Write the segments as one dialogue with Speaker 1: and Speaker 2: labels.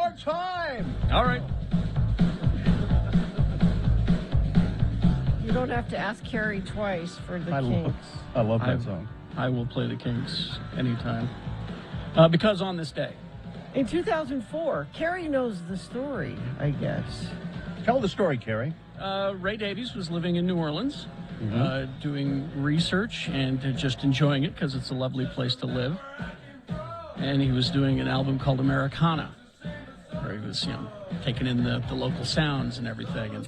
Speaker 1: more time.
Speaker 2: All right.
Speaker 3: You don't have to ask Carrie twice for the Kinks.
Speaker 1: I love that song.
Speaker 2: I will play the Kinks anytime. Because on this day.
Speaker 3: In 2004, Carrie knows the story, I guess.
Speaker 1: Tell the story, Carrie.
Speaker 2: Ray Davies was living in New Orleans, doing research and just enjoying it because it's a lovely place to live. And he was doing an album called Americana, where he was, taking in the local sounds and everything, and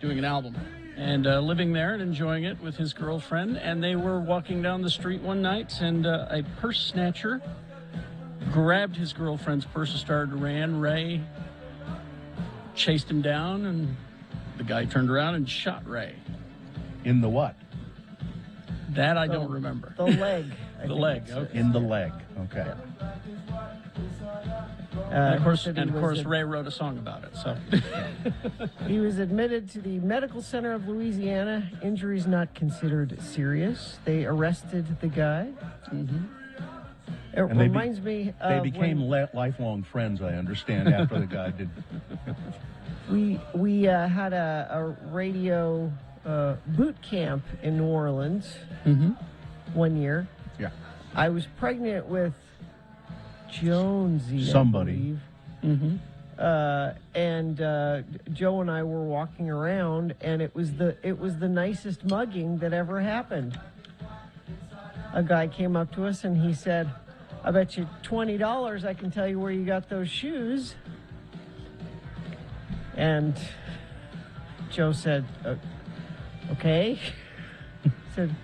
Speaker 2: doing an album. And living there and enjoying it with his girlfriend. And they were walking down the street one night, and a purse snatcher grabbed his girlfriend's purse and started to ran. Ray chased him down, and the guy turned around and shot Ray.
Speaker 1: In the what?
Speaker 2: That I don't remember.
Speaker 3: The leg.
Speaker 2: The leg, okay.
Speaker 1: In the leg, okay.
Speaker 2: And of course, Ray wrote a song about it. So
Speaker 3: he was admitted to the Medical Center of Louisiana. Injuries not considered serious. They arrested the guy. It reminds me of
Speaker 1: they became lifelong friends, I understand, after the guy did.
Speaker 3: We had a radio boot camp in New Orleans one year.
Speaker 1: Yeah.
Speaker 3: I was pregnant with Jonesy,
Speaker 1: somebody.
Speaker 3: I believe. And Joe and I were walking around, and it was the nicest mugging that ever happened. A guy came up to us and he said, "I bet you $20 I can tell you where you got those shoes." And Joe said, "Okay." Said,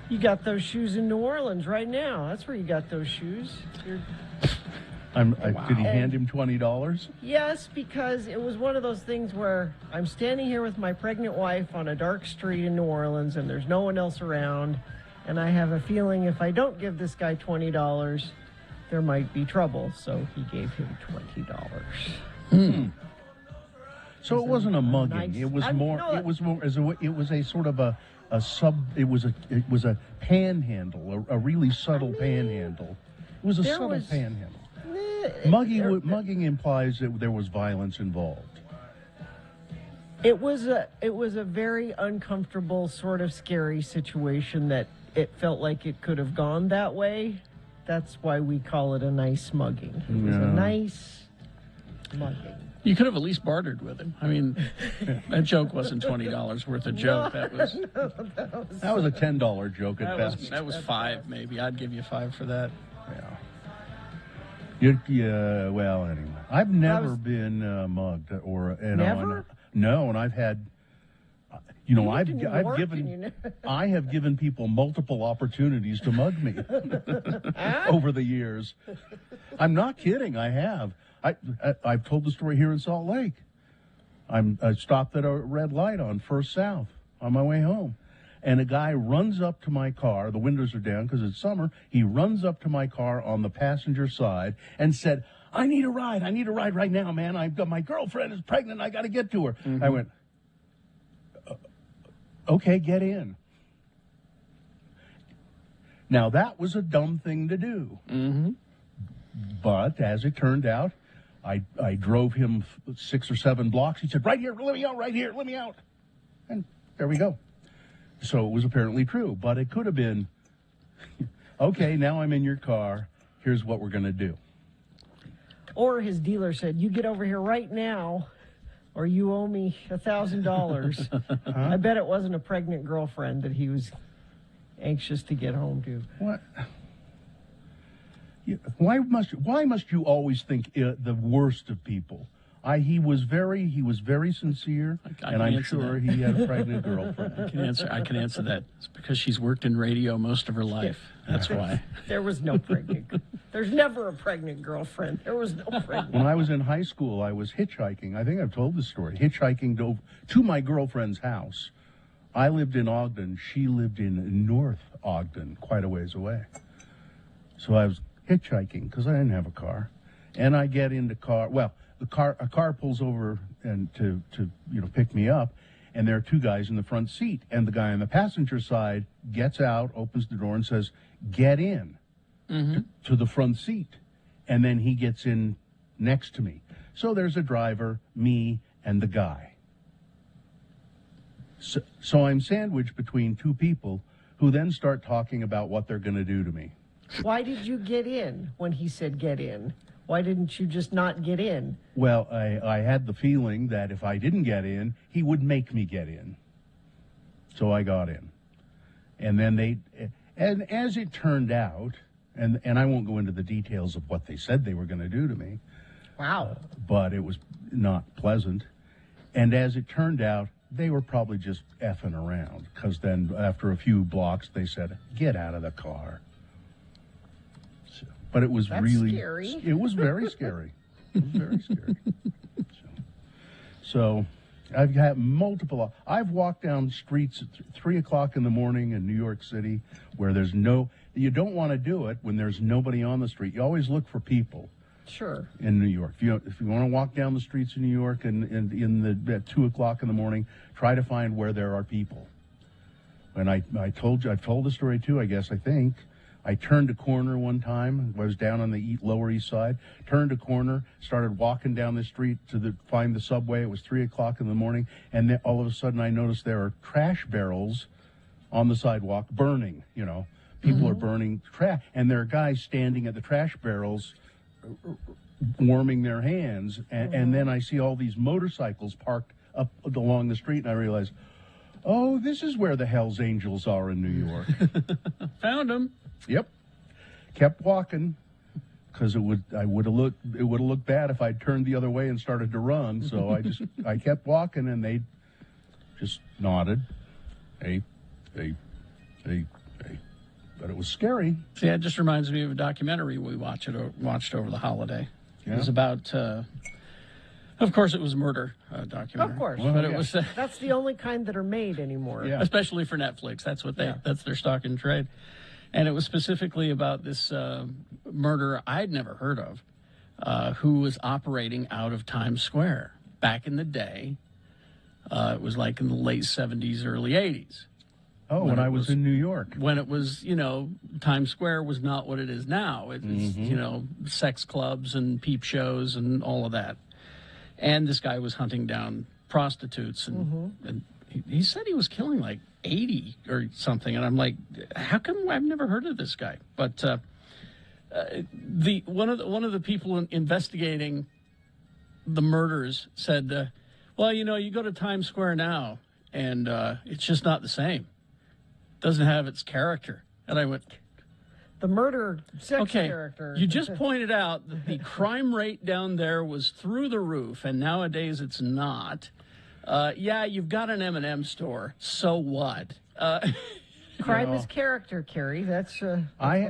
Speaker 3: "You got those shoes in New Orleans right now. That's where you got those shoes."
Speaker 1: Did he hand him $20?
Speaker 3: Yes, because it was one of those things where I'm standing here with my pregnant wife on a dark street in New Orleans, and there's no one else around, and I have a feeling if I don't give this guy $20, there might be trouble. So he gave him $20.
Speaker 1: So it wasn't a mugging. It was a sort of a panhandle, a really subtle panhandle. It was a subtle panhandle. Mugging implies that there was violence involved.
Speaker 3: It was a very uncomfortable, sort of scary situation that it felt like it could have gone that way. That's why we call it a nice mugging. It was a nice mugging.
Speaker 2: You could have at least bartered with him. I mean, that joke wasn't $20 worth of joke. That was
Speaker 1: a $10 joke at best.
Speaker 2: That was $5 maybe. I'd give you $5 for that.
Speaker 1: Yeah. Well, anyway, I've never been mugged
Speaker 3: Never?
Speaker 1: No, and I've had. I have given people multiple opportunities to mug me over the years. I'm not kidding. I have. I've told the story here in Salt Lake. I stopped at a red light on First South on my way home, and a guy runs up to my car. The windows are down because it's summer. He runs up to my car on the passenger side and said, "I need a ride. I need a ride right now, man. I've got my girlfriend is pregnant. I got to get to her." I went, "Okay, get in." Now that was a dumb thing to do, but as it turned out, I drove him 6 or 7 blocks. He said, "Right here, let me out, right here, let me out." And there we go. So it was apparently true, but it could have been, "Okay, now I'm in your car. Here's what we're going to do."
Speaker 3: Or his dealer said, "You get over here right now, or you owe me $1,000. I bet it wasn't a pregnant girlfriend that he was anxious to get home to.
Speaker 1: What? Why must you always think the worst of people? He was very sincere, and I'm sure he had a pregnant girlfriend.
Speaker 2: I can answer that. It's because she's worked in radio most of her life. That's why.
Speaker 3: There was no pregnant. There's never a pregnant girlfriend. There was no pregnant.
Speaker 1: When I was in high school, I was hitchhiking. I think I've told this story. Hitchhiking to my girlfriend's house. I lived in Ogden. She lived in North Ogden, quite a ways away. So I was hitchhiking because I didn't have a car, and I get in the car. Well, a car pulls over and to pick me up, and there are 2 guys in the front seat, and the guy on the passenger side gets out, opens the door, and says, "Get in to the front seat," and then he gets in next to me. So there's a driver, me, and the guy. So I'm sandwiched between two people who then start talking about what they're going to do to me.
Speaker 3: Why did you get in when he said get in? Why didn't you just not get in?
Speaker 1: Well, I had the feeling that if I didn't get in, he would make me get in. So I got in. And then and as it turned out, and I won't go into the details of what they said they were going to do to me,
Speaker 3: Wow.
Speaker 1: but it was not pleasant. And as it turned out, they were probably just effing around, because then after a few blocks, they said, get out of the car. So, but it was
Speaker 3: That's
Speaker 1: really
Speaker 3: scary.
Speaker 1: It was very scary. It was very scary. So I've had multiple. I've walked down streets at 3 o'clock in the morning in New York City where there's you don't want to do it when there's nobody on the street. You always look for people.
Speaker 3: Sure.
Speaker 1: In New York, if you want to walk down the streets of New York and at 2 o'clock in the morning, try to find where there are people. And I've told the story too. I think I turned a corner one time. I was down on the Lower East Side. Turned a corner, started walking down the street to find the subway. It was 3 o'clock in the morning, and then all of a sudden I noticed there are trash barrels on the sidewalk burning. People are burning trash, and there are guys standing at the trash barrels warming their hands, and then I see all these motorcycles parked up along the street, and I realize, oh, this is where the Hells Angels are in New York.
Speaker 2: Found him.
Speaker 1: Yep. Kept walking, because it would have looked bad if I'd turned the other way and started to run. So I kept walking, and they just nodded, hey. But it was scary.
Speaker 2: See, that just reminds me of a documentary we watched over the holiday.
Speaker 1: Yeah.
Speaker 2: It was about, of course, it was a murder documentary.
Speaker 3: Of course.
Speaker 2: But
Speaker 1: yeah.
Speaker 2: it was,
Speaker 3: That's the only kind that are made anymore.
Speaker 1: Yeah.
Speaker 2: especially for Netflix. That's what that's their stock in trade. And it was specifically about this murder I'd never heard of, who was operating out of Times Square back in the day. It was like in the late 70s, early 80s.
Speaker 1: Oh, when I was in New York.
Speaker 2: When it was, Times Square was not what it is now. It was, sex clubs and peep shows and all of that. And this guy was hunting down prostitutes, and he said he was killing like 80 or something. And I'm like, how come I've never heard of this guy? But one of the people investigating the murders said, well, you go to Times Square now, and it's just not the same. Doesn't have its character. And I went,
Speaker 3: The murder sex
Speaker 2: okay,
Speaker 3: character.
Speaker 2: you just pointed out that the crime rate down there was through the roof, and nowadays it's not. Yeah, you've got an M&M store. So what?
Speaker 3: Crime is character, Carrie. That's what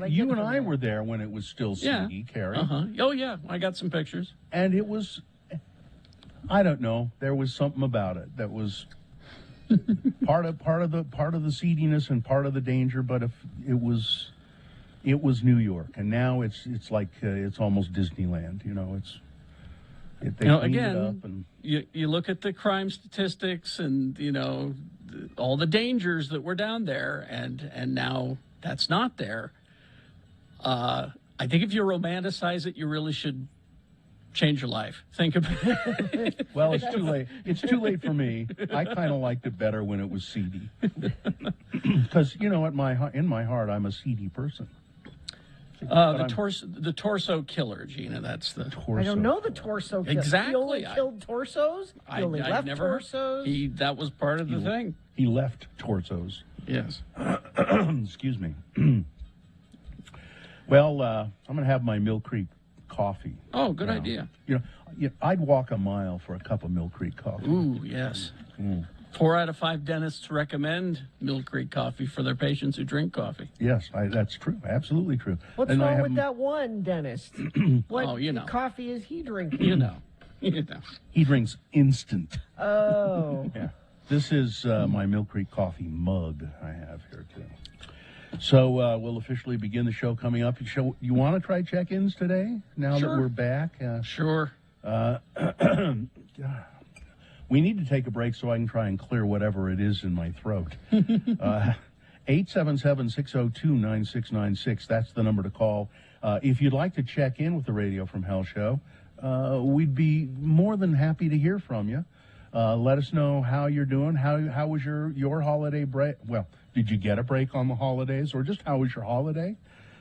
Speaker 1: You
Speaker 3: get
Speaker 1: and
Speaker 3: from
Speaker 1: I
Speaker 3: that.
Speaker 1: were there when it was still seedy, Carrie.
Speaker 2: Oh, yeah, I got some pictures.
Speaker 1: And it was, I don't know, there was something about it that was part of the seediness and part of the danger. But if it was New York, and now it's like it's almost Disneyland. They cleaned
Speaker 2: again,
Speaker 1: it up and
Speaker 2: you look at the crime statistics and all the dangers that were down there, and now that's not there. I think if you romanticize it, you really should change your life. Think about it.
Speaker 1: Well, it's too late. It's too late for me. I kind of liked it better when it was seedy, because in my heart, I'm a seedy person.
Speaker 2: The torso killer, Gina. That's the
Speaker 3: I don't know the torso kill.
Speaker 2: Exactly.
Speaker 3: He only killed torsos? He only left torsos?
Speaker 2: That was part of the thing.
Speaker 1: He left torsos.
Speaker 2: Yes.
Speaker 1: Excuse me. Well, I'm going to have my Mill Creek coffee.
Speaker 2: Oh, good idea.
Speaker 1: I'd walk a mile for a cup of Mill Creek coffee.
Speaker 2: Ooh, yes. 4 out of 5 dentists recommend Mill Creek coffee for their patients who drink coffee.
Speaker 1: Yes, that's true. Absolutely true.
Speaker 3: What's
Speaker 1: And I
Speaker 3: wrong
Speaker 1: have
Speaker 3: with that one dentist? What coffee is he drinking?
Speaker 2: You know.
Speaker 1: He drinks instant.
Speaker 3: Oh.
Speaker 1: Yeah. This is my Mill Creek coffee mug I have here, too. So we'll officially begin the show coming up. You want to try check-ins today, now that we're back?
Speaker 2: Sure.
Speaker 1: We need to take a break so I can try and clear whatever it is in my throat. 877-602-9696. That's the number to call. If you'd like to check in with the Radio from Hell show, we'd be more than happy to hear from you. Let us know how you're doing. How was your holiday break? Well, did you get a break on the holidays, or just how was your holiday?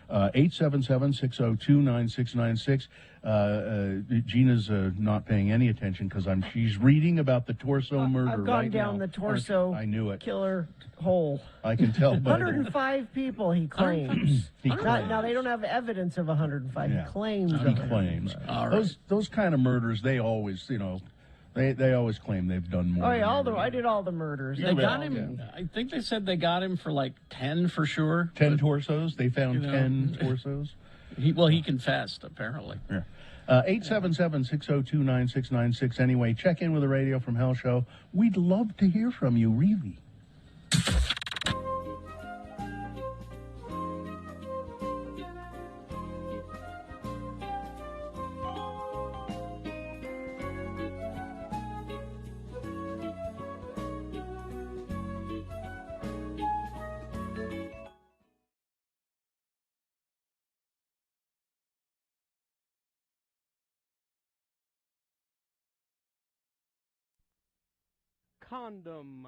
Speaker 1: 877-602-9696. Gina's not paying any attention because she's reading about the torso murder.
Speaker 3: I've gone
Speaker 1: right
Speaker 3: down
Speaker 1: now.
Speaker 3: the torso
Speaker 1: I knew it.
Speaker 3: killer hole.
Speaker 1: I can tell by
Speaker 3: 105 people, he claims.
Speaker 1: He
Speaker 3: Now, they don't have evidence of 105.
Speaker 1: Yeah.
Speaker 3: He claims.
Speaker 1: He
Speaker 3: 105.
Speaker 1: claims.
Speaker 2: All right.
Speaker 1: Those kind of murders, they always, they always claim they've done more.
Speaker 3: Oh yeah,
Speaker 1: than
Speaker 3: I did all the murders.
Speaker 2: They got him. I think they said they got him for like 10 for sure.
Speaker 1: 10 torsos. They found 10
Speaker 2: know.
Speaker 1: torsos.
Speaker 2: He confessed apparently.
Speaker 1: Yeah. 877-602-9696. Anyway, check in with the Radio from Hell show. We'd love to hear from you, really.
Speaker 4: Condom.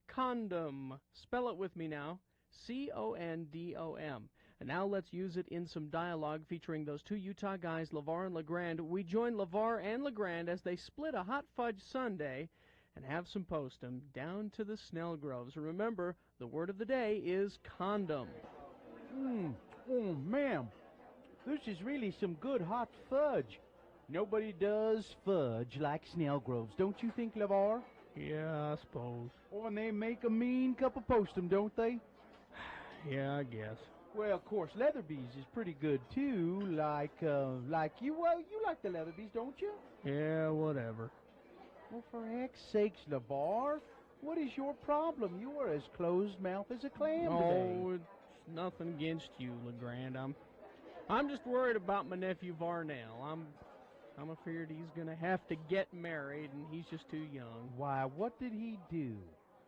Speaker 4: Condom. Spell it with me now. C-O-N-D-O-M. And now let's use it in some dialogue featuring those two Utah guys, LeVar and LeGrand. We join LeVar and LeGrand as they split a hot fudge sundae and have some postum down to the Snell Groves. Remember, the word of the day is condom.
Speaker 5: Oh, ma'am, this is really some good hot fudge. Nobody does fudge like Snell Groves, don't you think, LeVar?
Speaker 4: Yeah, I suppose.
Speaker 5: Oh, and they make a mean cup of postum, don't they?
Speaker 4: Yeah, I guess.
Speaker 5: Well, of course, Leatherby's is pretty good, too, like you. Well, you like the Leatherby's, don't you?
Speaker 4: Yeah, whatever.
Speaker 5: Well, for heck's sakes, LeVar, what is your problem? You are as closed-mouthed as a clam today.
Speaker 4: Oh, it's nothing against you, LeGrand. I'm just worried about my nephew Varnell. I'm afraid he's gonna have to get married, and he's just too young.
Speaker 5: Why, what did he do?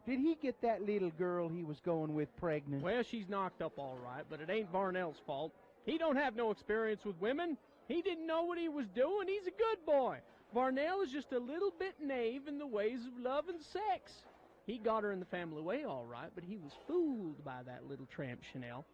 Speaker 5: Did he get that little girl he was going with pregnant?
Speaker 4: Well, she's knocked up all right, but it ain't Varnell's fault. He don't have no experience with women. He didn't know what he was doing. He's a good boy. Varnell is just a little bit knave in the ways of love and sex. He got her in the family way all right, but he was fooled by that little tramp Chanel.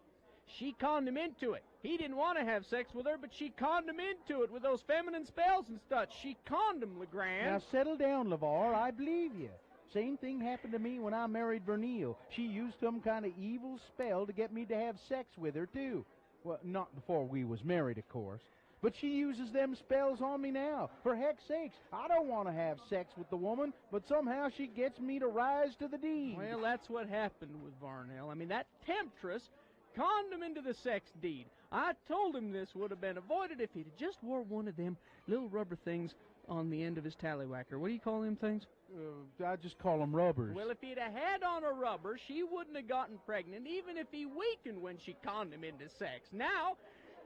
Speaker 4: She conned him into it. He didn't want to have sex with her, but she conned him into it with those feminine spells and stuff. She conned him, LeGrand.
Speaker 5: Now, settle down, LeVar. I believe you. Same thing happened to me when I married Vernille. She used some kind of evil spell to get me to have sex with her, too. Well, not before we was married, of course. But she uses them spells on me now. For heck's sakes, I don't want to have sex with the woman, but somehow she gets me to rise to the deed.
Speaker 4: Well, that's what happened with Varnell. I mean, that temptress conned him into the sex deed. I told him this would have been avoided if he'd just wore one of them little rubber things on the end of his tallywhacker. What do you call them things?
Speaker 5: I just call them rubbers.
Speaker 4: Well, if he'd have had on a rubber, she wouldn't have gotten pregnant, even if he weakened when she conned him into sex. Now,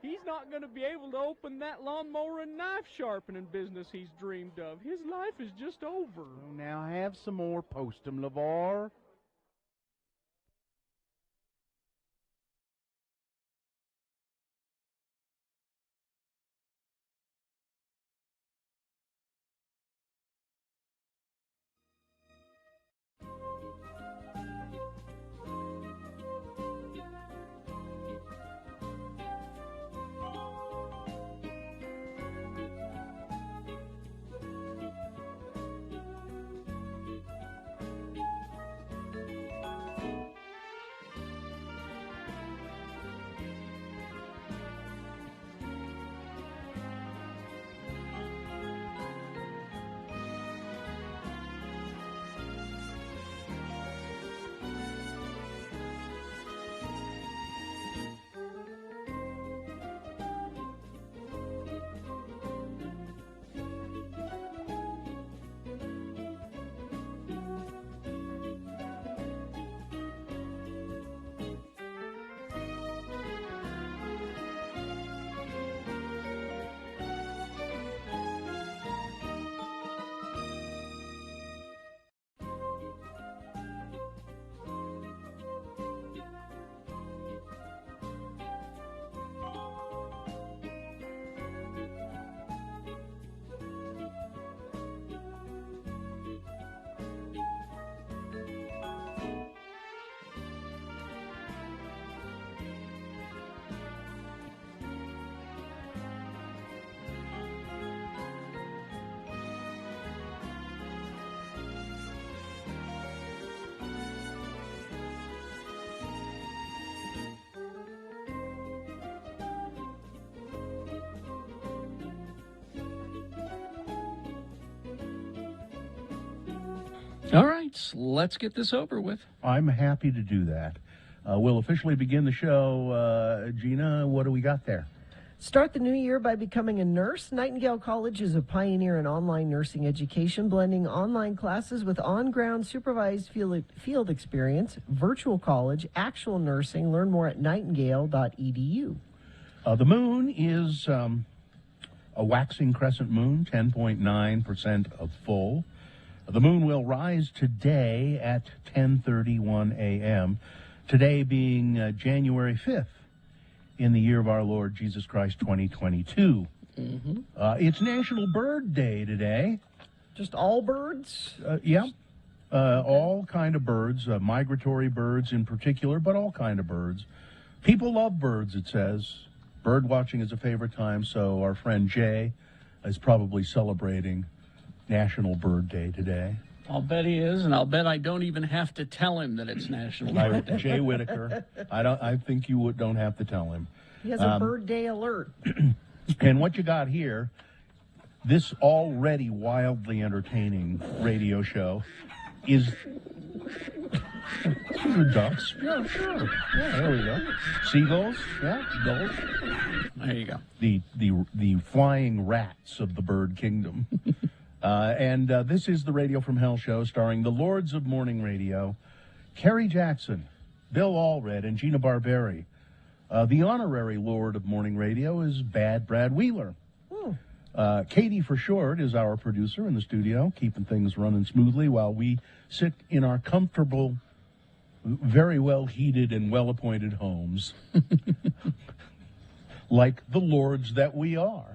Speaker 4: he's not going to be able to open that lawnmower and knife sharpening business he's dreamed of. His life is just over.
Speaker 5: Oh, now have some more postum, LeVar.
Speaker 2: All right, let's get this over with.
Speaker 1: I'm happy to do that. We'll officially begin the show. Gina, what do we got there?
Speaker 3: Start the new year by becoming a nurse. Nightingale College is a pioneer in online nursing education, blending online classes with on-ground supervised field experience, virtual college, actual nursing. Learn more at nightingale.edu.
Speaker 1: The moon is a waxing crescent moon, 10.9% of full. The moon will rise today at 10:31 a.m., today being January 5th in the year of our Lord Jesus Christ, 2022. It's National Bird Day today.
Speaker 3: Just all birds?
Speaker 1: Yeah, all kind of birds, migratory birds in particular, but all kind of birds. People love birds, it says. Bird watching is a favorite time, so our friend Jay is probably celebrating National Bird Day today.
Speaker 2: I'll bet he is, and I'll bet I don't even have to tell him that it's National Bird Day.
Speaker 1: Jay Whitaker, I think you don't have to tell him.
Speaker 3: He has a bird day alert.
Speaker 1: And what you got here, this already wildly entertaining radio show is... Ducks? Yeah, sure. Yeah, there we go. Seagulls? Yeah, gulls.
Speaker 2: There you go.
Speaker 1: The flying rats of the bird kingdom. And this is the Radio from Hell show starring the Lords of Morning Radio, Kerry Jackson, Bill Allred, and Gina Barberi. The honorary Lord of Morning Radio is Bad Brad Wheeler. Katie, for short, is our producer in the studio, keeping things running smoothly while we sit in our comfortable, very well-heated and well-appointed homes. Like the lords that we are.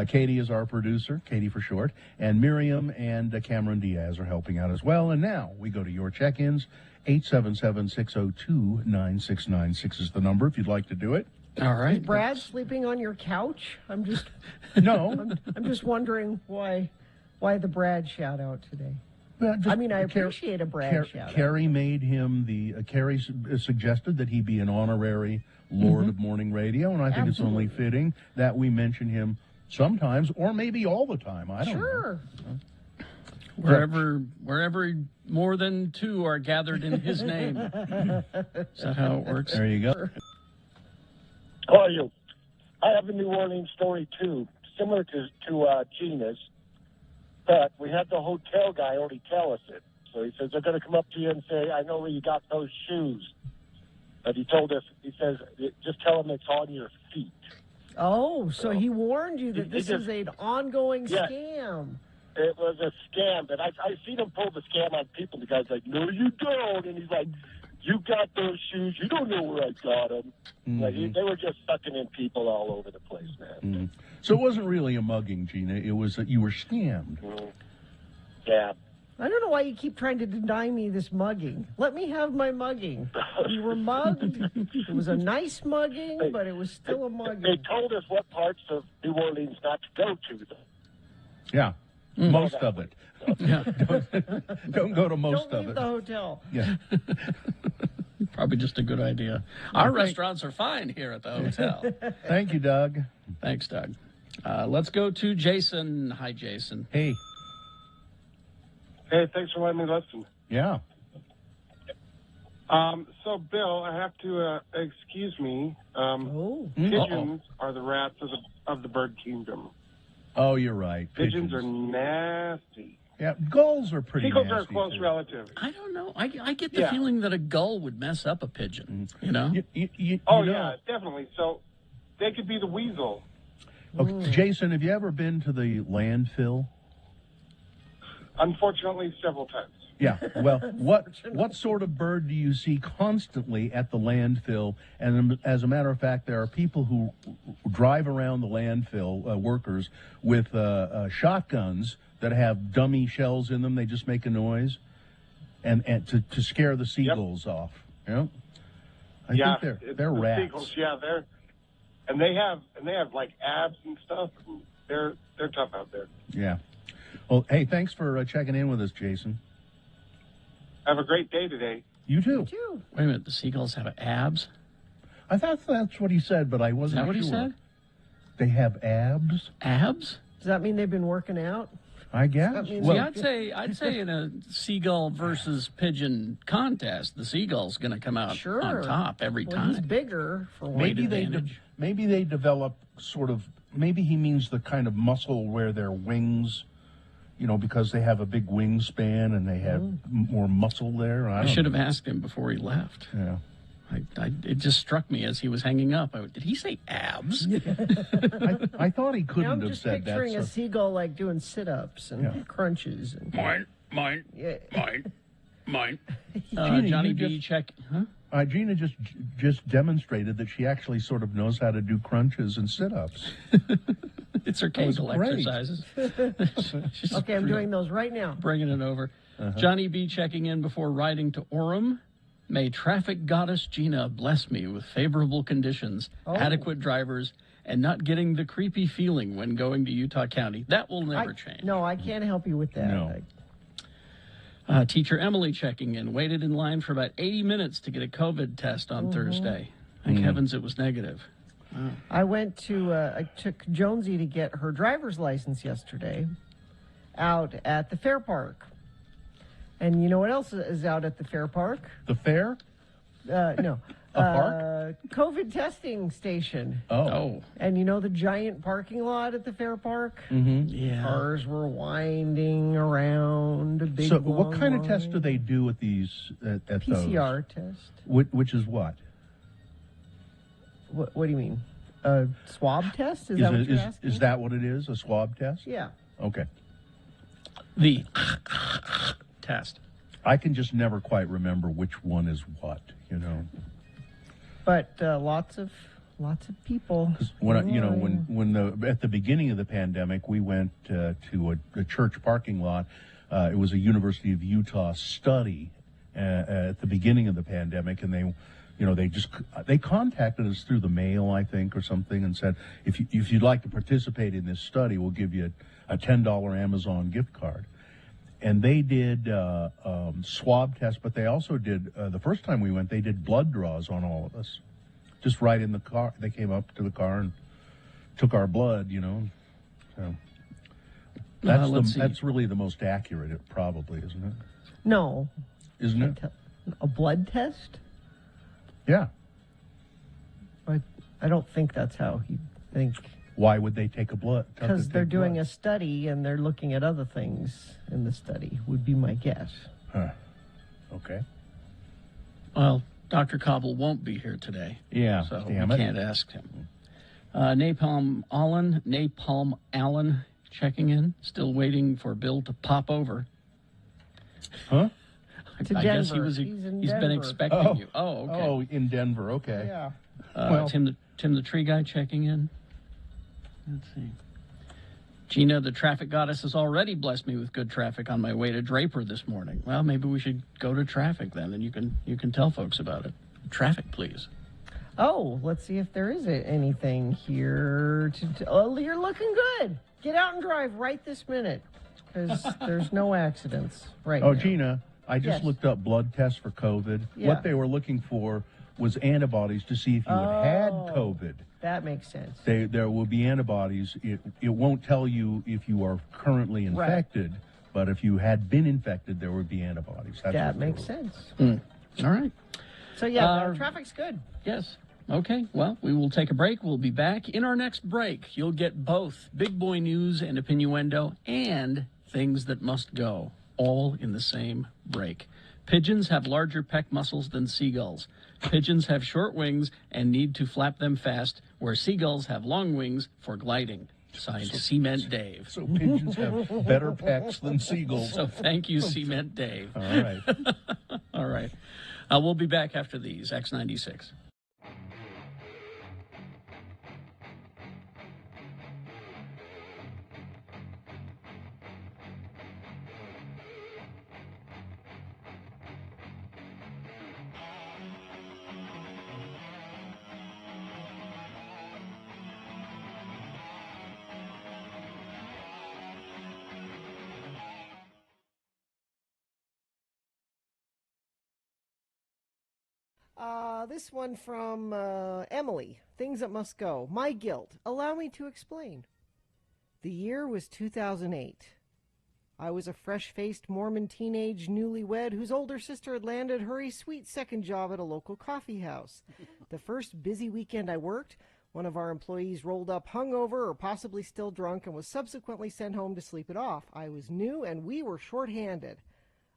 Speaker 1: Katie is our producer, Katie for short, and Miriam and Cameron Diaz are helping out as well. And now we go to your check-ins. 877-602-9696 is the number if you'd like to do it.
Speaker 2: All right.
Speaker 3: Is Brad sleeping on your couch? I'm just wondering why the Brad shout out today. I mean, I appreciate a Brad shout out.
Speaker 1: Carrie made him Carrie suggested that he be an honorary Lord of Morning Radio, and I think it's only fitting that we mention him sometimes, or maybe all the time. I don't know.
Speaker 3: Sure.
Speaker 2: Wherever more than two are gathered in his name. Is that how it works?
Speaker 1: There you go.
Speaker 6: How are you? I have a New Orleans story, too, similar to Gina's, but we had the hotel guy already tell us it. So he says, they're going to come up to you and say, I know where you got those shoes. But he told us, he says, just tell them it's on your feet.
Speaker 3: Oh, so he warned you that this is an ongoing scam.
Speaker 6: It was a scam, but I've seen him pull the scam on people. The guy's like, no, you don't. And he's like, you got those shoes. You don't know where I got them. Like, they were just sucking in people all over the place, man.
Speaker 1: So it wasn't really a mugging, Gina. It was that you were scammed.
Speaker 6: Yeah.
Speaker 3: I don't know why you keep trying to deny me this mugging. Let me have my mugging. You were mugged. It was a nice mugging, but it was still a mugging.
Speaker 6: They told us what parts of New Orleans not to go to, though.
Speaker 1: Yeah. Most of it.
Speaker 2: Yeah.
Speaker 1: Don't go to most
Speaker 3: Don't
Speaker 1: of
Speaker 3: leave
Speaker 1: it.
Speaker 3: the hotel.
Speaker 1: Yeah.
Speaker 2: Probably just a good idea. Our restaurants are fine here at the hotel.
Speaker 1: Thank you, Doug.
Speaker 2: Thanks, Doug. Let's go to Jason. Hi, Jason.
Speaker 1: Hey.
Speaker 7: Hey, thanks for letting me listen.
Speaker 1: Yeah.
Speaker 7: So, Bill, I have to excuse me.
Speaker 3: Oh.
Speaker 7: Pigeons are the rats of the bird kingdom.
Speaker 1: Oh, you're right.
Speaker 7: Pigeons are nasty.
Speaker 1: Yeah, gulls are pretty
Speaker 7: Seagulls
Speaker 1: nasty.
Speaker 7: are a close
Speaker 1: too.
Speaker 7: relative.
Speaker 2: I don't know. I get the feeling that a gull would mess up a pigeon. You know?
Speaker 1: You
Speaker 7: Oh,
Speaker 1: know.
Speaker 7: yeah, definitely. So they could be the weasel.
Speaker 1: Okay, Jason, have you ever been to the landfill?
Speaker 7: Unfortunately, several times.
Speaker 1: Yeah. Well, what sort of bird do you see constantly at the landfill? And as a matter of fact, there are people who drive around the landfill, workers, with shotguns that have dummy shells in them. They just make a noise, and to scare the seagulls off. Yeah. I think they're
Speaker 7: the
Speaker 1: rats.
Speaker 7: Seagulls, yeah, they have like abs and stuff. And they're tough out there.
Speaker 1: Yeah. Well, hey, thanks for checking in with us, Jason.
Speaker 7: Have a great day today.
Speaker 1: You too.
Speaker 2: Wait a minute. The seagulls have abs?
Speaker 1: I thought that's what he said, but I wasn't
Speaker 2: Is that what
Speaker 1: sure.
Speaker 2: he said?
Speaker 1: They have abs?
Speaker 2: Abs?
Speaker 3: Does that mean they've been working out?
Speaker 1: I guess.
Speaker 3: That means-
Speaker 1: Well,
Speaker 2: See, I'd say in a seagull versus pigeon contest, the seagull's going to come out
Speaker 3: Sure.
Speaker 2: on top every
Speaker 3: Well,
Speaker 2: time.
Speaker 3: he's bigger for one.
Speaker 2: Weight
Speaker 1: maybe
Speaker 2: advantage.
Speaker 1: maybe they develop sort of. Maybe he means the kind of muscle where their wings, because they have a big wingspan and they have more muscle there.
Speaker 2: I should have asked him before he left.
Speaker 1: Yeah.
Speaker 2: It just struck me as he was hanging up. Did he say abs?
Speaker 1: I thought he
Speaker 3: Now
Speaker 1: couldn't
Speaker 3: I'm
Speaker 1: have
Speaker 3: just
Speaker 1: said that.
Speaker 3: picturing a
Speaker 1: so-
Speaker 3: seagull like doing sit-ups and
Speaker 1: Yeah.
Speaker 3: crunches. And,
Speaker 2: Mine.
Speaker 3: yeah.
Speaker 2: Mine.
Speaker 1: Gina,
Speaker 2: Johnny
Speaker 1: you
Speaker 2: B.
Speaker 1: just-
Speaker 2: check. Huh?
Speaker 1: Gina just demonstrated that she actually sort of knows how to do crunches and sit-ups.
Speaker 2: It's her
Speaker 1: was
Speaker 2: Kegel
Speaker 1: great.
Speaker 2: exercises. She's
Speaker 3: Okay, I'm
Speaker 2: really
Speaker 3: doing those right now.
Speaker 2: bringing it over. Johnny B. checking in before riding to Orem. May traffic goddess Gina bless me with favorable conditions, adequate drivers, and not getting the creepy feeling when going to Utah County. That will never change.
Speaker 3: No, I can't help you with that.
Speaker 1: No.
Speaker 2: Teacher Emily checking in, waited in line for about 80 minutes to get a COVID test on Thursday. Thank heavens it was negative.
Speaker 3: I took Jonesy to get her driver's license yesterday out at the fair park. And you know what else is out at the fair park?
Speaker 1: The fair?
Speaker 3: No.
Speaker 1: A park?
Speaker 3: COVID testing station.
Speaker 2: Oh,
Speaker 3: And you know the giant parking lot at the fair park?
Speaker 2: yeah.
Speaker 3: Cars were winding around. A big
Speaker 1: So what
Speaker 3: long
Speaker 1: kind of test
Speaker 3: line.
Speaker 1: do they do at these at those?
Speaker 3: PCR test.
Speaker 1: Which is what?
Speaker 3: What do you mean? A swab test? Is that what you're asking?
Speaker 1: Is that what it is? A swab test?
Speaker 3: Yeah.
Speaker 1: Okay.
Speaker 2: The test.
Speaker 1: I can just never quite remember which one is what.
Speaker 3: But lots of people.
Speaker 1: When
Speaker 3: line.
Speaker 1: when at the beginning of the pandemic, we went to a church parking lot. It was a University of Utah study at the beginning of the pandemic, and they contacted us through the mail, I think, or something, and said if you'd like to participate in this study, we'll give you a $10 Amazon gift card. And they did swab tests, but they also did, the first time we went, they did blood draws on all of us. Just right in the car. They came up to the car and took our blood, So that's really the most accurate, probably, isn't it?
Speaker 3: No.
Speaker 1: Isn't it?
Speaker 3: A blood test?
Speaker 1: Yeah.
Speaker 3: I don't think that's how you think.
Speaker 1: Why would they take a blood?
Speaker 3: Because they're doing a study and they're looking at other things in the study, would be my guess.
Speaker 1: Huh. Okay.
Speaker 2: Well, Dr. Cobble won't be here today.
Speaker 1: Yeah.
Speaker 2: So
Speaker 1: damn
Speaker 2: we
Speaker 1: it.
Speaker 2: can't ask him. Napalm Allen checking in, still waiting for Bill to pop over.
Speaker 1: Huh?
Speaker 3: To
Speaker 2: I guess
Speaker 3: Denver.
Speaker 2: he's
Speaker 3: in
Speaker 2: been
Speaker 3: Denver.
Speaker 2: expecting you. Oh, okay.
Speaker 1: Oh, in Denver. Okay.
Speaker 3: Yeah.
Speaker 1: well-
Speaker 2: Tim the tree guy checking in. Let's see. Gina, the traffic goddess, has already blessed me with good traffic on my way to Draper this morning. Well, maybe we should go to traffic then, and you can tell folks about it. Traffic, please.
Speaker 3: Oh, let's see if there is anything here. Oh, you're looking good. Get out and drive right this minute, because there's no accidents right
Speaker 1: Oh,
Speaker 3: now.
Speaker 1: Gina, I just
Speaker 3: Yes.
Speaker 1: looked up blood tests for COVID.
Speaker 3: Yeah.
Speaker 1: What they were looking for was antibodies to see if you had
Speaker 3: Oh.
Speaker 1: COVID.
Speaker 3: That makes sense.
Speaker 1: There will be antibodies. It won't tell you if you are currently
Speaker 3: Right.
Speaker 1: infected, but if you had been infected, there would be antibodies. That's
Speaker 3: That
Speaker 1: what they
Speaker 3: makes
Speaker 1: were-
Speaker 3: sense.
Speaker 2: All right.
Speaker 3: So yeah,
Speaker 2: Uh,
Speaker 3: traffic's good.
Speaker 2: Yes. Okay. Well, we will take a break. We'll be back. In our next break, you'll get both big boy news and opinioendo and things that must go, all in the same break. Pigeons have larger peck muscles than seagulls. Pigeons have short wings and need to flap them fast, where seagulls have long wings for gliding. Signed, Cement Dave.
Speaker 1: So pigeons have better pecs than seagulls.
Speaker 2: So thank you, Cement Dave.
Speaker 1: All right.
Speaker 2: All right. We'll be back after these, X96.
Speaker 3: This one from Emily. Things that must go. My guilt. Allow me to explain. The year was 2008. I was a fresh-faced Mormon teenage newlywed whose older sister had landed her a sweet second job at a local coffee house. The first busy weekend I worked, one of our employees rolled up hungover or possibly still drunk and was subsequently sent home to sleep it off. I was new and we were short-handed.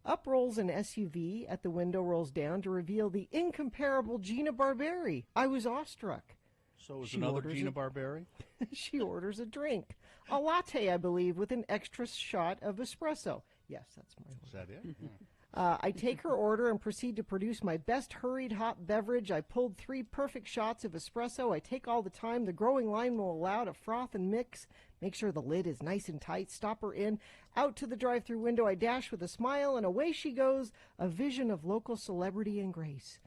Speaker 3: Up rolls an SUV, at the window rolls down to reveal the incomparable Gina Barberi. I was awestruck.
Speaker 1: So is
Speaker 3: She
Speaker 1: another
Speaker 3: orders
Speaker 1: Gina
Speaker 3: it.
Speaker 1: Barberi?
Speaker 3: She orders a drink. A latte, I believe, with an extra shot of espresso. Yes, that's my order.
Speaker 1: Is that it? Yeah.
Speaker 3: I take her order and proceed to produce my best hurried hot beverage. I pulled 3 perfect shots of espresso. I take all the time the growing line will allow to froth and mix. Make sure the lid is nice and tight. Stop her in. Out to the drive-thru window I dash with a smile, and away she goes, a vision of local celebrity and grace.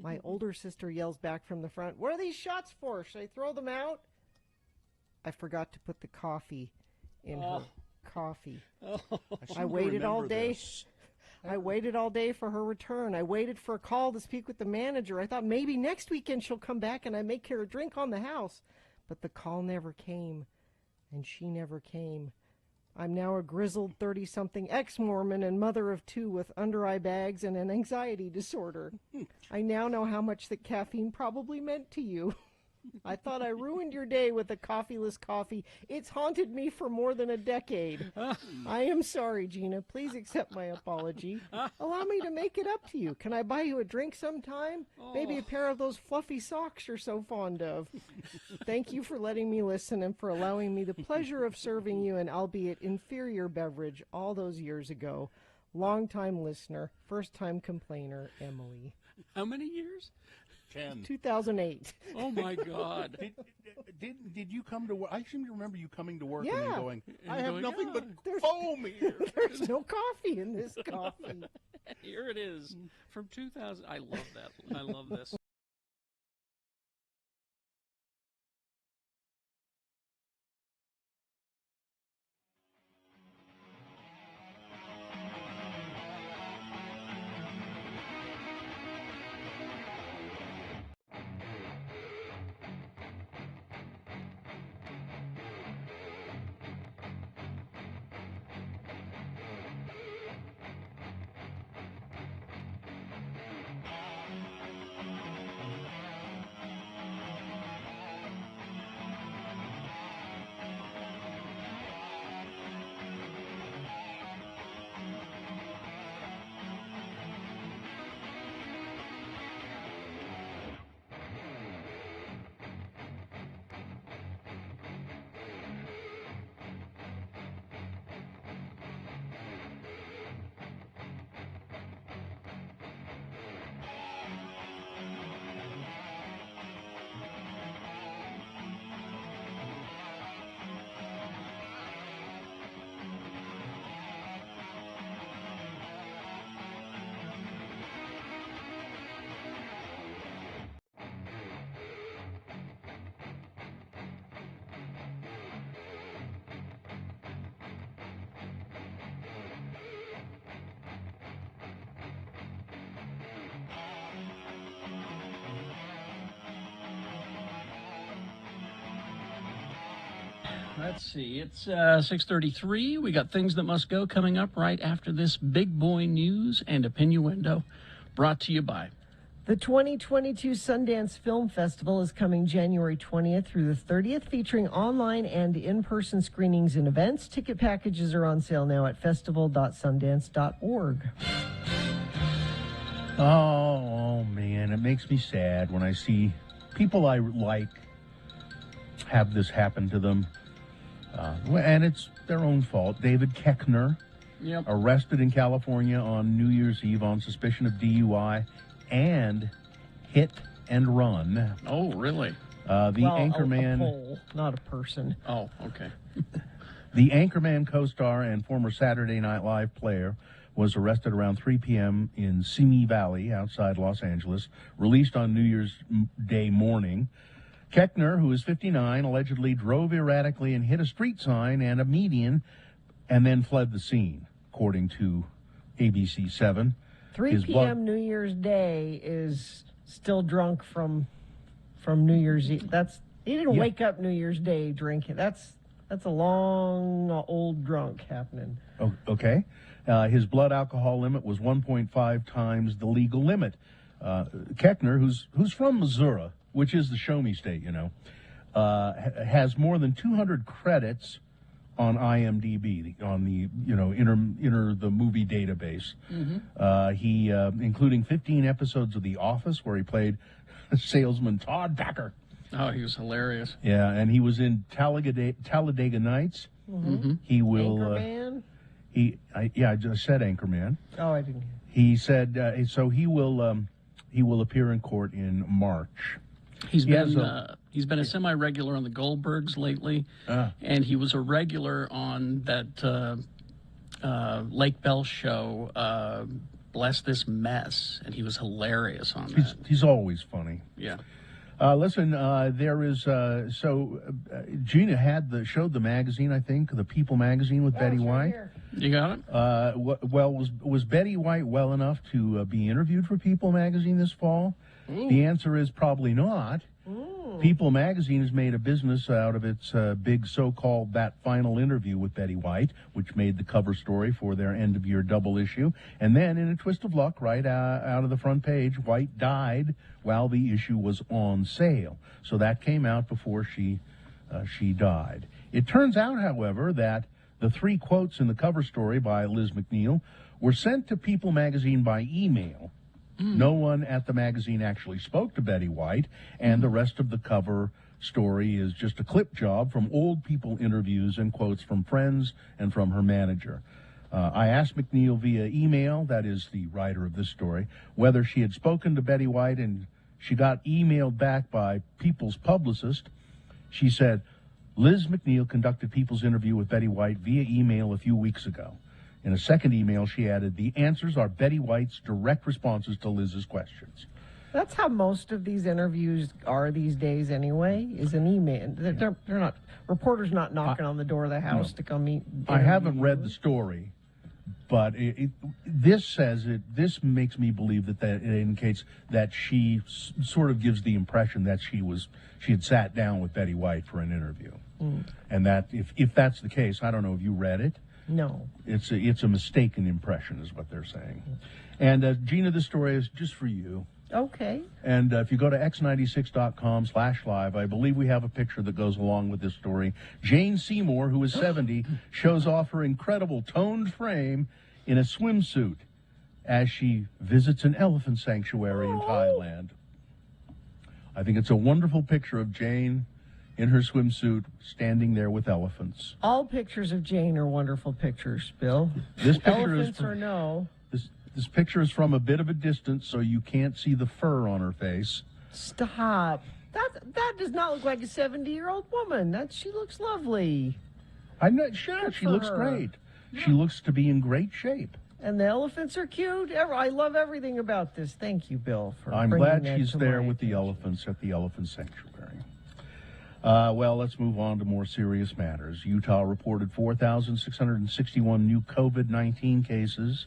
Speaker 3: My older sister yells back from the front, "What are these shots for? Should I throw them out?" I forgot to put the coffee in her coffee. I waited all day. I waited all day for her return. I waited for a call to speak with the manager. I thought maybe next weekend she'll come back and I make her a drink on the house. But the call never came, and she never came. I'm now a grizzled 30-something ex-Mormon and mother of 2 with under-eye bags and an anxiety disorder. I now know how much that caffeine probably meant to you. I thought I ruined your day with a coffeeless coffee. It's haunted me for more than a decade. I am sorry, Gina. Please accept my apology. Allow me to make it up to you. Can I buy you a drink sometime? Maybe a pair of those fluffy socks you're so fond of. Thank you for letting me listen and for allowing me the pleasure of serving you an albeit inferior beverage all those years ago. Long-time listener, first-time complainer, Emily.
Speaker 2: How many years?
Speaker 1: 10.
Speaker 3: 2008.
Speaker 2: Oh, my God.
Speaker 1: Did you come to work? I seem to remember you coming to work and
Speaker 3: Yeah.
Speaker 1: then going, I
Speaker 2: And
Speaker 1: have
Speaker 2: going,
Speaker 1: nothing
Speaker 2: "Yeah,
Speaker 1: but
Speaker 3: there's-
Speaker 1: foam here.
Speaker 3: There's no coffee in this coffee.
Speaker 2: Here it is from 2000. I love that. I love this. Let's see. It's 6:33. We got Things That Must Go coming up right after this big boy news and opinion window brought to you by.
Speaker 3: The 2022 Sundance Film Festival is coming January 20th through the 30th, featuring online and in-person screenings and events. Ticket packages are on sale now at festival.sundance.org.
Speaker 1: Oh, man, it makes me sad when I see people I like have this happen to them. And it's their own fault. David Koechner,
Speaker 2: Yep.
Speaker 1: arrested in California on New Year's Eve on suspicion of DUI and hit and run.
Speaker 2: Oh, really?
Speaker 1: The Anchorman.
Speaker 3: A pole, not a person.
Speaker 2: Oh, okay.
Speaker 1: The Anchorman co-star and former Saturday Night Live player was arrested around 3 p.m. in Simi Valley outside Los Angeles, released on New Year's Day morning. Koechner, who is 59, allegedly drove erratically and hit a street sign and a median and then fled the scene, according to ABC7.
Speaker 3: 3
Speaker 1: His
Speaker 3: p.m. New Year's Day is still drunk from New Year's Eve. He didn't
Speaker 1: Yeah.
Speaker 3: wake up New Year's Day drinking. That's That's a long, old drunk happening.
Speaker 1: Oh, okay. His blood alcohol limit was 1.5 times the legal limit. Keckner, who's from Missouri, which is the show me state, has more than 200 credits on IMDb, on the enter the movie database. He including 15 episodes of The Office, where he played salesman Todd Packer.
Speaker 2: Oh, he was hilarious.
Speaker 1: Yeah, and he was in Talladega Nights. He will.
Speaker 3: Anchorman?
Speaker 1: I just said Anchorman.
Speaker 3: Oh, I didn't.
Speaker 1: He said so. He will appear in court in March.
Speaker 2: He's been a semi-regular on the Goldbergs lately, and he was a regular on that Lake Bell show, Bless This Mess, and he was hilarious on that.
Speaker 1: He's always funny.
Speaker 2: Yeah.
Speaker 1: Listen, there is Gina showed the magazine, I think, the People magazine with Betty White.
Speaker 2: You got it?
Speaker 1: Was Betty White well enough to be interviewed for People magazine this fall?
Speaker 2: Ooh.
Speaker 1: The answer is probably not. People magazine has made a business out of its big so-called That Final Interview with Betty White, which made the cover story for their end-of-year double issue. And then, in a twist of luck, right out of the front page, White died while the issue was on sale. So that came out before she died. It turns out, however, that the 3 quotes in the cover story by Liz McNeil were sent to People magazine by email. No one at the magazine actually spoke to Betty White, and the rest of the cover story is just a clip job from old People interviews and quotes from friends and from her manager. I asked McNeil via email, that is the writer of this story, whether she had spoken to Betty White, and she got emailed back by People's publicist. She said, Liz McNeil conducted People's interview with Betty White via email a few weeks ago. In a second email, she added, the answers are Betty White's direct responses to Liz's questions.
Speaker 3: That's how most of these interviews are these days anyway, is an email. They're not, reporters not knocking on the door of the house to come meet.
Speaker 1: I haven't read the story, but this makes me believe that it indicates that she sort of gives the impression that she had sat down with Betty White for an interview. And that if that's the case, I don't know if you read it.
Speaker 3: No.
Speaker 1: It's a mistaken impression is what they're saying. And Gina, this story is just for you.
Speaker 3: Okay.
Speaker 1: And if you go to x96.com/live, I believe we have a picture that goes along with this story. Jane Seymour, who is 70, shows off her incredible toned frame in a swimsuit as she visits an elephant sanctuary in Thailand. I think it's a wonderful picture of Jane in her swimsuit standing there with elephants.
Speaker 3: All pictures of Jane are wonderful pictures, Bill.
Speaker 1: This picture
Speaker 3: Elephants or no.
Speaker 1: This picture is from a bit of a distance, so you can't see the fur on her face.
Speaker 3: Stop. That does not look like a 70-year-old woman. She looks lovely.
Speaker 1: I'm not sure.
Speaker 3: Good
Speaker 1: She
Speaker 3: for
Speaker 1: looks
Speaker 3: her.
Speaker 1: great. Yeah. She looks to be in great shape.
Speaker 3: And the elephants are cute. I love everything about this. Thank you, Bill, for
Speaker 1: I'm
Speaker 3: bringing
Speaker 1: glad
Speaker 3: that
Speaker 1: she's
Speaker 3: to
Speaker 1: there
Speaker 3: my
Speaker 1: with the
Speaker 3: attention.
Speaker 1: elephants at the elephant sanctuary. Well, let's move on to more serious matters. Utah reported 4,661 new COVID-19 cases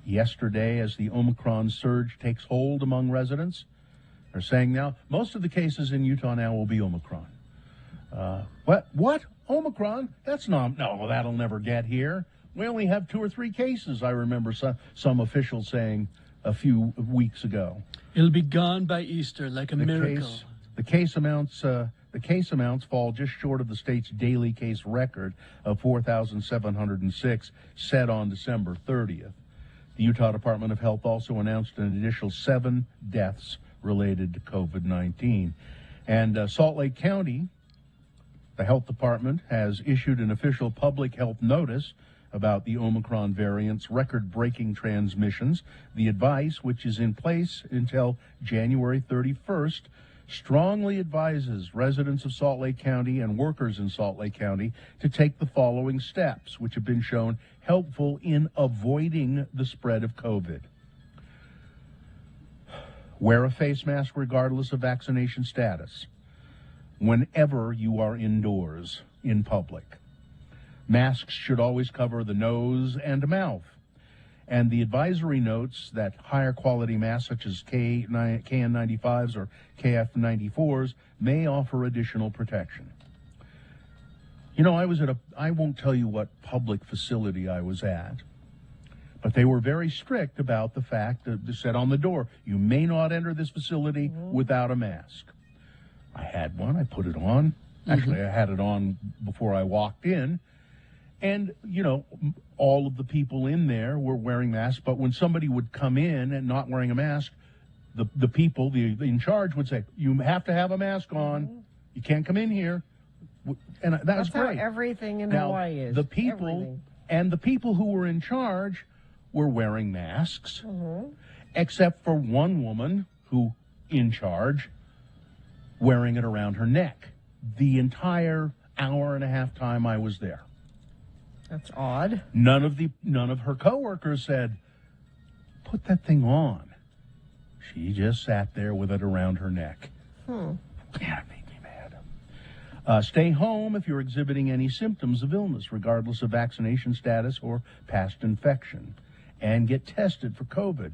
Speaker 1: yesterday as the Omicron surge takes hold among residents. They're saying now most of the cases in Utah now will be Omicron. What? Omicron? That'll never get here. We only have 2 or 3 cases, I remember some officials saying a few weeks ago.
Speaker 2: It'll be gone by Easter like a miracle.
Speaker 1: The case amounts fall just short of the state's daily case record of 4,706 set on December 30th. The Utah Department of Health also announced an additional 7 deaths related to COVID-19. And Salt Lake County, the health department, has issued an official public health notice about the Omicron variant's record-breaking transmissions. The advice, which is in place until January 31st, strongly advises residents of Salt Lake County and workers in Salt Lake County to take the following steps, which have been shown helpful in avoiding the spread of COVID. Wear a face mask regardless of vaccination status whenever you are indoors in public. Masks should always cover the nose and mouth. And the advisory notes that higher quality masks such as KN95s or KF94s may offer additional protection. You know, I won't tell you what public facility I was at, but they were very strict about the fact that they said on the door, you may not enter this facility without a mask. I had one, I put it on. Actually, I had it on before I walked in. And, you know, all of the people in there were wearing masks, but when somebody would come in and not wearing a mask, the people in charge would say, you have to have a mask on. You can't come in here. And that was great.
Speaker 3: That's how everything in
Speaker 1: Now,
Speaker 3: Hawaii is.
Speaker 1: the people
Speaker 3: Everything.
Speaker 1: and the people who were in charge were wearing masks, except for one woman who, in charge, wearing it around her neck the entire hour and a half time I was there.
Speaker 3: That's odd.
Speaker 1: None of her coworkers said, put that thing on. She just sat there with it around her neck. Yeah, it made me mad. Stay home if you're exhibiting any symptoms of illness, regardless of vaccination status or past infection, and get tested for COVID.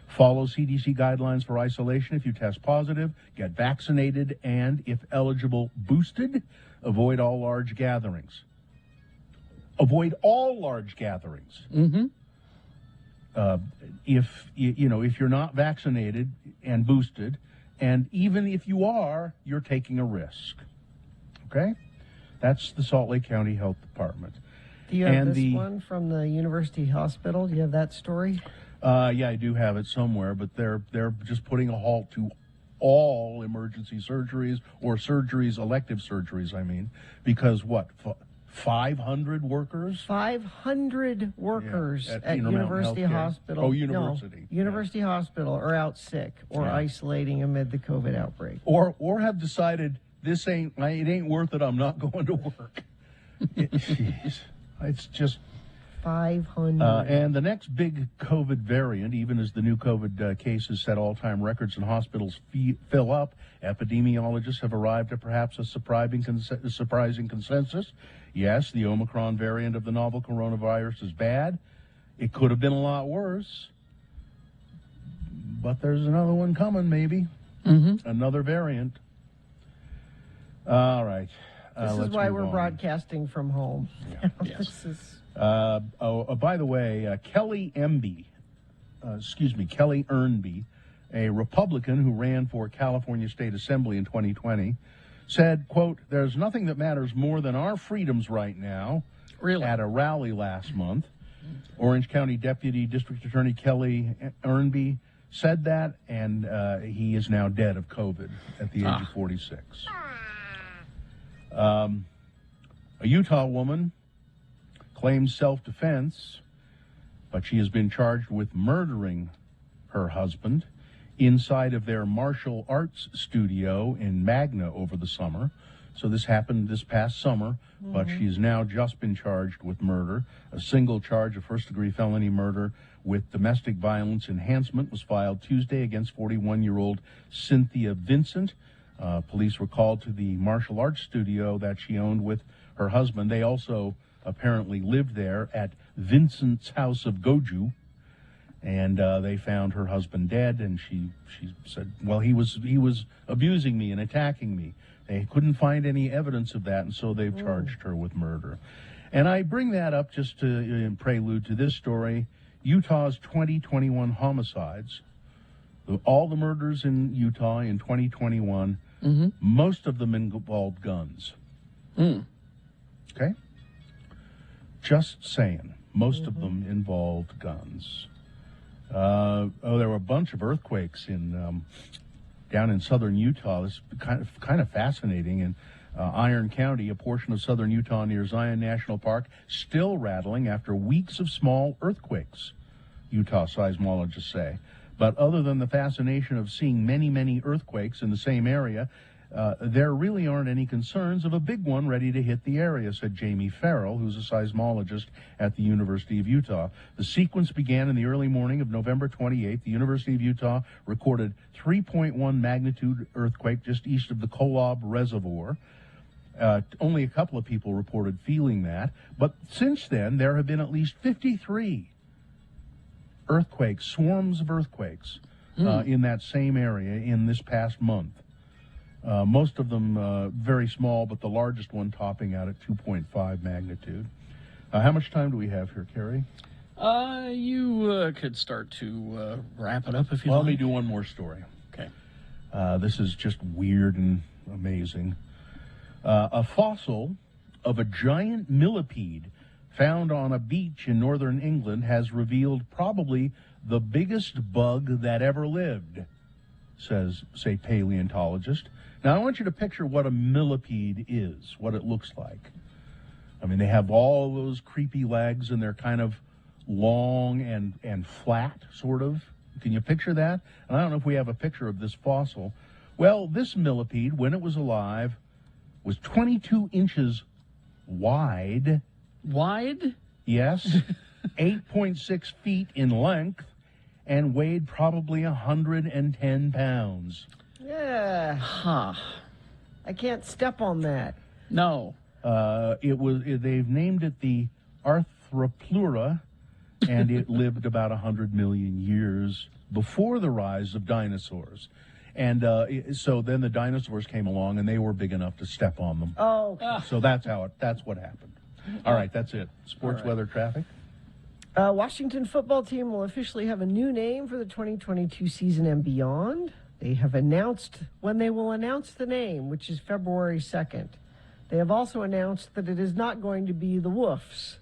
Speaker 1: Follow CDC guidelines for isolation if you test positive, get vaccinated, and, if eligible, boosted. Avoid all large gatherings. Avoid all large gatherings. If you're not vaccinated and boosted, and even if you are, you're taking a risk. Okay? That's the Salt Lake County Health Department.
Speaker 3: Do you have this one from the University Hospital? Do you have that story?
Speaker 1: Yeah, I do have it somewhere, but they're just putting a halt to all emergency surgeries or elective surgeries, I mean, because 500 workers?
Speaker 3: 500 workers
Speaker 1: at
Speaker 3: at
Speaker 1: Intermountain
Speaker 3: University
Speaker 1: Healthcare.
Speaker 3: Hospital.
Speaker 1: Oh, University.
Speaker 3: No, University Hospital are out sick or isolating amid the COVID outbreak.
Speaker 1: Or have decided it ain't worth it, I'm not going to work. Jeez. It's just
Speaker 3: 500.
Speaker 1: And the next big COVID variant, even as the new COVID cases set all-time records and hospitals fill up, epidemiologists have arrived at perhaps a surprising consensus. Yes, the Omicron variant of the novel coronavirus is bad. It could have been a lot worse. But there's another one coming, maybe. Another variant. All right.
Speaker 3: This is why we're broadcasting from home.
Speaker 1: Yeah.
Speaker 3: This is...
Speaker 1: by the way, Kelly Earnby, a Republican who ran for California State Assembly in 2020, said, quote, "There's nothing that matters more than our freedoms right now,"
Speaker 2: Really?
Speaker 1: at a rally last month. Orange County Deputy District Attorney Kelly Earnby said that, and he is now dead of COVID at the age of 46. A Utah woman claims self-defense, but she has been charged with murdering her husband inside of their martial arts studio in Magna over the summer. So this happened this past summer, but she's now just been charged with murder. A single charge of first-degree felony murder with domestic violence enhancement was filed Tuesday against 41-year-old Cynthia Vincent. Police were called to the martial arts studio that she owned with her husband. They also apparently lived there at Vincent's House of Goju, and they found her husband dead. And she said, "Well, he was abusing me and attacking me." They couldn't find any evidence of that, and so they've charged her with murder. And I bring that up just to in prelude to this story: Utah's 2021 homicides. All the murders in Utah in 2021, most of them involved guns. Okay? Just saying. Most of them involved guns. There were a bunch of earthquakes down in southern Utah. This is kind of fascinating. In Iron County, a portion of southern Utah near Zion National Park, still rattling after weeks of small earthquakes, Utah seismologists say. But other than the fascination of seeing many, many earthquakes in the same area, there really aren't any concerns of a big one ready to hit the area, said Jamie Farrell, who's a seismologist at the University of Utah. The sequence began in the early morning of November 28th. The University of Utah recorded 3.1 magnitude earthquake just east of the Kolob Reservoir. Only a couple of people reported feeling that. But since then, there have been at least 53 swarms of earthquakes in that same area in this past month. Most of them very small, but the largest one topping out at 2.5 magnitude. How much time do we have here, Kerry?
Speaker 2: You could start to wrap it up if you
Speaker 1: Well,
Speaker 2: like.
Speaker 1: let me do one more story.
Speaker 2: Okay.
Speaker 1: This is just weird and amazing. A fossil of a giant millipede found on a beach in northern England has revealed probably the biggest bug that ever lived, say paleontologist. Now, I want you to picture what a millipede is, what it looks like. I mean, they have all those creepy legs, and they're kind of long and flat, sort of. Can you picture that? And I don't know if we have a picture of this fossil. Well, this millipede, when it was alive, was 22 inches wide.
Speaker 2: Wide?
Speaker 1: Yes. 8.6 feet in length, and weighed probably 110 pounds.
Speaker 3: Yeah.
Speaker 2: Huh.
Speaker 3: I can't step on that.
Speaker 2: No.
Speaker 1: They've named it the Arthropleura, and it lived about 100 million years before the rise of dinosaurs. And so then the dinosaurs came along, and they were big enough to step on them.
Speaker 3: Oh,
Speaker 1: So that's what happened. All right, that's it. Sports,
Speaker 2: All right.
Speaker 1: weather, traffic.
Speaker 3: Washington football team will officially have a new name for the 2022 season and beyond. They have announced when they will announce the name, which is February 2nd. They have also announced that it is not going to be the Woofs,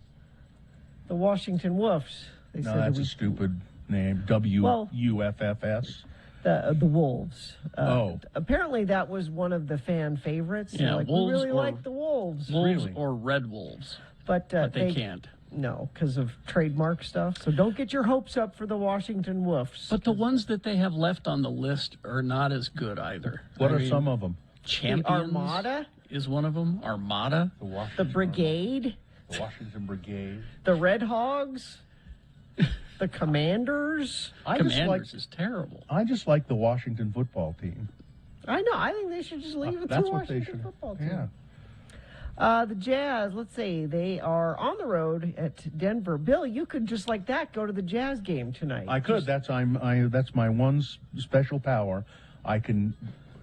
Speaker 3: the Washington Woofs. They
Speaker 1: No,
Speaker 3: said
Speaker 1: that's
Speaker 3: that
Speaker 1: a stupid name. WUFFS.
Speaker 3: the Wolves.
Speaker 1: Oh.
Speaker 3: Apparently that was one of the fan favorites. They're
Speaker 2: Yeah,
Speaker 3: like,
Speaker 2: Wolves
Speaker 3: we really
Speaker 2: or-
Speaker 3: like the Wolves.
Speaker 2: Wolves
Speaker 1: Really?
Speaker 2: or red wolves.
Speaker 3: But
Speaker 2: They can't.
Speaker 3: No, because of trademark stuff. So don't get your hopes up for the Washington Woofs.
Speaker 2: But the ones that they have left on the list are not as good either.
Speaker 1: What
Speaker 2: I
Speaker 1: are
Speaker 2: mean,
Speaker 1: some of them?
Speaker 2: Champions
Speaker 3: Armada,
Speaker 2: is one of them. Armada.
Speaker 3: the Brigade,
Speaker 1: The Washington Brigade.
Speaker 3: the Red Hogs, the Commanders.
Speaker 2: Commanders is terrible.
Speaker 1: I just like the Washington football team.
Speaker 3: I know. I think they should just leave it to
Speaker 1: That's
Speaker 3: the
Speaker 1: what they
Speaker 3: Washington
Speaker 1: should.
Speaker 3: football team.
Speaker 1: Yeah.
Speaker 3: The Jazz, let's say they are on the road at Denver. Bill, you could just like that go to the Jazz game tonight.
Speaker 1: I could.
Speaker 3: Just-
Speaker 1: That's my one special power. I can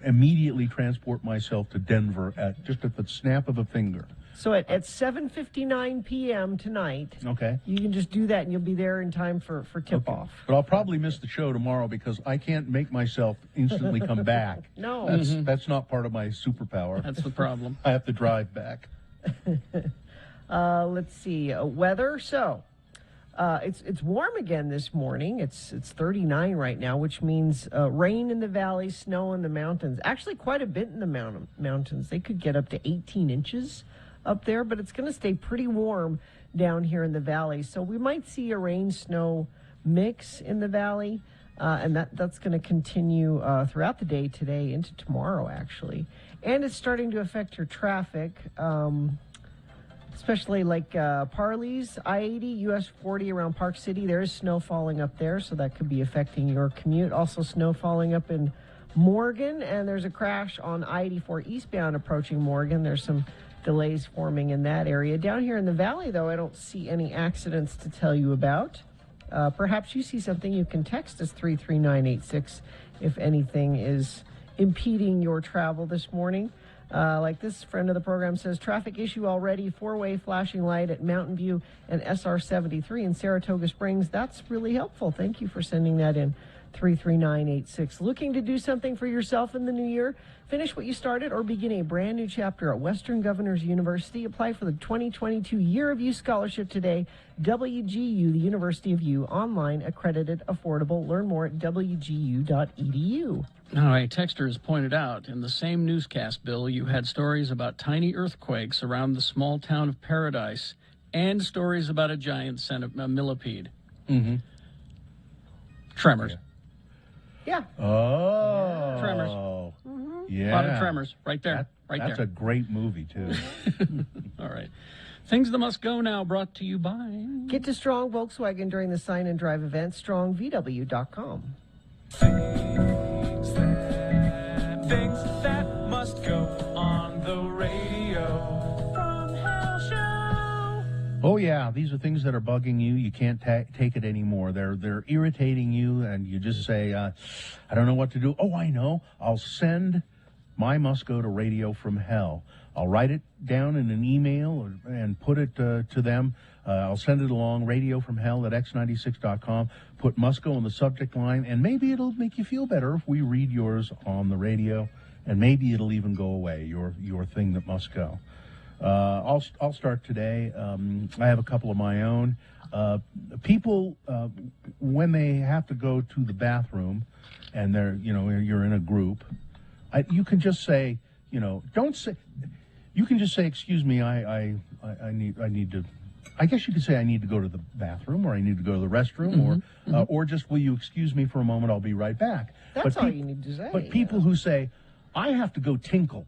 Speaker 1: immediately transport myself to Denver at the snap of a finger.
Speaker 3: So at 7:59 p.m. tonight,
Speaker 1: Okay.
Speaker 3: you can just do that, and you'll be there in time for tip-off.
Speaker 1: But I'll probably miss the show tomorrow because I can't make myself instantly come back.
Speaker 3: No.
Speaker 1: That's not part of my superpower.
Speaker 2: That's the problem.
Speaker 1: I have to drive back.
Speaker 3: Let's see. Weather. So it's warm again this morning. It's 39 right now, which means rain in the valley, snow in the mountains. Actually, quite a bit in the mountains. They could get up to 18 inches up there, but it's going to stay pretty warm down here in the valley. So we might see a rain-snow mix in the valley, and that's going to continue throughout the day today into tomorrow, actually. And it's starting to affect your traffic. Especially like Parley's, I-80, US 40 around Park City. There is snow falling up there, so that could be affecting your commute. Also snow falling up in Morgan, and there's a crash on I-84 eastbound approaching Morgan. There's some delays forming in that area. Down here in the valley, though, I don't see any accidents to tell you about. Perhaps you see something, you can text us 33986 if anything is impeding your travel this morning. Like this friend of the program says, traffic issue already, four-way flashing light at Mountain View and SR 73 in Saratoga Springs. That's really helpful. Thank you for sending that in. 33986. Looking to do something for yourself in the new year? Finish what you started or begin a brand new chapter at Western Governors University. Apply for the 2022 Year of You Scholarship today. WGU, the University of You, online, accredited, affordable. Learn more at wgu.edu.
Speaker 2: All right, Texter has pointed out in the same newscast, Bill, you had stories about tiny earthquakes around the small town of Paradise and stories about a giant millipede.
Speaker 1: Mm-hmm.
Speaker 2: Tremors.
Speaker 3: Yeah.
Speaker 1: Oh.
Speaker 2: Tremors.
Speaker 1: Yeah.
Speaker 2: A lot of tremors right there.
Speaker 1: That's a great movie, too.
Speaker 2: All right. Things that must go now brought to you by...
Speaker 3: Get to Strong Volkswagen during the Sign and Drive event, strongvw.com.
Speaker 8: Things that must go on the radio. From Hell Show.
Speaker 1: Oh, yeah. These are things that are bugging you. You can't take it anymore. They're irritating you, and you just say, I don't know what to do. Oh, I know. I'll send My Must Go to Radio from Hell. I'll write it down in an email and put it to them. I'll send it along, radiofromhell@x96.com. Put Must Go in the subject line, and maybe it'll make you feel better if we read yours on the radio, and maybe it'll even go away, your thing that must go. I'll start today. I have a couple of my own. People, when they have to go to the bathroom, and you're in a group, you can just say, don't say. You can just say, "Excuse me, I need to." I guess you could say, "I need to go to the bathroom," or "I need to go to the restroom," or just, "Will you excuse me for a moment? I'll be right back."
Speaker 3: That's all you need to say.
Speaker 1: But people who say, "I have to go tinkle,"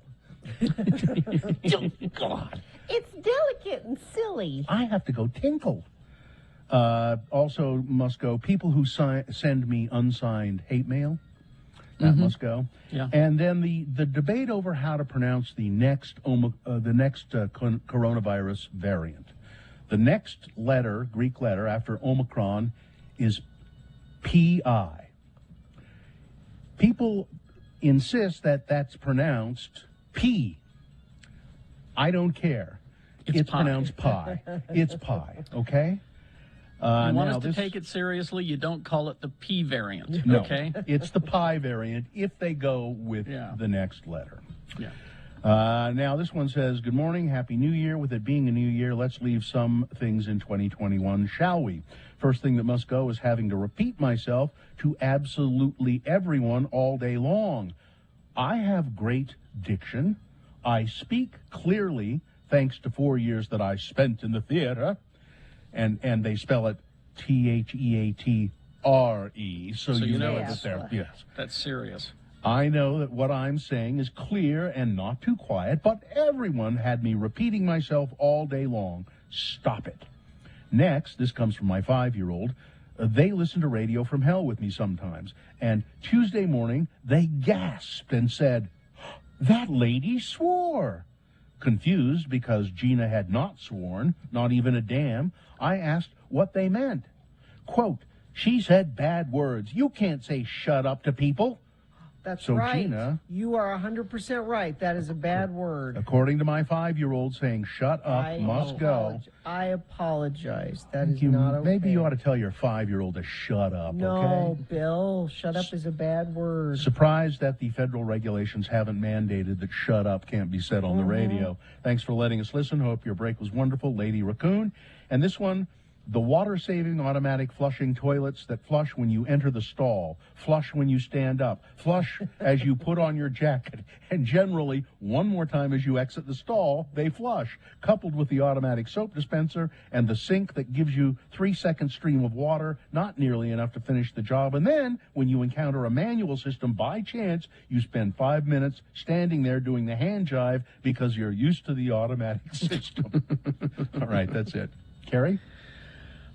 Speaker 1: God,
Speaker 3: it's delicate and silly.
Speaker 1: I have to go tinkle. Also must go. People who send me unsigned hate mail. That must go.
Speaker 2: Yeah.
Speaker 1: And then the debate over how to pronounce the next coronavirus variant. The next letter, Greek letter, after Omicron is Pi. People insist that that's pronounced P. I don't care. It's
Speaker 2: pi.
Speaker 1: Pronounced pie. It's pie, okay?
Speaker 2: You want
Speaker 1: now
Speaker 2: us to take it seriously, you don't call it the P variant,
Speaker 1: No,
Speaker 2: okay?
Speaker 1: it's the pie variant if they go with
Speaker 2: Yeah.
Speaker 1: the next letter.
Speaker 2: Yeah.
Speaker 1: Now, this one says, "Good morning, Happy New Year. With it being a new year, let's leave some things in 2021, shall we? First thing that must go is having to repeat myself to absolutely everyone all day long. I have great diction. I speak clearly, thanks to 4 years that I spent in the theater." And they spell it Theatre, so you know
Speaker 2: it's-
Speaker 1: that they're, yes.
Speaker 2: That's serious.
Speaker 1: I know that what I'm saying is clear and not too quiet, but everyone had me repeating myself all day long. Stop it. Next, this comes from my 5-year-old. They listen to Radio from Hell with me sometimes. And Tuesday morning, they gasped and said, "That lady swore." Confused because Gina had not sworn, not even a damn, I asked what they meant. Quote, "She said bad words. You can't say shut up to people."
Speaker 3: That's
Speaker 1: So,
Speaker 3: right.
Speaker 1: Gina-
Speaker 3: You are 100% right. That is a bad word.
Speaker 1: According to my 5-year-old, saying shut up must go.
Speaker 3: I apologize. That is
Speaker 1: You-
Speaker 3: not okay.
Speaker 1: Maybe you ought to tell your 5-year-old to shut up,
Speaker 3: No,
Speaker 1: okay?
Speaker 3: Bill, shut up is a bad word.
Speaker 1: Surprised that the federal regulations haven't mandated that shut up can't be said on the radio. Thanks for letting us listen. Hope your break was wonderful, Lady Raccoon. And this one, the water-saving automatic flushing toilets that flush when you enter the stall, flush when you stand up, flush as you put on your jacket, and generally, one more time as you exit the stall, they flush, coupled with the automatic soap dispenser and the sink that gives you 3-second stream of water, not nearly enough to finish the job. And then, when you encounter a manual system by chance, you spend 5 minutes standing there doing the hand jive because you're used to the automatic system. All right, that's it. Carrie?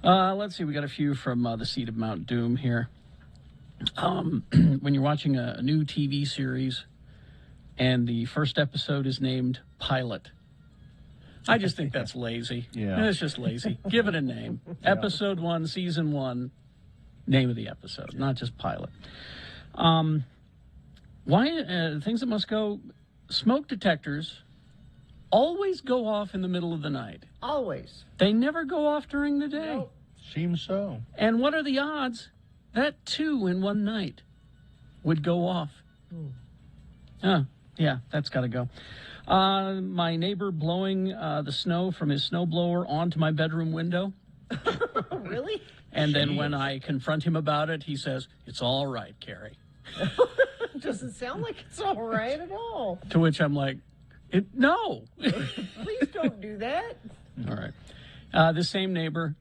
Speaker 2: Let's see, we got a few from the Seed of Mount Doom here. When you're watching a new TV series and the first episode is named Pilot, I just think that's lazy.
Speaker 1: Yeah.
Speaker 2: It's just lazy. Give it a name. Episode 1, Season 1, name of the episode, not just Pilot. Why things that must go, smoke detectors always go off in the middle of the night.
Speaker 3: Always.
Speaker 2: They never go off during the day.
Speaker 3: Nope.
Speaker 1: Seems so.
Speaker 2: And what are the odds that 2 in one night would go off? Yeah, that's got to go. My neighbor blowing the snow from his snowblower onto my bedroom window.
Speaker 3: Really?
Speaker 2: And then when I confront him about it, he says, "It's all right, Carrie."
Speaker 3: Doesn't sound like it's all right at all.
Speaker 2: To which I'm like, no.
Speaker 3: Please don't do that.
Speaker 2: All right. This same neighbor,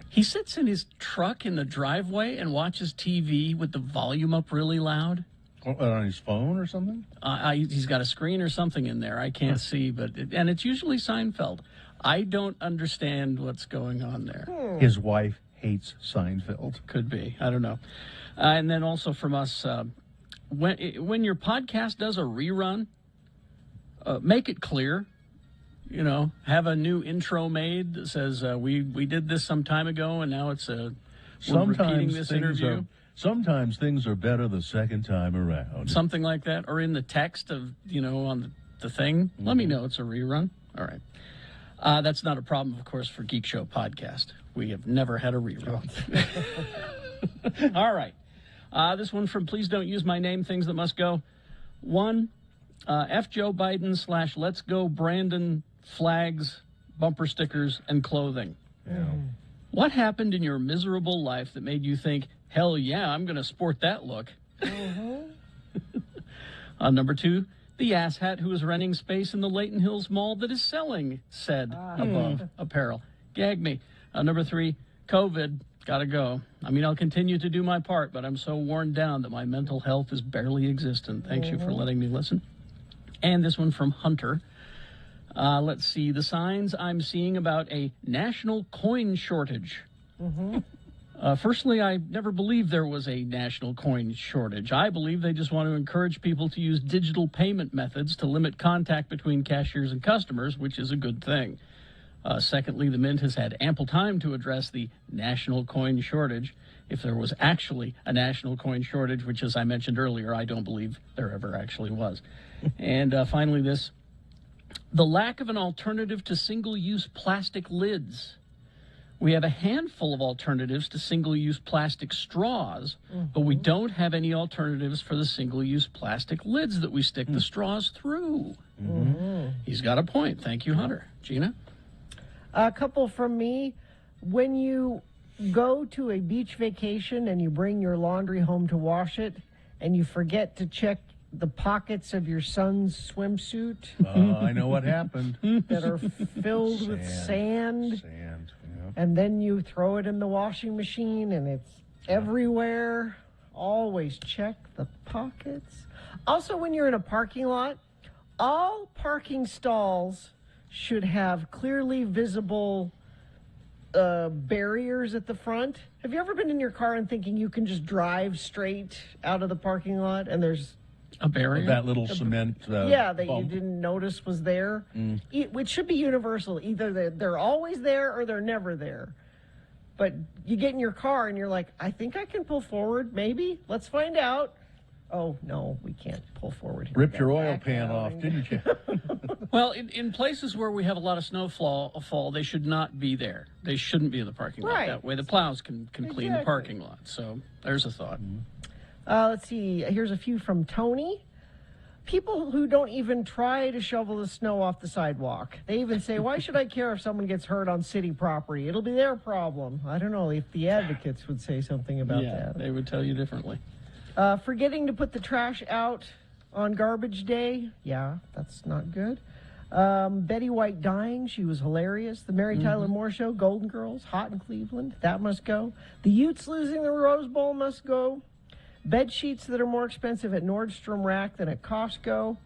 Speaker 2: he sits in his truck in the driveway and watches TV with the volume up really loud.
Speaker 1: On his phone or something?
Speaker 2: He's got a screen or something in there. I can't see, and it's usually Seinfeld. I don't understand what's going on there.
Speaker 1: His wife hates Seinfeld.
Speaker 2: Could be. I don't know. And then also from us, when your podcast does a rerun, make it clear. You know, have a new intro made that says we did this some time ago, and now it's we're repeating this interview.
Speaker 1: Sometimes things are better the second time around.
Speaker 2: Something like that, or in the text of, on the thing. Let me know it's a rerun. All right. That's not a problem, of course, for Geek Show Podcast. We have never had a rerun. All right. This one from Please Don't Use My Name, Things That Must Go. One, F Joe Biden / Let's Go Brandon flags, bumper stickers, and clothing.
Speaker 1: Yeah.
Speaker 2: What happened in your miserable life that made you think, hell yeah, I'm going to sport that look? Number two, the asshat who is renting space in the Layton Hills Mall that is selling said above apparel. Gag me. Number three, COVID. Gotta go. I mean, I'll continue to do my part, but I'm so worn down that my mental health is barely existent. Thanks you for letting me listen. And this one from Hunter. Let's see. The signs I'm seeing about a national coin shortage. Firstly, I never believed there was a national coin shortage. I believe they just want to encourage people to use digital payment methods to limit contact between cashiers and customers, which is a good thing. Secondly, the Mint has had ample time to address the national coin shortage. If there was actually a national coin shortage, which, as I mentioned earlier, I don't believe there ever actually was. And finally, this. The lack of an alternative to single-use plastic lids. We have a handful of alternatives to single-use plastic straws, but we don't have any alternatives for the single-use plastic lids that we stick the straws through. He's got a point. Thank you, Hunter. Gina?
Speaker 3: A couple from me. When you go to a beach vacation and you bring your laundry home to wash it and you forget to check the pockets of your son's swimsuit
Speaker 1: I know what happened.
Speaker 3: that are filled with sand,
Speaker 1: yeah.
Speaker 3: and then you throw it in the washing machine and it's everywhere. Always check the pockets. Also, when you're in a parking lot, all parking stalls should have clearly visible barriers at the front. Have you ever been in your car and thinking you can just drive straight out of the parking lot and there's
Speaker 2: A barrier?
Speaker 1: That little cement
Speaker 3: that
Speaker 1: bump.
Speaker 3: you didn't notice was there? It should be universal. Either they're always there or they're never there. But you get in your car and you're like, I think I can pull forward, maybe. Let's find out. Oh, no, we can't pull forward.
Speaker 1: Ripped your oil pan off, didn't you?
Speaker 2: Well, in places where we have a lot of snowfall, they should not be there. They shouldn't be in the parking lot.
Speaker 3: Right.
Speaker 2: That way the plows can clean the
Speaker 3: Exactly.
Speaker 2: parking lot. So there's a thought.
Speaker 3: Let's see. Here's a few from Tony. People who don't even try to shovel the snow off the sidewalk. They even say, why should I care if someone gets hurt on city property? It'll be their problem. I don't know if the advocates would say something about that.
Speaker 2: They would tell you differently.
Speaker 3: Forgetting to put the trash out on garbage day. Yeah, that's not good. Betty White dying. She was hilarious. The Mary Tyler Moore Show, Golden Girls, Hot in Cleveland. That must go. The Utes losing the Rose Bowl must go. Bed sheets that are more expensive at Nordstrom Rack than at Costco.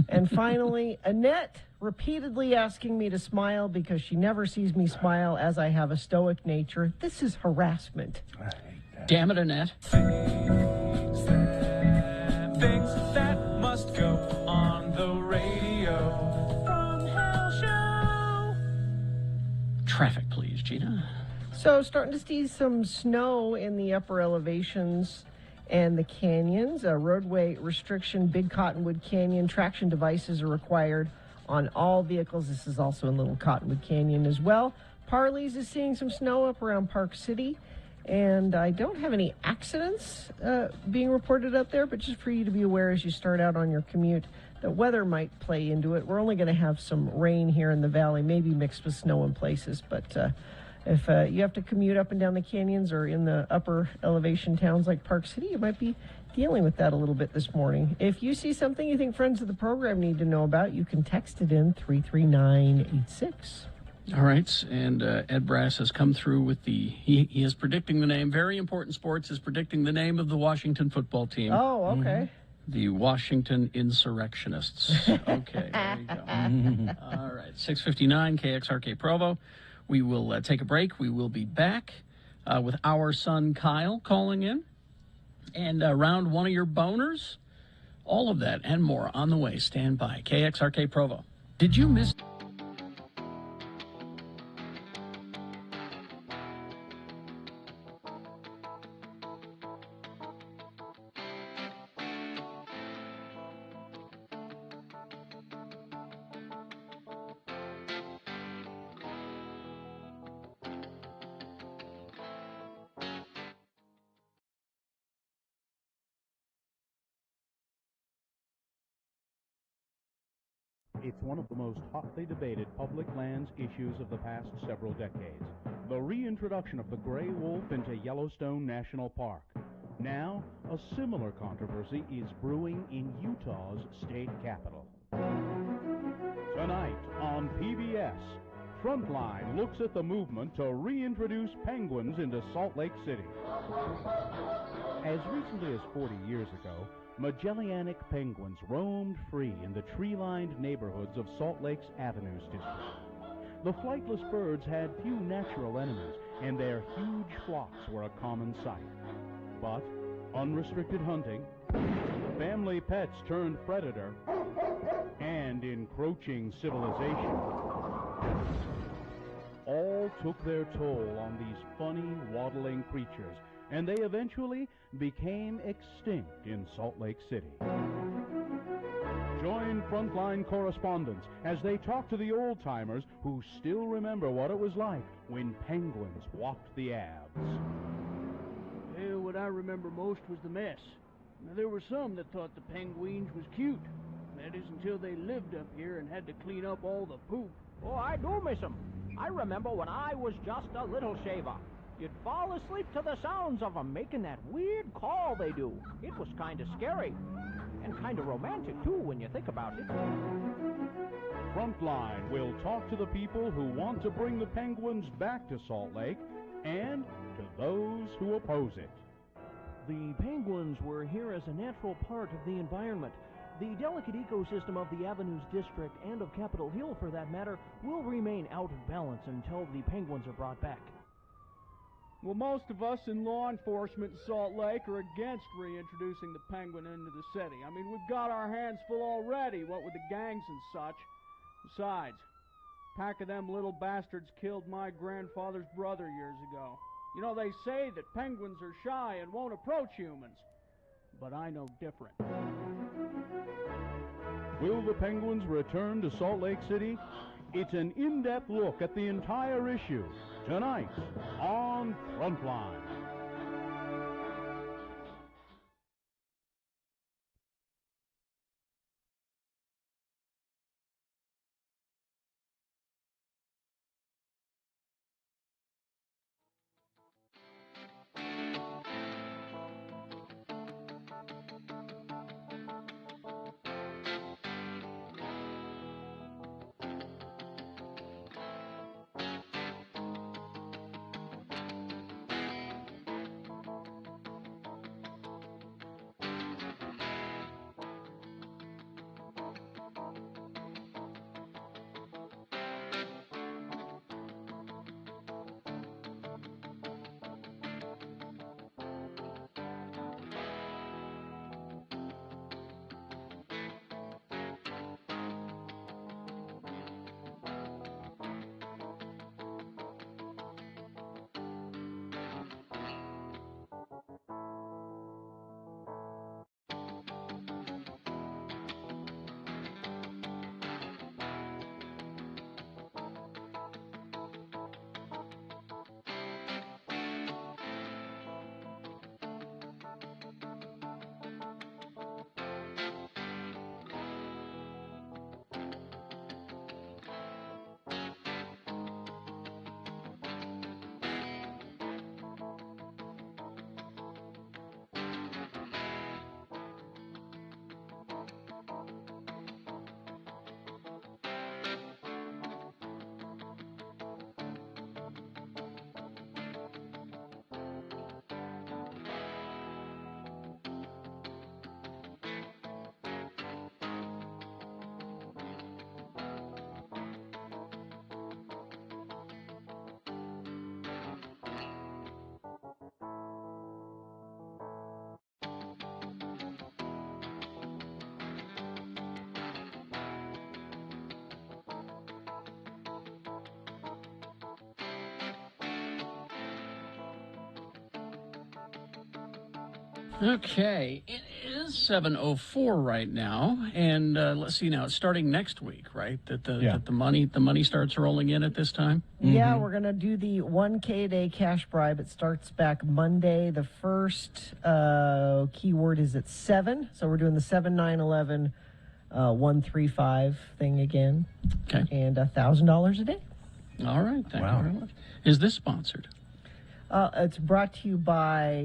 Speaker 3: And finally, Annette repeatedly asking me to smile because she never sees me smile as I have a stoic nature. This is harassment.
Speaker 2: Damn it, Annette.
Speaker 8: Things that must go on the radio from Hell Show.
Speaker 2: Traffic, please, Gina.
Speaker 3: So starting to see some snow in the upper elevations and the canyons. A roadway restriction, Big Cottonwood Canyon. Traction devices are required on all vehicles. This is also in Little Cottonwood Canyon as well. Parley's is seeing some snow up around Park City. And I don't have any accidents being reported up there, but just for you to be aware as you start out on your commute, the weather might play into it. We're only going to have some rain here in the valley, maybe mixed with snow in places. But if you have to commute up and down the canyons or in the upper elevation towns like Park City, you might be dealing with that a little bit this morning. If you see something you think friends of the program need to know about, you can text it in 33986.
Speaker 2: All right, and Ed Brass has come through with he is predicting the name. Very Important Sports is predicting the name of the Washington football team.
Speaker 3: Oh, okay.
Speaker 2: The Washington Insurrectionists. Okay, there you go. All right, 6:59 KXRK Provo. We will take a break. We will be back with our son Kyle calling in. And round one of your boners. All of that and more on the way. Stand by. KXRK Provo. Did you miss...
Speaker 5: It's one of the most hotly debated public lands issues of the past several decades. The reintroduction of the gray wolf into Yellowstone National Park. Now, a similar controversy is brewing in Utah's state capital. Tonight on PBS, Frontline looks at the movement to reintroduce penguins into Salt Lake City. As recently as 40 years ago, Magellanic penguins roamed free in the tree-lined neighborhoods of Salt Lake's Avenues district. The flightless birds had few natural enemies, and their huge flocks were a common sight. But unrestricted hunting, family pets turned predator, and encroaching civilization all took their toll on these funny, waddling creatures, and they eventually became extinct in Salt Lake City. Join Frontline correspondents as they talk to the old-timers who still remember what it was like when penguins walked the Abs.
Speaker 4: Well, what I remember most was the mess. Now, there were some that thought the penguins was cute. That is until they lived up here and had to clean up all the poop.
Speaker 9: Oh, I do miss 'em. I remember when I was just a little shaver. You'd fall asleep to the sounds of 'em making that weird call they do. It was kind of scary. And kind of romantic, too, when you think about it.
Speaker 5: Frontline will talk to the people who want to bring the penguins back to Salt Lake and to those who oppose it.
Speaker 10: The penguins were here as a natural part of the environment. The delicate ecosystem of the Avenues district and of Capitol Hill, for that matter, will remain out of balance until the penguins are brought back.
Speaker 4: Well, most of us in law enforcement in Salt Lake are against reintroducing the penguin into the city. I mean, we've got our hands full already, what with the gangs and such. Besides, a pack of them little bastards killed my grandfather's brother years ago. You know, they say that penguins are shy and won't approach humans. But I know different.
Speaker 5: Will the penguins return to Salt Lake City? It's an in-depth look at the entire issue tonight on Frontline.
Speaker 2: Okay, it is 7:04 right now, and let's see now. It's starting next week, right? That the money starts rolling in at this time.
Speaker 3: Yeah, we're gonna do the 1K a day cash bribe. It starts back Monday. The first keyword is at 7, so we're doing the 7-9-11 135 thing again.
Speaker 2: Okay.
Speaker 3: And $1,000 a day.
Speaker 2: All right. Thank
Speaker 1: Wow.
Speaker 2: you very much. Is this sponsored?
Speaker 3: It's brought to you by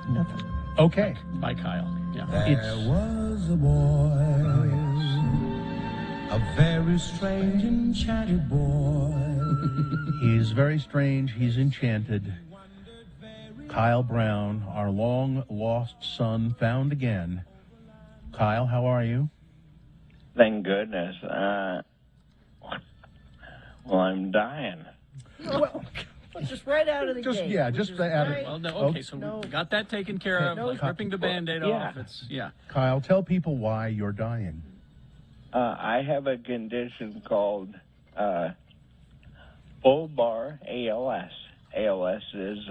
Speaker 3: nothing.
Speaker 1: Okay.
Speaker 2: By Kyle. Yeah.
Speaker 1: It's
Speaker 11: was a boy, a very strange enchanted boy.
Speaker 1: He's very strange. He's enchanted. Kyle Brown, our long lost son, found again. Kyle, how are you?
Speaker 12: Thank goodness. Well, I'm dying.
Speaker 3: Well, just right out of the
Speaker 1: Just-
Speaker 3: gate.
Speaker 1: yeah,
Speaker 3: which
Speaker 1: just
Speaker 3: is
Speaker 1: out of-
Speaker 3: right-
Speaker 2: Well, no, okay, so
Speaker 3: No.
Speaker 2: we got that taken care of.
Speaker 3: No.
Speaker 2: Like ripping the Band-Aid
Speaker 12: Yeah.
Speaker 2: off. It's, yeah.
Speaker 1: Kyle, tell people why you're dying.
Speaker 12: I have a condition called bulbar ALS. ALS is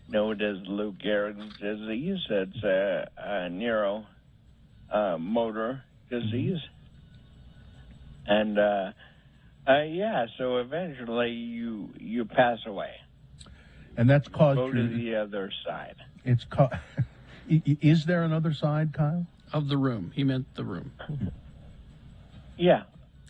Speaker 12: known as Lou Gehrig's disease. It's a neuromotor disease. And so eventually you pass away.
Speaker 1: And that's caused
Speaker 12: Go to
Speaker 1: you.
Speaker 12: the other side.
Speaker 1: It's Is there another side, Kyle?
Speaker 2: Of the room. He meant the room.
Speaker 12: Yeah.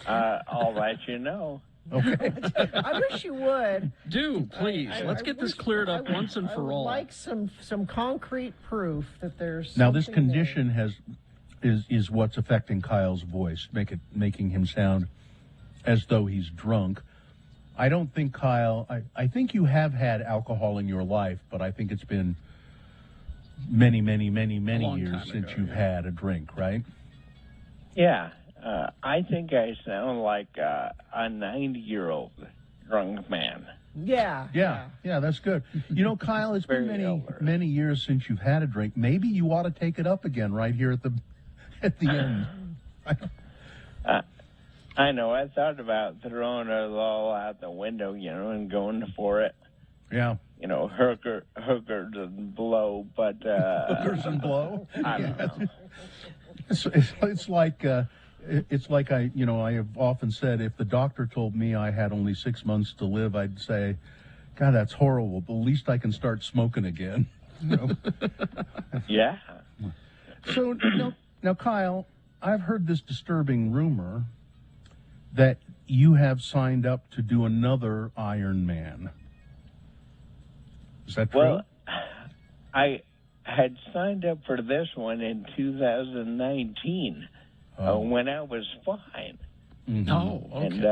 Speaker 12: I'll let you know.
Speaker 1: Okay.
Speaker 3: I wish you would.
Speaker 2: Do, please. Let's
Speaker 3: I
Speaker 2: get this
Speaker 3: wish-
Speaker 2: cleared
Speaker 3: I
Speaker 2: up
Speaker 3: would-
Speaker 2: once and
Speaker 3: I
Speaker 2: for
Speaker 3: would
Speaker 2: all.
Speaker 3: like some concrete proof that there's
Speaker 1: Now, this
Speaker 3: something there.
Speaker 1: condition is what's affecting Kyle's voice, making him sound as though he's drunk. I don't think, Kyle, I think you have had alcohol in your life, but I think it's been many, many, many, many
Speaker 2: long
Speaker 1: years
Speaker 2: time
Speaker 1: since
Speaker 2: ago,
Speaker 1: you've
Speaker 2: yeah.
Speaker 1: had a drink, right?
Speaker 12: Yeah. I think I sound like a 90-year-old drunk man.
Speaker 3: Yeah.
Speaker 1: Yeah, that's good. You know, Kyle, it's been
Speaker 12: Very elderly.
Speaker 1: many years since you've had a drink. Maybe you ought to take it up again right here at the end.
Speaker 12: I know. I thought about throwing it all out the window, and going for it.
Speaker 1: Yeah.
Speaker 12: Hookers and blow, but
Speaker 1: Hookers and blow.
Speaker 12: I don't know.
Speaker 1: It's like I have often said, if the doctor told me I had only 6 months to live, I'd say, God, that's horrible, but at least I can start smoking again.
Speaker 12: Yeah.
Speaker 1: So now, Kyle, I've heard this disturbing rumor that you have signed up to do another Iron Man. Is that true?
Speaker 12: Well, I had signed up for this one in 2019 when I was fine.
Speaker 1: Mm-hmm.
Speaker 2: Oh, okay.
Speaker 12: And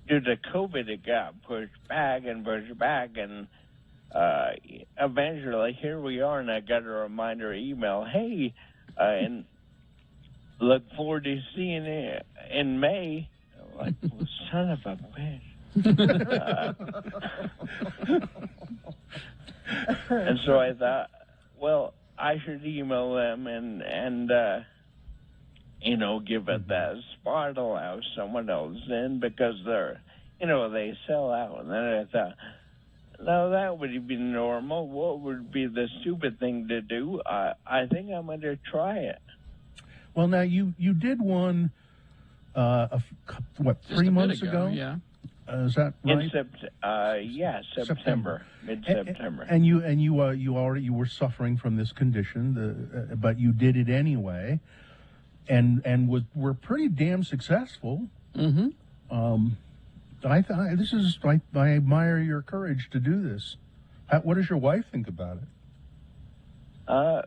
Speaker 12: due to COVID, it got pushed back, and eventually here we are, and I got a reminder email, hey, and look forward to seeing it in May. I'm like, well, son of a bitch. And so I thought, well, I should email them and give it that spot, allow someone else in, because they sell out. And then I thought, no, that would be normal. What would be the stupid thing to do? I think I'm going to try it.
Speaker 1: Well, now you did one,
Speaker 2: Just
Speaker 1: 3
Speaker 2: a bit
Speaker 1: months ago?
Speaker 2: Yeah.
Speaker 1: Is that right?
Speaker 12: September, mid-September.
Speaker 1: And you were suffering from this condition, but you did it anyway, and were pretty damn successful.
Speaker 2: Mm-hmm.
Speaker 1: I admire your courage to do this. What does your wife think about it?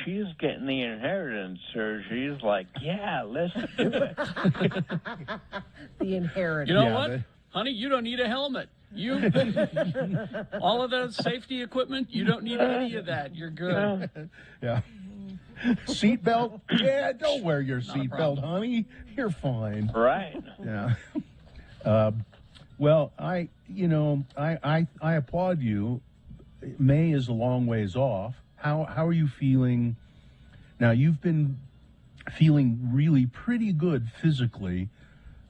Speaker 12: She's getting the inheritance, so she's like, yeah, let's do it.
Speaker 3: The inheritance.
Speaker 2: You know what? Honey, you don't need a helmet. All of that safety equipment, you don't need any of that. You're good.
Speaker 1: Yeah. Seatbelt? Yeah, don't wear your seatbelt, honey. You're fine.
Speaker 12: Right.
Speaker 1: Yeah. Well, I applaud you. May is a long ways off. How are you feeling now? You've been feeling really pretty good physically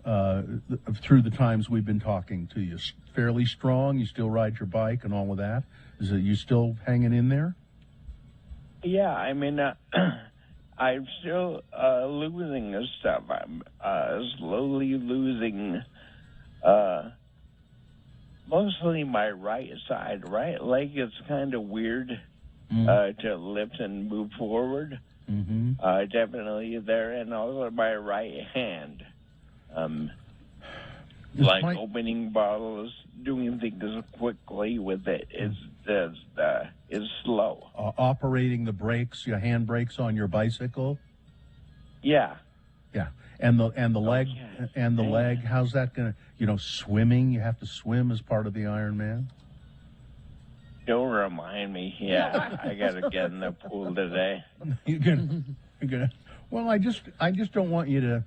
Speaker 1: through the times we've been talking to you. Fairly strong. You still ride your bike and all of that. Is it you still hanging in there?
Speaker 12: Yeah, I mean, I'm still losing this stuff. I'm slowly losing mostly my right side. Right leg is kind of weird to lift and move forward.
Speaker 1: Mm-hmm.
Speaker 12: Definitely there, and also my right hand.
Speaker 1: This
Speaker 12: Like
Speaker 1: might-
Speaker 12: opening bottles, doing things quickly with it is slow.
Speaker 1: Operating the brakes, your hand brakes on your bicycle.
Speaker 12: Yeah.
Speaker 1: Yeah, and the leg and the leg. How's that gonna? Swimming. You have to swim as part of the Ironman.
Speaker 12: Don't remind me. Yeah, I gotta get in the pool today.
Speaker 1: You're gonna. Well, I just don't want you to.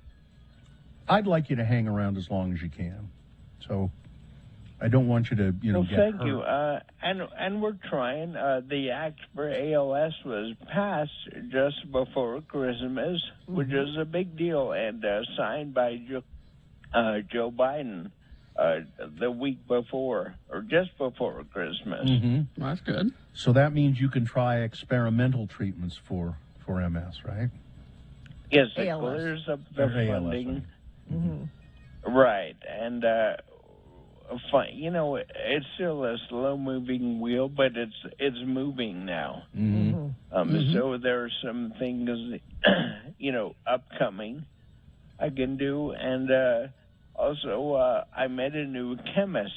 Speaker 1: I'd like you to hang around as long as you can. So, I don't want you to,
Speaker 12: Well,
Speaker 1: get
Speaker 12: thank
Speaker 1: hurt.
Speaker 12: you. And we're trying. The act for ALS was passed just before Christmas, which is a big deal, and signed by Joe Biden the week before, or just before Christmas.
Speaker 1: Mm-hmm.
Speaker 2: Well, that's good.
Speaker 1: So that means you can try experimental treatments for MS, right?
Speaker 12: Yes, it
Speaker 3: ALS.
Speaker 12: clears up the
Speaker 1: Or ALS,
Speaker 12: funding.
Speaker 3: Mm-hmm.
Speaker 12: Right, and it's still a slow-moving wheel, but it's moving now.
Speaker 1: Mm-hmm.
Speaker 12: So there are some things, upcoming I can do, and also I met a new chemist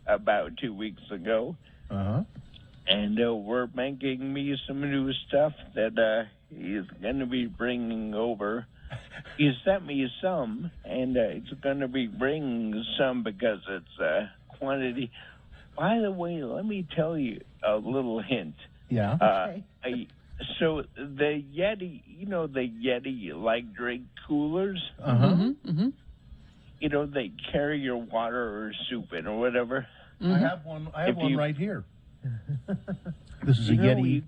Speaker 12: about 2 weeks ago,
Speaker 1: Uh-huh.
Speaker 12: and we're making me some new stuff that he's going to be bringing over. He sent me some, and it's going to be bringing some because it's quantity. By the way, let me tell you a little hint.
Speaker 1: Yeah.
Speaker 12: So the Yeti, the Yeti like drink coolers.
Speaker 1: Uh-huh.
Speaker 2: Mm-hmm.
Speaker 12: They carry your water or soup in or whatever.
Speaker 1: I have one. I have
Speaker 12: If
Speaker 1: one
Speaker 12: you-
Speaker 1: right here. This is a
Speaker 12: You know,
Speaker 1: Yeti.
Speaker 12: you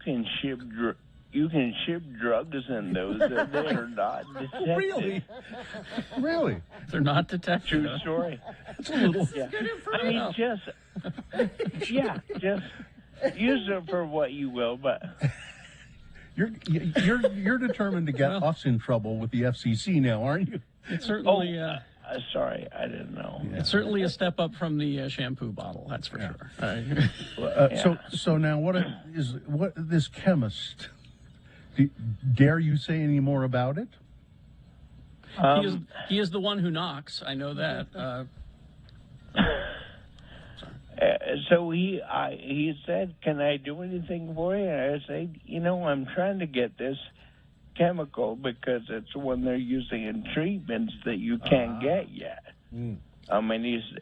Speaker 12: can ship drugs in those. That they are not detected.
Speaker 1: Really? Really?
Speaker 2: They're not detected.
Speaker 12: True
Speaker 2: huh?
Speaker 12: story.
Speaker 1: It's a little.
Speaker 12: Yeah. I mean, just use it for what you will, but
Speaker 1: You're determined to get us in trouble with the FCC now, aren't you?
Speaker 2: It's certainly
Speaker 12: sorry, I didn't know.
Speaker 2: it's certainly a step up from the shampoo bottle. That's for sure.
Speaker 1: So now, what this chemist? Dare you say any more about it?
Speaker 2: He is the one who knocks. I know that.
Speaker 12: So he said, "Can I do anything for you?" And I said, "I'm trying to get this chemical because it's one they're using in treatments that you can't get yet." And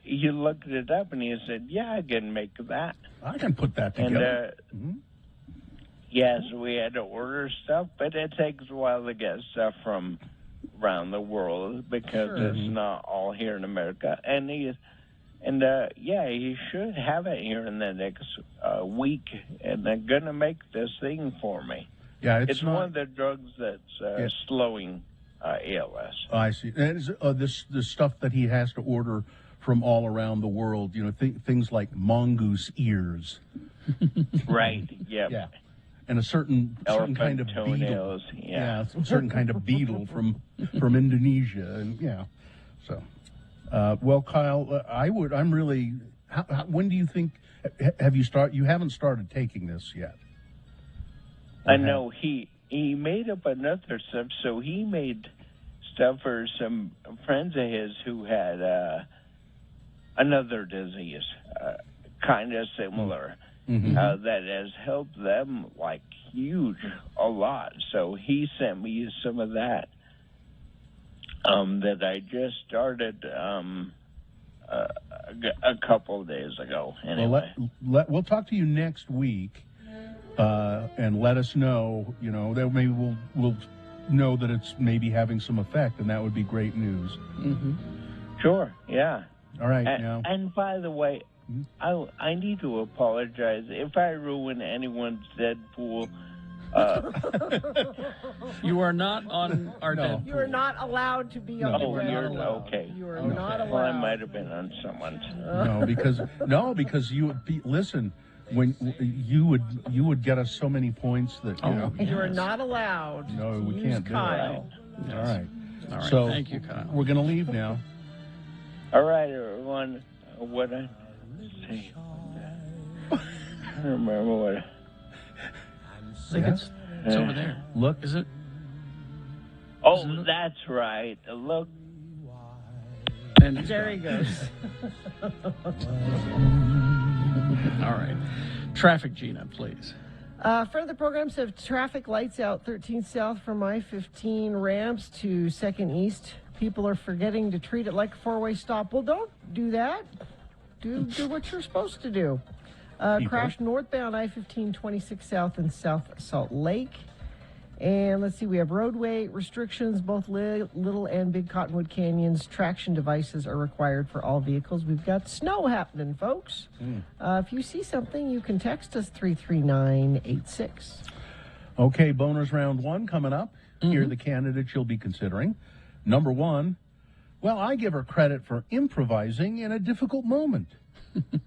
Speaker 12: he looked it up and he said, "Yeah, I can make that.
Speaker 1: I can put that together."
Speaker 12: And yes, we had to order stuff, but it takes a while to get stuff from around the world because it's not all here in America. And he should have it here in the next week, and they're gonna make this thing for me.
Speaker 1: Yeah,
Speaker 12: it's one of the drugs that's slowing ALS.
Speaker 1: I see. And is, this stuff that he has to order from all around the world. Things like mongoose ears.
Speaker 12: Right. Yep.
Speaker 1: Yeah. And a certain kind of
Speaker 12: toenails.
Speaker 1: beetle.
Speaker 12: Yeah.
Speaker 1: A certain kind of beetle from Indonesia, and so. Well, Kyle, I'm really. When do you think? Have you start? You haven't started taking this yet.
Speaker 12: I know he made up another stuff. So he made stuff for some friends of his who had another disease, kind of similar, that has helped them like a lot. So he sent me some of that. That I just started a couple of days ago. Anyway,
Speaker 1: Well, we'll talk to you next week, and let us know. That maybe we'll know that it's maybe having some effect, and that would be great news.
Speaker 12: Sure. Yeah.
Speaker 1: All right.
Speaker 12: And by the way, I need to apologize if I ruin anyone's Deadpool.
Speaker 2: You are not on our Deadpool.
Speaker 3: You are not allowed to be on the Deadpool.
Speaker 12: Okay.
Speaker 3: You are not allowed.
Speaker 12: Well, I might have been on someone's.
Speaker 1: because you listen. When you would get us so many points that
Speaker 3: You are not allowed.
Speaker 1: No, we
Speaker 3: use
Speaker 1: can't do
Speaker 3: Kyle.
Speaker 1: it. All right.
Speaker 2: All right.
Speaker 1: So
Speaker 2: Thank you, Kyle.
Speaker 1: we're going to leave now.
Speaker 12: All right, everyone. What I say? I don't remember what.
Speaker 2: I think It's over there.
Speaker 1: Look.
Speaker 2: Is it?
Speaker 12: Oh, that's right. Look.
Speaker 2: And
Speaker 3: There he goes.
Speaker 2: All right. Traffic, Gina, please.
Speaker 3: Further programs have traffic lights out 13 south from I-15 ramps to 2nd East. People are forgetting to treat it like a four-way stop. Well, don't do that. Do what you're supposed to do. Crash northbound I-15 26 south and South Salt Lake. And let's see, we have roadway restrictions, both Little and Big Cottonwood Canyons. Traction devices are required for all vehicles. We've got snow happening, folks. If you see something, you can text us 33986.
Speaker 1: Okay, bonus round 1 coming up. Here are the candidates you'll be considering. Number 1, well, I give her credit for improvising in a difficult moment.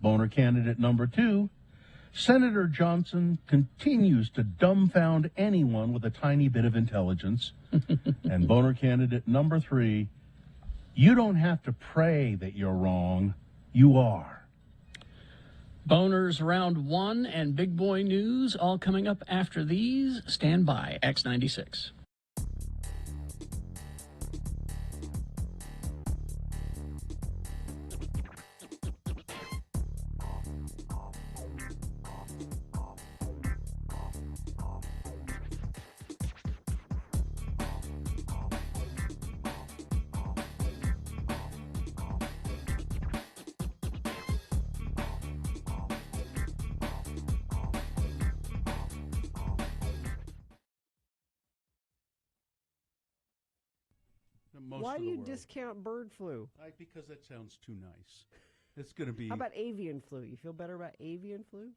Speaker 1: Boner candidate number 2, Senator Johnson continues to dumbfound anyone with a tiny bit of intelligence. And boner candidate number 3, you don't have to pray that you're wrong. You are.
Speaker 2: Boners round 1 and big boy news all coming up after these. Stand by. X96.
Speaker 3: Why do you discount bird flu?
Speaker 1: Because that sounds too nice. It's going to be...
Speaker 3: How about avian flu? You feel better about avian flu?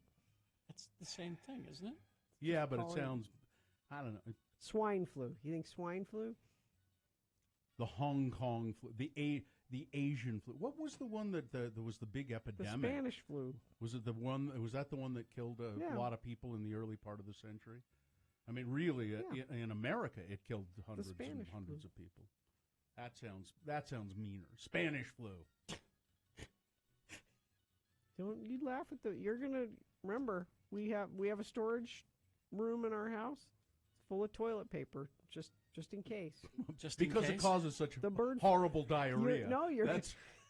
Speaker 2: That's the same thing, isn't it?
Speaker 1: Yeah, but it sounds... I don't know.
Speaker 3: Swine flu. You think swine flu?
Speaker 1: The Hong Kong flu. The Asian flu. What was the one that there was the big epidemic?
Speaker 3: The Spanish flu.
Speaker 1: Was it the one? Was that the one that killed a lot of people in the early part of the century? I mean, really, in America, it killed hundreds and hundreds of people. That sounds meaner. Spanish flu.
Speaker 3: Don't you laugh at the? You're gonna remember we have a storage room in our house full of toilet paper just in case.
Speaker 2: Just
Speaker 1: because
Speaker 2: in
Speaker 1: it
Speaker 2: case?
Speaker 1: causes such horrible diarrhea.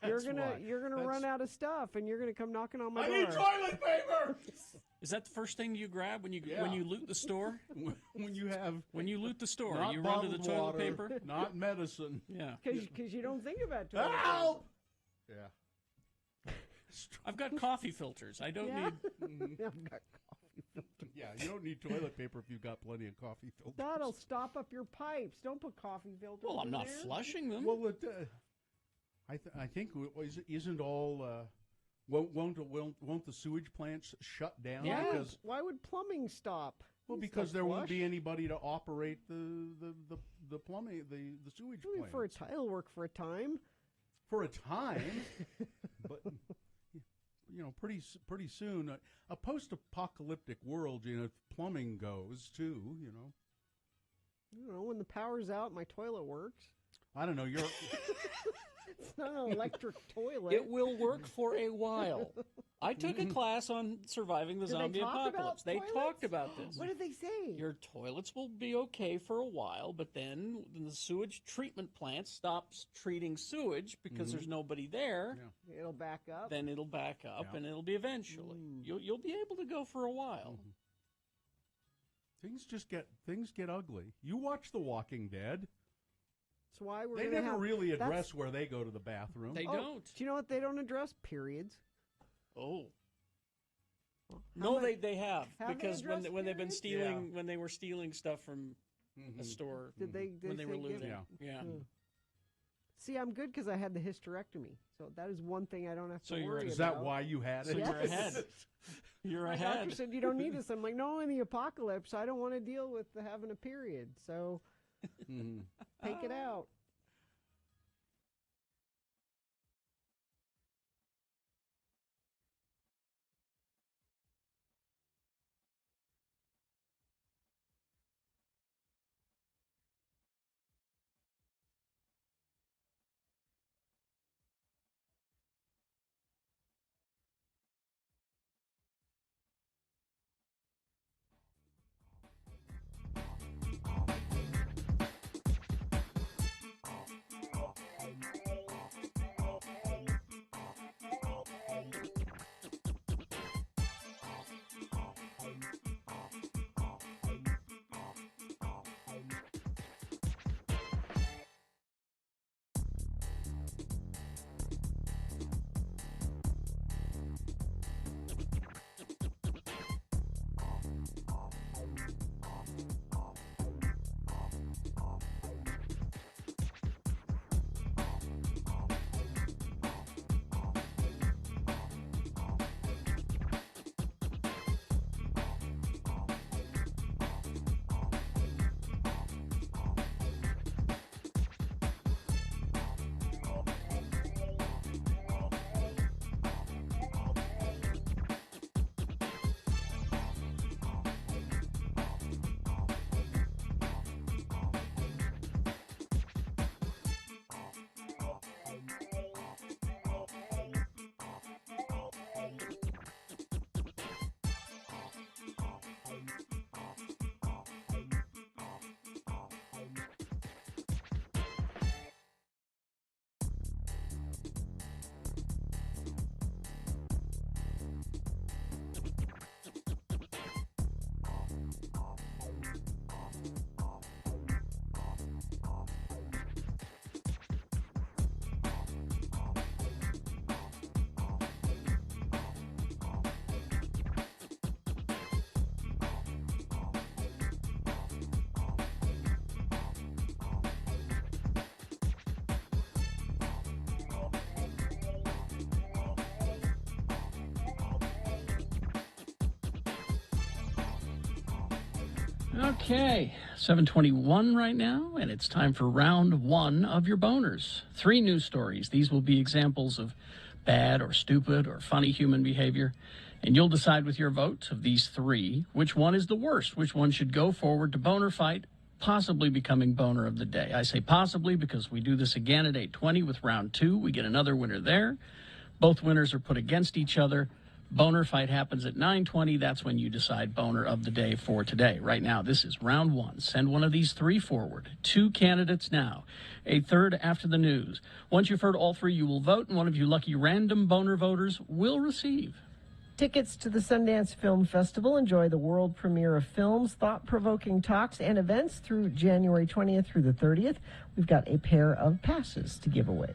Speaker 3: You're gonna run out of stuff, and you're gonna come knocking on my door.
Speaker 1: I need toilet paper.
Speaker 2: Is that the first thing you grab when you loot the store?
Speaker 1: when you
Speaker 2: loot the store,
Speaker 1: not
Speaker 2: you run to the toilet
Speaker 1: water,
Speaker 2: paper?
Speaker 1: Not medicine.
Speaker 2: Yeah.
Speaker 3: Because you don't think about toilet
Speaker 1: Help!
Speaker 3: paper.
Speaker 1: Yeah.
Speaker 2: I've got coffee filters. I don't need.
Speaker 3: I've got coffee filters.
Speaker 1: Yeah, you don't need toilet paper if you've got plenty of coffee filters.
Speaker 3: That'll stop up your pipes. Don't put coffee filters.
Speaker 2: Well, I'm
Speaker 3: in
Speaker 2: not
Speaker 3: there.
Speaker 2: flushing them.
Speaker 1: Well, I think isn't all. Won't the sewage plants shut down?
Speaker 3: Yeah.
Speaker 1: Because
Speaker 3: Why would plumbing stop?
Speaker 1: well, because there won't be anybody to operate the plumbing the sewage plants.
Speaker 3: It'll work for a time.
Speaker 1: For a time, but you know, pretty soon, a post-apocalyptic world, you know, plumbing goes too. You know.
Speaker 3: I don't know, when the power's out, my toilet works.
Speaker 1: I don't know. You're.
Speaker 3: It's not an electric toilet.
Speaker 2: It will work for a while. I took a class on surviving the zombie apocalypse. They talked about this.
Speaker 3: What did they say?
Speaker 2: Your toilets will be okay for a while, but then the sewage treatment plant stops treating sewage because there's nobody there.
Speaker 3: Yeah. It'll back up.
Speaker 2: Then it'll back up, and it'll be eventually. You'll be able to go for a while.
Speaker 1: Things get ugly. You watch The Walking Dead.
Speaker 3: That's why
Speaker 1: They never really address where they go to the bathroom.
Speaker 2: They don't.
Speaker 3: Do you know what they don't address? Periods.
Speaker 2: Oh.
Speaker 3: No,
Speaker 2: they have
Speaker 3: Have
Speaker 2: because
Speaker 3: they
Speaker 2: when
Speaker 3: addressed
Speaker 2: they've been
Speaker 3: periods?
Speaker 2: stealing when they were stealing stuff from a store
Speaker 3: Did they
Speaker 2: when they were
Speaker 3: say
Speaker 2: looting.
Speaker 3: get-
Speaker 2: Yeah.
Speaker 3: See, I'm good because I had the hysterectomy, so that is one thing I don't have to
Speaker 2: So you're-
Speaker 3: worry about.
Speaker 1: Is that why you had it?
Speaker 2: So you're ahead. You're
Speaker 3: My
Speaker 2: ahead.
Speaker 3: doctor said you don't need this. I'm like, no, in the apocalypse, I don't want to deal with having a period, so take it out.
Speaker 2: Okay, 7:21 right now, and it's time for round one of your boners. 3 news stories. These will be examples of bad or stupid or funny human behavior, and you'll decide with your vote of these 3 which one is the worst, which one should go forward to boner fight, possibly becoming boner of the day. I say possibly because we do this again at 8:20 with round 2. We get another winner there. Both winners are put against each other. Boner fight happens at 9:20. That's when you decide boner of the day for today. Right now, this is round 1. Send one of these 3 forward. 2 candidates now. A third after the news. Once you've heard all 3, you will vote, and one of you lucky random boner voters will receive
Speaker 3: tickets to the Sundance Film Festival. Enjoy the world premiere of films, thought-provoking talks, and events through January 20th through the 30th. We've got a pair of passes to give away.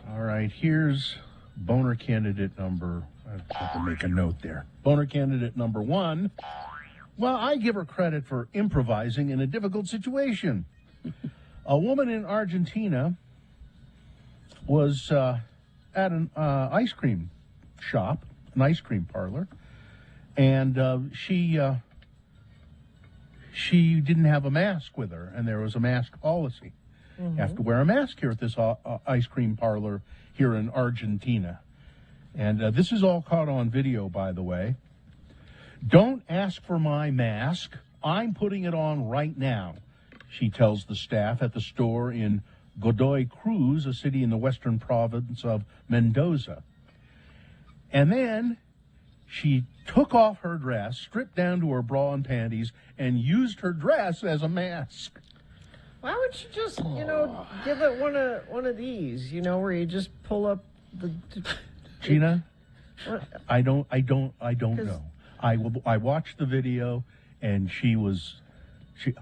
Speaker 1: All right, here's boner candidate number, I have to make a note there. Boner candidate number 1. Well, I give her credit for improvising in a difficult situation. A woman in Argentina was at an ice cream shop, an ice cream parlor, and she didn't have a mask with her, and there was a mask policy. You have to wear a mask here at this ice cream parlor here in Argentina. And this is all caught on video, by the way. Don't ask for my mask. I'm putting it on right now, she tells the staff at the store in Godoy Cruz, a city in the western province of Mendoza. And then she took off her dress, stripped down to her bra and panties, and used her dress as a mask.
Speaker 3: Why would you just, give it one of these, where you just pull up the...
Speaker 1: Gina, I don't know. I watched the video, and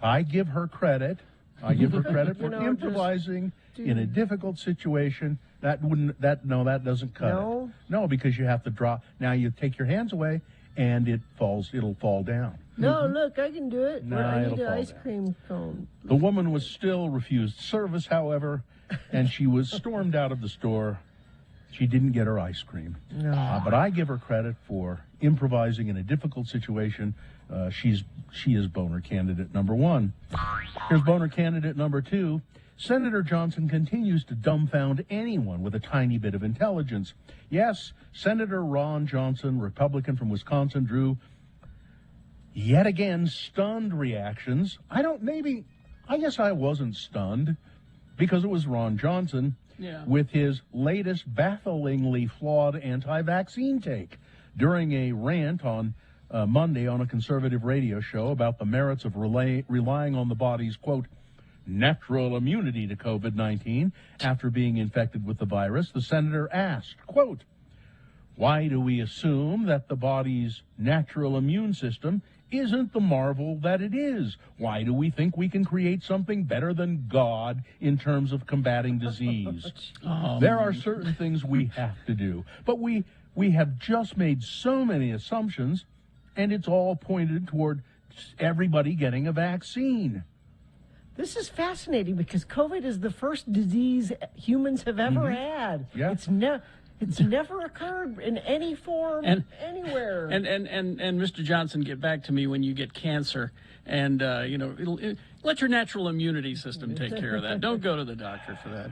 Speaker 1: I give her credit. I give her credit for improvising in a difficult situation. That doesn't cut it. No, because you have to drop. Now you take your hands away, and it'll fall down.
Speaker 3: No, look, I can do it.
Speaker 1: No,
Speaker 3: I need
Speaker 1: it'll
Speaker 3: an
Speaker 1: fall
Speaker 3: ice
Speaker 1: down.
Speaker 3: cream cone.
Speaker 1: The woman was still refused service, however, and she was stormed out of the store. She didn't get her ice cream.
Speaker 3: No.
Speaker 1: But I give her credit for improvising in a difficult situation. She is boner candidate number 1. Here's boner candidate number 2. Senator Johnson continues to dumbfound anyone with a tiny bit of intelligence. Yes, Senator Ron Johnson, Republican from Wisconsin, drew yet again stunned reactions. I guess I wasn't stunned because it was Ron Johnson.
Speaker 2: Yeah.
Speaker 1: With his latest bafflingly flawed anti-vaccine take during a rant on Monday on a conservative radio show about the merits of relying on the body's, quote, natural immunity to COVID-19 after being infected with the virus. The senator asked, quote, why do we assume that the body's natural immune system isn't the marvel that it is? Why do we think we can create something better than God in terms of combating disease? There are certain things we have to do, but we have just made so many assumptions, and it's all pointed toward everybody getting a vaccine.
Speaker 3: This is fascinating because COVID is the first disease humans have ever had.
Speaker 1: Yeah.
Speaker 3: It's never occurred in any form anywhere.
Speaker 2: And Mr. Johnson, get back to me when you get cancer, and let your natural immunity system take care of that. Don't go to the doctor for that.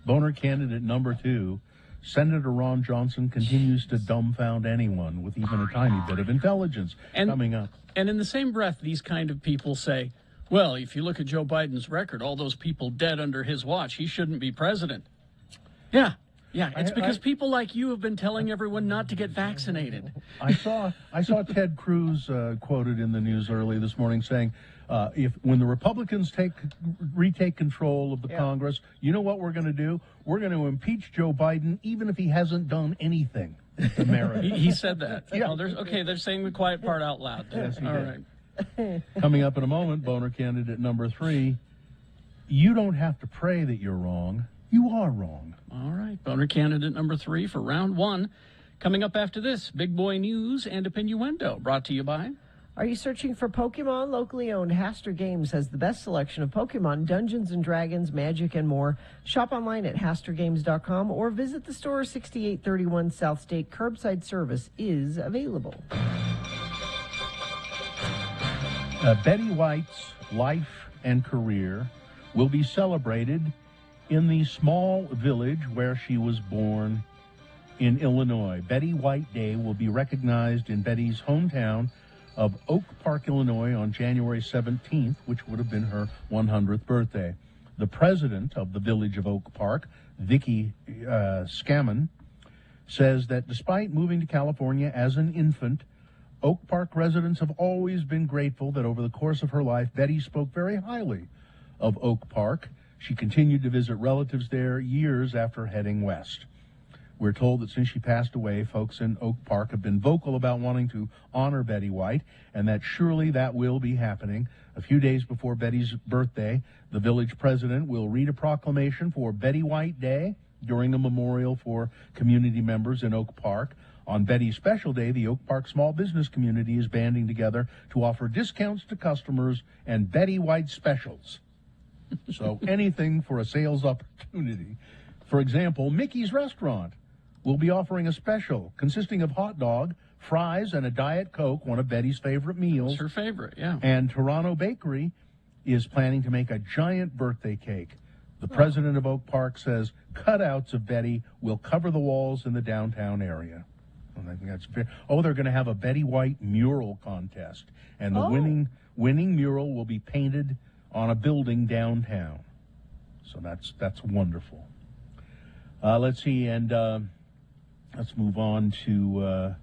Speaker 1: Boner candidate number 2, Senator Ron Johnson continues to dumbfound anyone with even a tiny bit of intelligence. Coming up.
Speaker 2: And in the same breath, these kind of people say, well, if you look at Joe Biden's record, all those people dead under his watch, he shouldn't be president. Yeah, it's because people like you have been telling everyone not to get vaccinated.
Speaker 1: I saw Ted Cruz quoted in the news early this morning saying, when the Republicans retake control of the Congress, you know what we're going to do? We're going to impeach Joe Biden even if he hasn't done anything to merit it.
Speaker 2: He said that.
Speaker 1: Yeah.
Speaker 2: Oh, they're saying the quiet part out loud.
Speaker 1: Yes, he
Speaker 2: all
Speaker 1: did.
Speaker 2: right.
Speaker 1: Coming up in a moment, boner candidate number 3, you don't have to pray that you're wrong. You are wrong.
Speaker 2: All right, boner candidate number 3 for round 1. Coming up after this, Big Boy News and Opinioendo, brought to you by...
Speaker 3: Are you searching for Pokemon? Locally owned Haster Games has the best selection of Pokemon, Dungeons & Dragons, Magic, and more. Shop online at HasterGames.com or visit the store. 6831 South State. Curbside service is available.
Speaker 1: Betty White's life and career will be celebrated in the small village where she was born in Illinois. Betty White Day will be recognized in Betty's hometown of Oak Park, Illinois on January 17th, which would have been her 100th birthday. The president of the village of Oak Park, Vicki Scammon, says that despite moving to California as an infant, Oak Park residents have always been grateful that over the course of her life, Betty spoke very highly of Oak Park. She continued to visit relatives there years after heading west. We're told that since she passed away, folks in Oak Park have been vocal about wanting to honor Betty White, and that surely that will be happening. A few days before Betty's birthday, the village president will read a proclamation for Betty White Day during a memorial for community members in Oak Park. On Betty's special day, the Oak Park small business community is banding together to offer discounts to customers and Betty White specials. So anything for a sales opportunity. For example, Mickey's Restaurant will be offering a special consisting of hot dog, fries, and a Diet Coke, one of Betty's favorite meals.
Speaker 2: It's her favorite, yeah.
Speaker 1: And Toronto Bakery is planning to make a giant birthday cake. The president of Oak Park says cutouts of Betty will cover the walls in the downtown area. And I think that's fair. Oh, they're going to have a Betty White mural contest, and the winning mural will be painted on a building downtown. So that's wonderful. Let's see, and let's move on to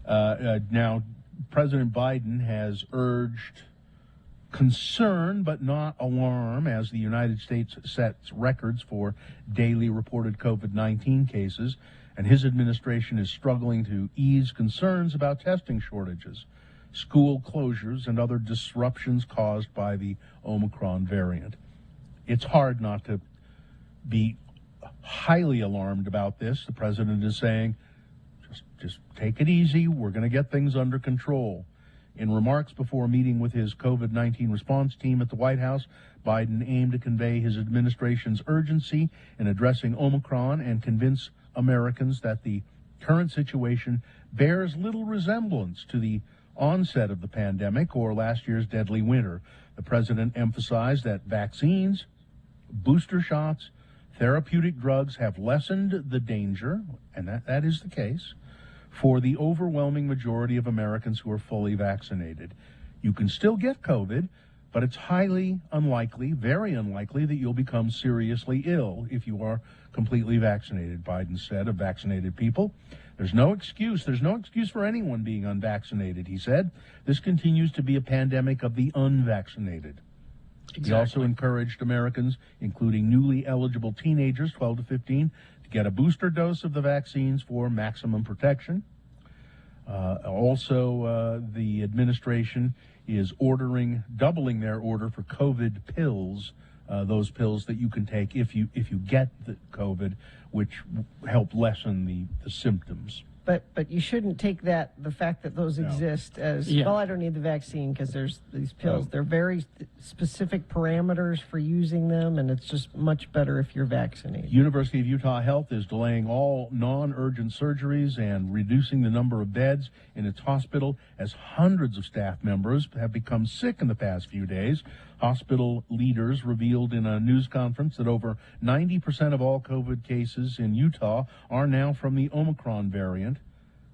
Speaker 1: now. President Biden has urged concern but not alarm as the United States sets records for daily reported COVID-19 cases, and his administration is struggling to ease concerns about testing shortages, school closures, and other disruptions caused by the Omicron variant. It's hard not to be highly alarmed about this. The president is saying, just take it easy. We're going to get things under control. In remarks before a meeting with his COVID-19 response team at the White House, Biden aimed to convey his administration's urgency in addressing Omicron and convince Americans that the current situation bears little resemblance to the onset of the pandemic or last year's deadly winter. The president emphasized that vaccines, booster shots, therapeutic drugs have lessened the danger, and that is the case, for the overwhelming majority of Americans who are fully vaccinated. You can still get COVID, but it's highly unlikely, very unlikely, that you'll become seriously ill if you are completely vaccinated, Biden said of vaccinated people. There's no excuse. There's no excuse for anyone being unvaccinated, he said. This continues to be a pandemic of the unvaccinated. Exactly. He also encouraged Americans, including newly eligible teenagers, 12 to 15, to get a booster dose of the vaccines for maximum protection. The administration is doubling their order for COVID pills, those pills that you can take if you get the COVID, which help lessen the symptoms.
Speaker 3: But you shouldn't take the fact that those exist as, well, I don't need the vaccine because there's these pills. They're very specific parameters for using them, and it's just much better if you're vaccinated.
Speaker 1: University of Utah Health is delaying all non-urgent surgeries and reducing the number of beds in its hospital as hundreds of staff members have become sick in the past few days. Hospital leaders revealed in a news conference that over 90% of all COVID cases in Utah are now from the Omicron variant.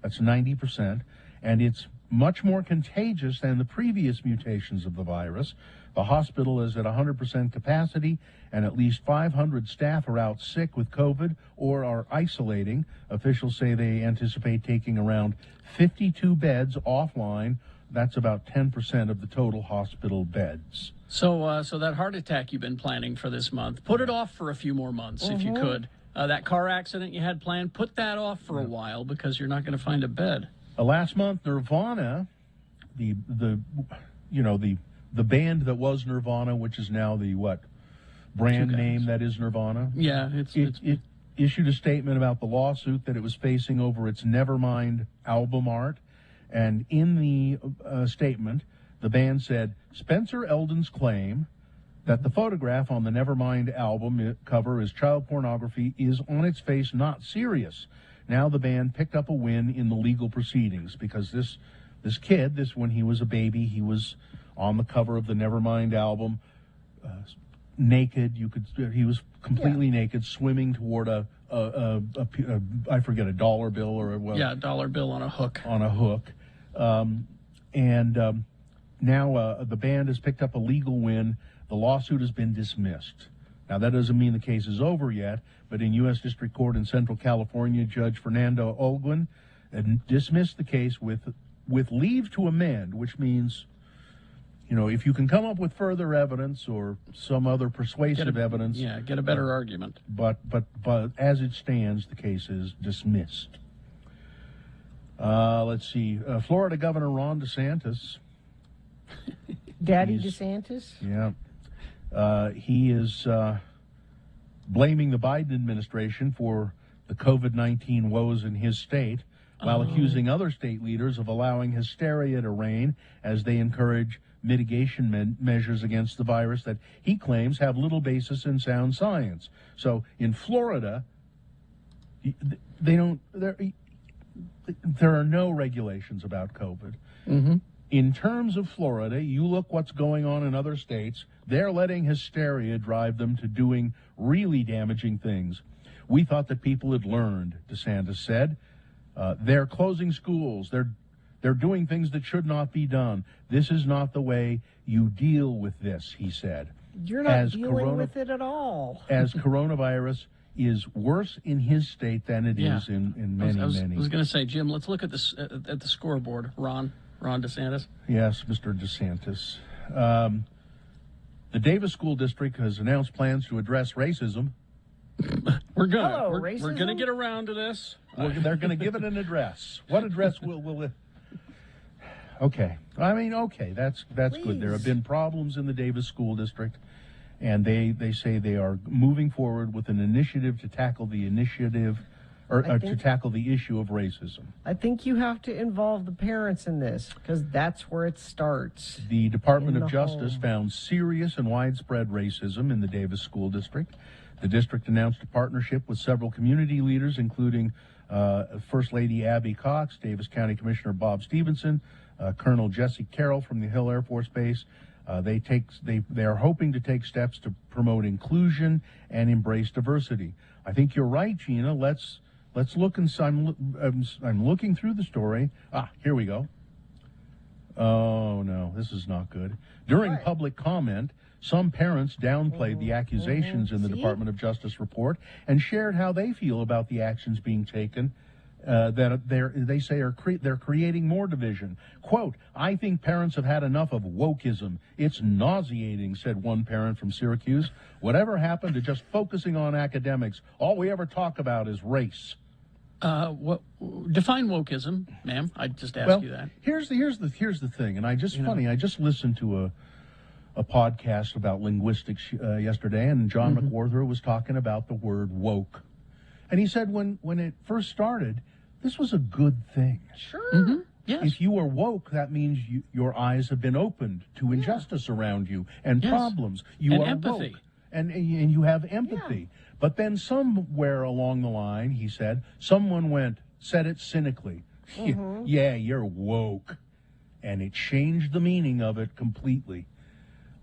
Speaker 1: That's 90%. And it's much more contagious than the previous mutations of the virus. The hospital is at 100% capacity, and at least 500 staff are out sick with COVID or are isolating. Officials say they anticipate taking around 52 beds offline. That's about 10% of the total hospital beds.
Speaker 2: So that heart attack you've been planning for this month, put it off for a few more months if you could. That car accident you had planned, put that off for a while because you're not going to find a bed.
Speaker 1: Last month, Nirvana, the band that was Nirvana, which is now the brand name that is Nirvana.
Speaker 2: Yeah,
Speaker 1: it issued a statement about the lawsuit that it was facing over its Nevermind album art. And in the statement, the band said, Spencer Eldon's claim that the photograph on the Nevermind album cover is child pornography is on its face not serious. Now the band picked up a win in the legal proceedings because this kid, when he was a baby, he was on the cover of the Nevermind album, naked. He was completely naked, swimming toward I forget, a dollar bill or
Speaker 2: a dollar bill on a hook.
Speaker 1: Now the band has picked up a legal win. The lawsuit has been dismissed. Now, that doesn't mean the case is over yet, but in U.S. District Court in Central California, Judge Fernando Olguin dismissed the case with leave to amend, which means, if you can come up with further evidence or some other persuasive evidence.
Speaker 2: Yeah, get a better argument.
Speaker 1: But as it stands, the case is dismissed. Let's see. Florida Governor Ron DeSantis.
Speaker 3: Daddy DeSantis?
Speaker 1: Yeah. He is blaming the Biden administration for the COVID-19 woes in his state, while accusing other state leaders of allowing hysteria to reign as they encourage mitigation measures against the virus that he claims have little basis in sound science. So in Florida, there are no regulations about COVID.
Speaker 2: Mm-hmm.
Speaker 1: In terms of Florida, you look what's going on in other states. They're letting hysteria drive them to doing really damaging things. We thought that people had learned, DeSantis said. They're closing schools. They're doing things that should not be done. This is not the way you deal with this, he said.
Speaker 3: You're not dealing with it at all.
Speaker 1: As coronavirus is worse in his state than it is in many.
Speaker 2: I was going to say, Jim, let's look at this at the scoreboard. Ron DeSantis.
Speaker 1: Yes, Mr. DeSantis. The Davis School District has announced plans to address racism.
Speaker 2: We're gonna get around to this.
Speaker 1: They're going to give it an address. What address will it? Okay. I mean, okay, that's good. There have been problems in the Davis School District, and they say they are moving forward with an initiative to tackle the tackle the issue of racism.
Speaker 3: I think you have to involve the parents in this, because that's where it starts.
Speaker 1: The Department of Justice found serious and widespread racism in the Davis School District. The district announced a partnership with several community leaders, including First Lady Abby Cox, Davis County Commissioner Bob Stevenson, Colonel Jesse Carroll from the Hill Air Force Base. They are hoping to take steps to promote inclusion and embrace diversity. I think you're right, Gina. Let's look, and I'm looking through the story. Here we go. Oh no, this is not good. During public comment, some parents downplayed the accusations in the Department of Justice report and shared how they feel about the actions being taken. That they say they're creating more division. Quote, "I think parents have had enough of wokeism. It's nauseating," said one parent from Syracuse. "Whatever happened to just focusing on academics? All we ever talk about is race."
Speaker 2: What define wokeism, ma'am? I just asked you that.
Speaker 1: Here's the thing, and I just listened to a podcast about linguistics yesterday, and John McWhorter was talking about the word woke, and he said when it first started, this was a good thing.
Speaker 3: Sure.
Speaker 2: Mm-hmm. Yes.
Speaker 1: If you are woke, that means your eyes have been opened to injustice around you and problems. You are
Speaker 2: empathy.
Speaker 1: woke, and you have empathy. Yeah. But then somewhere along the line, he said, someone said it cynically. Yeah, you're woke. And it changed the meaning of it completely.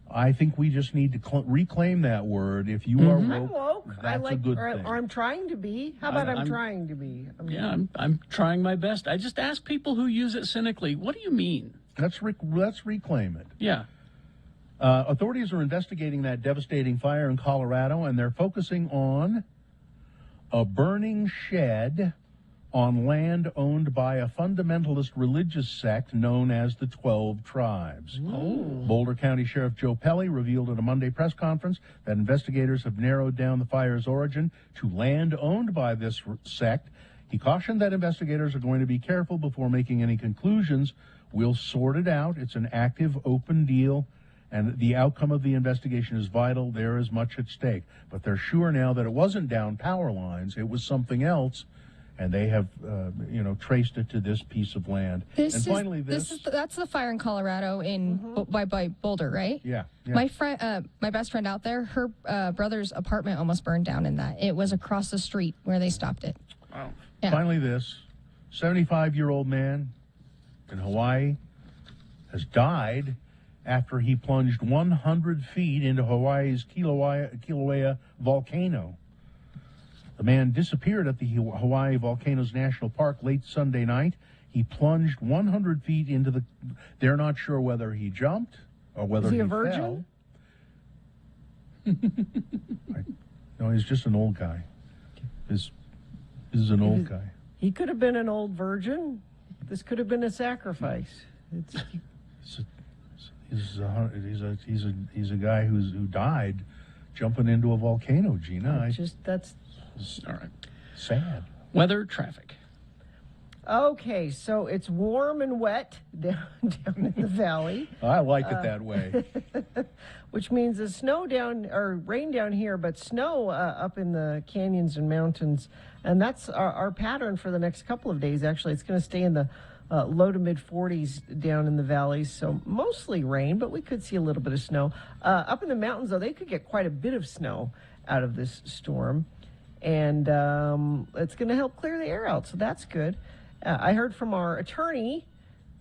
Speaker 1: I think we just need to reclaim that word. If you are woke,
Speaker 3: I'm woke.
Speaker 1: that's a good thing.
Speaker 3: Or I'm trying to be. How about I'm trying to be?
Speaker 2: I'm trying my best. I just ask people who use it cynically, what do you mean?
Speaker 1: Let's reclaim it.
Speaker 2: Yeah.
Speaker 1: Authorities are investigating that devastating fire in Colorado, and they're focusing on a burning shed on land owned by a fundamentalist religious sect known as the 12 Tribes. Boulder County Sheriff Joe Pelley revealed at a Monday press conference that investigators have narrowed down the fire's origin to land owned by this sect. He cautioned that investigators are going to be careful before making any conclusions. We'll sort it out. It's an active, open deal, and the outcome of the investigation is vital. There is much at stake. But they're sure now that it wasn't down power lines. It was something else. And they have, traced it to this piece of land. That's
Speaker 13: the fire in Colorado by Boulder, right?
Speaker 1: Yeah.
Speaker 13: My best friend out there, her brother's apartment almost burned down in that. It was across the street where they stopped it.
Speaker 2: Wow.
Speaker 13: Yeah.
Speaker 1: Finally, this 75-year-old man in Hawaii has died after he plunged 100 feet into Hawaii's Kilauea volcano. The man disappeared at the Hawaii Volcanoes National Park late Sunday night. He plunged 100 feet into the... They're not sure whether he jumped or whether
Speaker 3: Is he a
Speaker 1: fell.
Speaker 3: virgin?
Speaker 1: No, he's just an old guy. This is an old guy.
Speaker 3: He could have been an old virgin. This could have been a sacrifice.
Speaker 1: He's a guy who died jumping into a volcano, Gina.
Speaker 3: That's
Speaker 2: all right.
Speaker 1: Sad.
Speaker 2: Weather, traffic.
Speaker 3: Okay, so it's warm and wet down in the valley.
Speaker 1: I like it that way.
Speaker 3: Which means the snow down, or rain down here, but snow up in the canyons and mountains. And that's our pattern for the next couple of days, actually. It's going to stay in the low to mid 40s down in the valleys, so mostly rain, but we could see a little bit of snow. Up in the mountains, though, they could get quite a bit of snow out of this storm. And it's going to help clear the air out, so that's good. I heard from our attorney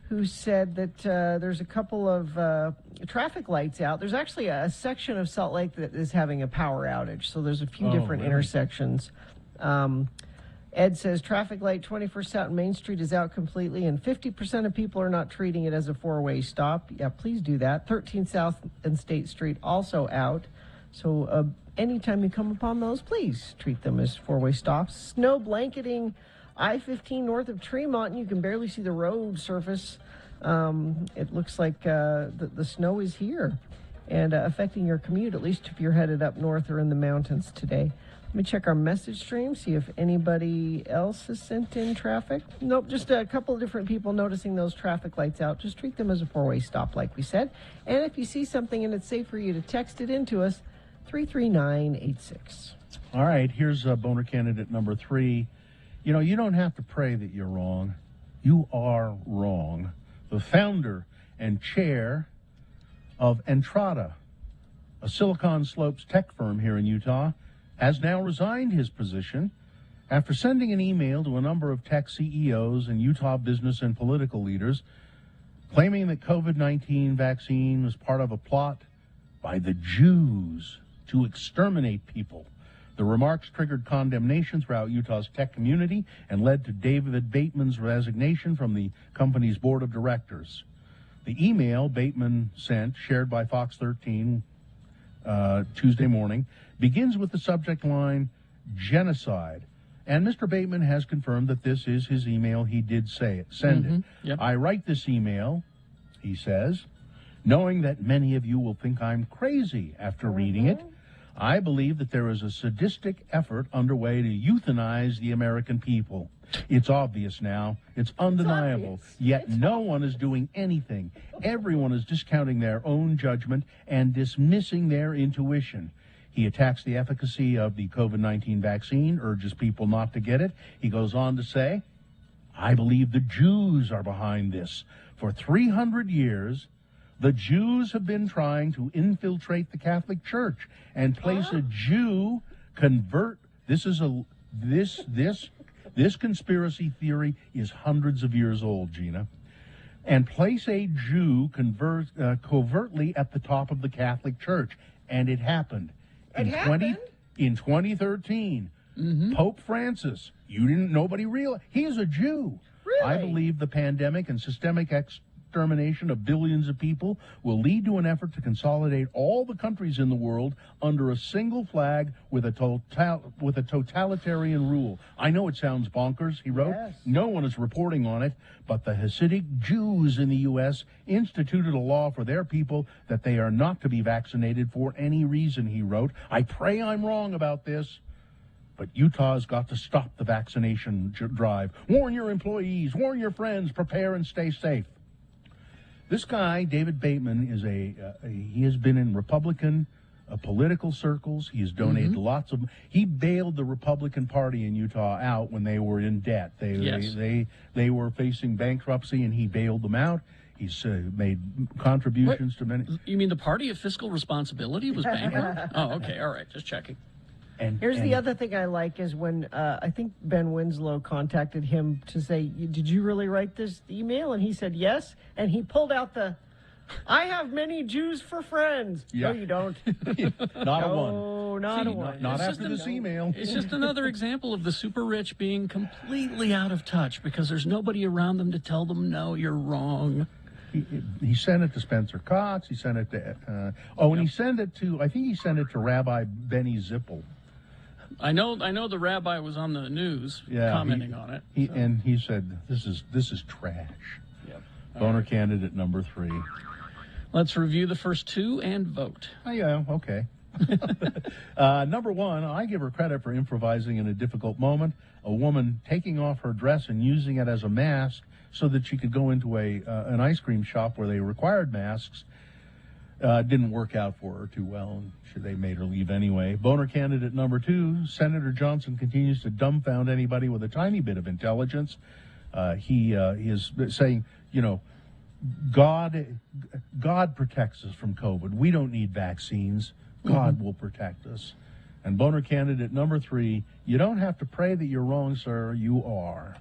Speaker 3: who said that there's a couple of traffic lights out. There's actually a section of Salt Lake that is having a power outage, so there's a few different intersections. Ed says traffic light 21st South Main Street is out completely, and 50% of people are not treating it as a four-way stop. Yeah, please do that. 13th South and State Street also out. So anytime you come upon those, please treat them as four-way stops. Snow blanketing I-15 north of Tremont, and you can barely see the road surface. It looks like the snow is here and affecting your commute, at least if you're headed up north or in the mountains today. Let me check our message stream, see if anybody else has sent in traffic. Nope, just a couple of different people noticing those traffic lights out. Just treat them as a four-way stop, like we said. And if you see something and it's safe for you to text it in to us, 33986.
Speaker 1: All right, here's boner candidate number 3. You know, you don't have to pray that you're wrong. You are wrong. The founder and chair of Entrada, a Silicon Slopes tech firm here in Utah, has now resigned his position after sending an email to a number of tech CEOs and Utah business and political leaders claiming that COVID-19 vaccine was part of a plot by the Jews to exterminate people. The remarks triggered condemnation throughout Utah's tech community and led to David Bateman's resignation from the company's board of directors. The email Bateman sent, shared by Fox 13 Tuesday morning, begins with the subject line, genocide. And Mr. Bateman has confirmed that this is his email. He did send it.
Speaker 2: Yep.
Speaker 1: I write this email, he says, knowing that many of you will think I'm crazy after reading it. I believe that there is a sadistic effort underway to euthanize the American people. It's obvious now. It's undeniable. Yet no one is doing anything. Everyone is discounting their own judgment and dismissing their intuition. He attacks the efficacy of the COVID-19 vaccine, urges people not to get it. He goes on to say, I believe the Jews are behind this. For 300 years, the Jews have been trying to infiltrate the Catholic Church and place a Jew convert. This conspiracy theory is hundreds of years old, Gina. And place a Jew covertly at the top of the Catholic Church. And it happened. In 2013, Pope Francis, nobody realized, he is a Jew.
Speaker 3: Really?
Speaker 1: I believe the pandemic and systemic extermination of billions of people will lead to an effort to consolidate all the countries in the world under a single flag with a totalitarian rule. I know it sounds bonkers, he wrote.
Speaker 3: Yes.
Speaker 1: No one is reporting on it, but the Hasidic Jews in the U.S. instituted a law for their people that they are not to be vaccinated for any reason, he wrote. I pray I'm wrong about this, but Utah's got to stop the vaccination drive. Warn your employees, warn your friends, prepare and stay safe. This guy, David Bateman, he has been in Republican political circles. He has donated he bailed the Republican Party in Utah out when they were in debt. They were facing bankruptcy, and he bailed them out. He's made contributions to many.
Speaker 2: You mean the Party of Fiscal Responsibility was bankrupt? Oh, okay, all right, just checking.
Speaker 3: Here's the other thing I like is when I think Ben Winslow contacted him to say, did you really write this email? And he said yes. And he pulled out the I have many Jews for friends.
Speaker 1: Yeah.
Speaker 3: No, you don't.
Speaker 1: Not a one.
Speaker 3: No, not
Speaker 2: See,
Speaker 3: a one.
Speaker 1: Not
Speaker 2: It's
Speaker 1: after
Speaker 2: just
Speaker 1: this email.
Speaker 2: It's just another example of the super rich being completely out of touch because there's nobody around them to tell them, no, you're wrong.
Speaker 1: He sent it to Spencer Cox. He sent it to, and he sent it to, I think he sent it to Rabbi Benny Zippel.
Speaker 2: I know the rabbi was on the news commenting on it.
Speaker 1: And he said, this is trash.
Speaker 2: Yep.
Speaker 1: Boner candidate number 3.
Speaker 2: Let's review the first 2 and vote.
Speaker 1: Oh, yeah, okay. Number 1, I give her credit for improvising in a difficult moment. A woman taking off her dress and using it as a mask so that she could go into an ice cream shop where they required masks. Didn't work out for her too well, and they made her leave anyway. Boner candidate number 2, Senator Johnson continues to dumbfound anybody with a tiny bit of intelligence. He is saying, God protects us from COVID. We don't need vaccines. God will protect us. And boner candidate number 3, you don't have to pray that you're wrong, sir. You are.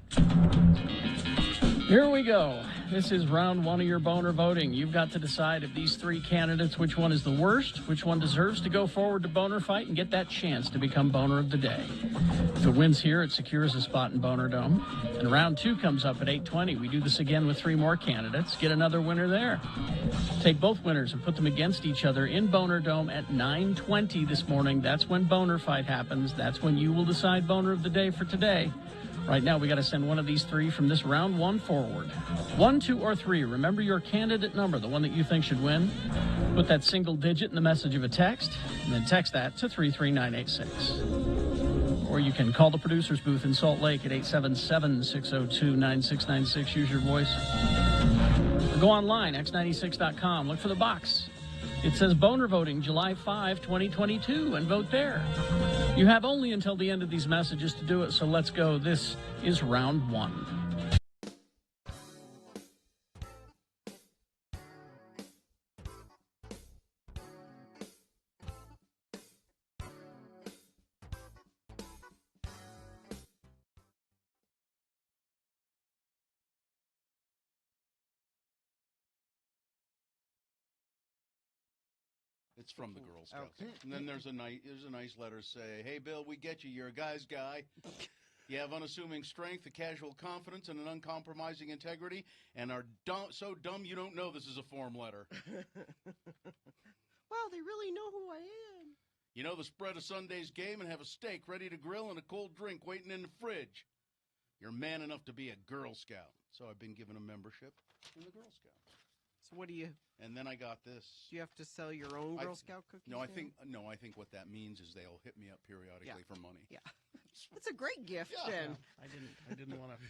Speaker 2: Here we go. This is round 1 of your boner voting. You've got to decide of these 3 candidates which one is the worst, which one deserves to go forward to boner fight and get that chance to become boner of the day. If it wins here, it secures a spot in Boner Dome. And round 2 comes up at 8:20. We do this again with 3 more candidates. Get another winner there. Take both winners and put them against each other in Boner Dome at 9:20 this morning. That's when boner fight happens. That's when you will decide boner of the day for today. Right now, we got to send one of these 3 from this round 1 forward. 1, 2, or 3. Remember your candidate number, the one that you think should win. Put that single digit in the message of a text, and then text that to 33986. Or you can call the producer's booth in Salt Lake at 877-602-9696. Use your voice. Or go online, x96.com. Look for the box. It says Boner Voting July 5, 2022, and vote there. You have only until the end of these messages to do it, so let's go. This is round 1.
Speaker 14: It's from the Girl Scouts. And then there's a nice letter say, hey, Bill, we get you. You're a guy's guy. You have unassuming strength, a casual confidence, and an uncompromising integrity, and are so dumb you don't know this is a form letter.
Speaker 3: Well, they really know who I am.
Speaker 14: You know the spread of Sunday's game and have a steak ready to grill and a cold drink waiting in the fridge. You're man enough to be a Girl Scout. So I've been given a membership in the Girl Scouts.
Speaker 3: So what do you...
Speaker 14: And then I got this.
Speaker 3: Do you have to sell your own Girl Scout cookies?
Speaker 14: No, I think what that means is they'll hit me up periodically for money.
Speaker 3: Yeah. That's a great gift, then.
Speaker 2: I didn't want to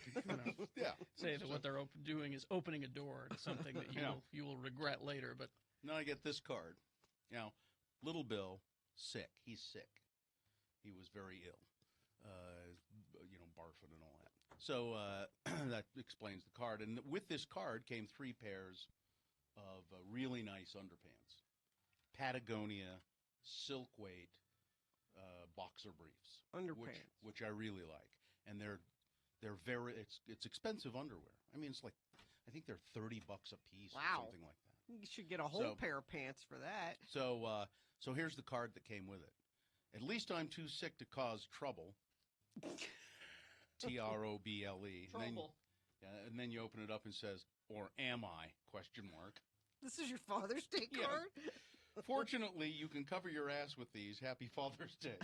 Speaker 2: say that what they're doing is opening a door to something that you will regret later. But
Speaker 14: now I get this card. Now, little Bill, sick. He's sick. He was very ill. Barfing and all that. So that explains the card. And with this card came 3 pairs of really nice underpants. Patagonia, silk weight, boxer briefs.
Speaker 3: Underpants.
Speaker 14: Which I really like. And they're very, it's expensive underwear. I mean, I think they're $30 a piece or something like that.
Speaker 3: You should get a whole pair of pants for that.
Speaker 14: So here's the card that came with it. At least I'm too sick to cause trouble. Trouble. And then you open it up and says, or am I? ?
Speaker 3: This is your Father's Day card?
Speaker 14: Fortunately, you can cover your ass with these. Happy Father's Day.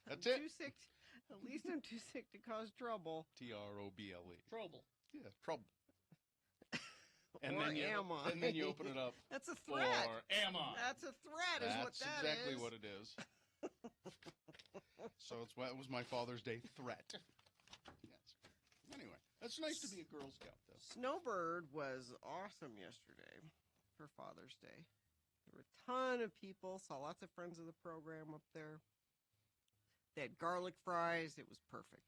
Speaker 14: That's it.
Speaker 3: At least I'm too sick to cause trouble.
Speaker 14: Trouble.
Speaker 2: Trouble.
Speaker 14: Yeah, trouble. And
Speaker 3: or
Speaker 14: then
Speaker 3: am I?
Speaker 14: And then you open it up.
Speaker 3: That's a threat.
Speaker 14: Or am I?
Speaker 3: That's a threat is what that is.
Speaker 14: That's exactly what it is. So it was my Father's Day threat. Yes. Anyway, that's nice to be a Girl Scout, though.
Speaker 3: Snowbird was awesome yesterday for Father's Day. There were a ton of people. Saw lots of friends of the program up there. They had garlic fries. It was perfect.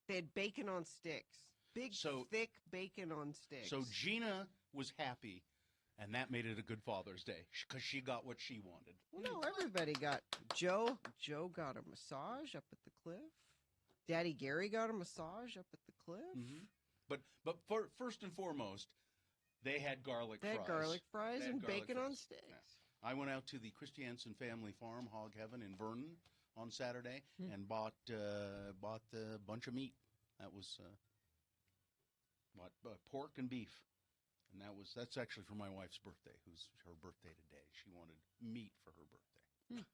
Speaker 3: They had bacon on sticks. Big, thick bacon on sticks.
Speaker 14: So Gina was happy, and that made it a good Father's Day because she got what she wanted.
Speaker 3: Well, no, everybody got. Joe got a massage up at the cliff. Daddy Gary got a massage up at the cliff.
Speaker 14: Mm-hmm. But first and foremost, they had garlic
Speaker 3: They
Speaker 14: fries.
Speaker 3: had garlic fries
Speaker 14: They had
Speaker 3: and
Speaker 14: garlic
Speaker 3: bacon on
Speaker 14: fries.
Speaker 3: sticks.
Speaker 14: Yeah. I went out to the Christiansen Family Farm, Hog Heaven in Vernon on Saturday, and bought a bunch of meat. That was pork and beef, and that's actually for my wife's birthday, who's her birthday today. She wanted meat for her birthday.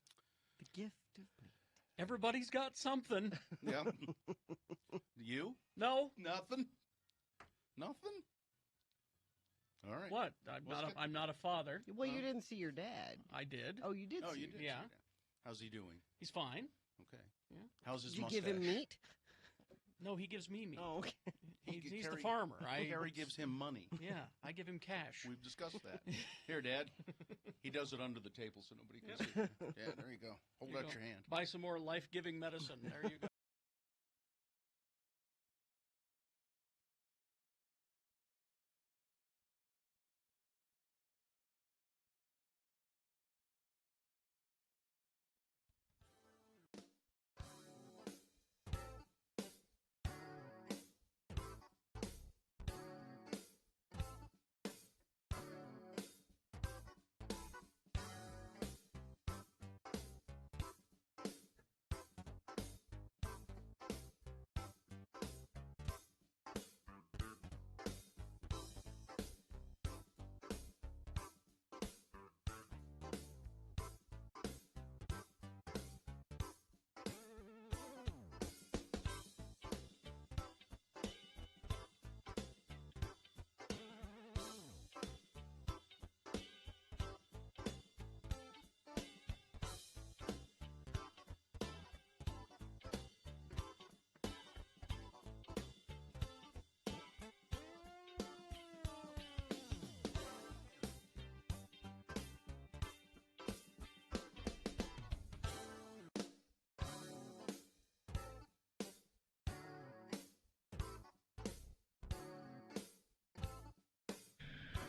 Speaker 3: The gift of meat.
Speaker 2: Everybody's got something.
Speaker 14: Yeah. You?
Speaker 2: No.
Speaker 14: Nothing. All right.
Speaker 2: What? I'm not a father.
Speaker 3: Well, you didn't see your dad.
Speaker 2: I did.
Speaker 3: Oh, you did.
Speaker 14: Oh,
Speaker 3: see
Speaker 14: you
Speaker 3: your
Speaker 14: did.
Speaker 3: dad.
Speaker 2: Yeah.
Speaker 14: see that. How's he doing?
Speaker 2: He's fine.
Speaker 14: Okay.
Speaker 2: Yeah.
Speaker 14: How's his
Speaker 3: Did you
Speaker 14: mustache?
Speaker 3: give him meat?
Speaker 2: No, he gives me meat.
Speaker 3: Oh, okay.
Speaker 2: He's the farmer.
Speaker 14: Harry gives him money.
Speaker 2: Yeah, I give him cash.
Speaker 14: We've discussed that. Here, Dad. He does it under the table so nobody can see. Yeah, there you go. Hold out your hand.
Speaker 2: Buy some more life-giving medicine. There you go.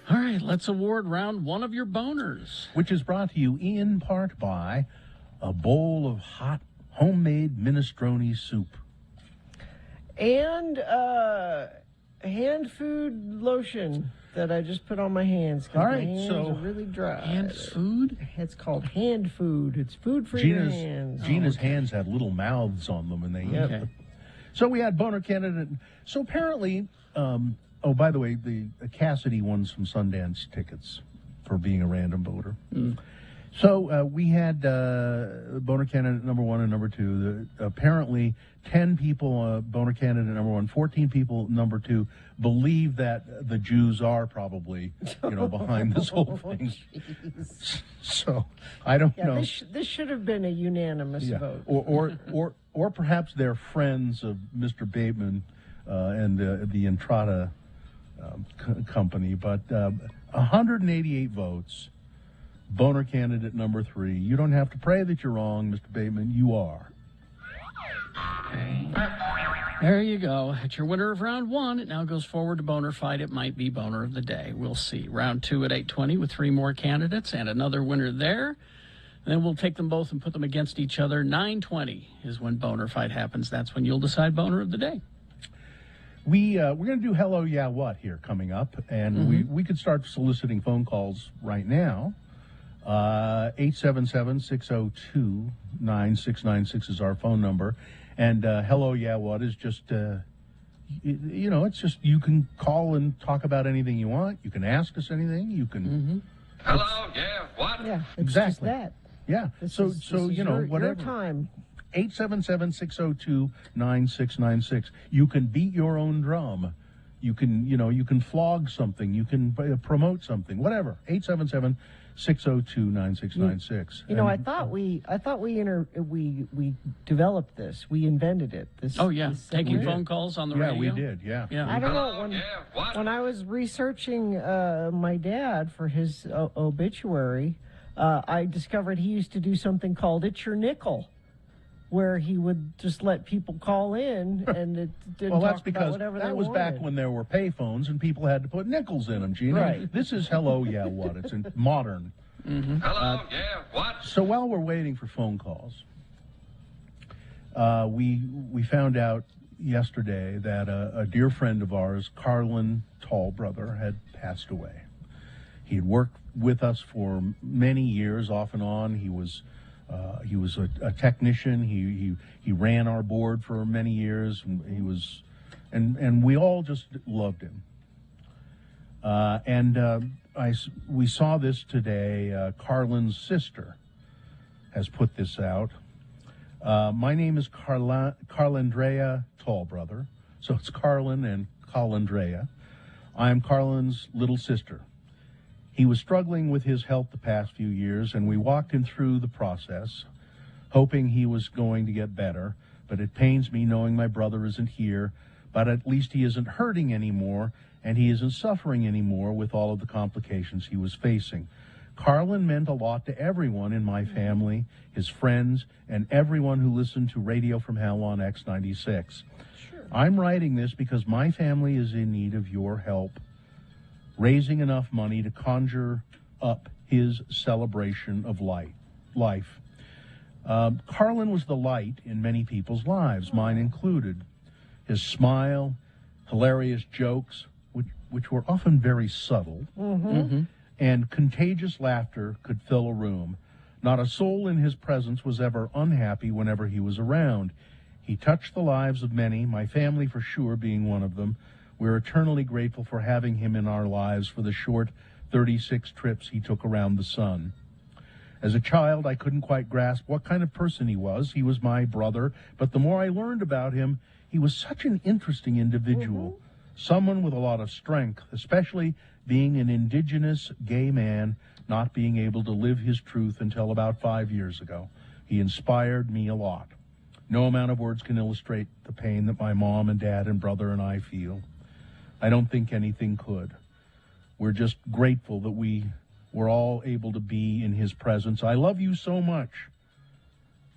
Speaker 2: All right, let's award round one of your boners.
Speaker 1: Which is brought to you in part by a bowl of hot homemade minestrone soup.
Speaker 3: And hand food lotion that I just put on my hands. 'Cause
Speaker 1: All
Speaker 3: my
Speaker 1: right,
Speaker 3: hands
Speaker 1: so
Speaker 3: are really dry.
Speaker 2: Hand food?
Speaker 3: It's called hand food. It's food for your
Speaker 1: Gina's
Speaker 3: hands.
Speaker 1: Gina's hands have little mouths on them, and they eat.
Speaker 2: Okay.
Speaker 1: So we had boner candidate. So apparently, oh, by the way, the Cassidy won some Sundance tickets for being a random voter. So we had boner candidate number 1 and number 2. Apparently, 10 people, boner candidate number 1, 14 people, number 2, believe that the Jews are probably, behind this whole thing. So I don't know.
Speaker 3: This should have been a unanimous vote.
Speaker 1: Or perhaps they're friends of Mr. Bateman and the Entrada company. But 188 votes. Boner candidate number 3. You don't have to pray that you're wrong, Mr. Bateman. You are.
Speaker 2: There you go. It's your winner of round 1. It now goes forward to boner fight. It might be boner of the day. We'll see. Round 2 at 8:20 with 3 more candidates and another winner there. Then we'll take them both and put them against each other. 9:20 is when boner fight happens. That's when you'll decide boner of the day.
Speaker 1: We're going to do Hello, Yeah, What here coming up. And we could start soliciting phone calls right now. 877-602-9696 is our phone number. And Hello, Yeah, What is just, it's just you can call and talk about anything you want. You can ask us anything. You can.
Speaker 15: Hello, yeah, what?
Speaker 3: Yeah, it's
Speaker 1: Exactly.
Speaker 3: just that.
Speaker 1: Yeah.
Speaker 3: This
Speaker 1: So
Speaker 3: is
Speaker 1: whatever.
Speaker 3: Your time.
Speaker 1: 877-602-9696. You can beat your own drum. You can, you can flog something. You can promote something. Whatever. 877-602-9696.
Speaker 3: I thought we developed this. We invented it. This.
Speaker 2: Oh, yeah.
Speaker 3: this
Speaker 2: Taking
Speaker 3: segment.
Speaker 2: phone calls on the
Speaker 1: Yeah,
Speaker 2: radio.
Speaker 1: we did. Yeah.
Speaker 3: I don't know. When I was researching my dad for his obituary, I discovered he used to do something called It's Your Nickel, where he would just let people call in and it didn't
Speaker 1: Well,
Speaker 3: talk
Speaker 1: that's
Speaker 3: about
Speaker 1: because
Speaker 3: whatever they
Speaker 1: that was back
Speaker 3: wanted.
Speaker 1: when there were payphones and people had to put nickels in them, Gina.
Speaker 3: Right.
Speaker 1: This is Hello, Yeah, What? It's modern.
Speaker 15: Hello, yeah, what?
Speaker 1: So while we're waiting for phone calls, we found out, yesterday that a dear friend of ours, Carlin Tallbrother, had passed away. He had worked with us for many years, off and on. He was a technician. He ran our board for many years, and he was, and we all just loved him. We saw this today. Carlin's sister has put this out. My name is Carlandrea Tallbrother, so it's Carlin and Carlandrea. I am Carlin's little sister. He was struggling with his health the past few years, and we walked him through the process, hoping he was going to get better. But it pains me knowing my brother isn't here, but at least he isn't hurting anymore, and he isn't suffering anymore with all of the complications he was facing. Carlin meant a lot to everyone in my family, his friends, and everyone who listened to Radio from Hell on X96. Sure. I'm writing this because my family is in need of your help, raising enough money to conjure up his celebration of life. Carlin was the light in many people's lives, mine included. His smile, hilarious jokes, which were often very subtle, and contagious laughter could fill a room. Not a soul in his presence was ever unhappy whenever he was around. He touched the lives of many, my family for sure being one of them. We're eternally grateful for having him in our lives for the short 36 trips he took around the sun. As a child, I couldn't quite grasp what kind of person he was. He was my brother, but the more I learned about him, he was such an interesting individual, someone with a lot of strength, especially being an indigenous gay man, not being able to live his truth until about 5 years ago. He inspired me a lot. No amount of words can illustrate the pain that my mom and dad and brother and I feel. I don't think anything could. We're just grateful that we were all able to be in his presence. I love you so much,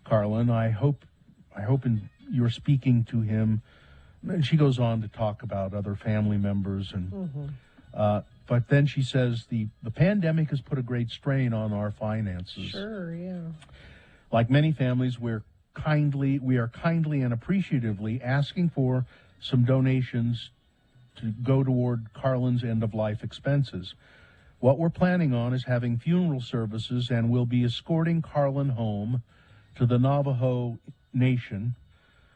Speaker 1: Carlin. I hope you're speaking to him. And she goes on to talk about other family members, and but then she says the pandemic has put a great strain on our finances.
Speaker 3: Sure, yeah.
Speaker 1: Like many families, we are kindly and appreciatively asking for some donations to go toward Carlin's end-of-life expenses. What we're planning on is having funeral services, and we'll be escorting Carlin home to the Navajo Nation,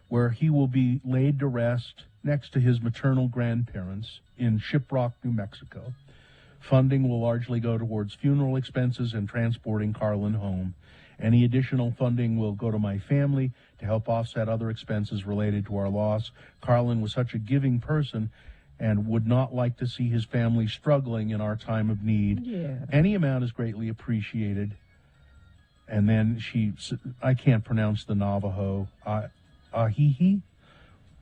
Speaker 1: where he will be laid to rest next to his maternal grandparents in Shiprock, New Mexico. Funding will largely go towards funeral expenses and transporting Carlin home. Any additional funding will go to my family to help offset other expenses related to our loss. Carlin was such a giving person and would not like to see his family struggling in our time of need.
Speaker 3: Yeah.
Speaker 1: Any amount is greatly appreciated. And then I can't pronounce the Navajo, Ahihi.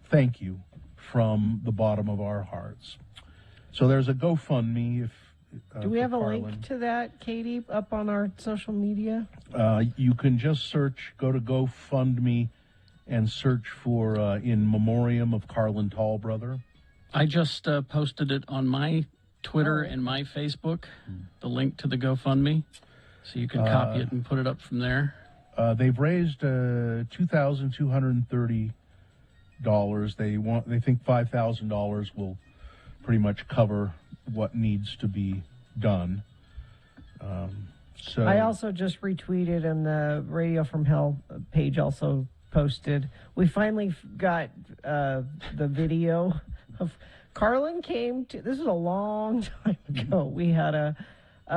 Speaker 1: Thank you from the bottom of our hearts. So there's a GoFundMe.
Speaker 3: Do we have a
Speaker 1: Carlin.
Speaker 3: link to that, Katie, up on our social media?
Speaker 1: You can just go to GoFundMe and search for In Memoriam of Carlin Tallbrother.
Speaker 2: I just posted it on my Twitter and my Facebook, the link to the GoFundMe, so you can copy it and put it up from there.
Speaker 1: They've raised $2,230. They think $5,000 will pretty much cover what needs to be done. So
Speaker 3: I also just retweeted, and the Radio from Hell page also posted. We finally got the video of Carlin came to. This was a long time ago. We had a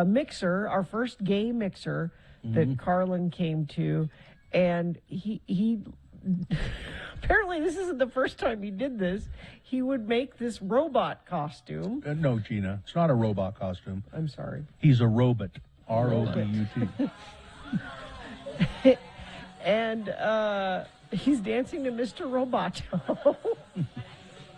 Speaker 3: mixer, our first gay mixer that Carlin came to, and he apparently this isn't the first time he did this. He would make this robot costume.
Speaker 1: No, Gina, it's not a robot costume.
Speaker 3: I'm sorry.
Speaker 1: He's a robot. R-O-B-U-T.
Speaker 3: And he's dancing to Mr. Roboto.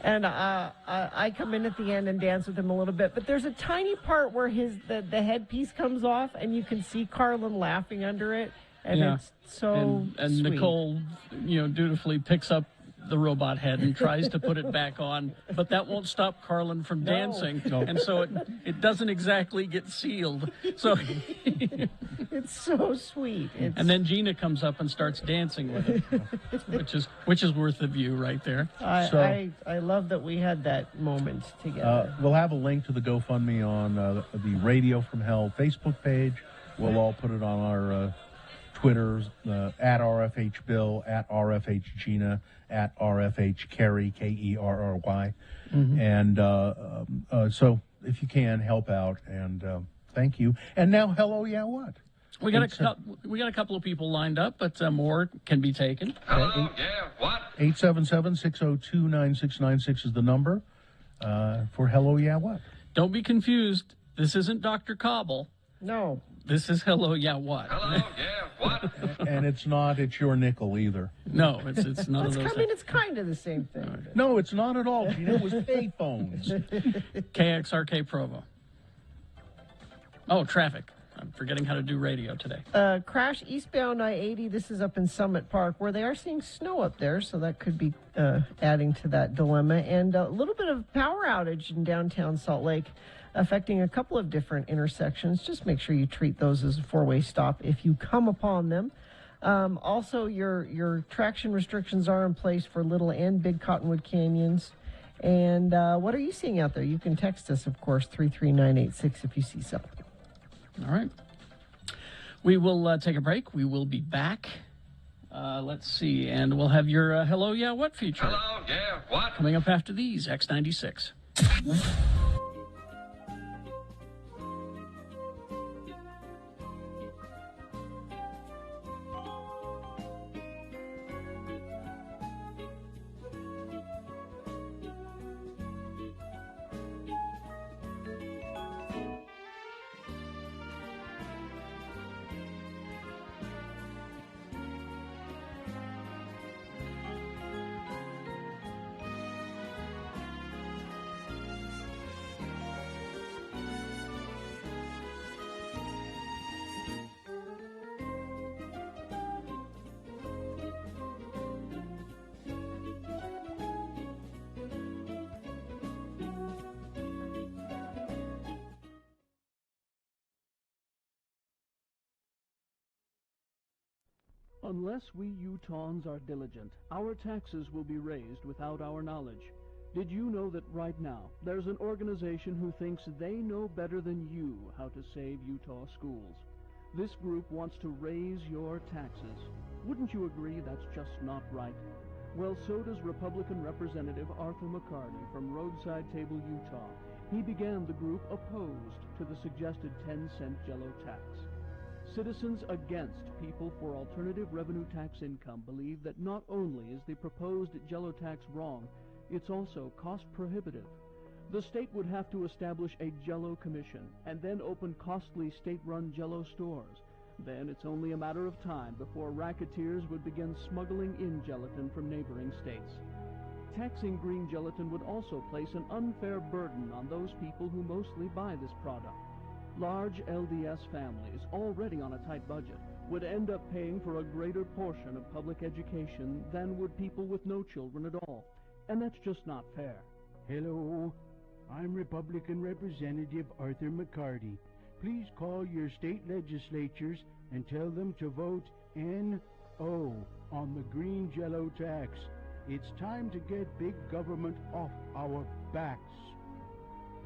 Speaker 3: And I come in at the end and dance with him a little bit. But there's a tiny part where the headpiece comes off, and you can see Carlin laughing under it. And it's so
Speaker 2: and
Speaker 3: sweet.
Speaker 2: Nicole, dutifully picks up the robot head and tries to put it back on, but that won't stop Carlin from dancing.
Speaker 1: No.
Speaker 2: And so it doesn't exactly get sealed. So
Speaker 3: It's It's so sweet. It's,
Speaker 2: And then Gina comes up and starts dancing with him, which is worth the view right there.
Speaker 3: I love that we had that moment together.
Speaker 1: We'll have a link to the GoFundMe on the Radio from Hell Facebook page. We'll all put it on our Twitters, at RFH Bill, at RFH Gina, at RFH Kerry, Kerry. And so if you can, help out, and thank you. And now, hello, yeah, what?
Speaker 2: We got a couple of people lined up, but more can be taken.
Speaker 15: Hello, yeah, what?
Speaker 1: 877-602-9696 is the number for hello, yeah, what?
Speaker 2: Don't be confused. This isn't Dr. Cobble.
Speaker 3: No.
Speaker 2: This is hello, yeah, what?
Speaker 15: Hello, yeah, what?
Speaker 1: And it's your nickel either.
Speaker 2: No, it's none of those.
Speaker 3: I mean, it's kind of the same thing.
Speaker 1: No, it's not at all, Gina. It was payphones.
Speaker 2: KXRK Provo. Oh, traffic. I'm forgetting how to do radio today.
Speaker 3: Crash eastbound I-80. This is up in Summit Park, where they are seeing snow up there, so that could be adding to that dilemma. And a little bit of power outage in downtown Salt Lake, affecting a couple of different intersections. Just make sure you treat those as a four-way stop if you come upon them. Also, your traction restrictions are in place for Little and Big Cottonwood Canyons. And what are you seeing out there? You can text us, of course, 33986 if you see something.
Speaker 2: All right. We will take a break. We will be back. Let's see. And we'll have your Hello, Yeah, What feature.
Speaker 15: Hello, yeah, what?
Speaker 2: Coming up after these, X96.
Speaker 10: Unless we Utahns are diligent, our taxes will be raised without our knowledge. Did you know that right now there's an organization who thinks they know better than you how to save Utah schools? This group wants to raise your taxes. Wouldn't you agree that's just not right? Well, so does Republican Representative Arthur McCarty from Roadside Table, Utah. He began the group opposed to the suggested 10-cent Jello tax. Citizens against People for Alternative Revenue Tax Income believe that not only is the proposed Jello tax wrong, it's also cost prohibitive. The state would have to establish a Jello commission and then open costly state-run Jello stores. Then it's only a matter of time before racketeers would begin smuggling in gelatin from neighboring states. Taxing green gelatin would also place an unfair burden on those people who mostly buy this product. Large LDS families, already on a tight budget, would end up paying for a greater portion of public education than would people with no children at all. And that's just not fair.
Speaker 5: Hello, I'm Republican Representative Arthur McCarty. Please call your state legislatures and tell them to vote NO on the green Jello tax. It's time to get big government off our backs.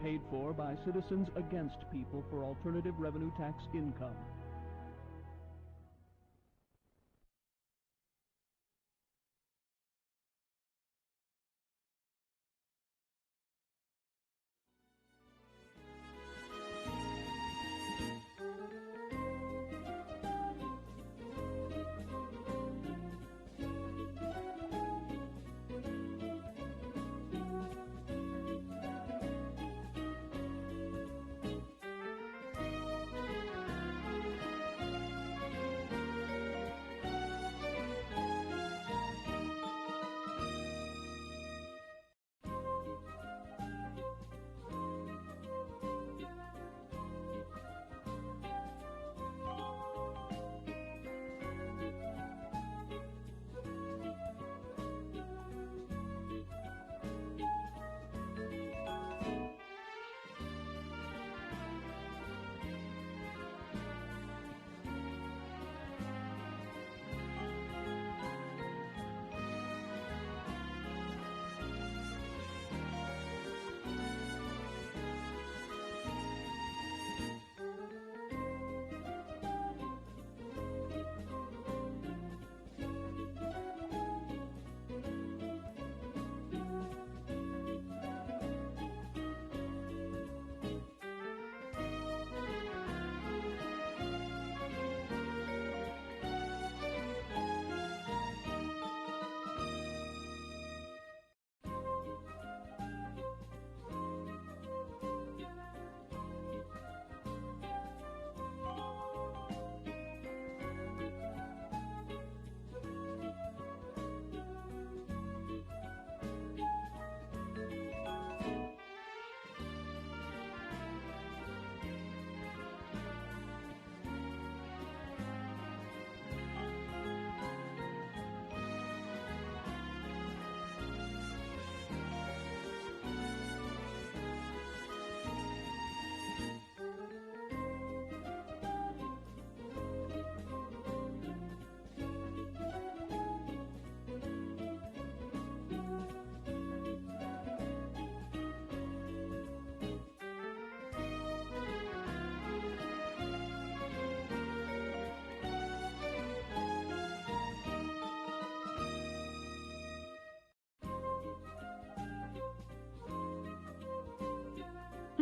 Speaker 10: Paid for by Citizens Against People for Alternative Revenue Tax Income.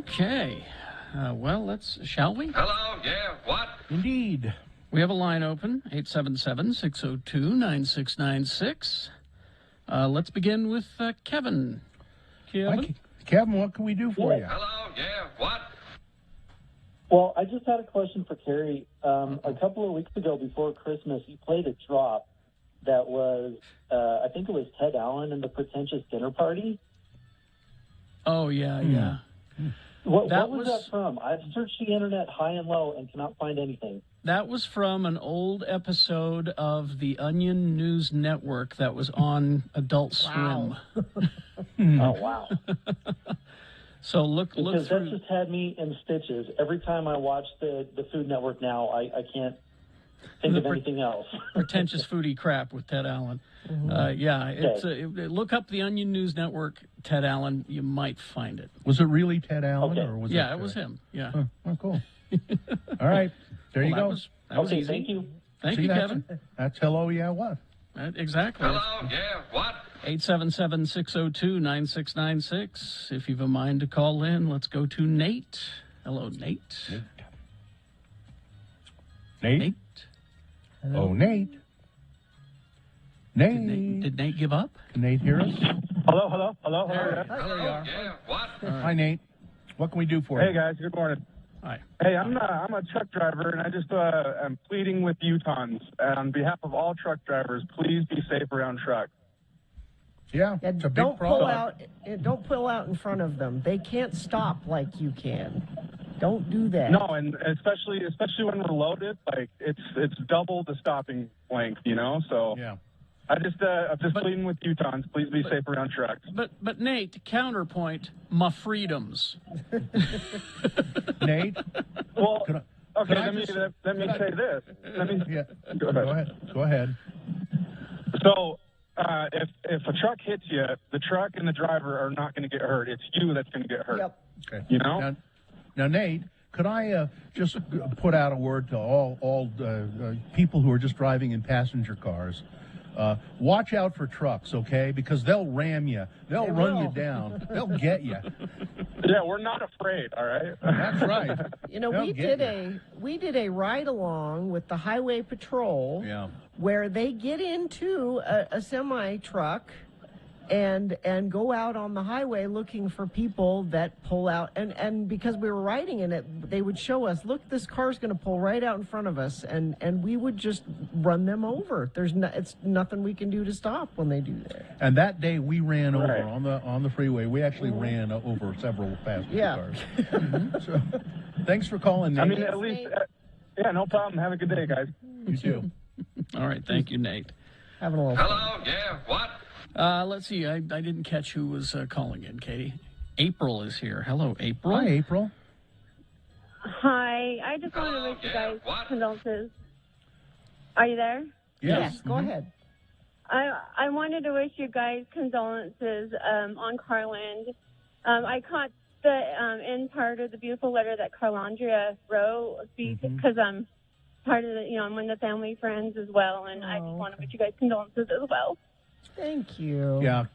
Speaker 2: Okay. Well, shall we?
Speaker 15: Hello, yeah, what?
Speaker 1: Indeed.
Speaker 2: We have a line open, 877-602-9696. Let's begin with Kevin. Kevin?
Speaker 1: Kevin, what can we do for you?
Speaker 15: Hello, yeah, what?
Speaker 16: Well, I just had a question for Carrie. A couple of weeks ago, before Christmas, you played a drop that was, I think it was Ted Allen and the Pretentious Dinner Party.
Speaker 2: Oh, yeah.
Speaker 16: What
Speaker 2: That
Speaker 16: was
Speaker 2: was-
Speaker 16: that from? I've searched the internet high and low and cannot find anything.
Speaker 2: That was from an old episode of the Onion News Network that was on Adult Swim.
Speaker 16: Oh, wow.
Speaker 2: So look
Speaker 16: Because
Speaker 2: through.
Speaker 16: that just had me in stitches. Every time I watch the Food Network now, I can't think
Speaker 2: The
Speaker 16: of anything else.
Speaker 2: Pretentious Foodie Crap with Ted Allen. It's look up the Onion News Network, Ted Allen. You might find it.
Speaker 1: Was it really Ted Allen, or was
Speaker 2: it was him. Yeah.
Speaker 1: Oh, cool. All right. There you go.
Speaker 2: That was
Speaker 16: Okay,
Speaker 2: easy.
Speaker 16: thank you.
Speaker 2: Thank
Speaker 1: See,
Speaker 2: you,
Speaker 1: that's-
Speaker 2: Kevin.
Speaker 1: That's hello, yeah, what?
Speaker 2: Exactly.
Speaker 15: Hello, yeah, what?
Speaker 2: 877-602-9696. If you've a mind to call in, let's go to Nate. Hello, Nate.
Speaker 1: Nate? Oh, Nate. Nate.
Speaker 2: Did Nate give up?
Speaker 1: Can Nate hear us?
Speaker 17: Hello. How are
Speaker 15: Hello, yeah, what?
Speaker 1: Hi, Nate. What can we do for you?
Speaker 17: Hey guys, good morning.
Speaker 2: Hi.
Speaker 17: Hey, I'm a truck driver, and I just am pleading with Utahns on behalf of all truck drivers. Please be safe around trucks.
Speaker 1: Yeah, it's a big
Speaker 3: Don't
Speaker 1: problem.
Speaker 3: don't pull out in front of them. They can't stop like you can. Don't do that.
Speaker 17: No, and especially when we're loaded, like it's double the stopping length, you know. So
Speaker 1: yeah,
Speaker 17: I'm just pleading with Utahns. Please be safe around trucks.
Speaker 2: But Nate, counterpoint, my freedoms.
Speaker 1: Nate?
Speaker 17: Well,
Speaker 1: Could I-
Speaker 17: okay,
Speaker 1: could I
Speaker 17: let me
Speaker 1: just-
Speaker 17: say this.
Speaker 1: Go ahead.
Speaker 17: So, if a truck hits you, the truck and the driver are not going to get hurt. It's you that's going to get hurt.
Speaker 3: Yep.
Speaker 1: Okay.
Speaker 17: You know?
Speaker 1: Now, Nate, could I just put out a word to all people who are just driving in passenger cars? Watch out for trucks, okay? Because they'll ram you. They'll run you down. They'll get you.
Speaker 17: Yeah, we're not afraid, all right?
Speaker 1: That's right.
Speaker 3: You know,
Speaker 1: They'll
Speaker 3: we
Speaker 1: get
Speaker 3: did a ride along with the Highway Patrol
Speaker 1: Yeah.
Speaker 3: where they get into a semi truck and go out on the highway looking for people that pull out, and because we were riding in it, they would show us, look, this car's going to pull right out in front of us, and we would just run them over. It's nothing we can do to stop when they do that.
Speaker 1: And that day we ran
Speaker 3: Right.
Speaker 1: over on the freeway. We actually ran over several passenger
Speaker 3: Yeah.
Speaker 1: cars. So, thanks for calling, Nate.
Speaker 17: I mean, at least, yeah, no problem. Have a good day, guys.
Speaker 1: You too.
Speaker 2: All right, thank you, Nate.
Speaker 3: Having a little
Speaker 15: Hello, yeah, what?
Speaker 2: Let's see. I didn't catch who was calling in, Katie. April is here. Hello, April.
Speaker 1: Hi, April.
Speaker 18: Hi, I just wanted to wish you guys condolences. Are you there?
Speaker 3: Yes, go ahead.
Speaker 18: I wanted to wish you guys condolences on Carland. I caught the end part of the beautiful letter that Carlandria wrote because I'm part of the, I'm one of the family friends as well, and I just want to wish you guys condolences as well.
Speaker 3: Thank you.
Speaker 1: Yeah,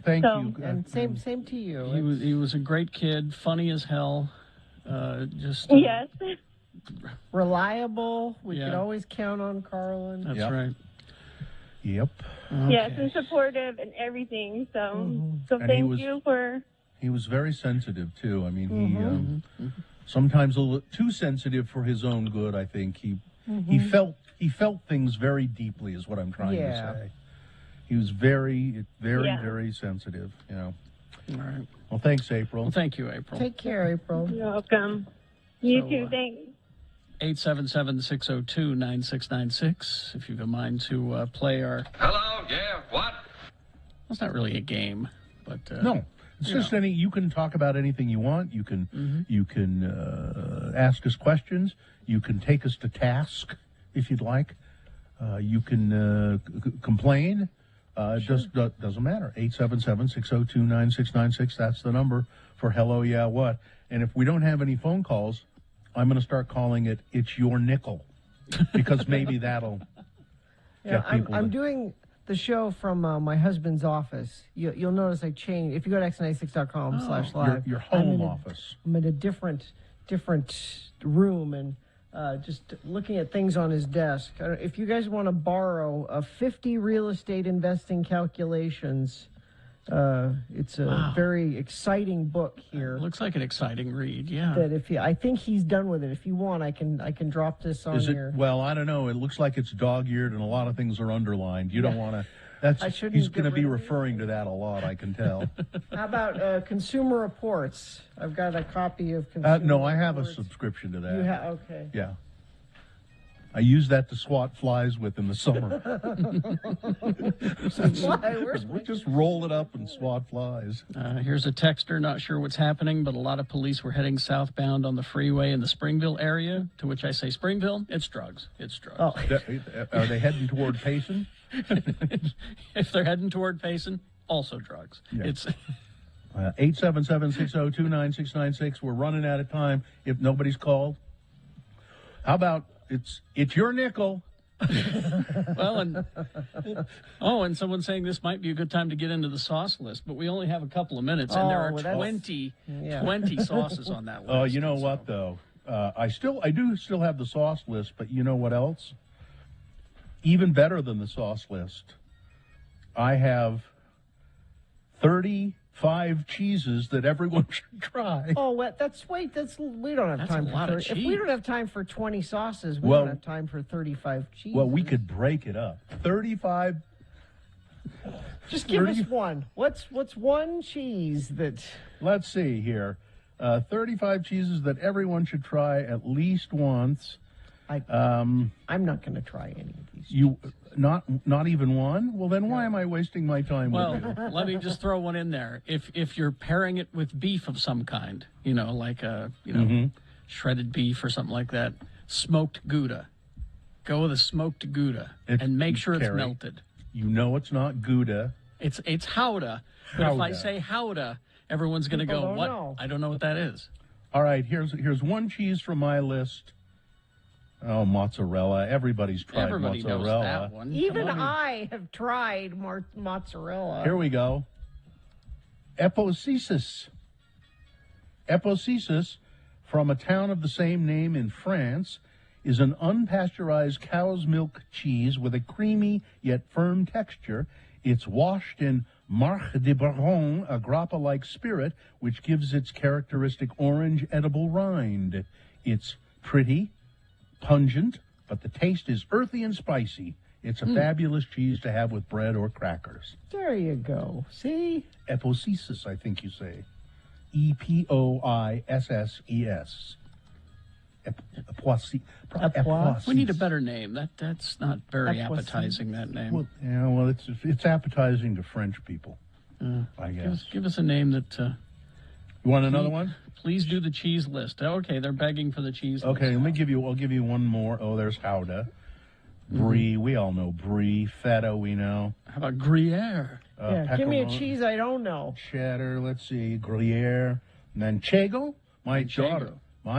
Speaker 1: thank you.
Speaker 3: And same to you.
Speaker 2: He was a great kid, funny as hell.
Speaker 18: Yes.
Speaker 3: Reliable. We
Speaker 2: Yeah.
Speaker 3: could always count on Carlin.
Speaker 2: That's right.
Speaker 1: Yep.
Speaker 18: Yes, and supportive and everything. So, so
Speaker 1: And he
Speaker 18: thank
Speaker 1: was-
Speaker 18: you for.
Speaker 1: He was very sensitive too. I mean, he sometimes a little too sensitive for his own good. I think he felt things very deeply, is what I'm trying
Speaker 3: Yeah.
Speaker 1: to say. He was very, very,
Speaker 18: Yeah.
Speaker 1: very sensitive. You know.
Speaker 2: All right.
Speaker 1: Well, thanks, April.
Speaker 2: Well, thank you, April.
Speaker 3: Take care, April.
Speaker 18: You're welcome. You
Speaker 2: So,
Speaker 18: too. Thanks.
Speaker 2: 877-602-9696. If you've a mind to play our.
Speaker 15: Hello, yeah, what?
Speaker 2: It's not really a game, but
Speaker 1: No, it's just you can talk about anything you want. You can ask us questions. You can take us to task if you'd like. You can complain. It just doesn't matter. 877-602-9696. That's the number for Hello, Yeah, What? And if we don't have any phone calls, I'm going to start calling it It's Your Nickel, because maybe that'll
Speaker 3: Yeah,
Speaker 1: get people
Speaker 3: I'm
Speaker 1: to-
Speaker 3: doing the show from my husband's office. You'll notice I changed. If you go to x96.com/live,
Speaker 1: Your home office.
Speaker 3: I'm in a different room and just looking at things on his desk. If you guys want to borrow 50 real estate investing calculations, it's a very exciting book here.
Speaker 2: Looks like an exciting read, yeah.
Speaker 3: That I think he's done with it. If you want, I can drop this on here.
Speaker 1: Well, I don't know. It looks like it's dog-eared and a lot of things are underlined. You don't want to. He's going to be referring to that a lot, I can tell.
Speaker 3: How about Consumer Reports? I've got a copy of Consumer
Speaker 1: No, I have a
Speaker 3: Reports.
Speaker 1: subscription to that.
Speaker 3: You have, okay.
Speaker 1: Yeah. I use that to swat flies with in the summer. We just roll it up and swat flies.
Speaker 2: Here's a texter, not sure what's happening, but a lot of police were heading southbound on the freeway in the Springville area, to which I say, Springville, it's drugs. It's drugs.
Speaker 3: Oh.
Speaker 1: Are they heading toward Payson?
Speaker 2: If they're heading toward Payson, also drugs.
Speaker 1: Yeah.
Speaker 2: It's
Speaker 1: 877-602-9696. We're running out of time if nobody's called. How about it's your nickel?
Speaker 2: Well, and someone's saying this might be a good time to get into the sauce list, but we only have a couple of minutes, and there are 20 sauces on that list.
Speaker 1: Oh, you know what, though? I do still have the sauce list, but you know what else? Even better than the sauce list, I have 35 cheeses that everyone should try.
Speaker 3: Oh, we don't have time
Speaker 2: a lot
Speaker 3: for
Speaker 2: of
Speaker 3: 30. If we don't have time for 20 sauces, we
Speaker 1: Well-
Speaker 3: don't have time for 35 cheeses.
Speaker 1: Well, we could break it up. 35.
Speaker 3: Just give us one. What's one cheese that?
Speaker 1: Let's see here. 35 cheeses that everyone should try at least once.
Speaker 3: I'm not going to try any of these.
Speaker 1: Not even one? Well, then why am I wasting my time with you?
Speaker 2: Well, let me just throw one in there. If you're pairing it with beef of some kind, like shredded beef or something like that, smoked Gouda. Go with a smoked Gouda and make sure it's
Speaker 1: Carrie,
Speaker 2: melted.
Speaker 1: You know it's not Gouda.
Speaker 2: It's Howda. But if I say Howda, everyone's going to
Speaker 3: People
Speaker 2: go,
Speaker 3: don't
Speaker 2: what?
Speaker 3: know.
Speaker 2: I don't know what that is.
Speaker 1: All right, here's one cheese from my list. Oh, mozzarella. Everybody's tried
Speaker 2: Everybody knows
Speaker 1: mozzarella.
Speaker 2: that one.
Speaker 3: Even I have tried mozzarella.
Speaker 1: Here we go. Epocesis. Epocesis, from a town of the same name in France, is an unpasteurized cow's milk cheese with a creamy yet firm texture. It's washed in Marc de Baron, a grappa-like spirit, which gives its characteristic orange edible rind. It's pretty, pungent, but the taste is earthy and spicy. It's a fabulous cheese to have with bread or crackers.
Speaker 3: There you go. See?
Speaker 1: Epocesis, I think you say. Epoisses. Epoisses.
Speaker 2: We need a better name. That's not very
Speaker 3: Epoisses.
Speaker 2: appetizing, that name.
Speaker 1: Well, it's appetizing to French people, I guess.
Speaker 2: Give us a name that...
Speaker 1: You want another one?
Speaker 2: Please do the cheese list. Okay, they're begging for the cheese list.
Speaker 1: Okay, I'll give you one more. Oh, there's Gouda. Brie, we all know Brie. Feta, we know.
Speaker 2: How about Gruyere?
Speaker 3: Give me a
Speaker 1: pepperoni,
Speaker 3: cheese I don't know.
Speaker 1: Cheddar, let's see, Gruyere. Manchego? My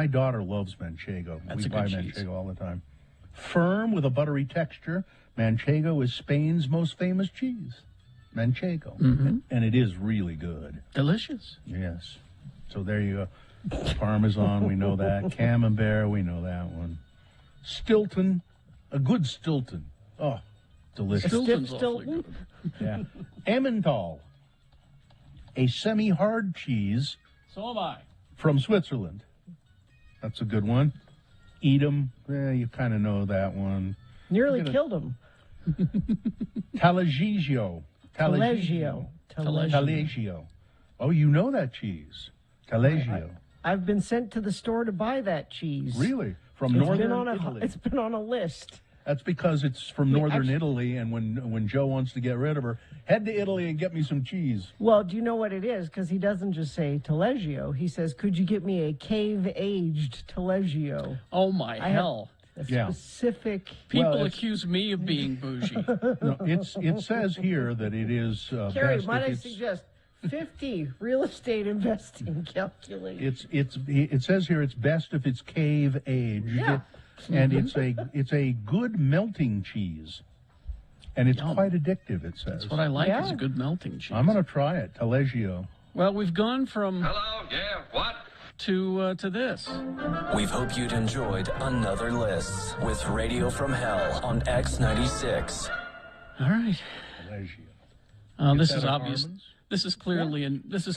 Speaker 1: daughter loves Manchego.
Speaker 2: That's
Speaker 1: We
Speaker 2: a
Speaker 1: buy
Speaker 2: good cheese.
Speaker 1: Manchego all the time. Firm with a buttery texture, Manchego is Spain's most famous cheese. Manchego. And it is really good.
Speaker 2: Delicious.
Speaker 1: Yes. So there you go. Parmesan, we know that. Camembert, we know that one. Stilton, a good Stilton. Oh, delicious.
Speaker 2: Stilton's
Speaker 3: Stiff
Speaker 2: awfully
Speaker 3: Stilton?
Speaker 2: good.
Speaker 1: Yeah. Emmental, a semi-hard cheese
Speaker 2: So am I.
Speaker 1: from Switzerland. That's a good one. Edam, you kind of know that one.
Speaker 3: Nearly killed him.
Speaker 1: Taleggio. Taleggio. Oh, you know that cheese. Taleggio.
Speaker 3: I've been sent to the store to buy that cheese.
Speaker 1: Really? From
Speaker 3: It's
Speaker 1: northern
Speaker 3: been on
Speaker 1: Italy.
Speaker 3: It's been on a list.
Speaker 1: That's because it's from northern Italy, and when Joe wants to get rid of her, head to Italy and get me some cheese.
Speaker 3: Well, do you know what it is? Because he doesn't just say Taleggio. He says, could you get me a cave-aged Taleggio?
Speaker 2: Oh, my hell.
Speaker 3: A
Speaker 1: Yeah.
Speaker 3: specific...
Speaker 2: People accuse me of being bougie.
Speaker 1: No, it says here that it is
Speaker 3: Carrie,
Speaker 1: best
Speaker 3: might
Speaker 1: if
Speaker 3: I
Speaker 1: it's-
Speaker 3: suggest 50 real estate investing calculations?
Speaker 1: It says here it's best if it's cave aged.
Speaker 3: Yeah.
Speaker 1: And it's a good melting cheese. And it's
Speaker 2: Yum.
Speaker 1: quite addictive, it says.
Speaker 2: That's what I like, is
Speaker 3: Yeah.
Speaker 2: a good melting cheese.
Speaker 1: I'm going to try it. Taleggio.
Speaker 2: Well, we've gone from
Speaker 15: Hello, yeah, what?
Speaker 2: to this.
Speaker 19: We hope you'd enjoyed another list with Radio from Hell on X96.
Speaker 2: All right.
Speaker 1: Taleggio.
Speaker 2: This
Speaker 1: Get
Speaker 2: is
Speaker 1: that at
Speaker 2: obvious.
Speaker 1: Harmon's?
Speaker 2: This is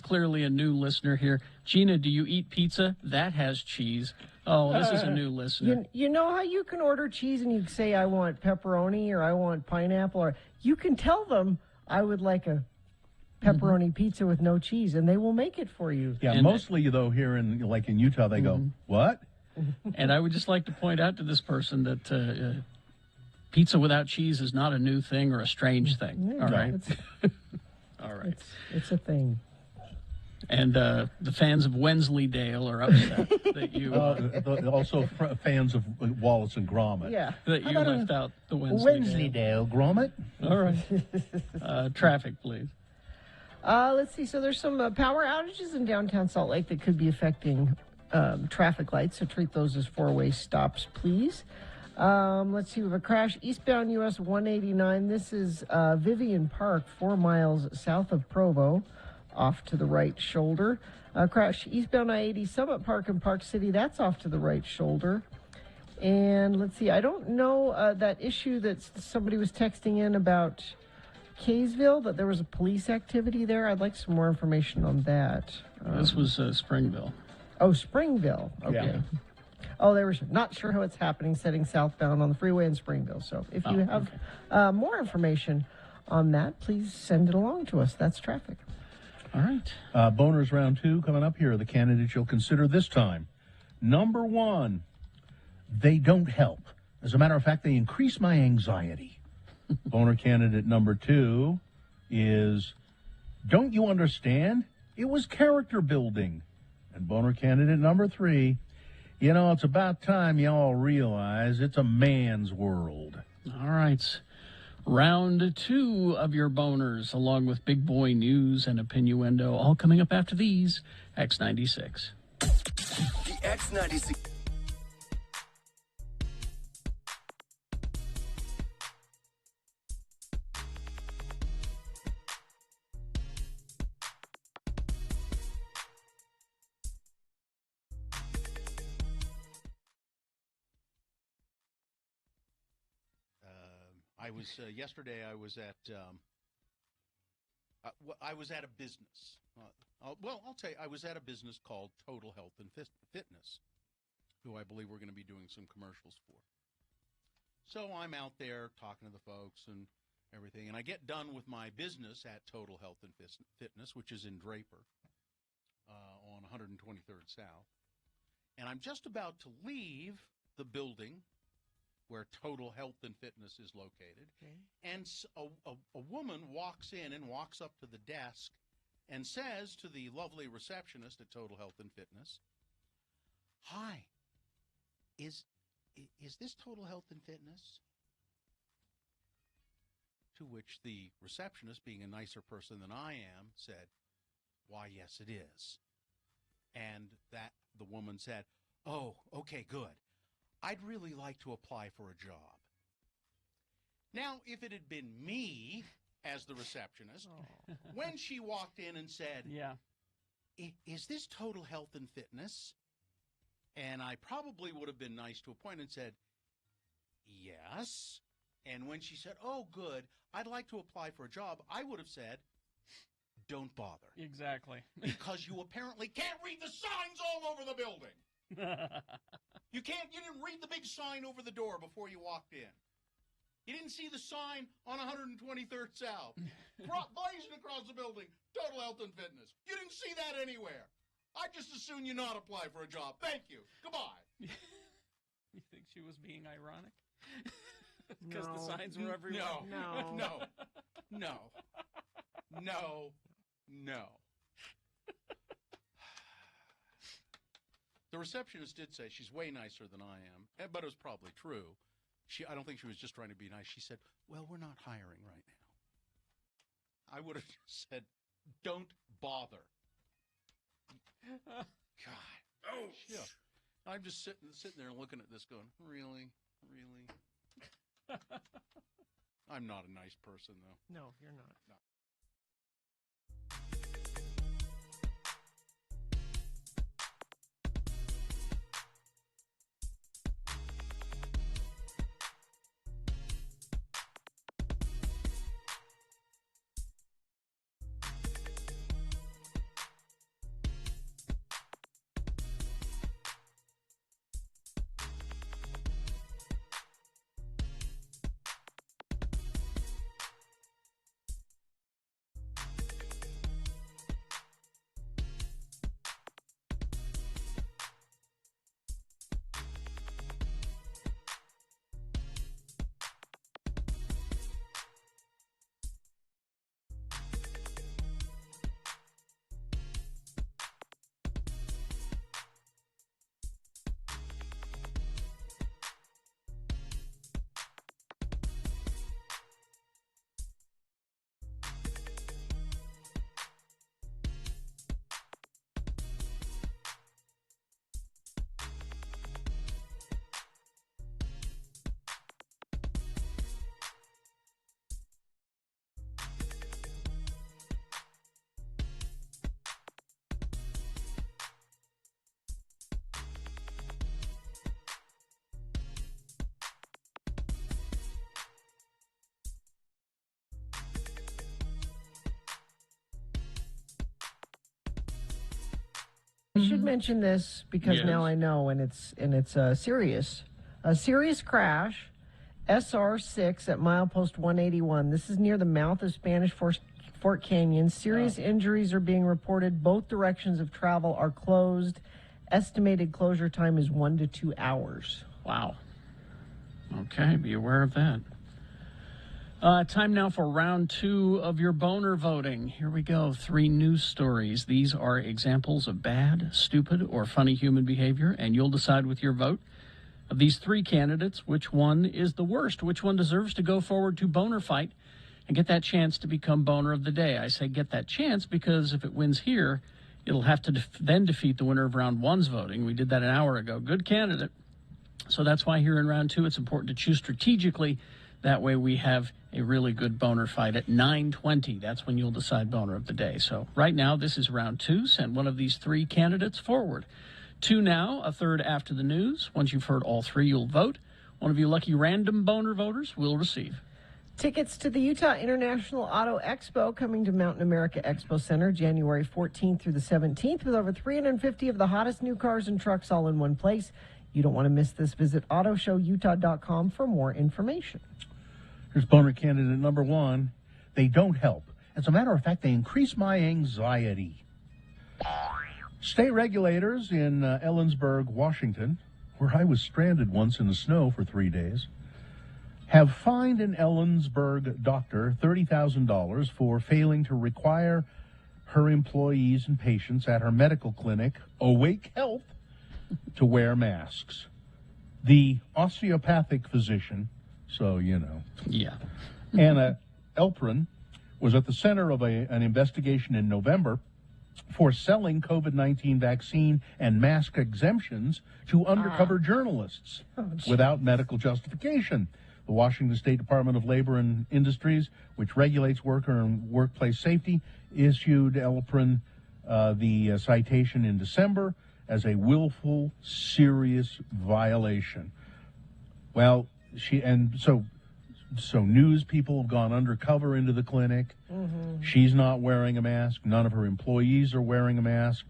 Speaker 2: clearly a new listener here. Gina, do you eat pizza? That has cheese. Oh, this is a new listener.
Speaker 3: You know how you can order cheese and you say, I want pepperoni or I want pineapple, or you can tell them, I would like a pepperoni pizza with no cheese, and they will make it for you.
Speaker 1: Yeah,
Speaker 2: And-
Speaker 1: mostly, though, here in Utah, they go, what?
Speaker 2: And I would just like to point out to this person that pizza without cheese is not a new thing or a strange thing. All right. All right.
Speaker 3: It's a thing.
Speaker 2: And the fans of Wensleydale are upset that you
Speaker 1: Also fans of Wallace and Gromit.
Speaker 3: Yeah.
Speaker 2: that you left out the Wensleydale.
Speaker 1: Wensleydale Gromit.
Speaker 2: All right. Traffic, please.
Speaker 3: Let's see. So there's some power outages in downtown Salt Lake that could be affecting traffic lights. So treat those as four-way stops, please. Let's see. We have a crash eastbound US 189. This is Vivian Park, 4 miles south of Provo, off to the right shoulder. Crash eastbound I-80 Summit Park in Park City. That's off to the right shoulder. And let's see. I don't know that issue that somebody was texting in about Kaysville, that there was a police activity there. I'd like some more information on that.
Speaker 2: This was Springville.
Speaker 3: Oh, Springville. Okay.
Speaker 2: Yeah.
Speaker 3: Oh, they were not sure how it's happening, setting southbound on the freeway in Springville. So if you have more information on that, please send it along to us. That's traffic.
Speaker 2: All right.
Speaker 1: Boners round 2 coming up. Here are the candidates you'll consider this time. Number 1, they don't help. As a matter of fact, they increase my anxiety. Boner candidate number 2 is, don't you understand? It was character building. And boner candidate number 3, you know, it's about time y'all realize it's a man's world.
Speaker 2: All right. Round 2 of your boners, along with Big Boy News and Opinioendo, all coming up after these. X96.
Speaker 19: The X96.
Speaker 14: Yesterday I was at a business. I'll tell you, I was at a business called Total Health and Fitness, who I believe we're going to be doing some commercials for. So I'm out there talking to the folks and everything, and I get done with my business at Total Health and Fitness, which is in Draper on 123rd South, and I'm just about to leave the building where Total Health and Fitness is located.
Speaker 3: Okay.
Speaker 14: And a woman walks in and walks up to the desk and says to the lovely receptionist at Total Health and Fitness, "Hi, is this Total Health and Fitness?" To which the receptionist, being a nicer person than I am, said, "Why, yes, it is." And that the woman said, "Oh, okay, good. I'd really like to apply for a job." Now, if it had been me as the receptionist, when she walked in and said,
Speaker 2: "Yeah,
Speaker 14: is this Total Health and Fitness?" And I probably would have been nice to a point and said, "Yes." And when she said, "Oh, good, I'd like to apply for a job," I would have said, "Don't bother."
Speaker 2: Exactly.
Speaker 14: Because you apparently can't read the signs all over the building. You didn't read the big sign over the door before you walked in. You didn't see the sign on 123rd South, blazing across the building, Total Health and Fitness. You didn't see that anywhere. I'd just as soon you not apply for a job. Thank you. Goodbye.
Speaker 2: You think she was being ironic? Because the signs were everywhere?
Speaker 14: No. The receptionist did say she's way nicer than I am, but it was probably true. I don't think she was just trying to be nice. She said, "Well, we're not hiring right now." I would have said, "Don't bother." God. Oh, shit. I'm just sitting there looking at this going, really? I'm not a nice person, though.
Speaker 3: No, you're not. I should mention this because
Speaker 2: Yes.
Speaker 3: now I know, and it's serious. A serious crash, SR6 at milepost 181. This is near the mouth of Spanish Fort Canyon. Serious injuries are being reported. Both directions of travel are closed. Estimated closure time is 1 to 2 hours.
Speaker 2: Wow. Okay, be aware of that. Time now for round 2 of your boner voting. Here we go. 3 news stories. These are examples of bad, stupid, or funny human behavior, and you'll decide with your vote. Of these 3 candidates, which one is the worst? Which one deserves to go forward to boner fight and get that chance to become boner of the day? I say get that chance because if it wins here, it'll have to then defeat the winner of round 1's voting. We did that an hour ago. Good candidate. So that's why here in round 2, it's important to choose strategically. That way we have a really good boner fight at 9:20. That's when you'll decide boner of the day. So right now, this is round 2. Send one of these 3 candidates forward. 2 now, a third after the news. Once you've heard all 3, you'll vote. One of you lucky random boner voters will receive
Speaker 3: Tickets to the Utah International Auto Expo coming to Mountain America Expo Center January 14th through the 17th with over 350 of the hottest new cars and trucks all in one place. You don't want to miss this. Visit autoshowutah.com for more information.
Speaker 1: Here's boner candidate number 1. They don't help. As a matter of fact, they increase my anxiety. State regulators in Ellensburg, Washington, where I was stranded once in the snow for 3 days, have fined an Ellensburg doctor $30,000 for failing to require her employees and patients at her medical clinic, Awake Health, to wear masks. The osteopathic physician, so you know, Anna Elprin, was at the center of an investigation in November for selling COVID-19 vaccine and mask exemptions to undercover journalists without medical justification. The Washington State Department of Labor and Industries, which regulates worker and workplace safety, issued Elprin the citation in December as a willful, serious violation. Well, so news people have gone undercover into the clinic. She's not wearing a mask. None of her employees are wearing a mask.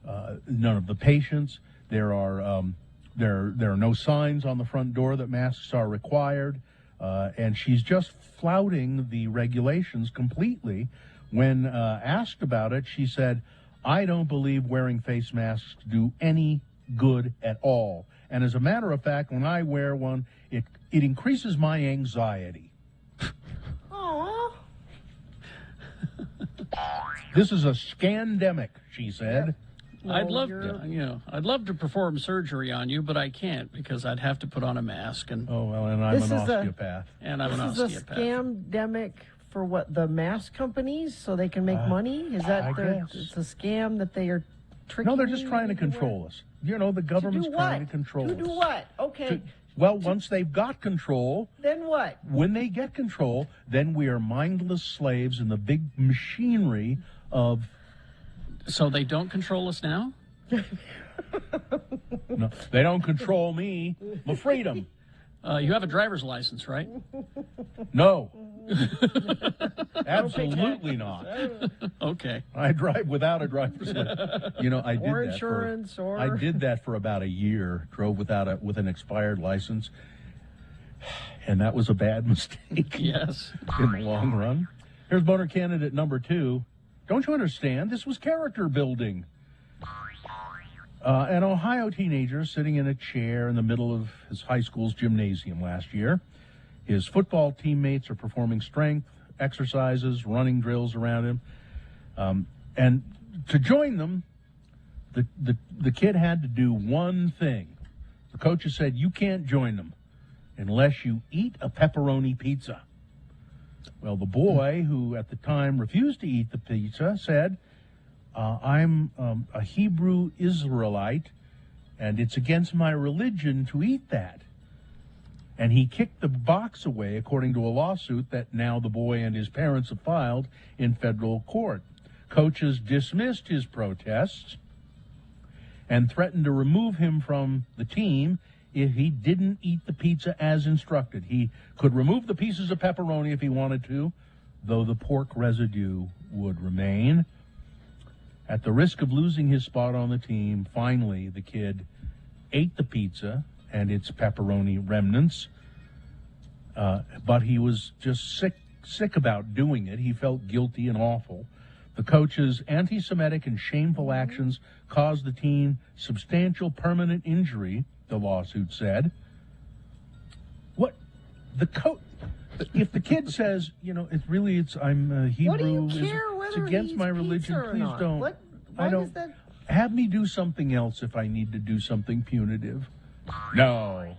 Speaker 1: None of the patients. There are no signs on the front door that masks are required. And she's just flouting the regulations completely. When asked about it, she said, "I don't believe wearing face masks do any good at all. And as a matter of fact, when I wear one, it increases my anxiety."
Speaker 3: Aww.
Speaker 1: This is a scandemic, she said.
Speaker 2: I'd love to perform surgery on you, but I can't because I'd have to put on a mask. And
Speaker 1: and I'm an osteopath.
Speaker 3: This is a scamdemic for what, the mask companies, so they can make money? Is that it's a scam that they are tricking?
Speaker 1: No, they're just trying to control us. You know, the government's trying to control us.
Speaker 3: To do what? Okay.
Speaker 1: Well, once they've got control,
Speaker 3: Then what?
Speaker 1: when they get control, then we are mindless slaves in the big machinery of.
Speaker 2: So they don't control us now?
Speaker 1: No, they don't control me. My freedom.
Speaker 2: You have a driver's license, right?
Speaker 1: No. Absolutely not.
Speaker 2: Okay.
Speaker 1: I drive without a driver's license. You know, I did
Speaker 3: Or
Speaker 1: that
Speaker 3: insurance,
Speaker 1: for,
Speaker 3: or-
Speaker 1: I did that for about a year. Drove with an expired license, and that was a bad mistake.
Speaker 2: Yes.
Speaker 1: In the long run. Here's boner candidate number 2. Don't you understand? This was character building. An Ohio teenager sitting in a chair in the middle of his high school's gymnasium last year. His football teammates are performing strength exercises, running drills around him. And to join them, the kid had to do one thing. The coaches said, you can't join them unless you eat a pepperoni pizza. Well, the boy, who at the time refused to eat the pizza, said, I'm a Hebrew Israelite, and it's against my religion to eat that. And he kicked the box away, according to a lawsuit that now the boy and his parents have filed in federal court. Coaches dismissed his protests and threatened to remove him from the team if he didn't eat the pizza as instructed. He could remove the pieces of pepperoni if he wanted to, though the pork residue would remain. At the risk of losing his spot on the team, finally the kid ate the pizza and its pepperoni remnants, but he was just sick about doing it. He felt guilty and awful. The coach's anti-Semitic and shameful actions caused the teen substantial permanent injury, the lawsuit said. What? If the kid says, you know, I'm a Hebrew,
Speaker 3: What do you care
Speaker 1: it's
Speaker 3: whether
Speaker 1: against
Speaker 3: he
Speaker 1: my
Speaker 3: eats
Speaker 1: religion,
Speaker 3: pizza or
Speaker 1: please
Speaker 3: not?
Speaker 1: don't.
Speaker 3: Why does that?
Speaker 1: Have me do something else if I need to do something punitive. No.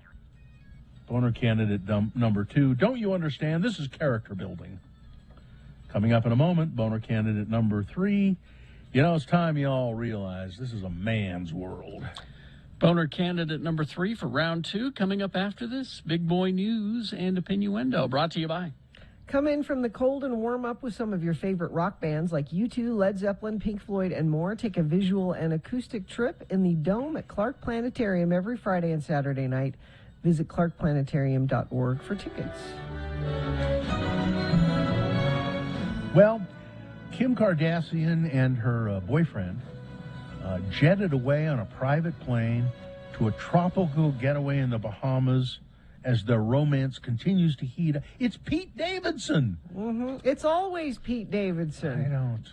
Speaker 1: Boner candidate number 2. Don't you understand? This is character building. Coming up in a moment, boner candidate number 3. You know, it's time you all realize this is a man's world.
Speaker 2: Boner candidate number 3 for round 2 coming up after this. Big boy news and opinioendo brought to you by.
Speaker 3: Come in from the cold and warm up with some of your favorite rock bands like U2, Led Zeppelin, Pink Floyd, and more. Take a visual and acoustic trip in the Dome at Clark Planetarium every Friday and Saturday night. Visit clarkplanetarium.org for tickets.
Speaker 1: Well, Kim Kardashian and her boyfriend jetted away on a private plane to a tropical getaway in the Bahamas as their romance continues to heat up. It's Pete Davidson.
Speaker 3: Mm-hmm. It's always Pete Davidson.
Speaker 1: I don't.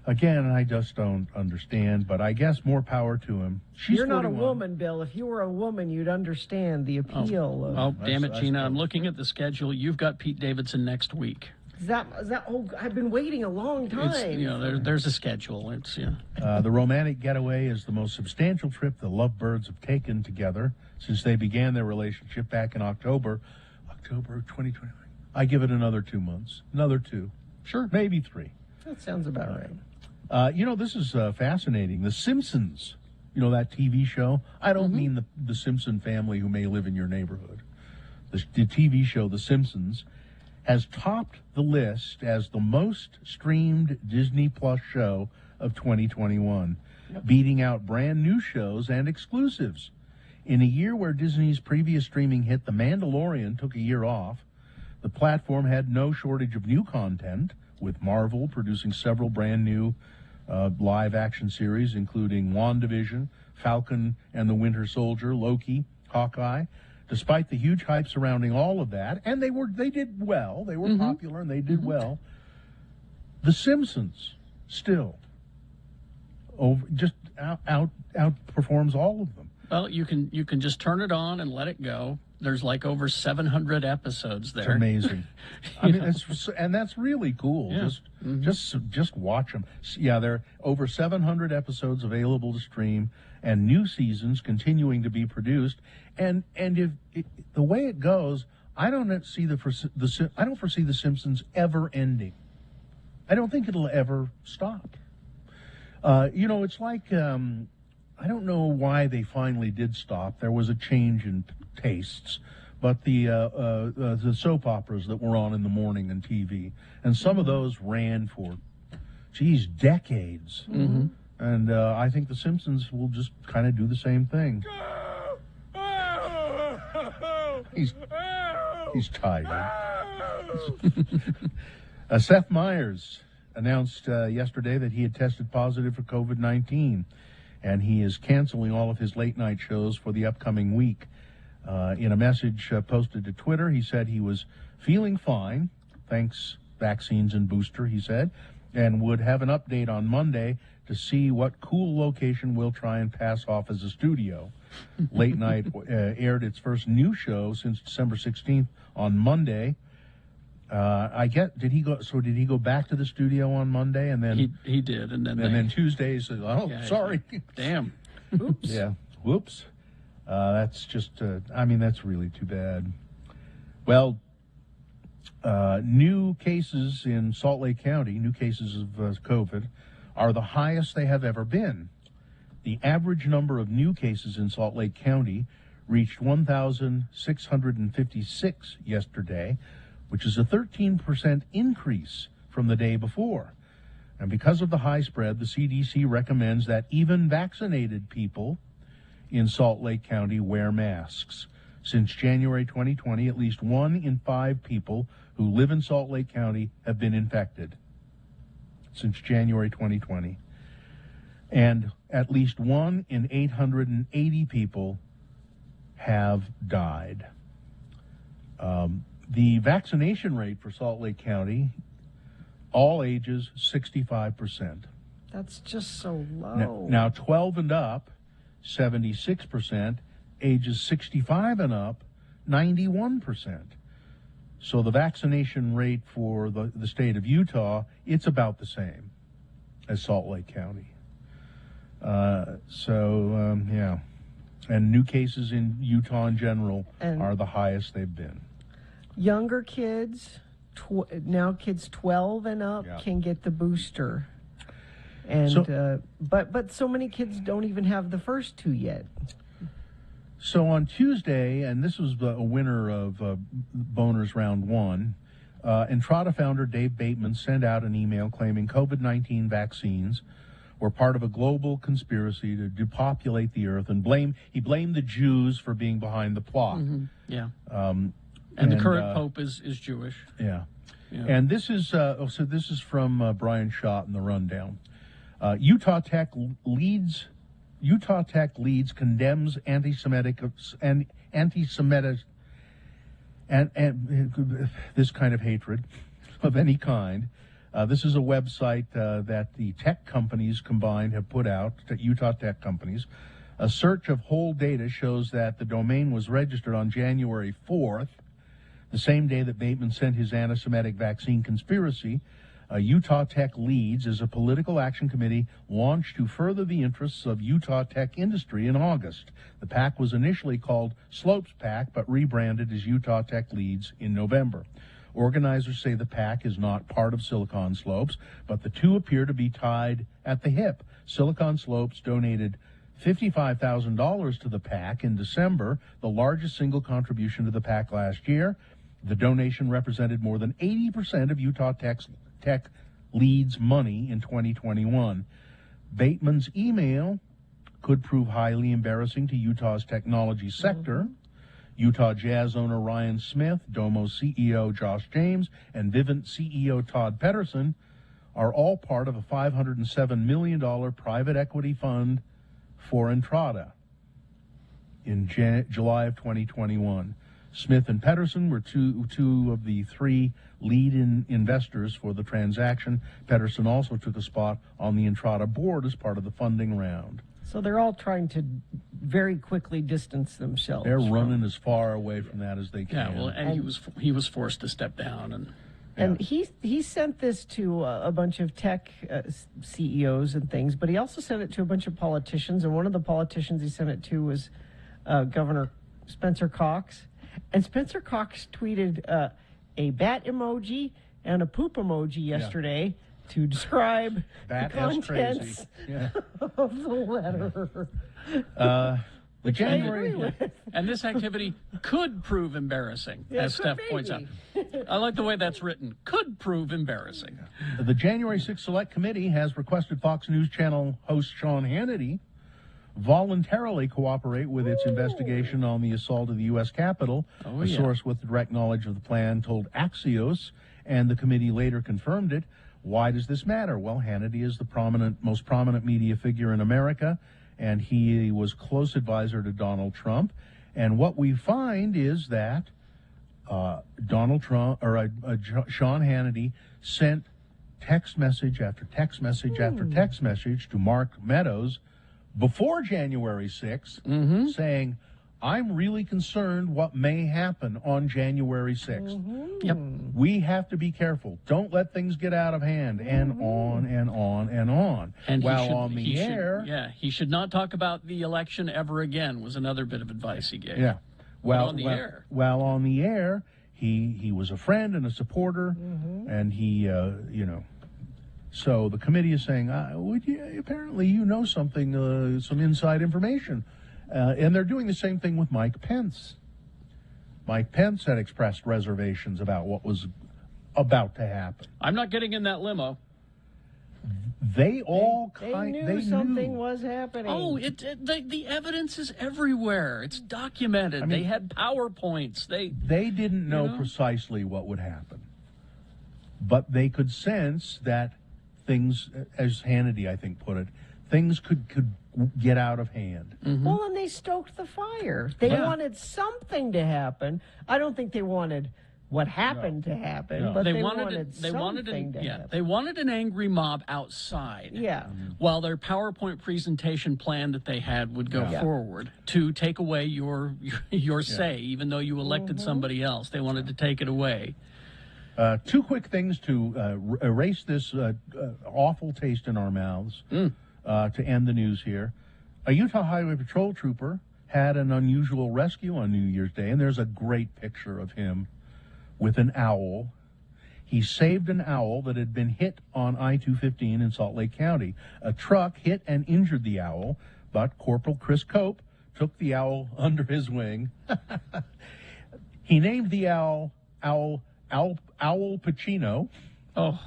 Speaker 1: Again, I just don't understand, but I guess more power to him.
Speaker 3: You're not
Speaker 1: 41.
Speaker 3: a woman, Bill. If you were a woman, you'd understand the appeal of...
Speaker 2: Oh, damn it, Gina. I'm looking at the schedule. You've got Pete Davidson next week.
Speaker 3: Is that, oh, I've been waiting a long time.
Speaker 2: It's, there's a schedule. It's,
Speaker 1: The romantic getaway is the most substantial trip the lovebirds have taken together since they began their relationship back in October 2020. I give it another 2 months. Another 2.
Speaker 2: Sure.
Speaker 1: Maybe 3.
Speaker 3: That sounds about right.
Speaker 1: This is fascinating. The Simpsons, that TV show. I don't mean the Simpson family who may live in your neighborhood. The TV show, The Simpsons, has topped the list as the most streamed Disney Plus show of 2021, beating out brand new shows and exclusives. In a year where Disney's previous streaming hit The Mandalorian took a year off, the platform had no shortage of new content, with Marvel producing several brand new live-action series, including WandaVision, Falcon and the Winter Soldier, Loki, Hawkeye. Despite the huge hype surrounding all of that, and they did well, they were popular and they did well, The Simpsons still outperforms all of them.
Speaker 2: Well, you can just turn it on and let it go. There's like over 700 episodes there.
Speaker 1: It's amazing. I mean, that's really cool.
Speaker 2: Yeah.
Speaker 1: Just watch them. Yeah, there are over 700 episodes available to stream, and new seasons continuing to be produced. And if the way it goes, I don't foresee the Simpsons ever ending. I don't think it'll ever stop. It's like I don't know why they finally did stop. There was a change in tastes, but the soap operas that were on in the morning on TV, and some of those ran for, decades.
Speaker 2: Mm-hmm.
Speaker 1: And I think The Simpsons will just kind of do the same thing. He's tired. Seth Meyers announced yesterday that he had tested positive for COVID-19, and he is canceling all of his late-night shows for the upcoming week. In a message posted to Twitter, he said he was feeling fine, thanks vaccines and booster, he said, and would have an update on Monday to see what cool location we'll try and pass off as a studio. Late Night aired its first new show since December 16th on Monday. Did he go back to the studio on Monday and then
Speaker 2: he did, and
Speaker 1: then Tuesdays? Sorry,
Speaker 2: damn,
Speaker 1: oops, yeah, whoops. That's just, that's really too bad. Well, new cases in Salt Lake County, new cases of COVID, are the highest they have ever been. The average number of new cases in Salt Lake County reached 1,656 yesterday, which is a 13% increase from the day before. And because of the high spread, the CDC recommends that even vaccinated people in Salt Lake County wear masks. Since January 2020, at least 1 in 5 people who live in Salt Lake County have been infected. Since January 2020. And at least 1 in 880 people have died. The vaccination rate for Salt Lake County, all ages, 65%.
Speaker 3: That's just so low.
Speaker 1: Now 12 and up, 76%. Ages 65 and up, 91%. So the vaccination rate for the state of Utah, it's about the same as Salt Lake County. Yeah. And new cases in Utah in general are the highest they've been.
Speaker 3: Younger kids, now kids 12 and up can get the booster. And but so many kids don't even have the first 2 yet.
Speaker 1: So on Tuesday, and this was a winner of Boners Round 1, Entrada founder Dave Bateman sent out an email claiming COVID-19 vaccines were part of a global conspiracy to depopulate the earth, and he blamed the Jews for being behind the plot.
Speaker 2: Mm-hmm. Yeah. And the current pope is Jewish.
Speaker 1: Yeah. And this is this is from Brian Schott in the Rundown. Utah Tech leads condemns anti-Semitic and this kind of hatred of any kind. This is a website that the tech companies combined have put out, Utah Tech companies. A search of whole data shows that the domain was registered on January 4th, the same day that Bateman sent his anti-Semitic vaccine conspiracy. Utah Tech Leads is a political action committee launched to further the interests of Utah tech industry in August. The PAC was initially called Slopes PAC, but rebranded as Utah Tech Leads in November. Organizers say the PAC is not part of Silicon Slopes, but the two appear to be tied at the hip. Silicon Slopes donated $55,000 to the PAC in December, the largest single contribution to the PAC last year. The donation represented more than 80% of Utah Tech Leads money in 2021. Bateman's email could prove highly embarrassing to Utah's technology sector. Mm-hmm. Utah Jazz owner Ryan Smith, Domo CEO Josh James, and Vivint CEO Todd Pedersen are all part of a $507 million private equity fund for Entrada in July of 2021. Smith and Pedersen were two of the three lead investors for the transaction. Pedersen also took a spot on the Entrada board as part of the funding round.
Speaker 3: So they're all trying to very quickly distance themselves.
Speaker 1: They're running as far away from that as they can.
Speaker 2: Yeah, well, and he was forced to step down,
Speaker 3: and he sent this to a bunch of tech CEOs and things, but he also sent it to a bunch of politicians, and one of the politicians he sent it to was Governor Spencer Cox. And Spencer Cox tweeted a bat emoji and a poop emoji yesterday, to describe
Speaker 1: Bat
Speaker 3: the
Speaker 1: as
Speaker 3: contents
Speaker 1: crazy. Yeah.
Speaker 3: of the letter.
Speaker 1: The
Speaker 3: Which I
Speaker 1: January.
Speaker 3: agree with.
Speaker 2: And this activity could prove embarrassing,
Speaker 3: Yeah,
Speaker 2: as
Speaker 3: could
Speaker 2: Steph points out.
Speaker 3: maybe.
Speaker 2: I like the way that's written. Could prove embarrassing.
Speaker 1: The January 6th Select Committee has requested Fox News Channel host Sean Hannity voluntarily cooperate with its investigation on the assault of the U.S. Capitol.
Speaker 2: Oh,
Speaker 1: A
Speaker 2: yeah.
Speaker 1: source with direct knowledge of the plan told Axios, and the committee later confirmed it. Why does this matter? Well, Hannity is the most prominent media figure in America, and he was close advisor to Donald Trump. And what we find is that Donald Trump or Sean Hannity sent text message after text message after text message to Mark Meadows before January 6th, saying, I'm really concerned what may happen on January 6th.
Speaker 2: Yep.
Speaker 1: We have to be careful. Don't let things get out of hand, and on and on and on.
Speaker 2: And
Speaker 1: while on the air,
Speaker 2: he should not talk about the election ever again, was another bit of advice he gave.
Speaker 1: yeah. Well,
Speaker 2: on the air.
Speaker 1: While on the air, he was a friend and a supporter, and he, So the committee is saying, apparently you know something, some inside information. And they're doing the same thing with Mike Pence. Mike Pence had expressed reservations about what was about to happen.
Speaker 2: I'm not getting in that limo.
Speaker 1: They all
Speaker 3: They knew something was happening.
Speaker 2: Oh, the evidence is everywhere. It's documented.
Speaker 1: I mean,
Speaker 2: they had PowerPoints. They
Speaker 1: didn't know precisely what would happen. But they could sense that things, as Hannity, I think, put it, things could get out of hand.
Speaker 3: Well, and they stoked the fire. They wanted something to happen. I don't think they wanted what happened to happen, but they wanted something to happen.
Speaker 2: They wanted an angry mob outside.
Speaker 3: Yeah.
Speaker 2: While their PowerPoint presentation plan that they had would go forward to take away your say, even though you elected somebody else. They wanted to take it away.
Speaker 1: Two quick things to erase this awful taste in our mouths to end the news here. A Utah Highway Patrol trooper had an unusual rescue on New Year's Day, and there's a great picture of him with an owl. He saved an owl that had been hit on I-215 in Salt Lake County. A truck hit and injured the owl, but Corporal Chris Cope took the owl under his wing. He named the owl Pacino.
Speaker 2: Oh.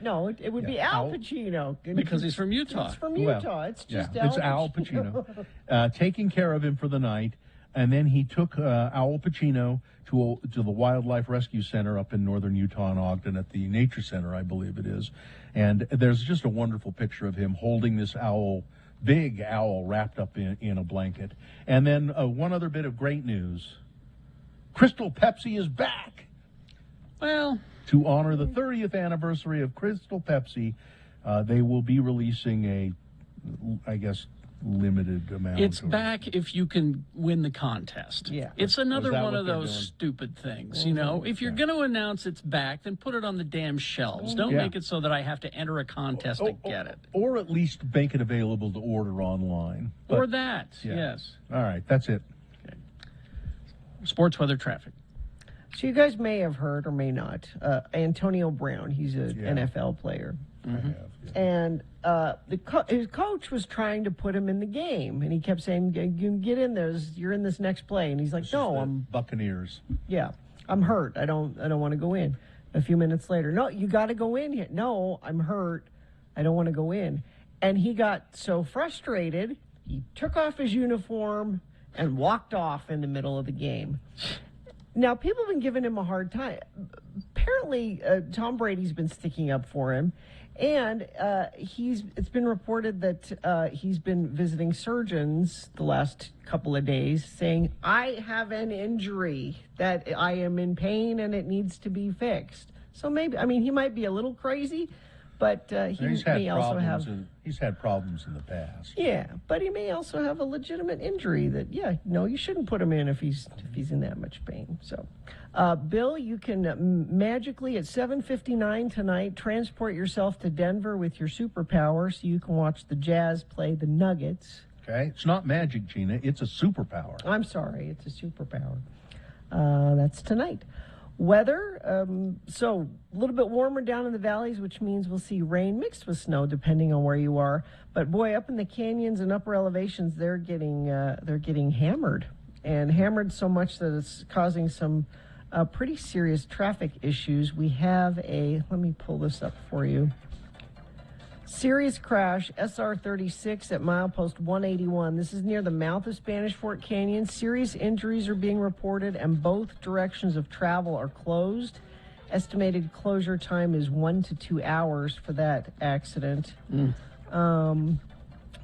Speaker 3: No, it would be Al Pacino.
Speaker 2: Because he's from Utah.
Speaker 3: It's from Utah. It's just Al
Speaker 1: it's Al Pacino. Taking care of him for the night, and then he took Owl Pacino to the Wildlife Rescue Center up in northern Utah in Ogden at the Nature Center, I believe it is. And there's just a wonderful picture of him holding this owl, big owl, wrapped up in a blanket. And then one other bit of great news. Crystal Pepsi is back.
Speaker 2: Well,
Speaker 1: to honor the 30th anniversary of Crystal Pepsi, they will be releasing I guess, limited amount.
Speaker 2: It's back if you can win the contest.
Speaker 3: Yeah.
Speaker 2: It's another
Speaker 1: Is that
Speaker 2: one
Speaker 1: what
Speaker 2: of
Speaker 1: they're
Speaker 2: those
Speaker 1: doing?
Speaker 2: stupid things, you know? If you're going to announce it's back, then put it on the damn shelves. Don't make it so that I have to enter a contest to get it.
Speaker 1: Or at least make it available to order online.
Speaker 2: Or that, yes.
Speaker 1: All right, that's it.
Speaker 2: Sports weather traffic.
Speaker 3: So you guys may have heard or may not. Antonio Brown, he's an NFL player. And his coach was trying to put him in the game, and he kept saying, "Get in there. You're in this next play." And he's like, "No, I'm
Speaker 1: Buccaneers.
Speaker 3: Yeah, I'm hurt. I don't want to go in." A few minutes later, "No, you got to go in here." "No, I'm hurt. I don't want to go in." And he got so frustrated, he took off his uniform and walked off in the middle of the game. Now, people have been giving him a hard time. Apparently, Tom Brady's been sticking up for him, and it's been reported that he's been visiting surgeons the last couple of days saying, "I have an injury that I am in pain and it needs to be fixed." So maybe, he might be a little crazy, but
Speaker 1: He's
Speaker 3: may also have...
Speaker 1: He's had problems in the past.
Speaker 3: Yeah, but he may also have a legitimate injury that, you shouldn't put him in if he's in that much pain. So, Bill, you can magically at 7:59 tonight transport yourself to Denver with your superpower so you can watch the Jazz play the Nuggets.
Speaker 1: Okay, it's not magic, Gina. It's a superpower.
Speaker 3: I'm sorry, it's a superpower. That's tonight. Weather, so a little bit warmer down in the valleys, which means we'll see rain mixed with snow, depending on where you are. But boy, up in the canyons and upper elevations, they're getting hammered, and hammered so much that it's causing some pretty serious traffic issues. We have let me pull this up for you. Serious crash, SR-36 at milepost 181. This is near the mouth of Spanish Fort Canyon. Serious injuries are being reported, and both directions of travel are closed. Estimated closure time is 1 to 2 hours for that accident.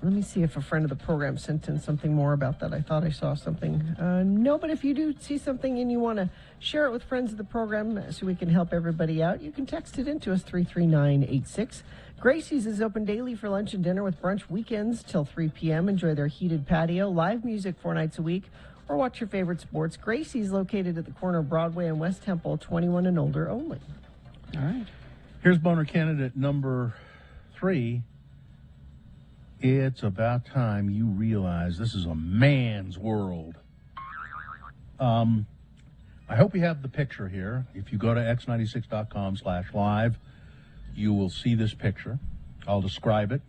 Speaker 3: Let me see if a friend of the program sent in something more about that. I thought I saw something. No, but if you do see something and you want to share it with friends of the program so we can help everybody out, you can text it in to us, 33986. Gracie's is open daily for lunch and dinner with brunch weekends till 3 p.m. Enjoy their heated patio, live music 4 nights a week, or watch your favorite sports. Gracie's located at the corner of Broadway and West Temple, 21 and older only.
Speaker 1: All right. Here's boner candidate number 3. It's about time you realize this is a man's world. I hope you have the picture here. If you go to x96.com/live, you will see this picture. I'll describe it.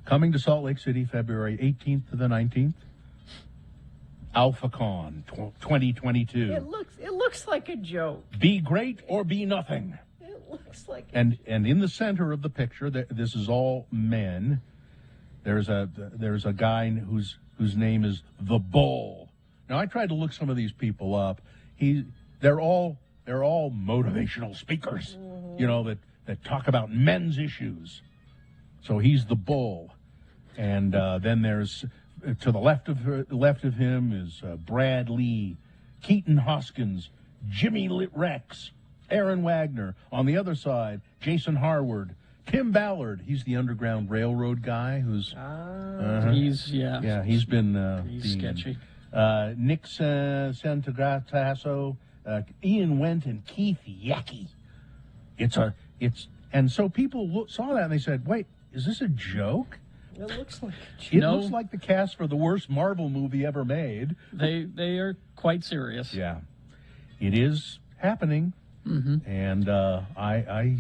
Speaker 1: Coming to Salt Lake City, February 18th to the 19th. AlphaCon 2022.
Speaker 3: It looks like a joke.
Speaker 1: Be great or be nothing.
Speaker 3: It looks like
Speaker 1: And in the center of the picture, this is all men. There's a guy whose name is the Bull. Now I tried to look some of these people up. They're all motivational speakers. You know, that talk about men's issues. So he's the Bull, and then there's to the left of him is Brad Lee, Keaton Hoskins, Jimmy Rex, Aaron Wagner. On the other side, Jason Harward, Tim Ballard. He's the Underground Railroad guy who's
Speaker 2: He's
Speaker 1: been
Speaker 2: he's sketchy.
Speaker 1: Nick Santagrasso, Ian Wendt, and Keith Yackey. And so people saw that and they said, "Wait, is this a joke?"
Speaker 3: It looks like
Speaker 1: It looks like the cast for the worst Marvel movie ever made.
Speaker 2: They are quite serious.
Speaker 1: Yeah, it is happening, and I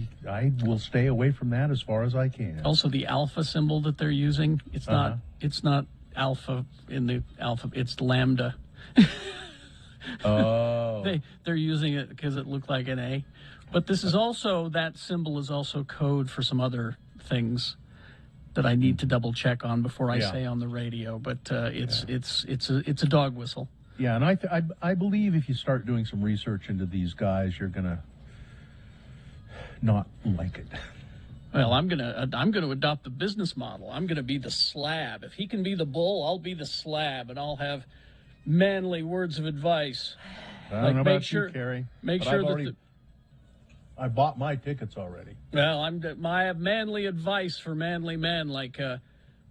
Speaker 1: will stay away from that as far as I can.
Speaker 2: Also, the alpha symbol that they're using, it's not alpha in the alpha, it's lambda.
Speaker 1: Oh.
Speaker 2: They're using it because it looked like an A. But this is also, that symbol is also code for some other things that I need to double check on before I say on the radio. But it's a dog whistle.
Speaker 1: Yeah, and I believe if you start doing some research into these guys, you're gonna not like it.
Speaker 2: Well, I'm gonna adopt the business model. I'm gonna be the slab. If he can be the Bull, I'll be the slab, and I'll have manly words of advice.
Speaker 1: I don't know about you, Kerry.
Speaker 2: Make
Speaker 1: but
Speaker 2: sure
Speaker 1: I bought my tickets already.
Speaker 2: Well, I have manly advice for manly men, like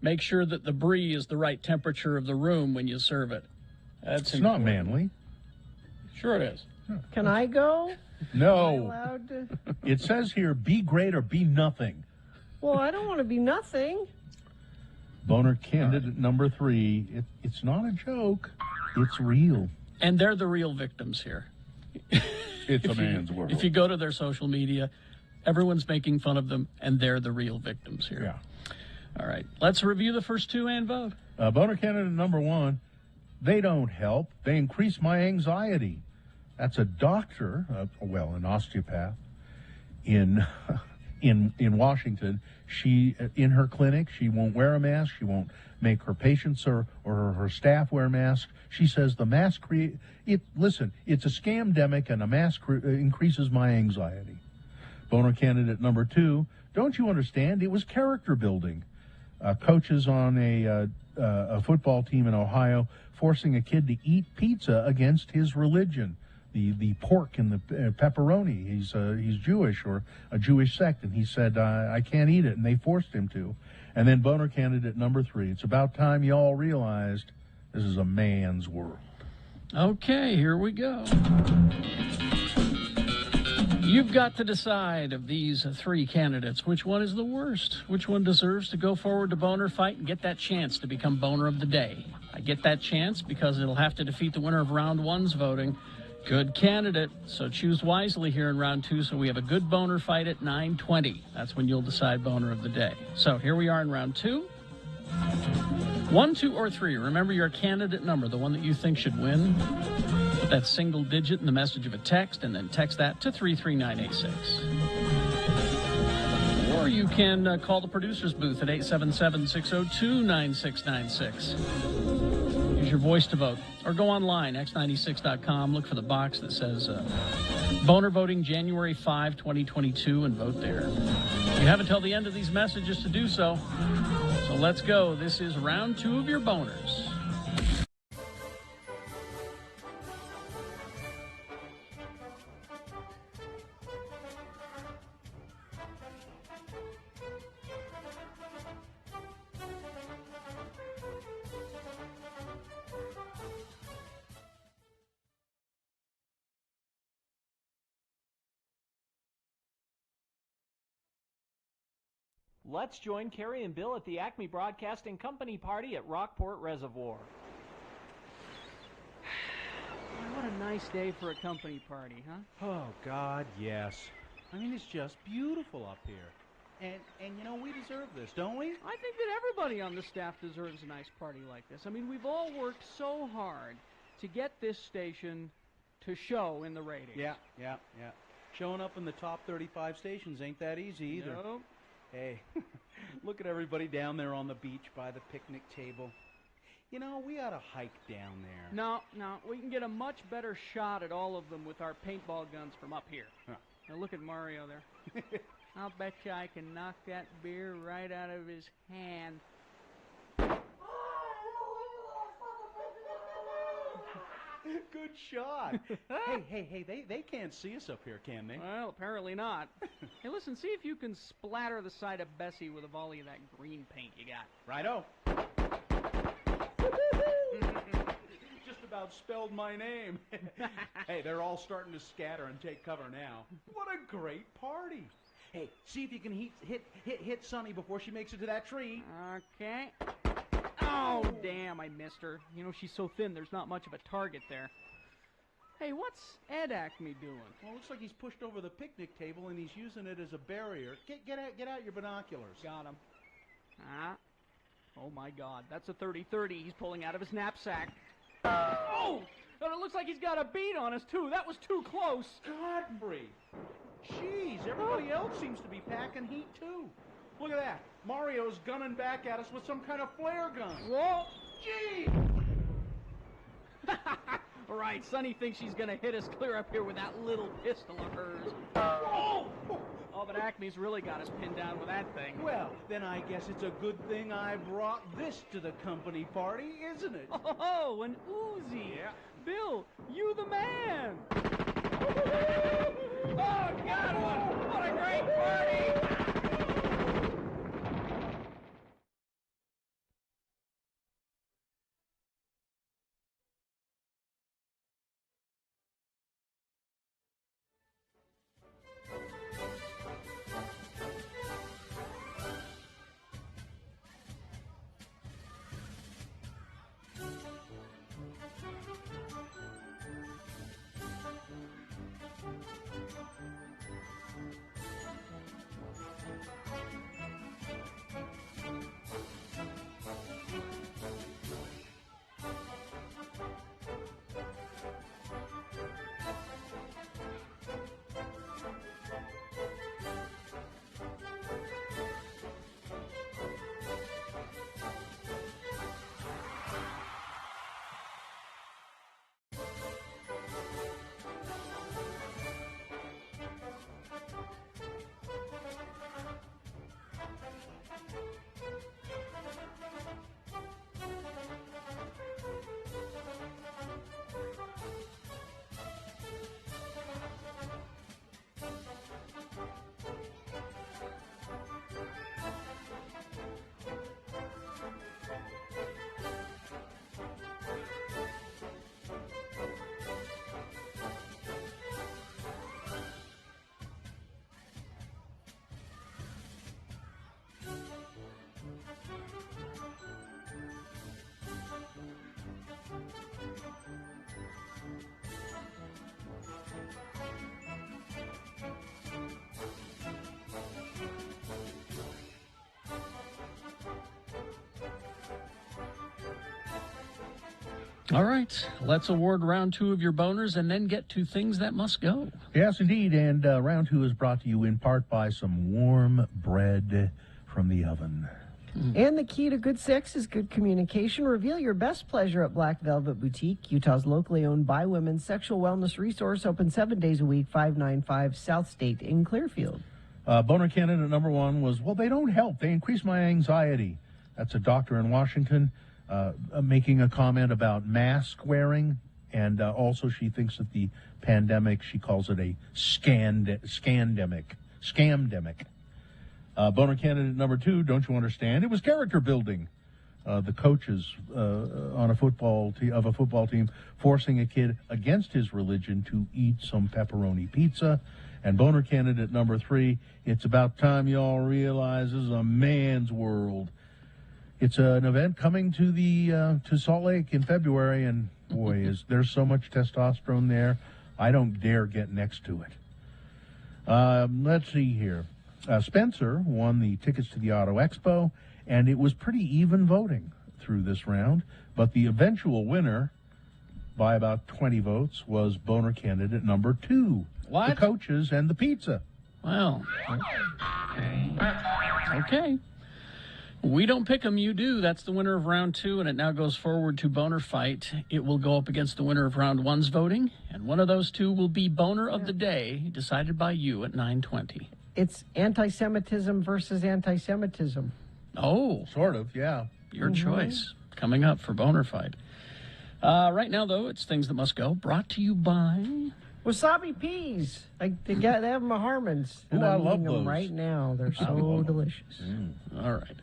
Speaker 2: make sure that the brie is the right temperature of the room when you serve it.
Speaker 1: It's not manly.
Speaker 2: Sure it is.
Speaker 3: Can I go?
Speaker 1: No.
Speaker 3: Am I allowed to?
Speaker 1: It says here, be great or be nothing.
Speaker 3: Well, I don't want to be nothing.
Speaker 1: Boner candidate number 3. It's not a joke. It's real.
Speaker 2: And they're the real victims here.
Speaker 1: It's a man's world.
Speaker 2: If you go to their social media, everyone's making fun of them, and they're the real victims here.
Speaker 1: Yeah.
Speaker 2: All right. Let's review the first 2 and vote.
Speaker 1: Boner candidate number 1. They don't help. They increase my anxiety. That's a doctor, an osteopath in Washington. She, in her clinic, she won't wear a mask. She won't make her patients or her staff wear masks. She says the mask listen, it's a scamdemic, and a mask increases my anxiety. Boner candidate number 2. Don't you understand? It was character building. Coaches on a football team in Ohio forcing a kid to eat pizza against his religion. The pork and the pepperoni. He's Jewish, or a Jewish sect, and he said, I can't eat it, and they forced him to. And then boner candidate number 3. It's about time you all realized this is a man's world.
Speaker 2: Okay, here we go. You've got to decide of these 3 candidates, which one is the worst? Which one deserves to go forward to Boner Fight and get that chance to become Boner of the Day? I get that chance because it'll have to defeat the winner of round 1's voting. Good candidate. So choose wisely here in round 2. So we have a good boner fight at 9:20. That's when you'll decide boner of the day. So here we are in round 2. 1, 2, or 3. Remember your candidate number, the one that you think should win. Put that single digit in the message of a text, and then text that to 33986. Or you can call the producer's booth at 877-602-9696. Use your voice to vote. Or go online, x96.com, look for the box that says Boner Voting January 5, 2022, and vote there. You have until the end of these messages to do so. So let's go. This is round 2 of your boners.
Speaker 10: Let's join Carrie and Bill at the Acme Broadcasting Company party at Rockport Reservoir.
Speaker 4: What a nice day for a company party, huh?
Speaker 5: Oh, God, yes. I mean, it's just beautiful up here. And you know, we deserve this, don't we?
Speaker 4: I think that everybody on the staff deserves a nice party like this. I mean, we've all worked so hard to get this station to show in the ratings.
Speaker 5: Yeah. Showing up in the top 35 stations ain't that easy either.
Speaker 4: No.
Speaker 5: Hey, look at everybody down there on the beach by the picnic table. You know, we ought to hike down there.
Speaker 4: No, we can get a much better shot at all of them with our paintball guns from up here.
Speaker 5: Huh.
Speaker 4: Now look at Mario there. I'll bet you I can knock that beer right out of his hand.
Speaker 5: Good shot. hey, they can't see us up here, can they?
Speaker 4: Well, apparently not. Hey, listen, see if you can splatter the side of Bessie with a volley of that green paint you got.
Speaker 5: Righto. Just about spelled my name. Hey, they're all starting to scatter and take cover now. What a great party. Hey, see if you can hit Sonny before she makes it to that tree.
Speaker 4: Okay. Oh, damn, I missed her. You know, she's so thin, there's not much of a target there. Hey, what's Ed Acme doing?
Speaker 5: Well, it looks like he's pushed over the picnic table and he's using it as a barrier. Get out your binoculars.
Speaker 4: Got him. Oh, my God. That's a 30-30 he's pulling out of his knapsack. Oh! And it looks like he's got a bead on us, too. That was too close.
Speaker 5: Godfrey. Jeez, everybody else seems to be packing heat, too. Look at that. Mario's gunning back at us with some kind of flare gun.
Speaker 4: Whoa!
Speaker 5: Gee!
Speaker 4: All right, Sonny thinks she's going to hit us clear up here with that little pistol of hers.
Speaker 5: Whoa!
Speaker 4: Oh, but Acme's really got us pinned down with that thing.
Speaker 5: Well, then I guess it's a good thing I brought this to the company party, isn't it?
Speaker 4: Oh, an Uzi.
Speaker 5: Yeah.
Speaker 4: Bill, you the man. Oh, God, what a great party.
Speaker 2: All right, let's award round 2 of your boners and then get to things that must go.
Speaker 1: Yes, indeed. And round 2 is brought to you in part by some warm bread from the oven.
Speaker 3: And the key to good sex is good communication. Reveal your best pleasure at Black Velvet Boutique, Utah's locally owned by women sexual wellness resource, open 7 days a week, 595 South State in Clearfield.
Speaker 1: Boner candidate number 1 was, well, they don't help. They increase my anxiety. That's a doctor in Washington making a comment about mask wearing. And also she thinks that the pandemic, she calls it a scandemic. Boner candidate number 2, don't you understand? It was character building. The coaches on a football team forcing a kid against his religion to eat some pepperoni pizza. And boner candidate number 3, it's about time y'all realize this is a man's world. It's an event coming to to Salt Lake in February, and boy, there's so much testosterone there. I don't dare get next to it. Let's see here. Spencer won the tickets to the Auto Expo, and it was pretty even voting through this round. But the eventual winner, by about 20 votes, was boner candidate number 2.
Speaker 2: What?
Speaker 1: The coaches and the pizza.
Speaker 2: Well, okay. We don't pick 'em, you do. That's the winner of round 2, and it now goes forward to Boner Fight. It will go up against the winner of round 1's voting, and one of those 2 will be Boner of the Day, decided by you at 9:20.
Speaker 3: It's anti-Semitism versus anti-Semitism.
Speaker 2: Oh.
Speaker 1: Sort of, yeah.
Speaker 2: Your choice. Coming up for Boner Fight. Right now, though, it's Things That Must Go, brought to you by...
Speaker 3: Wasabi peas. They have them at Harmon's.
Speaker 1: Ooh,
Speaker 3: And
Speaker 1: I
Speaker 3: I'm
Speaker 1: love
Speaker 3: eating them
Speaker 1: those.
Speaker 3: right now. They're so delicious.
Speaker 2: All right.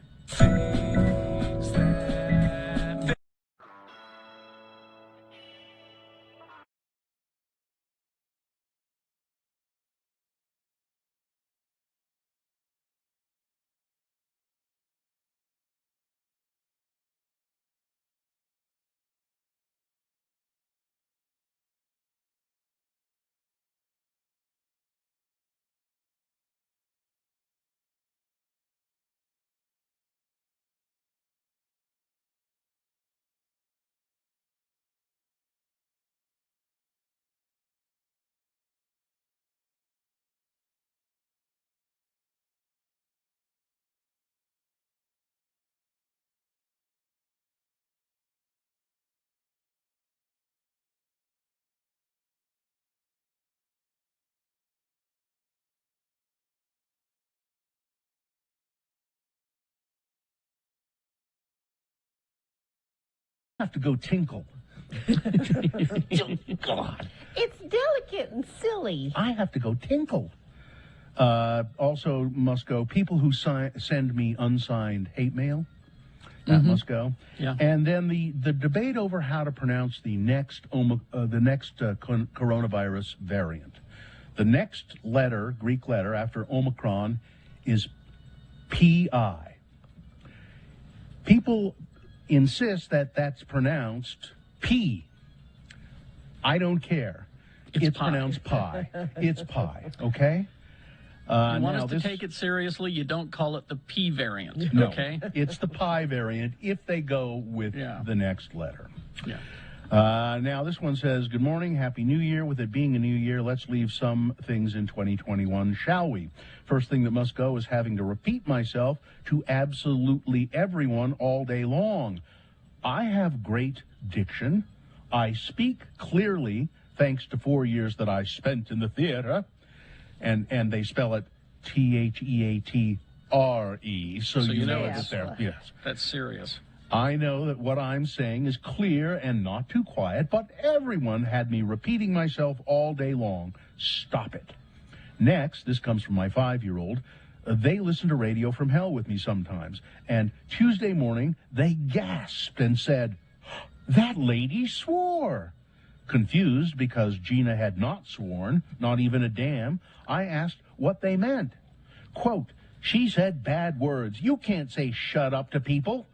Speaker 1: Have to go tinkle. God.
Speaker 3: It's delicate and silly.
Speaker 1: I have to go tinkle. Also must go people who send me unsigned hate mail. That must go.
Speaker 2: Yeah.
Speaker 1: And then the debate over how to pronounce the next coronavirus variant. The next letter, Greek letter after Omicron, is P-I. People insist that that's pronounced P. I don't care. It's pronounced pie. It's pie, okay?
Speaker 2: You want us to take it seriously, you don't call it the P variant,
Speaker 1: No,
Speaker 2: okay?
Speaker 1: it's the pie variant if they go with the next letter.
Speaker 2: Yeah.
Speaker 1: Now, this one says, good morning, Happy New Year. With it being a new year, let's leave some things in 2021, shall we? First thing that must go is having to repeat myself to absolutely everyone all day long. I have great diction. I speak clearly, thanks to 4 years that I spent in the theater. And they spell it Theatre, so you know that they're, yes.
Speaker 2: That's serious.
Speaker 1: I know that what I'm saying is clear and not too quiet, but everyone had me repeating myself all day long. Stop it. Next, this comes from my 5-year-old. They listen to Radio from Hell with me sometimes. And Tuesday morning, they gasped and said, that lady swore. Confused because Gina had not sworn, not even a damn, I asked what they meant. Quote, she said bad words. You can't say shut up to people.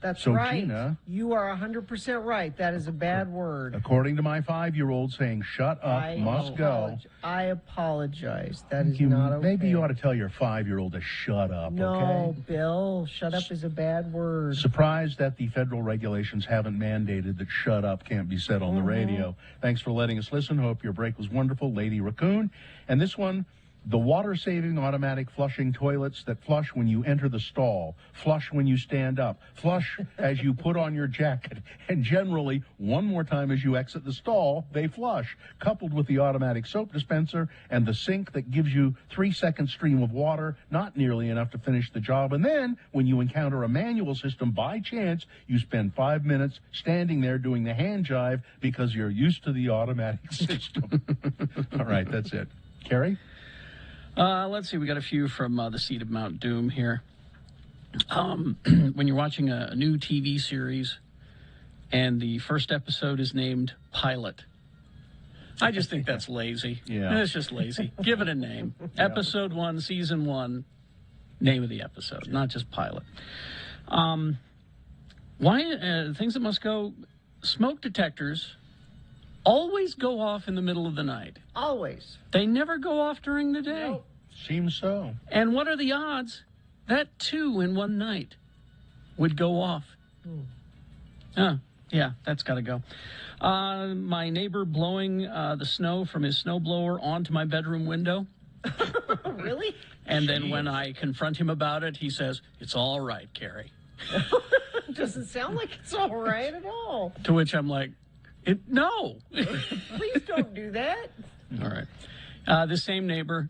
Speaker 3: That's
Speaker 1: So,
Speaker 3: right.
Speaker 1: Gina,
Speaker 3: You are 100% right. That is a bad word.
Speaker 1: according to my 5-year-old saying, shut up, must go.
Speaker 3: I apologize. That is
Speaker 1: You-
Speaker 3: not okay.
Speaker 1: Maybe you ought to tell your 5-year-old to shut up,
Speaker 3: No,
Speaker 1: okay?
Speaker 3: Bill, shut up is a bad word.
Speaker 1: Surprised that the federal regulations haven't mandated that shut up can't be said on the radio. Thanks for letting us listen. Hope your break was wonderful, Lady Raccoon. And this one, the water-saving automatic flushing toilets that flush when you enter the stall, flush when you stand up, flush as you put on your jacket, and generally, one more time as you exit the stall, they flush, coupled with the automatic soap dispenser and the sink that gives you 3-second stream of water, not nearly enough to finish the job. And then, when you encounter a manual system, by chance, you spend 5 minutes standing there doing the hand jive because you're used to the automatic system. All right, that's it. Carrie?
Speaker 2: Let's see. We got a few from the seat of Mount Doom here. When you're watching a new TV series and the first episode is named Pilot, I just think that's lazy.
Speaker 1: Yeah.
Speaker 2: It's just lazy. Give it a name. Episode 1, Season 1, name of the episode, not just Pilot. Why things that must go, smoke detectors always go off in the middle of the night.
Speaker 3: Always.
Speaker 2: They never go off during the day.
Speaker 3: Nope.
Speaker 1: Seems so.
Speaker 2: And what are the odds that 2 in one night would go off? Yeah, that's got to go. My neighbor blowing the snow from his snowblower onto my bedroom window.
Speaker 3: Really?
Speaker 2: And then when I confront him about it, he says, "It's all right, Carrie."
Speaker 3: Doesn't sound like it's all right at all.
Speaker 2: To which I'm like, no.
Speaker 3: Please don't do that.
Speaker 2: All right. The same neighbor,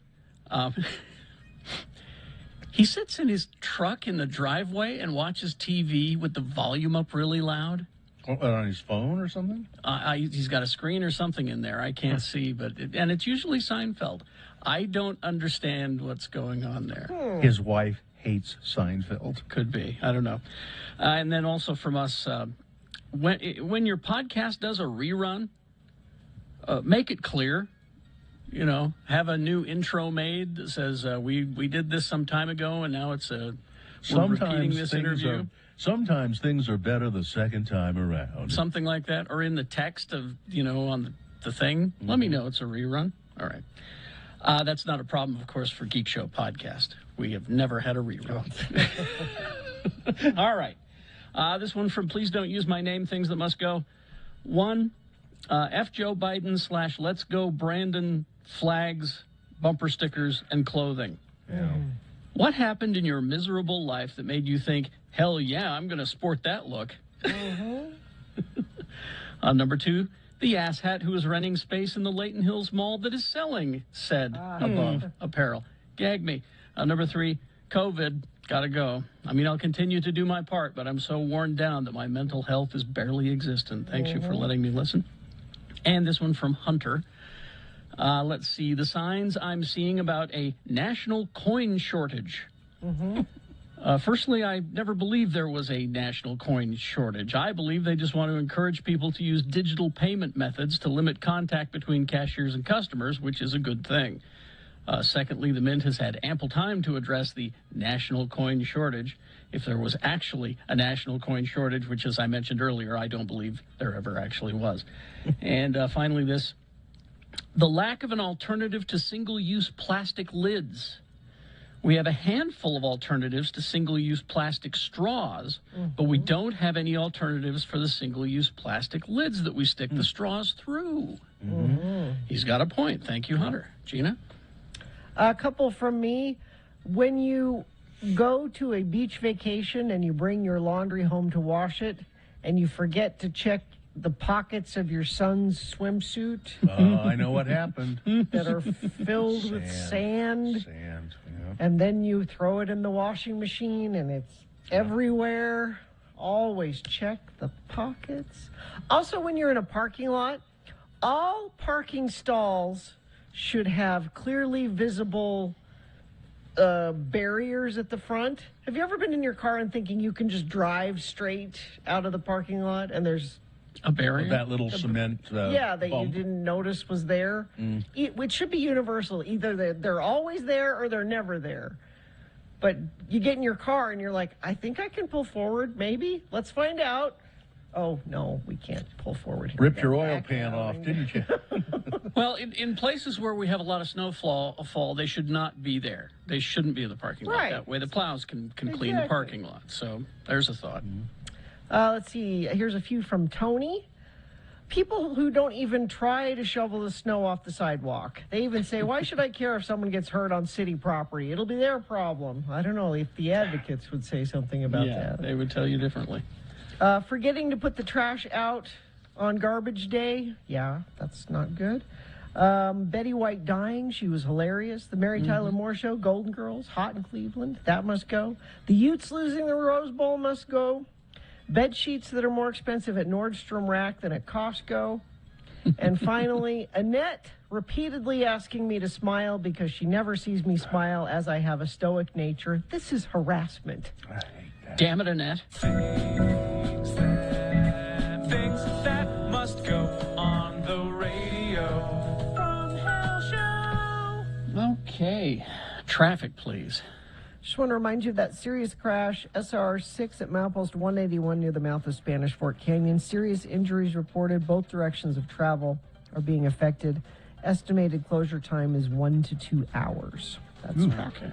Speaker 2: he sits in his truck in the driveway and watches TV with the volume up really loud.
Speaker 1: On his phone or something?
Speaker 2: He's got a screen or something in there. I can't see, but and it's usually Seinfeld. I don't understand what's going on there.
Speaker 1: His wife hates Seinfeld.
Speaker 2: Could be. I don't know. And then also from us, when your podcast does a rerun, make it clear. You know, have a new intro made that says we did this some time ago, and now it's we're repeating this interview.
Speaker 1: Sometimes things are better the second time around.
Speaker 2: Something like that, or in the text of on the thing. Let me know it's a rerun. All right. That's not a problem, of course, for Geek Show Podcast. We have never had a rerun. All right. This one from Please Don't Use My Name, Things That Must Go. 1, F Joe Biden / Let's Go Brandon flags, bumper stickers, and clothing.
Speaker 1: Yeah.
Speaker 2: What happened in your miserable life that made you think, hell yeah, I'm going to sport that look? Number 2, the asshat who is renting space in the Layton Hills Mall that is selling said above apparel. Gag me. Number 3, COVID. Gotta go. I mean, I'll continue to do my part, but I'm so worn down that my mental health is barely existent. Thanks you for letting me listen. And this one from Hunter. Let's see. The signs I'm seeing about a national coin shortage. Firstly, I never believed there was a national coin shortage. I believe they just want to encourage people to use digital payment methods to limit contact between cashiers and customers, which is a good thing. Secondly, the Mint has had ample time to address the national coin shortage. If there was actually a national coin shortage, which, as I mentioned earlier, I don't believe there ever actually was. And finally, this. The lack of an alternative to single-use plastic lids. We have a handful of alternatives to single-use plastic straws, but we don't have any alternatives for the single-use plastic lids that we stick the straws through. He's got a point. Thank you, Hunter. Gina?
Speaker 3: A couple from me. When you go to a beach vacation and you bring your laundry home to wash it and you forget to check the pockets of your son's swimsuit.
Speaker 1: I know what happened.
Speaker 3: That are filled with sand. And then you throw it in the washing machine and it's everywhere. Always check the pockets. Also, when you're in a parking lot, all parking stalls should have clearly visible barriers at the front. Have you ever been in your car and thinking you can just drive straight out of the parking lot and there's
Speaker 2: a barrier?
Speaker 1: That little cement
Speaker 3: that
Speaker 1: bump.
Speaker 3: you didn't notice was there. It should be universal. Either they're always there or they're never there. But you get in your car and you're like, I think I can pull forward, maybe. Let's find out. Oh, no, we can't pull forward here.
Speaker 1: Ripped your oil pan off, didn't you?
Speaker 2: Well, in places where we have a lot of snowfall, they should not be there. They shouldn't be in the parking lot.
Speaker 3: Right.
Speaker 2: That way the plows can clean the parking lot. So there's a thought.
Speaker 3: Let's see. Here's a few from Tony. People who don't even try to shovel the snow off the sidewalk. They even say, why should I care if someone gets hurt on city property? It'll be their problem. I don't know if the advocates would say something about that.
Speaker 2: They would tell you differently.
Speaker 3: Forgetting to put the trash out on garbage day. Yeah, that's not good. Betty White dying. She was hilarious. The Mary Tyler Moore Show, Golden Girls, Hot in Cleveland. That must go. The Utes losing the Rose Bowl must go. Bed sheets that are more expensive at Nordstrom Rack than at Costco. And finally, Annette repeatedly asking me to smile because she never sees me smile as I have a stoic nature. This is harassment.
Speaker 2: Damn it, Annette.
Speaker 8: Things that must go on the radio. From Hell Show.
Speaker 2: Okay. Traffic, please.
Speaker 3: Just want to remind you of that serious crash, SR6 at milepost 181 near the mouth of Spanish Fork Canyon. Serious injuries reported. Both directions of travel are being affected. Estimated closure time is 1 to 2 hours. That's traffic.
Speaker 2: Okay.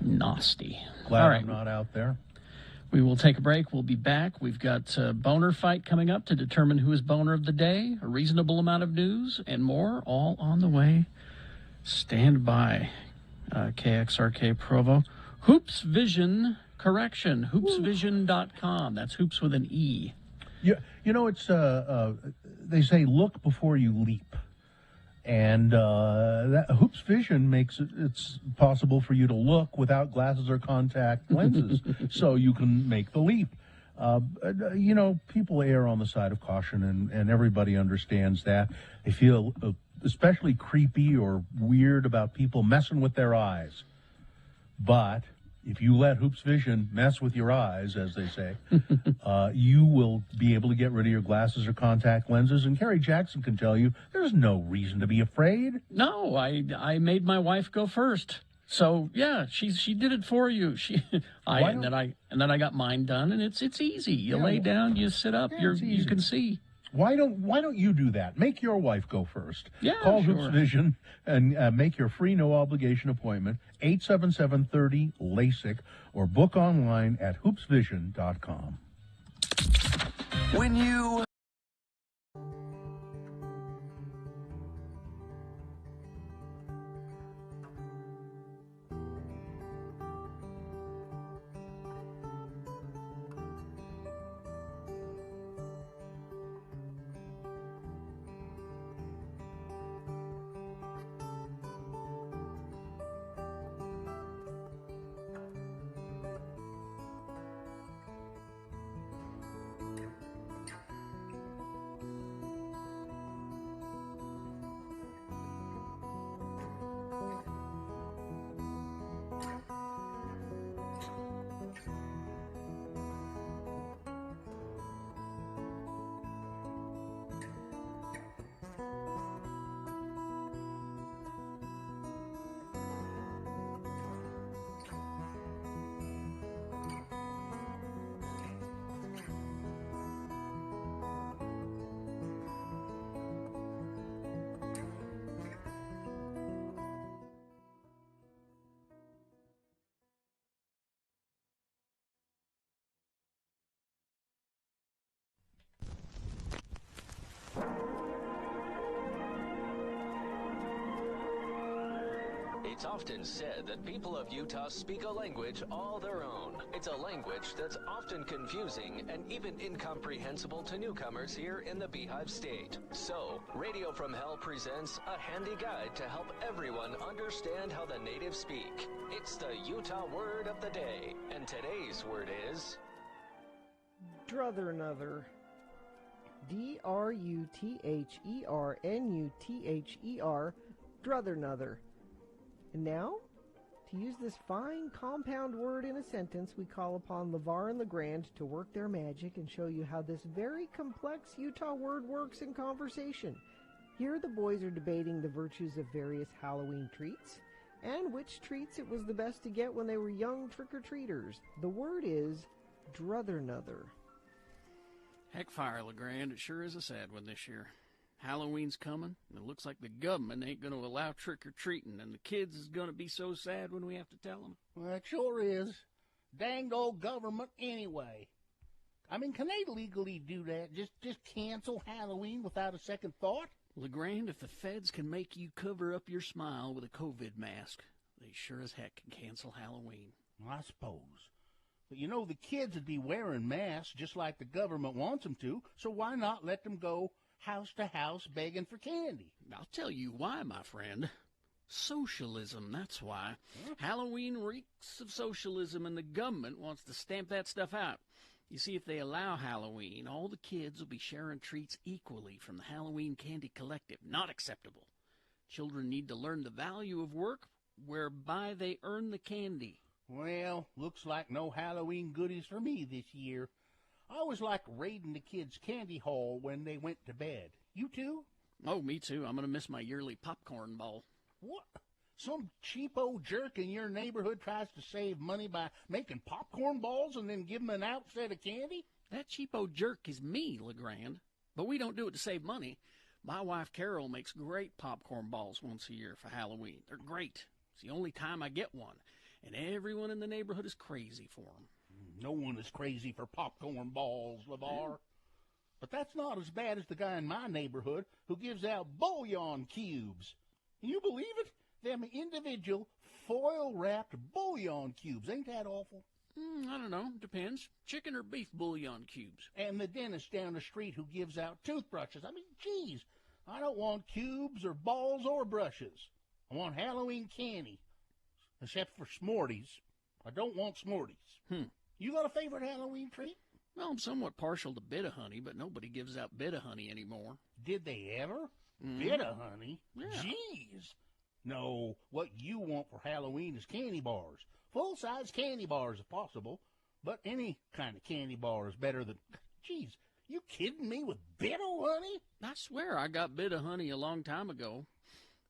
Speaker 2: Nasty.
Speaker 1: Glad
Speaker 2: All right.
Speaker 1: I'm not out there.
Speaker 2: We will take a break. We'll be back. We've got a boner fight coming up to determine who is boner of the day, a reasonable amount of news, and more, all on the way. Stand by. KXRK Provo. Hoops Vision correction. Hoopsvision.com. That's hoops with an E.
Speaker 1: You know, it's they say look before you leap. And that Hoops Vision makes it's possible for you to look without glasses or contact lenses, so you can make the leap. You know, people err on the side of caution, and everybody understands that. They feel especially creepy or weird about people messing with their eyes. But if you let Hoops Vision mess with your eyes, as they say, you will be able to get rid of your glasses or contact lenses. And Carrie Jackson can tell you there's no reason to be afraid.
Speaker 2: No, I made my wife go first. So yeah, she did it for you. And then I got mine done, and it's easy. You lay down, you sit up, you can see.
Speaker 1: Why don't you do that? Make your wife go first.
Speaker 2: Yeah,
Speaker 1: Call
Speaker 2: sure.
Speaker 1: Hoops Vision and make your free no obligation appointment 877-30-LASIK or book online at hoopsvision.com.
Speaker 19: When you It's often said that people of Utah speak a language all their own. It's a language that's often confusing and even incomprehensible to newcomers here in the Beehive State. So, Radio from Hell presents a handy guide to help everyone understand how the natives speak. It's the Utah word of the day, and today's word is...
Speaker 3: Druthernuther. D-R-U-T-H-E-R-N-U-T-H-E-R. Druthernuther. And now, to use this fine compound word in a sentence, we call upon LeVar and LeGrand to work their magic and show you how this very complex Utah word works in conversation. Here the boys are debating the virtues of various Halloween treats. and which treats it was the best to get when they were young trick-or-treaters. The word is druthernother.
Speaker 2: Heck fire, LeGrand. It sure is a sad one this year. Halloween's coming, and it looks like the government ain't going to allow trick-or-treating, and the kids is going to be so sad when we have to tell them.
Speaker 20: Well, it sure is. Danged old government anyway. I mean, can they legally do that? Just cancel Halloween without a second thought?
Speaker 2: LeGrand, if the feds can make you cover up your smile with a COVID mask, they sure as heck can cancel Halloween.
Speaker 20: I suppose. But you know, the kids would be wearing masks just like the government wants them to, so why not let them go house to house begging for candy?
Speaker 2: I'll tell you why, my friend. Socialism, that's why. Halloween reeks of socialism, and the government wants to stamp that stuff out. You see, if they allow Halloween, all the kids will be sharing treats equally from the Halloween Candy Collective. Not acceptable. Children need to learn the value of work whereby they earn the candy.
Speaker 20: Well, looks like no Halloween goodies for me this year. I always like raiding the kids' candy haul when they went to bed. You too?
Speaker 2: Oh, me too. I'm going to miss my yearly popcorn ball.
Speaker 20: What? Some cheapo jerk in your neighborhood tries to save money by making popcorn balls and then give them an outset of candy?
Speaker 2: That cheapo jerk is me, LeGrand. But we don't do it to save money. My wife, Carol, makes great popcorn balls once a year for Halloween. They're great. It's the only time I get one. And everyone in the neighborhood is crazy for them.
Speaker 20: No one is crazy for popcorn balls, LeVar. But that's not as bad as the guy in my neighborhood who gives out bouillon cubes. Can you believe it? Them individual foil-wrapped bouillon cubes. Ain't that awful?
Speaker 2: I don't know. Depends. Chicken or beef bouillon cubes.
Speaker 20: And the dentist down the street who gives out toothbrushes. I mean, geez, I don't want cubes or balls or brushes. I want Halloween candy, except for Smarties. I don't want Smarties. You got a favorite Halloween treat?
Speaker 2: Well, I'm somewhat partial to Bit-O-Honey, but nobody gives out Bit-O-Honey anymore.
Speaker 20: Did they ever? Bit-O-Honey?
Speaker 2: Yeah.
Speaker 20: Jeez. No, what you want for Halloween is candy bars. Full-size candy bars if possible. But any kind of candy bar is better than... Jeez, you kidding me with Bit-O-Honey?
Speaker 2: I swear I got Bit-O-Honey a long time ago.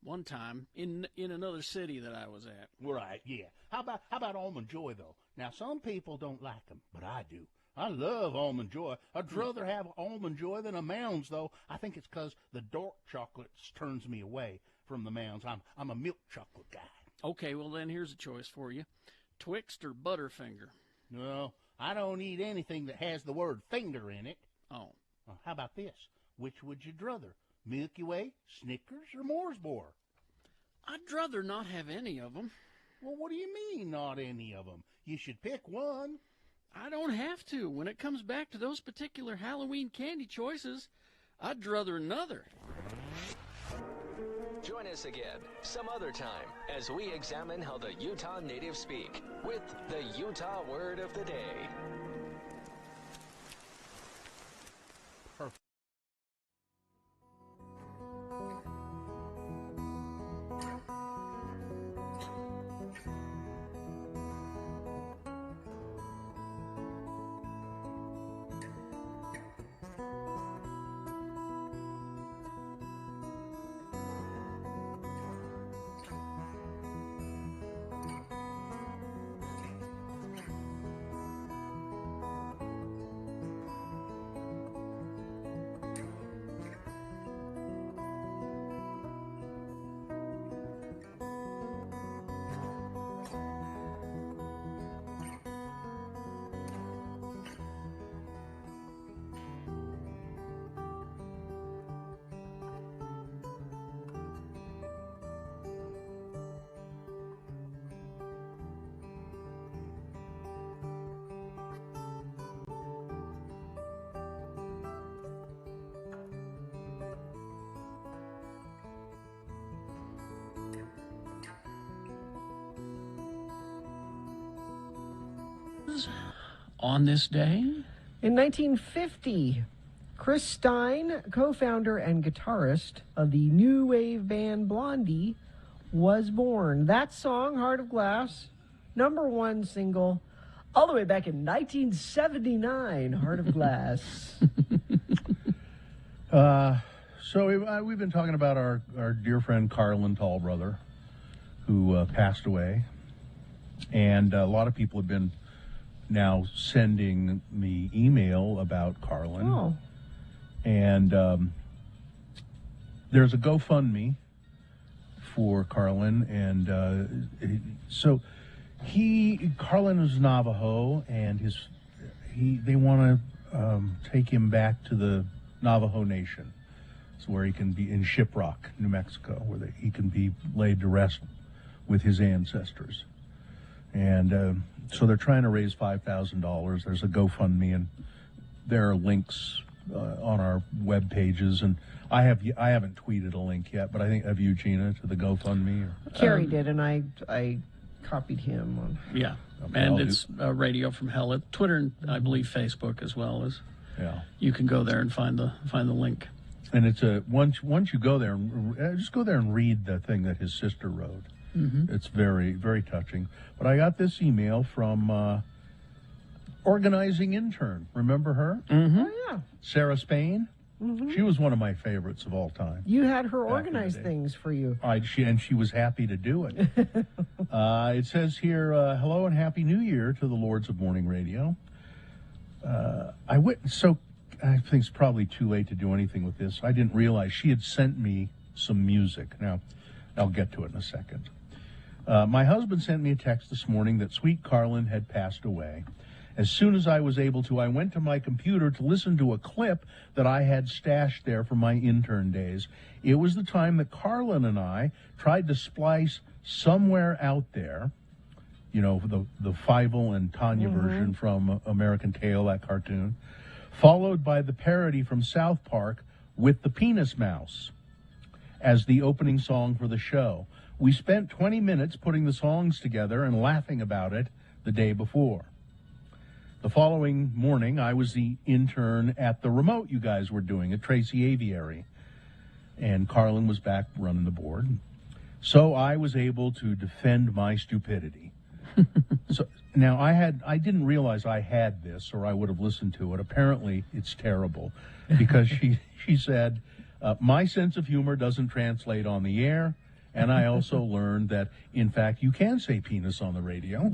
Speaker 2: One time in another city that I was at.
Speaker 20: Right, yeah. How about Almond Joy, though? Now, some people don't like them, but I do. I love Almond Joy. I'd rather have Almond Joy than a Mounds, though. I think it's because the dark chocolate turns me away from the Mounds. I'm a milk chocolate guy.
Speaker 2: Okay, well then here's a choice for you. Twixt or Butterfinger?
Speaker 20: No, I don't eat anything that has the word finger in it.
Speaker 2: Oh.
Speaker 20: How about this? Which would you druther? Milky Way, Snickers, or Mooresboro?
Speaker 2: I'd rather not have any of them.
Speaker 20: Well, what do you mean, not any of them? You should pick one.
Speaker 2: I don't have to. When it comes back to those particular Halloween candy choices, I'd rather another.
Speaker 19: Join us again some other time as we examine how the Utah natives speak with the Utah Word of the Day.
Speaker 2: On this day?
Speaker 3: In 1950, Chris Stein, co-founder and guitarist of the new wave band Blondie, was born. That song, Heart of Glass, #1 single, all the way back in 1979, Heart of Glass.
Speaker 1: So we've been talking about our dear friend Carlin Tallbrother, who passed away. And a lot of people have been now sending me email about Carlin.
Speaker 3: Oh.
Speaker 1: And there's a GoFundMe for Carlin. And so Carlin is Navajo, and they want to take him back to the Navajo Nation. So where he can be in Shiprock, New Mexico, where he can be laid to rest with his ancestors. And so they're trying to raise $5,000. There's a GoFundMe, and there are links on our web pages. And I haven't tweeted a link yet, but I think, have you, Gina, to the GoFundMe?
Speaker 3: Carrie did, and I copied him on.
Speaker 2: Yeah,
Speaker 1: Okay,
Speaker 2: and
Speaker 1: I'll
Speaker 2: it's Radio from Hell at Twitter and I believe Facebook as well.
Speaker 1: Yeah,
Speaker 2: you can go there and find the link.
Speaker 1: And it's once you go there, just go there and read the thing that his sister wrote.
Speaker 2: Mm-hmm.
Speaker 1: It's very, very touching. But I got this email from organizing intern. Remember her?
Speaker 2: Mm-hmm.
Speaker 3: Oh, yeah.
Speaker 1: Sarah Spain.
Speaker 3: Mm-hmm.
Speaker 1: She was one of my favorites of all time.
Speaker 3: You had her organize things for you.
Speaker 1: She was happy to do it. It says here, hello and Happy New Year to the Lords of Morning Radio. I think it's probably too late to do anything with this. I didn't realize she had sent me some music. Now, I'll get to it in a second. My husband sent me a text this morning that sweet Carlin had passed away. As soon as I was able to, I went to my computer to listen to a clip that I had stashed there from my intern days. It was the time that Carlin and I tried to splice Somewhere Out There, you know, the Fievel and Tanya version from American Tail, that cartoon, followed by the parody from South Park with the Penis Mouse as the opening song for the show. We spent 20 minutes putting the songs together and laughing about it the day before. The following morning, I was the intern at the remote you guys were doing at Tracy Aviary, and Carlin was back running the board. So I was able to defend my stupidity. So now I didn't realize I had this, or I would have listened to it. Apparently, it's terrible, because she said, my sense of humor doesn't translate on the air. And I also learned that, in fact, you can say penis on the radio.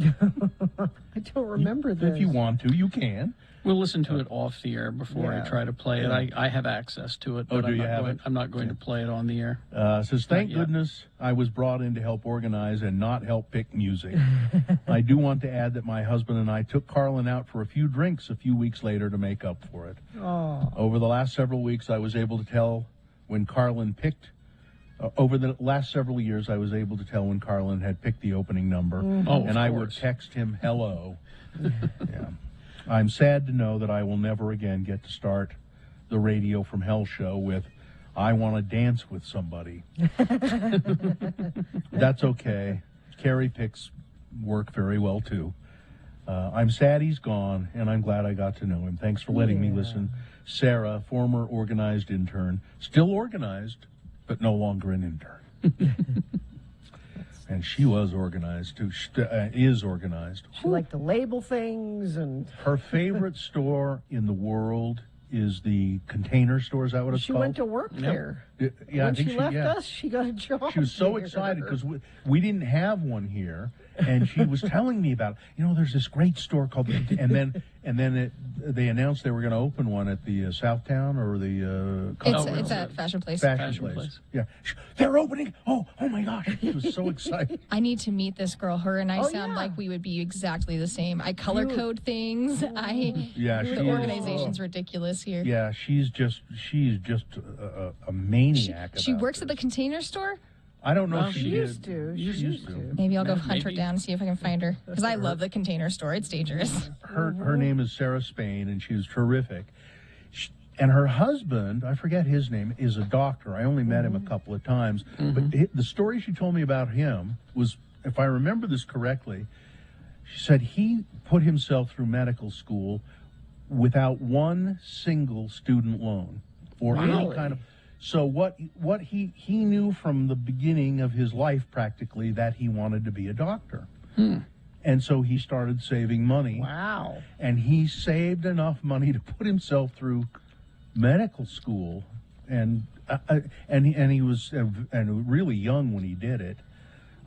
Speaker 3: I don't remember this.
Speaker 1: If you want to, you can.
Speaker 2: We'll listen to it off the air before I try to play it. I have access to it, but I'm not going to play it on the air.
Speaker 1: Says, thank goodness I was brought in to help organize and not help pick music. I do want to add that my husband and I took Carlin out for a few drinks a few weeks later to make up for it.
Speaker 3: Oh.
Speaker 1: Over the last several weeks, I was able to tell when Carlin picked... over the last several years, I was able to tell when Carlin had picked the opening number, and I would text him hello. Yeah. I'm sad to know that I will never again get to start the Radio from Hell show with, I want to dance with somebody. That's okay. Carrie picks work very well, too. I'm sad he's gone, and I'm glad I got to know him. Thanks for letting me listen. Sarah, former organized intern, still organized, but no longer an intern. And she was organized, too. Is organized.
Speaker 3: She liked to label things. And
Speaker 1: her favorite store in the world is the Container Store. Is that what it's
Speaker 3: she
Speaker 1: called?
Speaker 3: went to work there.
Speaker 1: Yeah,
Speaker 3: when
Speaker 1: I think
Speaker 3: she left us, she got a job.
Speaker 1: She was so
Speaker 3: there.
Speaker 1: excited because we didn't have one here, and she was telling me about, there's this great store called, and then they announced they were going to open one at the Southtown or the.
Speaker 13: It's at Fashion Place.
Speaker 1: Fashion Place. Yeah, they're opening. Oh my gosh! She was so excited.
Speaker 13: I need to meet this girl. Her and I sound like we would be exactly the same. I color code things. The organization's ridiculous here.
Speaker 1: Yeah, she's just a maniac.
Speaker 13: She works at the Container Store?
Speaker 1: I don't know if
Speaker 3: she used to. She used to.
Speaker 13: Maybe I'll go hunt her down and see if I can find her. Because I love the Container Store. It's dangerous.
Speaker 1: Her name is Sarah Spain, and she's terrific. And her husband, I forget his name, is a doctor. I only met him a couple of times. But the story she told me about him was, if I remember this correctly, she said he put himself through medical school without one single student loan or any kind of. So what he knew from the beginning of his life practically that he wanted to be a doctor. And so he started saving money.
Speaker 3: Wow.
Speaker 1: And he saved enough money to put himself through medical school, and he was really young when he did it.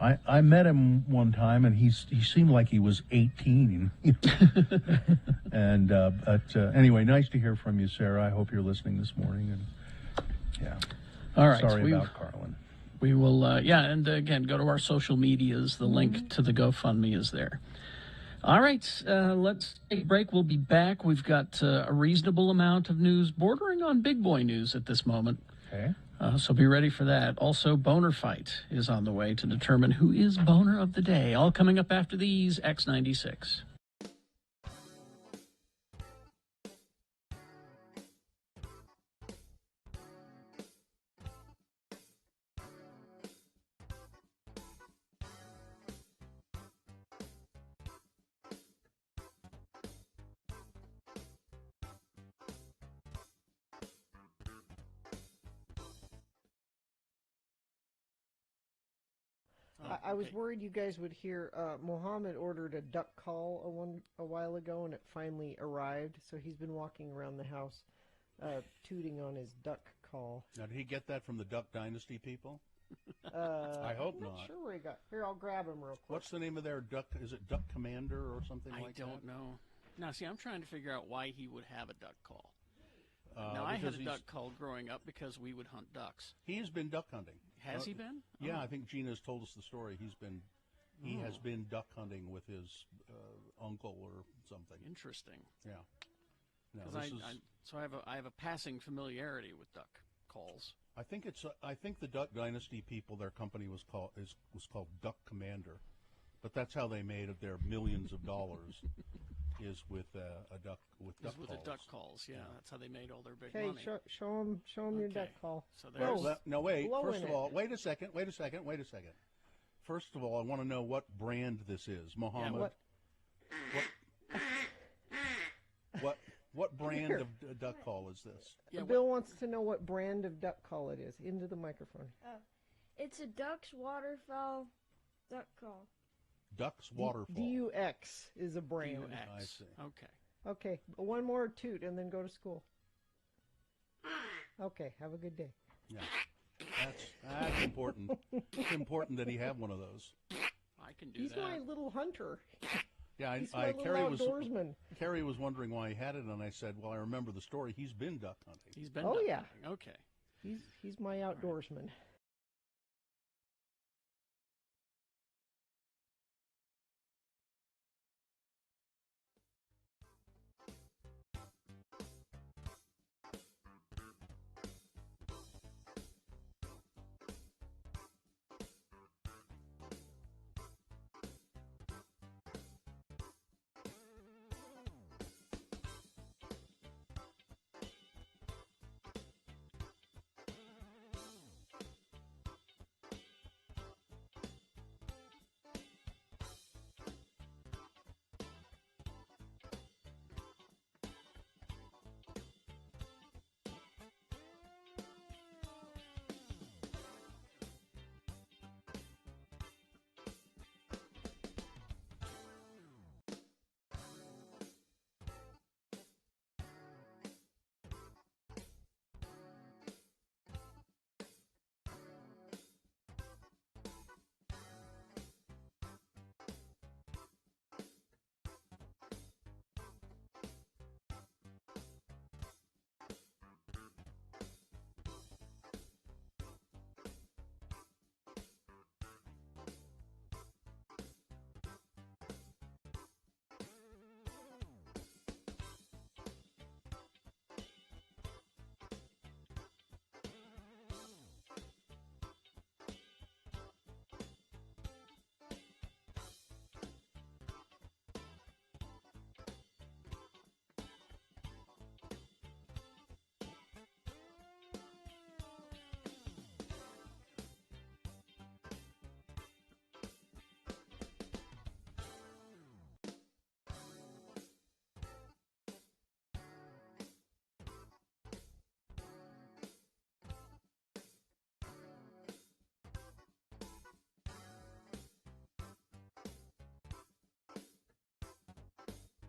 Speaker 1: I met him one time, and he seemed like he was 18. And anyway, nice to hear from you, Sarah. I hope you're listening this morning. And yeah,
Speaker 2: all right.
Speaker 1: Sorry about Carlin.
Speaker 2: We will, and again, go to our social medias. The link to the GoFundMe is there. All right, let's take a break. We'll be back. We've got a reasonable amount of news, bordering on big boy news at this moment.
Speaker 1: Okay.
Speaker 2: So be ready for that. Also, Boner Fight is on the way to determine who is Boner of the Day. All coming up after these X96.
Speaker 3: I was worried you guys would hear. Mohammed ordered a duck call a while ago, and it finally arrived. So he's been walking around the house, tooting on his duck call.
Speaker 14: Now, did he get that from the Duck Dynasty people? I hope
Speaker 3: I'm
Speaker 14: not.
Speaker 3: not sure where he got. Here, I'll grab him real quick.
Speaker 14: What's the name of their duck? Is it Duck Commander or something like that?
Speaker 2: I don't know. Now, see, I'm trying to figure out why he would have a duck call. Now, I had
Speaker 14: because
Speaker 2: a duck call growing up because we would hunt ducks.
Speaker 14: He has been duck hunting.
Speaker 2: Has he been?
Speaker 14: Yeah,
Speaker 2: Oh.
Speaker 14: I think Gina's told us the story. He has been duck hunting with his uncle or something.
Speaker 2: Interesting.
Speaker 14: Yeah. No,
Speaker 2: Because I have a passing familiarity with duck calls.
Speaker 14: I think the Duck Dynasty people, their company was called Duck Commander, but that's how they made their millions of dollars. Is with a duck with duck calls.
Speaker 2: The duck calls, yeah. That's how they made all their big
Speaker 3: Okay,
Speaker 2: money.
Speaker 3: show him your duck call.
Speaker 2: So there's
Speaker 14: no, wait.
Speaker 3: Blow
Speaker 14: First
Speaker 3: in
Speaker 14: of
Speaker 3: it.
Speaker 14: all, wait a second. First of all, I want to know what brand this is, Mohammed. What brand of duck call is this?
Speaker 3: Yeah, Bill wants to know what brand of duck call it is. Into the microphone.
Speaker 21: It's a Ducks Waterfowl duck call.
Speaker 14: Ducks Waterfall.
Speaker 3: DUX is a brand.
Speaker 2: DUX.
Speaker 14: I see.
Speaker 2: Okay.
Speaker 3: Okay, one more toot and then go to school. Okay, have a good day.
Speaker 14: Yeah, that's important. It's important that he have one of those.
Speaker 2: I can do
Speaker 3: He's
Speaker 2: that.
Speaker 3: my little hunter.
Speaker 14: Yeah,
Speaker 3: He's my little outdoorsman.
Speaker 14: Carrie was wondering why he had it, and I said, "Well, I remember the story. He's been duck hunting."
Speaker 2: He's been.
Speaker 3: Oh
Speaker 2: duck
Speaker 3: yeah.
Speaker 2: hunting. Okay.
Speaker 3: He's my outdoorsman.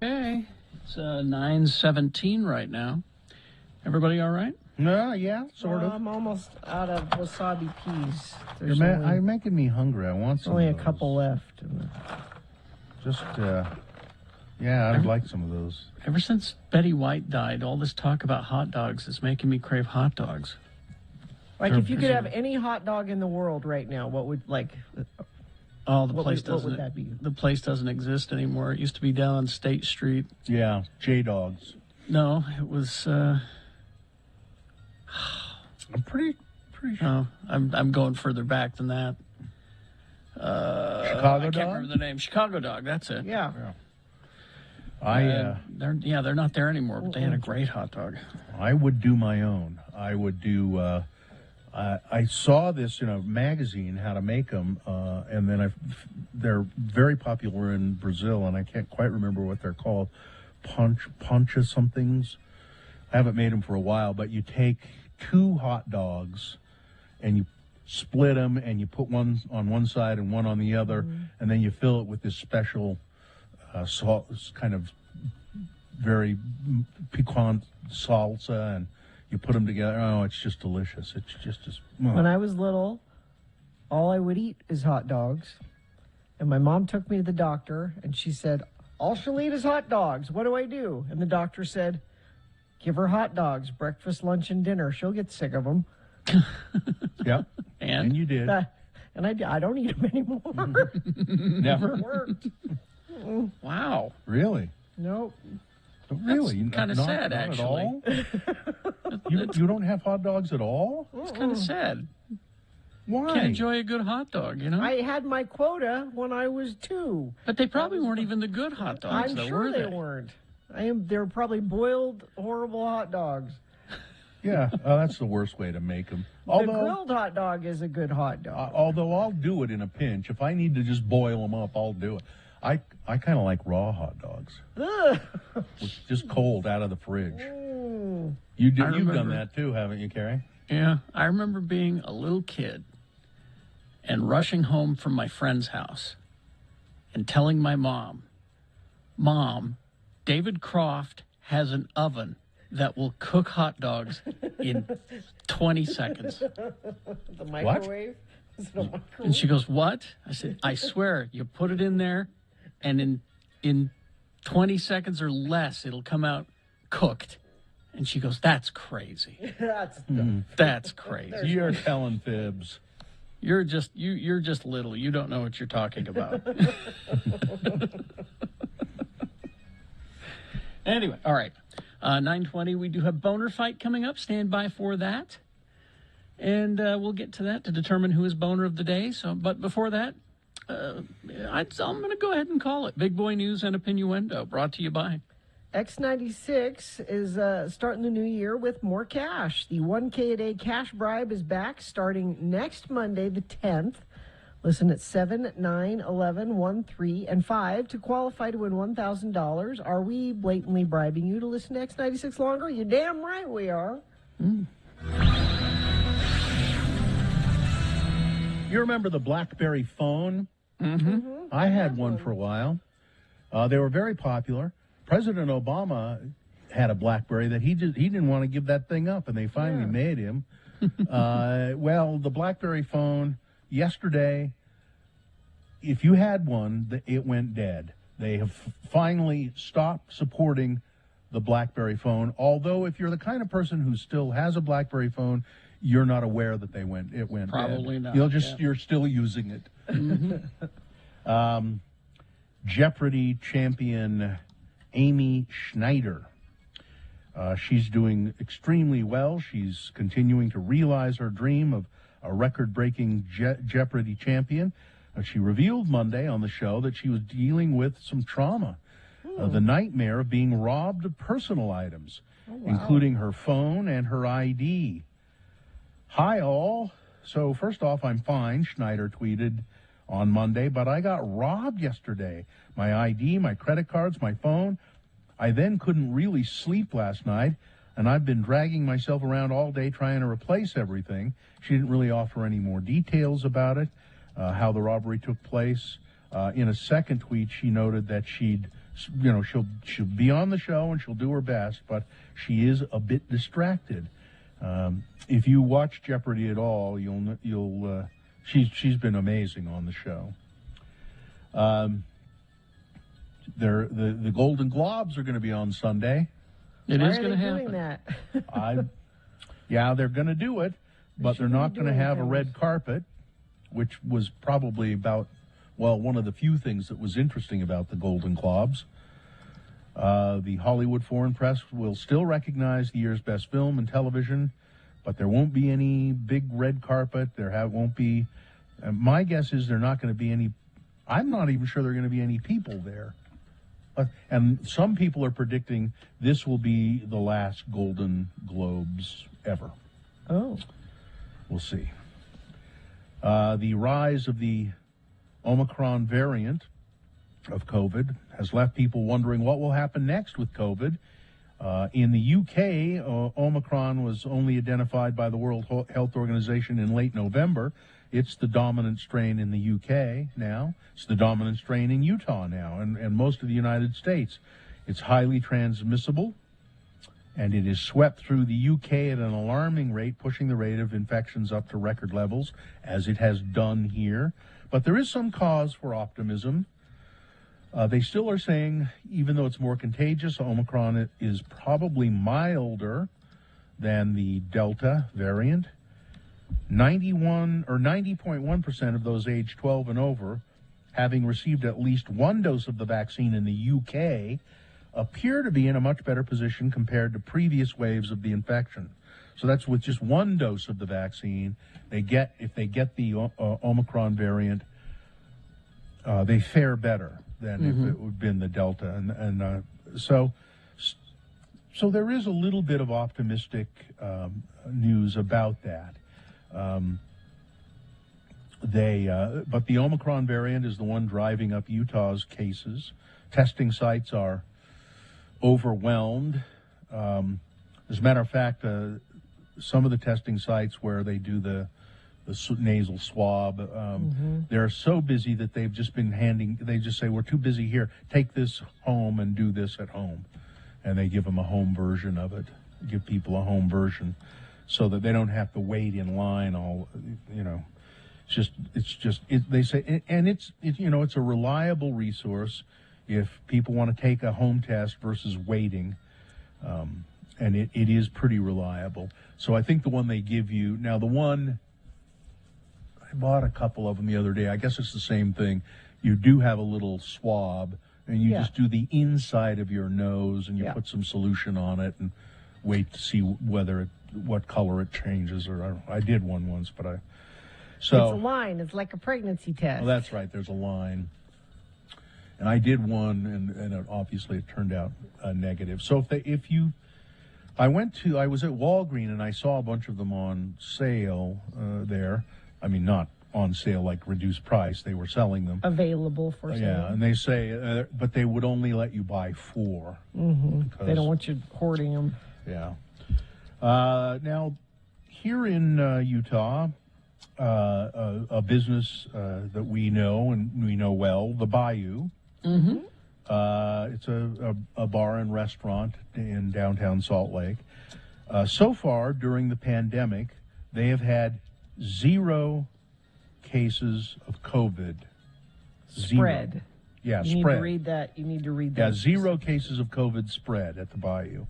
Speaker 2: Okay, it's 9:17 right now. Everybody all right?
Speaker 1: No, yeah, sort of.
Speaker 3: I'm almost out of wasabi peas.
Speaker 1: You're making me hungry. I want some.
Speaker 3: Only a
Speaker 1: of those.
Speaker 3: couple left.
Speaker 1: Just, yeah, I'd like some of those.
Speaker 2: Ever since Betty White died, all this talk about hot dogs is making me crave hot dogs.
Speaker 3: Like, if you could have any hot dog in the world right now, what would, like...
Speaker 2: Oh, the
Speaker 3: what
Speaker 2: place
Speaker 3: would,
Speaker 2: doesn't.
Speaker 3: What would that be?
Speaker 2: The place doesn't exist anymore. It used to be down on State Street.
Speaker 1: Yeah, J-Dogs.
Speaker 2: No, it was.
Speaker 1: I'm pretty sure.
Speaker 2: No, I'm going further back than that.
Speaker 1: Chicago
Speaker 2: I can't
Speaker 1: Dog?
Speaker 2: remember the name. Chicago Dog. That's it.
Speaker 3: Yeah.
Speaker 2: They're not there anymore. But they had a great hot dog.
Speaker 1: I would do my own. I would do. I saw this in a magazine how to make them, and then they're very popular in Brazil, and I can't quite remember what they're called. Poncha somethings. I haven't made them for a while, but you take 2 hot dogs and you split them and you put one on one side and one on the other, and then you fill it with this special salt, kind of very piquant salsa, and you put them together. Oh, it's just delicious. It's just as...
Speaker 3: When I was little, all I would eat is hot dogs. And my mom took me to the doctor, and she said, all she'll eat is hot dogs. What do I do? And the doctor said, give her hot dogs, breakfast, lunch, and dinner. She'll get sick of them.
Speaker 1: Yep. And you did.
Speaker 3: And I don't eat them anymore.
Speaker 1: Never?
Speaker 3: It worked.
Speaker 2: Wow.
Speaker 1: Really?
Speaker 3: Nope.
Speaker 1: Really?
Speaker 2: That's kind of sad,
Speaker 1: not
Speaker 2: actually.
Speaker 1: At all? You don't have hot dogs at all?
Speaker 2: It's kind of sad.
Speaker 1: Why?
Speaker 2: Can't enjoy a good hot dog, you know?
Speaker 3: I had my quota when I was 2.
Speaker 2: But they probably weren't even the good hot dogs,
Speaker 3: I'm
Speaker 2: though,
Speaker 3: sure
Speaker 2: were
Speaker 3: they weren't. They were probably boiled, horrible hot dogs.
Speaker 1: Yeah, that's the worst way to make them.
Speaker 3: The grilled hot dog is a good hot dog.
Speaker 1: Although I'll do it in a pinch. If I need to just boil them up, I'll do it. I kind of like raw hot dogs.
Speaker 3: Ugh.
Speaker 1: Just cold out of the fridge.
Speaker 3: Mm.
Speaker 1: You've done that too, haven't you, Carrie?
Speaker 2: Yeah. I remember being a little kid and rushing home from my friend's house and telling my mom, David Croft has an oven that will cook hot dogs in 20 seconds.
Speaker 3: The microwave? Is it a microwave?
Speaker 2: And she goes, what? I said, I swear, you put it in there, and in 20 seconds or less, it'll come out cooked. And she goes, that's crazy. That's crazy.
Speaker 1: You're telling fibs.
Speaker 2: You're just little. You don't know what you're talking about. Anyway, all right. 9:20, we do have Boner Fight coming up. Stand by for that. And we'll get to that to determine who is Boner of the Day. But before that, I'm going to go ahead and call it Big Boy News and Opinioendo, brought to you by
Speaker 3: X96 is starting the new year with more cash. The 1K a day cash bribe is back starting next Monday, the 10th. Listen at 7, 9, 11, 1, 3, and 5 to qualify to win $1,000. Are we blatantly bribing you to listen to X96 longer? You're damn right we are.
Speaker 1: You remember the BlackBerry phone?
Speaker 2: Mm-hmm.
Speaker 1: I had one for a while. They were very popular. President Obama had a BlackBerry that he didn't want to give that thing up, and they finally made him. Well, the BlackBerry phone yesterday, if you had one, it went dead. They have finally stopped supporting the BlackBerry phone. Although, if you're the kind of person who still has a BlackBerry phone, you're not aware that it went
Speaker 2: Probably
Speaker 1: dead.
Speaker 2: not.
Speaker 1: You're still using it.
Speaker 2: Mm-hmm.
Speaker 1: Jeopardy champion Amy Schneider. She's doing extremely well. She's continuing to realize her dream of a record-breaking Jeopardy champion. She revealed Monday on the show that she was dealing with some trauma, the nightmare of being robbed of personal items, including her phone and her ID. Hi, all. So first off, I'm fine, Schneider tweeted on Monday, but I got robbed yesterday. My ID, my credit cards, my phone. I then couldn't really sleep last night, and I've been dragging myself around all day trying to replace everything. She didn't really offer any more details about it, how the robbery took place. In a second tweet, she noted that she'll be on the show and she'll do her best, but she is a bit distracted. If you watch Jeopardy at all, she's been amazing on the show. The Golden Globes are going to be on Sunday.
Speaker 2: It is going to
Speaker 3: doing
Speaker 2: happen.
Speaker 3: that?
Speaker 1: Yeah, they're going to do it, but they're not going to have a red carpet, which was probably one of the few things that was interesting about the Golden Globes. The Hollywood Foreign Press will still recognize the year's best film and television, but there won't be any big red carpet. Won't be. My guess is there not going to be any. I'm not even sure there are going to be any people there. And some people are predicting this will be the last Golden Globes ever.
Speaker 3: Oh.
Speaker 1: We'll see. The rise of the Omicron variant of COVID has left people wondering what will happen next with COVID. In the UK, Omicron was only identified by the World Health Organization in late November. It's the dominant strain in the UK now. It's the dominant strain in Utah now and most of the United States. It's highly transmissible, and it is swept through the UK at an alarming rate, pushing the rate of infections up to record levels, as it has done here. But there is some cause for optimism. They still are saying, even though it's more contagious, Omicron is probably milder than the Delta variant. 90.1% of those aged 12 and over, having received at least one dose of the vaccine in the UK, appear to be in a much better position compared to previous waves of the infection. So that's with just one dose of the vaccine. If they get the Omicron variant, they fare better than if it would have been the Delta. So there is a little bit of optimistic news about that. But the Omicron variant is the one driving up Utah's cases. Testing sites are overwhelmed. As a matter of fact, some of the testing sites where they do the nasal swab, they're so busy that they've just been they just say, we're too busy here. Take this home and do this at home. And they give them a home version of it, give people a home version so that they don't have to wait in line they say, and it's a reliable resource if people want to take a home test versus waiting. And it is pretty reliable. So I think the one they give you, now the one, I bought a couple of them the other day. I guess it's the same thing. You do have a little swab, and you just do the inside of your nose, and you put some solution on it and wait to see what color it changes. Or I did one once, but
Speaker 3: it's a line. It's like a pregnancy test.
Speaker 1: Well, that's right. There's a line. And I did one, and obviously it turned out negative. So I was at Walgreens, and I saw a bunch of them on sale there. I mean, not on sale like reduced price. They were selling them.
Speaker 3: Available for sale.
Speaker 1: Yeah, and they say, but they would only let you buy 4.
Speaker 3: They don't want you hoarding them.
Speaker 1: Yeah. Now, here in Utah, a business that we know and we know well, the Bayou. It's a bar and restaurant in downtown Salt Lake. So far, during the pandemic, they have had 0 cases of COVID.
Speaker 3: Spread.
Speaker 1: 0. Yeah,
Speaker 3: you
Speaker 1: spread.
Speaker 3: You need to read that.
Speaker 1: Yeah, 0 cases of COVID spread at the Bayou.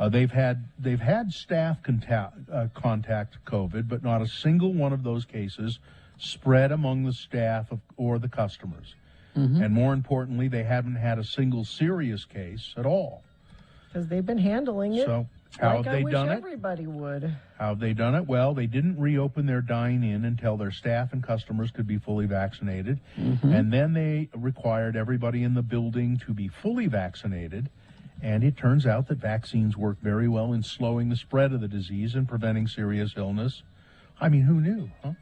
Speaker 1: They've had staff contact COVID, but not a single one of those cases spread among the staff or the customers. And more importantly, they haven't had a single serious case at all.
Speaker 3: Because they've been handling it.
Speaker 1: So how
Speaker 3: like
Speaker 1: have they done it?
Speaker 3: Everybody would.
Speaker 1: How have they done it? Well, they didn't reopen their dine-in until their staff and customers could be fully vaccinated. And then they required everybody in the building to be fully vaccinated. And it turns out that vaccines work very well in slowing the spread of the disease and preventing serious illness. I mean, who knew, huh?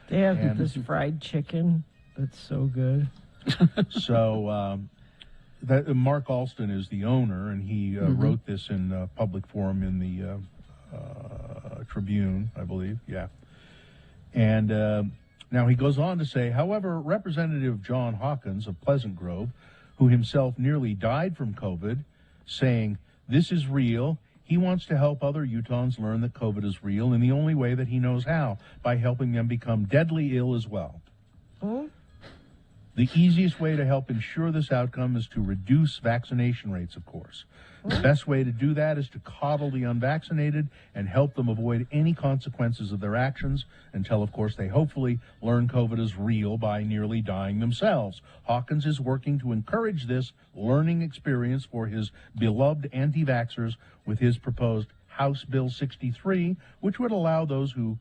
Speaker 3: They have this fried chicken that's so good.
Speaker 1: So Mark Alston is the owner, and he wrote this in public forum in the Tribune, I believe. Yeah. And now he goes on to say, however, Representative John Hawkins of Pleasant Grove, who himself nearly died from COVID, saying, this is real. He wants to help other Utahns learn that COVID is real in the only way that he knows how, by helping them become deadly ill as well. The easiest way to help ensure this outcome is to reduce vaccination rates, of course. The best way to do that is to coddle the unvaccinated and help them avoid any consequences of their actions until, of course, they hopefully learn COVID is real by nearly dying themselves. Hawkins is working to encourage this learning experience for his beloved anti-vaxxers with his proposed House Bill 63, which would allow those who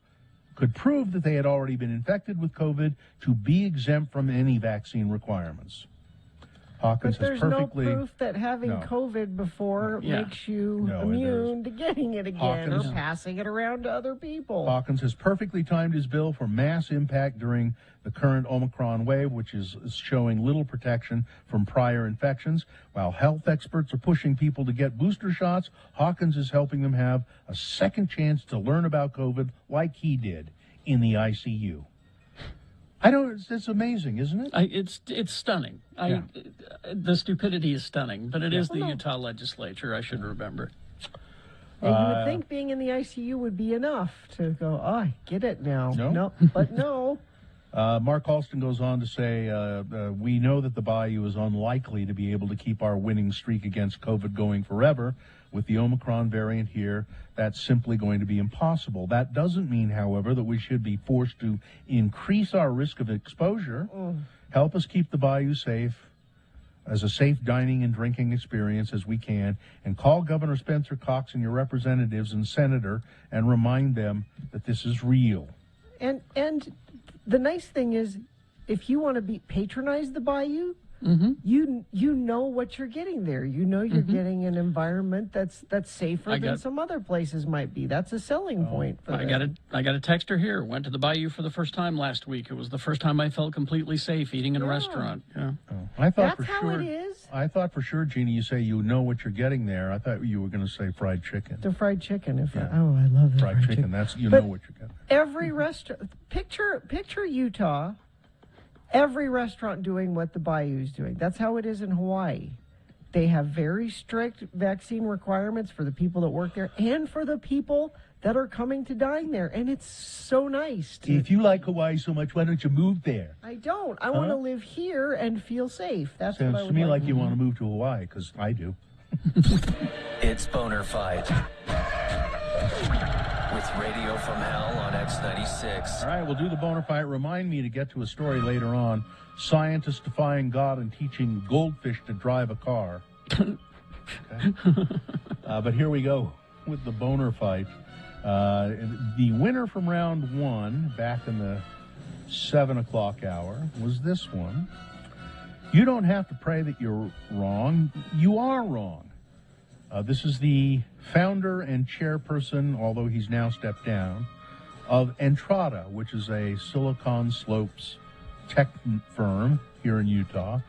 Speaker 1: could prove that they had already been infected with COVID to be exempt from any vaccine requirements. Hawkins
Speaker 3: but there's
Speaker 1: has perfectly
Speaker 3: no proof that having COVID before makes you immune to getting it again or passing it around to other people.
Speaker 1: Hawkins has perfectly timed his bill for mass impact during the current Omicron wave, which is showing little protection from prior infections. While health experts are pushing people to get booster shots, Hawkins is helping them have a second chance to learn about COVID like he did in the ICU. It's amazing, isn't it?
Speaker 2: It's stunning. The stupidity is stunning, but it is the Utah legislature, I should remember.
Speaker 3: And you would think being in the ICU would be enough to go, I get it now. No, but no.
Speaker 1: Mark Alston goes on to say, we know that the Bayou is unlikely to be able to keep our winning streak against COVID going forever. With the Omicron variant here, that's simply going to be impossible. That doesn't mean, however, that we should be forced to increase our risk of exposure. Help us keep the Bayou safe, as a safe dining and drinking experience as we can, and call Governor Spencer Cox and your representatives and senator and remind them that this is real.
Speaker 3: And the nice thing is, if you want to patronize the Bayou, you know what you're getting there. You know you're getting an environment that's safer than some other places might be. That's a selling point for them.
Speaker 2: I got a texter here. Went to the Bayou for the first time last week. It was the first time I felt completely safe eating in a restaurant.
Speaker 1: I thought
Speaker 3: That's how it is.
Speaker 1: I thought for sure, Jeannie, you say you know what you're getting there. I thought you were going to say fried chicken.
Speaker 3: The fried chicken. I love the
Speaker 1: fried chicken. That's know what you're getting.
Speaker 3: Every restaurant. Picture Utah. Every restaurant doing what the Bayou is doing. That's how it is in Hawaii. They have very strict vaccine requirements for the people that work there and for the people that are coming to dine there. And it's so nice.
Speaker 1: If you like Hawaii so much, why don't you move there?
Speaker 3: I don't. I want to live here and feel safe. That's what I
Speaker 1: Sounds to me like you want to move to Hawaii, because I do.
Speaker 19: It's Boner Fight. With Radio from Hell on X96.
Speaker 1: All right, we'll do the Boner Fight. Remind me to get to a story later on. Scientists defying God and teaching goldfish to drive a car. But here we go with the Boner Fight. The winner from round one, back in the 7 o'clock hour, was this one. You don't have to pray that you're wrong. You are wrong. This is the founder and chairperson, although he's now stepped down, of Entrada, which is a Silicon Slopes tech firm here in Utah.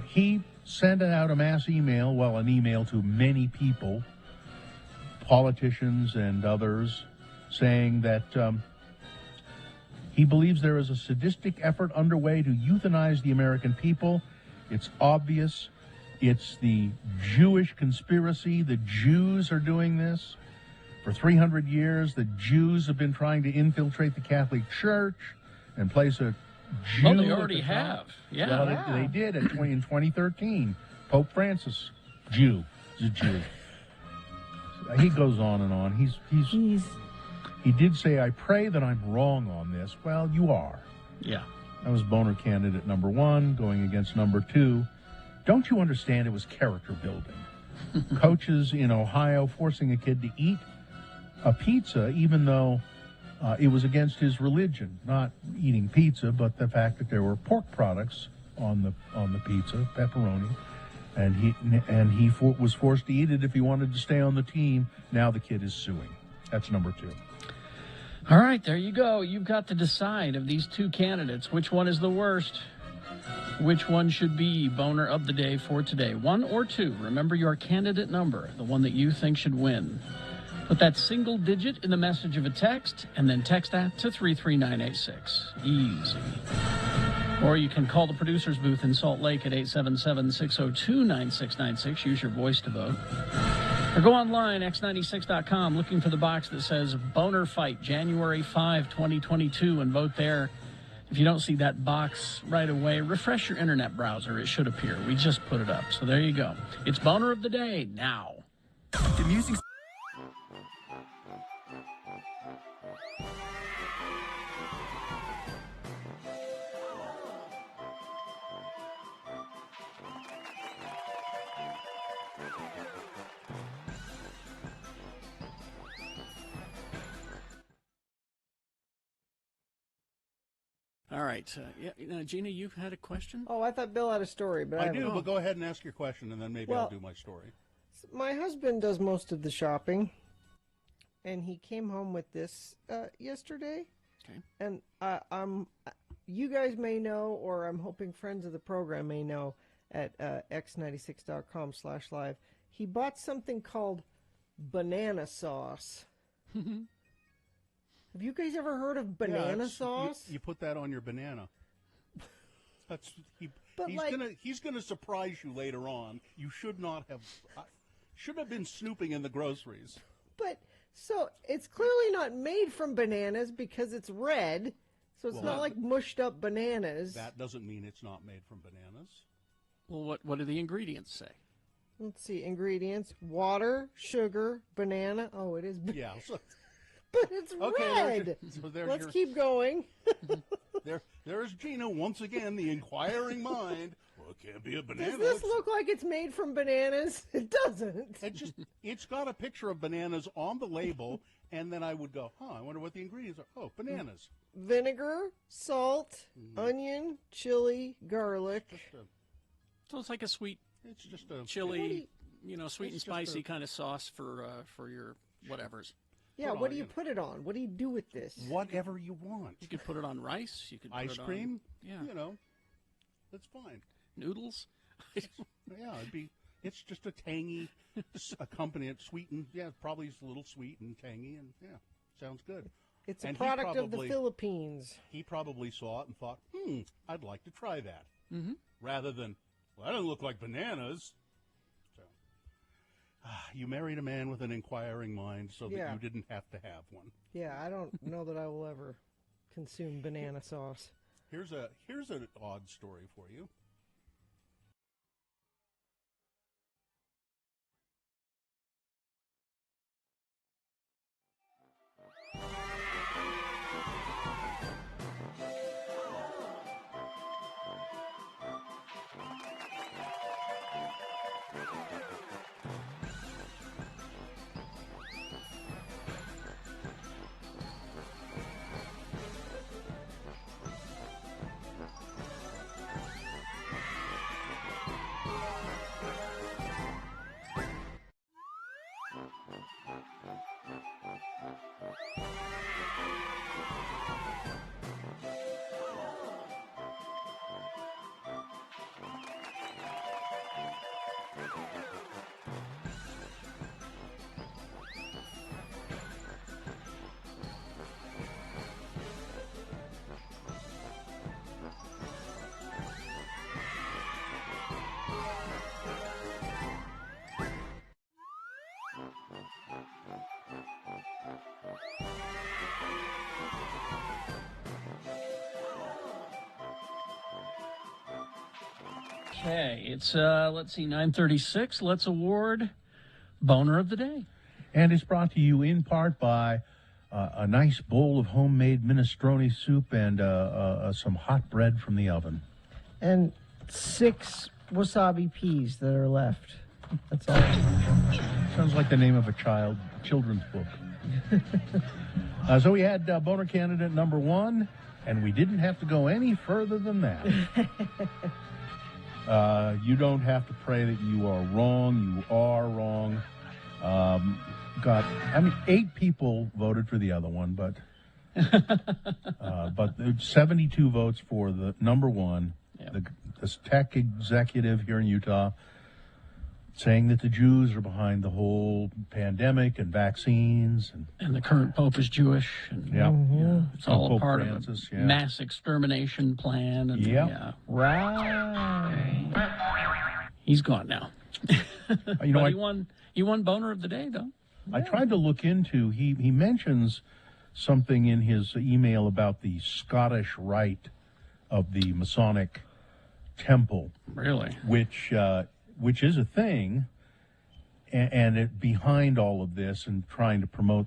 Speaker 1: He sent out a mass email, an email to many people, politicians and others, saying that he believes there is a sadistic effort underway to euthanize the American people. It's obvious. It's the Jewish conspiracy. The Jews are doing this. For 300 years, the Jews have been trying to infiltrate the Catholic Church and place a Jew.
Speaker 2: Well, they already have. Yeah.
Speaker 1: Well, they did in 2013. Pope Francis, Jew. He's a Jew. He goes on and on. He did say, I pray that I'm wrong on this. Well, you are.
Speaker 2: Yeah.
Speaker 1: That was Boner candidate number one going against number two. Don't you understand it was character building? Coaches in Ohio forcing a kid to eat a pizza even though it was against his religion. Not eating pizza, but the fact that there were pork products on the pizza, pepperoni, and he was forced to eat it if he wanted to stay on the team. Now the kid is suing. That's number two.
Speaker 2: All right, there you go. You've got to decide of these two candidates, which one is the worst. Which one should be Boner of the Day for today? 1 or 2? Remember your candidate number, the one that you think should win. Put that single digit in the message of a text, and then text that to 33986. Easy. Or you can call the producer's booth in Salt Lake at 877-602-9696. Use your voice to vote. Or go online, x96.com, looking for the box that says Boner Fight, January 5, 2022, and vote there. If you don't see that box right away, refresh your internet browser. It should appear. We just put it up. So there you go. It's Boner of the Day now.
Speaker 6: The music.
Speaker 2: All right. Gina, you had a question?
Speaker 3: Oh, I thought Bill had a story, but
Speaker 14: I do, but go ahead and ask your question, and then maybe I'll do my story.
Speaker 3: My husband does most of the shopping, and he came home with this yesterday.
Speaker 2: Okay.
Speaker 3: And you guys may know, or I'm hoping friends of the program may know, at x96.com/live, he bought something called banana sauce. Have you guys ever heard of banana sauce?
Speaker 14: You put that on your banana. That's he's gonna surprise you later on. You should not have been snooping in the groceries.
Speaker 3: But so it's clearly not made from bananas because it's red. So it's not like mushed up bananas.
Speaker 14: That doesn't mean it's not made from bananas.
Speaker 2: Well, what do the ingredients say?
Speaker 3: Let's see. Ingredients: water, sugar, banana. Oh, it is.
Speaker 14: Yeah. So,
Speaker 3: but it's red. Let's keep going.
Speaker 14: There's Gina once again, the inquiring mind. Well, it can't be a banana.
Speaker 3: Does this look like it's made from bananas? It doesn't.
Speaker 14: It's got a picture of bananas on the label, and then I would go, I wonder what the ingredients are. Oh, bananas.
Speaker 3: Vinegar, salt, onion, chili, garlic.
Speaker 2: So it's like a sweet,
Speaker 14: it's just a
Speaker 2: chili, sweet and spicy kind of sauce for your whatevers.
Speaker 3: Yeah, what do you put it on? What do you do with this?
Speaker 14: Whatever you want.
Speaker 2: You could put it on rice. You could put
Speaker 14: ice
Speaker 2: it
Speaker 14: cream.
Speaker 2: On,
Speaker 14: that's fine.
Speaker 2: Noodles.
Speaker 14: It's just a tangy accompaniment, sweetened. Yeah, probably it's a little sweet and tangy, and sounds good.
Speaker 3: It's a product of the Philippines.
Speaker 14: He probably saw it and thought, I'd like to try that.
Speaker 2: Mm-hmm.
Speaker 14: Rather than, that doesn't look like bananas. You married a man with an inquiring mind so that you didn't have to have one.
Speaker 3: Yeah, I don't know that I will ever consume banana sauce.
Speaker 14: Here's an odd story for you.
Speaker 2: Okay, it's, let's see, 9:36. Let's award Boner of the Day.
Speaker 1: And it's brought to you in part by a nice bowl of homemade minestrone soup and some hot bread from the oven.
Speaker 3: And 6 wasabi peas that are left. That's all.
Speaker 1: Sounds like the name of a children's book. So we had Boner candidate number 1, and we didn't have to go any further than that. You don't have to pray that you are wrong. You are wrong. 8 people voted for the other one, but 72 votes for the number 1, this tech executive here in Utah, saying that the Jews are behind the whole pandemic and vaccines.
Speaker 2: And the current Pope is Jewish. And, it's all
Speaker 1: Pope
Speaker 2: part
Speaker 1: Francis,
Speaker 2: of a mass extermination plan. And,
Speaker 3: Right.
Speaker 2: He's gone now.
Speaker 1: You know,
Speaker 2: But
Speaker 1: I-
Speaker 2: he won He won Boner of the Day, though.
Speaker 1: I tried to look into, he mentions something in his email about the Scottish rite of the Masonic temple.
Speaker 2: Really?
Speaker 1: Which is a thing, and it behind all of this and trying to promote.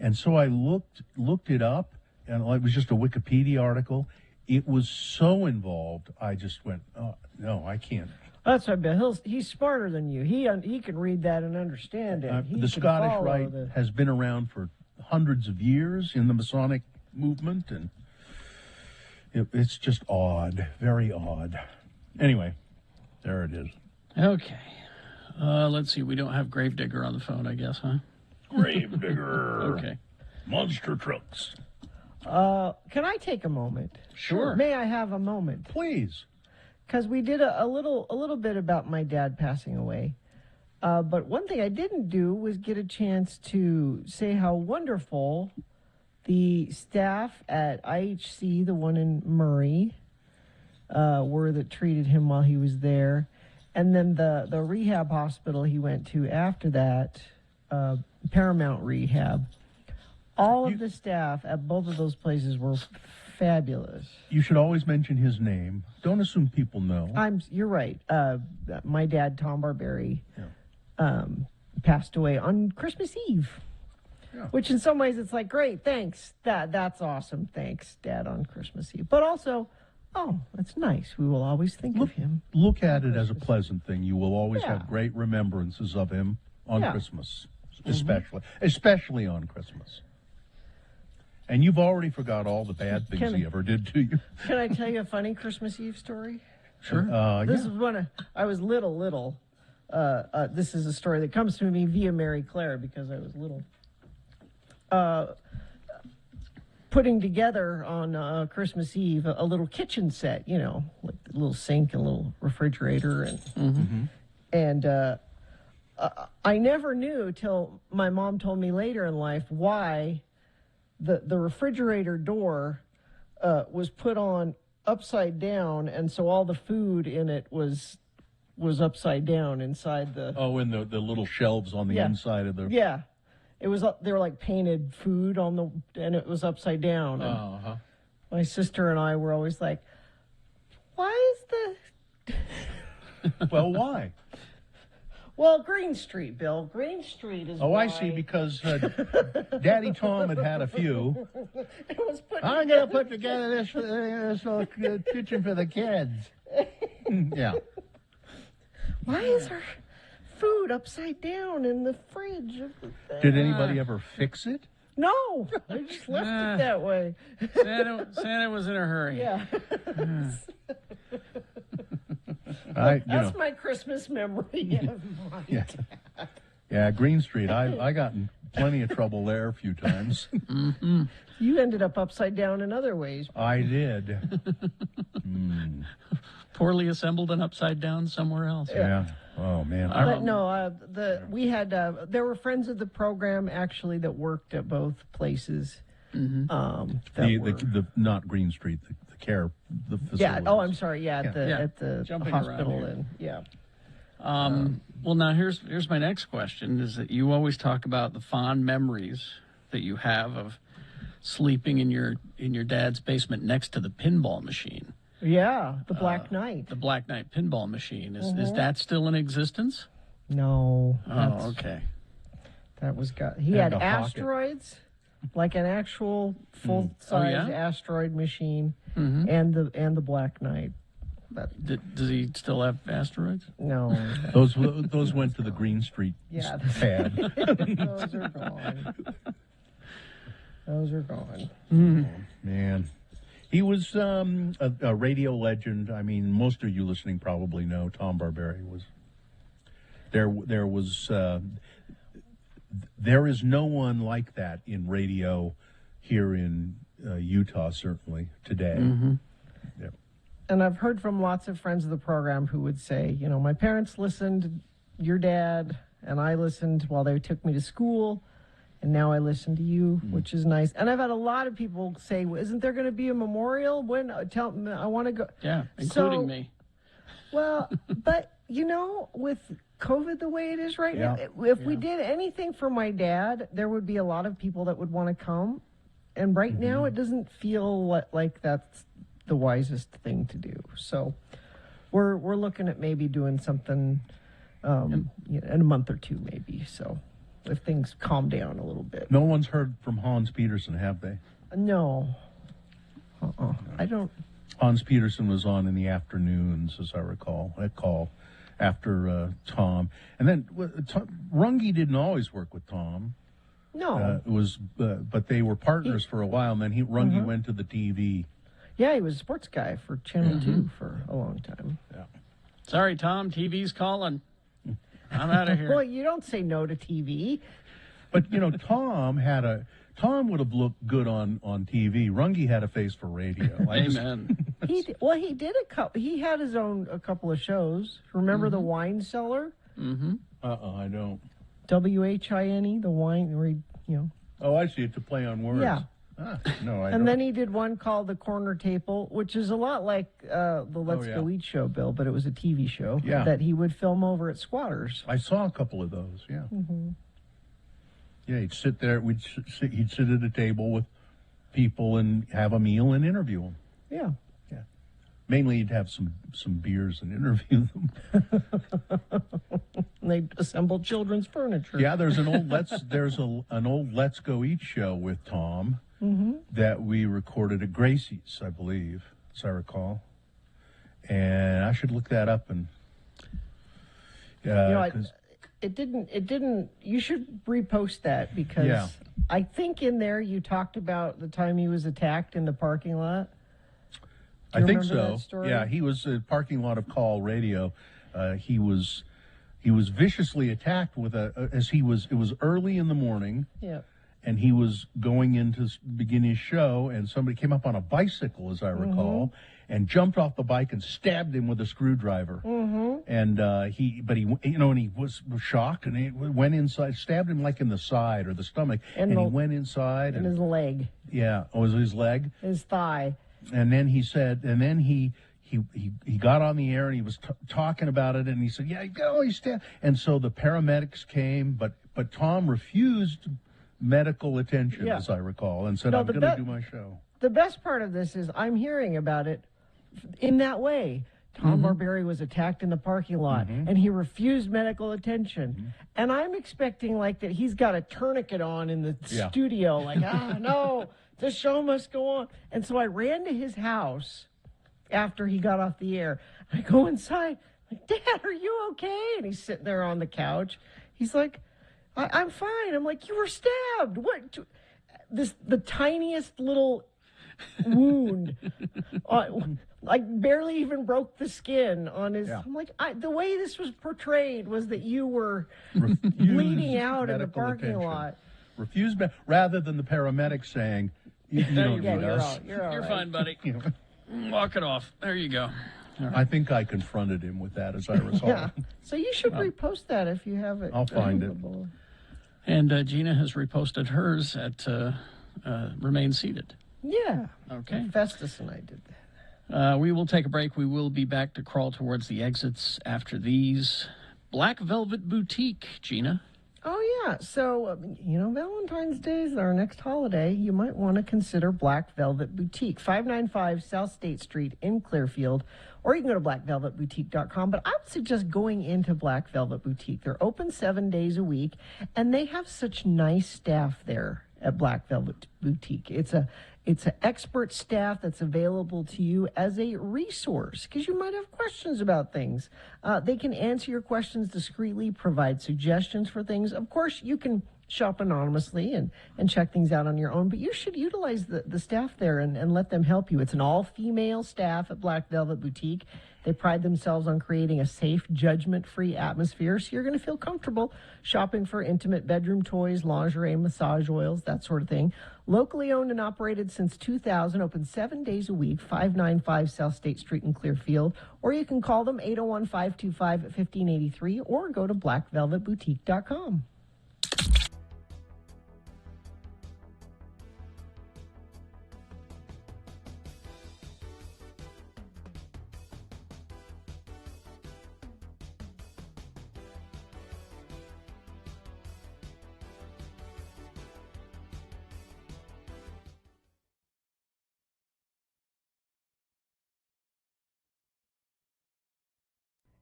Speaker 1: And so I looked it up, and it was just a Wikipedia article. It was so involved, I just went, oh, no, I can't.
Speaker 3: That's right, Bill. He's smarter than you. He can read that and understand it. He
Speaker 1: The
Speaker 3: can
Speaker 1: Scottish
Speaker 3: follow
Speaker 1: rite
Speaker 3: the-
Speaker 1: has been around for hundreds of years in the Masonic movement, and it's just odd, very odd. Anyway, there it is.
Speaker 2: Okay. Let's see. We don't have Gravedigger on the phone, I guess, huh?
Speaker 1: Gravedigger.
Speaker 2: Okay.
Speaker 1: Monster trucks.
Speaker 3: Can I take a moment?
Speaker 2: Sure.
Speaker 3: May I have a moment?
Speaker 1: Please.
Speaker 3: Because we did a little bit about my dad passing away. But one thing I didn't do was get a chance to say how wonderful the staff at IHC, the one in Murray, were that treated him while he was there. And then the rehab hospital he went to after that, Paramount Rehab. All of the staff at both of those places were fabulous.
Speaker 1: You should always mention his name. Don't assume people know.
Speaker 3: You're right. My dad, Tom Barberi, passed away on Christmas Eve.
Speaker 1: Yeah.
Speaker 3: Which in some ways it's like, great, thanks. That's awesome. Thanks, Dad, on Christmas Eve. But also, oh, that's nice. We will always think of him.
Speaker 1: Look at it as a pleasant thing. You will always
Speaker 3: Yeah.
Speaker 1: have great remembrances of him on
Speaker 3: Yeah.
Speaker 1: Christmas, especially on Christmas. And you've already forgot all the bad things he ever did to you.
Speaker 3: Can I tell you a funny Christmas Eve story?
Speaker 1: Sure.
Speaker 3: This
Speaker 1: Yeah.
Speaker 3: is when I was little. This is a story that comes to me via Mary Claire because I was little. Putting together on Christmas Eve a little kitchen set, like a little sink and a little refrigerator, and I never knew till my mom told me later in life why the refrigerator door was put on upside down, and so all the food in it was upside down inside the.
Speaker 1: Oh, and the little shelves on the
Speaker 3: Yeah.
Speaker 1: inside of the.
Speaker 3: Yeah, it was. They were like painted food and it was upside down. And my sister and I were always like, "Why is the?"
Speaker 1: Well, why?
Speaker 3: Well, Green Street, Bill. Green Street is.
Speaker 1: Oh,
Speaker 3: why.
Speaker 1: I see. Because Daddy Tom had a few.
Speaker 3: It was put
Speaker 1: I'm going to put together this little kitchen for the kids. Yeah.
Speaker 3: Why is our food upside down in the fridge?
Speaker 1: Did anybody ever fix it?
Speaker 3: No, they just left it that way.
Speaker 2: Santa was in a hurry.
Speaker 3: Yeah.
Speaker 1: You
Speaker 3: That's
Speaker 1: know.
Speaker 3: my Christmas memory of my
Speaker 1: Yeah. Yeah, Green Street. I got in plenty of trouble there a few times.
Speaker 3: You ended up upside down in other ways.
Speaker 1: I did.
Speaker 2: Poorly assembled and upside down somewhere else.
Speaker 1: Yeah. Oh man.
Speaker 3: But no, we had there were friends of the program actually that worked at both places.
Speaker 1: The not Green Street, the facility.
Speaker 3: Yeah. Oh, I'm sorry. Yeah, at the
Speaker 2: Jumping
Speaker 3: hospital
Speaker 2: around here.
Speaker 3: and yeah.
Speaker 2: Well, now here's my next question: is that you always talk about the fond memories that you have of sleeping in your dad's basement next to the pinball machine.
Speaker 3: Yeah, the Black Knight.
Speaker 2: The Black Knight pinball machine. Is that still in existence?
Speaker 3: No.
Speaker 2: Oh, okay.
Speaker 3: That was he
Speaker 2: And
Speaker 3: had
Speaker 2: a pocket.
Speaker 3: asteroids, like an actual full size
Speaker 2: yeah?
Speaker 3: asteroid machine,
Speaker 2: Mhm.
Speaker 3: and the Black Knight. But
Speaker 2: Does he still have asteroids?
Speaker 3: no.
Speaker 1: Those went to the Green Street
Speaker 3: Yeah.
Speaker 1: pad.
Speaker 3: Those are gone. Those are gone.
Speaker 1: Man. He was a radio legend. I mean, most of you listening probably know Tom Barberi was. There is no one like that in radio here in Utah, certainly today. Yeah.
Speaker 3: And I've heard from lots of friends of the program who would say, my parents listened, your dad and I listened while they took me to school, and now I listen to you, which is nice. And I've had a lot of people say, well, isn't there going to be a memorial? When? Tell me, I want to go.
Speaker 2: Yeah, including
Speaker 3: So-
Speaker 2: me.
Speaker 3: Well, but with COVID the way it is right now, if we did anything for my dad, there would be a lot of people that would want to come. And right now, it doesn't feel like that's the wisest thing to do. So we're looking at maybe doing something in a month or two, maybe. So if things calm down a little bit.
Speaker 1: No one's heard from Hans Peterson, have they?
Speaker 3: No. I don't.
Speaker 1: Hans Peterson was on in the afternoons, as I recall. That call after Tom. And then Runge didn't always work with Tom.
Speaker 3: No.
Speaker 1: But they were partners for a while, and then Runge went to the TV.
Speaker 3: Yeah, he was a sports guy for Channel 2 for a long time.
Speaker 1: Yeah.
Speaker 2: Sorry, Tom, TV's calling. I'm out of here.
Speaker 3: Well, you don't say no to TV.
Speaker 1: But, Tom would have looked good on TV. Runge had a face for radio.
Speaker 2: Amen.
Speaker 3: He did he had his own a couple of shows. Remember the Wine Cellar?
Speaker 2: Mm-hmm.
Speaker 1: I don't.
Speaker 3: WHINE, the wine where
Speaker 1: Oh, I see. It's a play on words.
Speaker 3: Yeah.
Speaker 1: No, I don't.
Speaker 3: And then he did one called The Corner Table, which is a lot like the Let's Go Eat show, Bill, but it was a TV show that he would film over at Squatters.
Speaker 1: I saw a couple of those, yeah.
Speaker 3: Mm-hmm.
Speaker 1: Yeah, he'd sit there. He'd sit at a table with people and have a meal and interview them.
Speaker 3: Yeah.
Speaker 1: Yeah. Mainly, he'd have some beers and interview them.
Speaker 3: And they'd assemble children's furniture.
Speaker 1: Yeah, there's an old Let's Go Eat show with Tom that we recorded at Gracie's, I believe, as I recall. And I should look that up and.
Speaker 3: It didn't. You should repost that because I think in there you talked about the time he was attacked in the parking lot.
Speaker 1: I think so. Yeah, he was a parking lot of Call Radio. He was viciously attacked it was early in the morning.
Speaker 3: Yeah.
Speaker 1: And he was going in to begin his show, and somebody came up on a bicycle, as I recall, and jumped off the bike and stabbed him with a screwdriver. And he was shocked, and he went inside, stabbed him like in the side or the stomach, and he went inside.
Speaker 3: And his leg.
Speaker 1: Yeah, was it his leg?
Speaker 3: His thigh.
Speaker 1: And then he said, he got on the air and he was talking about it, and he said, he's stabbed. And so the paramedics came, but Tom refused medical attention, as I recall, and said, I'm going to do my show.
Speaker 3: The best part of this is I'm hearing about it in that way. Tom Barberi was attacked in the parking lot, and he refused medical attention. And I'm expecting that he's got a tourniquet on in the studio, no, the show must go on. And so I ran to his house after he got off the air. I go inside, Dad, are you okay? And he's sitting there on the couch. He's like, I'm fine. I'm like, you were stabbed. What? The tiniest little wound, barely even broke the skin on his. Yeah. I'm like, the way this was portrayed was that you were bleeding out in the parking lot.
Speaker 1: Refused, rather than the paramedics saying, "You don't need us.
Speaker 2: You're fine, buddy. Walk it off. There you go."
Speaker 1: Right. I think I confronted him with that, as I recall.
Speaker 3: Yeah. So you should repost that if you have it.
Speaker 1: I'll find it.
Speaker 2: And Gina has reposted hers at Remain Seated.
Speaker 3: Yeah.
Speaker 2: Okay.
Speaker 3: Festus and I did that.
Speaker 2: We will take a break. We will be back to crawl towards the exits after these. Black Velvet Boutique, Gina.
Speaker 3: Oh, yeah. So, Valentine's Day is our next holiday. You might want to consider Black Velvet Boutique, 595 South State Street in Clearfield, or you can go to blackvelvetboutique.com. But I would suggest going into Black Velvet Boutique. They're open 7 days a week, and they have such nice staff there at Black Velvet Boutique. It's an expert staff that's available to you as a resource because you might have questions about things. They can answer your questions discreetly, provide suggestions for things. Of course, you can shop anonymously and check things out on your own, but you should utilize the staff there and let them help you. It's an all-female staff at Black Velvet Boutique. They pride themselves on creating a safe, judgment-free atmosphere, so you're going to feel comfortable shopping for intimate bedroom toys, lingerie, massage oils, that sort of thing. Locally owned and operated since 2000, open 7 days a week, 595 South State Street in Clearfield, or you can call them 801-525-1583 or go to blackvelvetboutique.com.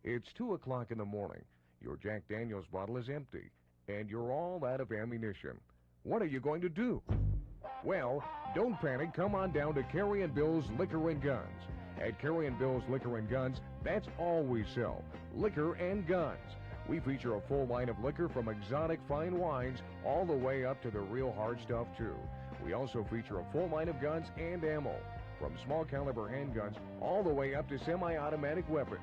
Speaker 6: It's 2 o'clock in the morning. Your Jack Daniels bottle is empty, and you're all out of ammunition. What are you going to do? Well, don't panic. Come on down to Carrie and Bill's Liquor and Guns. At Carrie and Bill's Liquor and Guns, that's all we sell, liquor and guns. We feature a full line of liquor from exotic fine wines all the way up to the real hard stuff, too. We also feature a full line of guns and ammo, from small caliber handguns all the way up to semi-automatic weapons.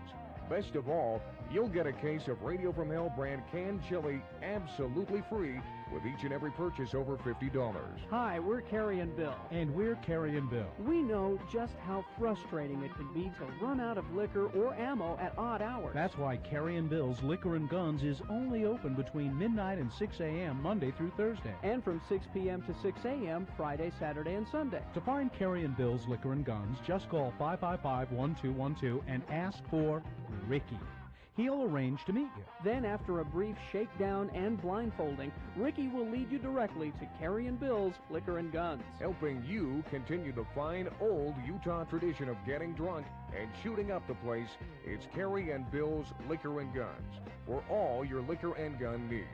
Speaker 6: Best of all, you'll get a case of Radio from Hell brand canned chili absolutely free with each and every purchase over $50.
Speaker 4: Hi, we're Carrie and Bill.
Speaker 22: And we're Carrie and Bill.
Speaker 4: We know just how frustrating it can be to run out of liquor or ammo at odd hours.
Speaker 22: That's why Carrie and Bill's Liquor and Guns is only open between midnight and 6 a.m. Monday through Thursday.
Speaker 4: And from 6 p.m. to 6 a.m. Friday, Saturday, and Sunday.
Speaker 22: To find Carrie and Bill's Liquor and Guns, just call 555-1212 and ask for Ricky. He'll arrange to meet you.
Speaker 4: Then, after a brief shakedown and blindfolding, Ricky will lead you directly to Carrie and Bill's Liquor and Guns.
Speaker 6: Helping you continue the fine old Utah tradition of getting drunk and shooting up the place, it's Carrie and Bill's Liquor and Guns for all your liquor and gun needs.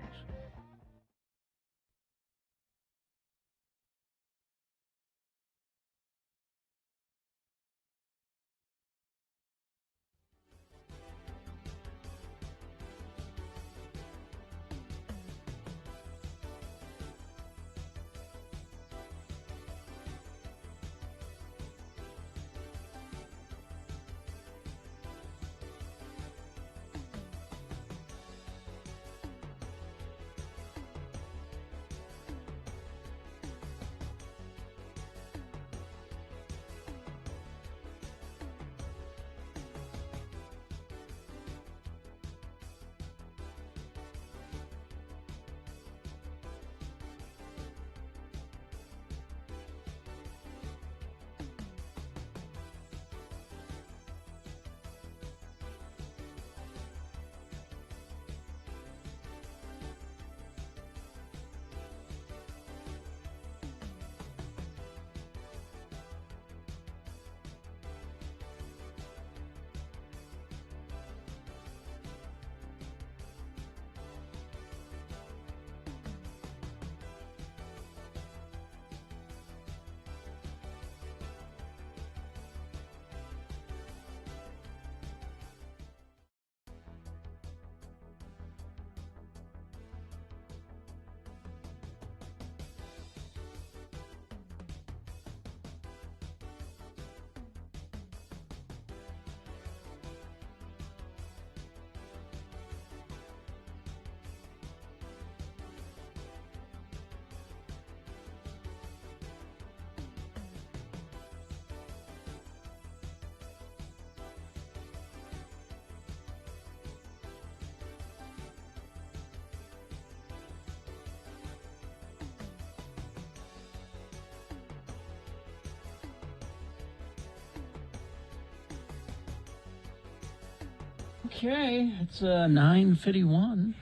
Speaker 2: Okay, it's 9:51.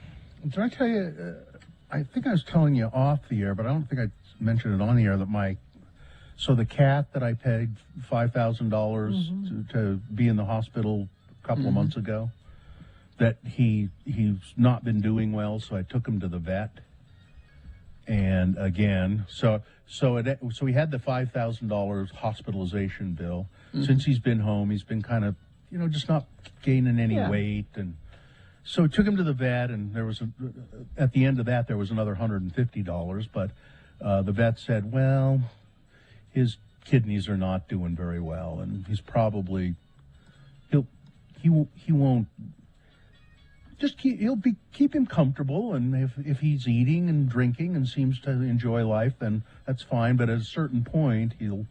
Speaker 1: Did I tell you, I think I was telling you off the air, but I don't think I mentioned it on the air, that so the cat that I paid $5,000 to be in the hospital a couple of months ago, that he's not been doing well, so I took him to the vet. And again, so he had the $5,000 hospitalization bill. Since he's been home, he's been kind of, just not gaining any weight, and so we took him to the vet, and there was at the end of that there was another $150, but the vet said, well, his kidneys are not doing very well, and he's probably he won't just keep him comfortable, and if he's eating and drinking and seems to enjoy life, then that's fine, but at a certain point he'll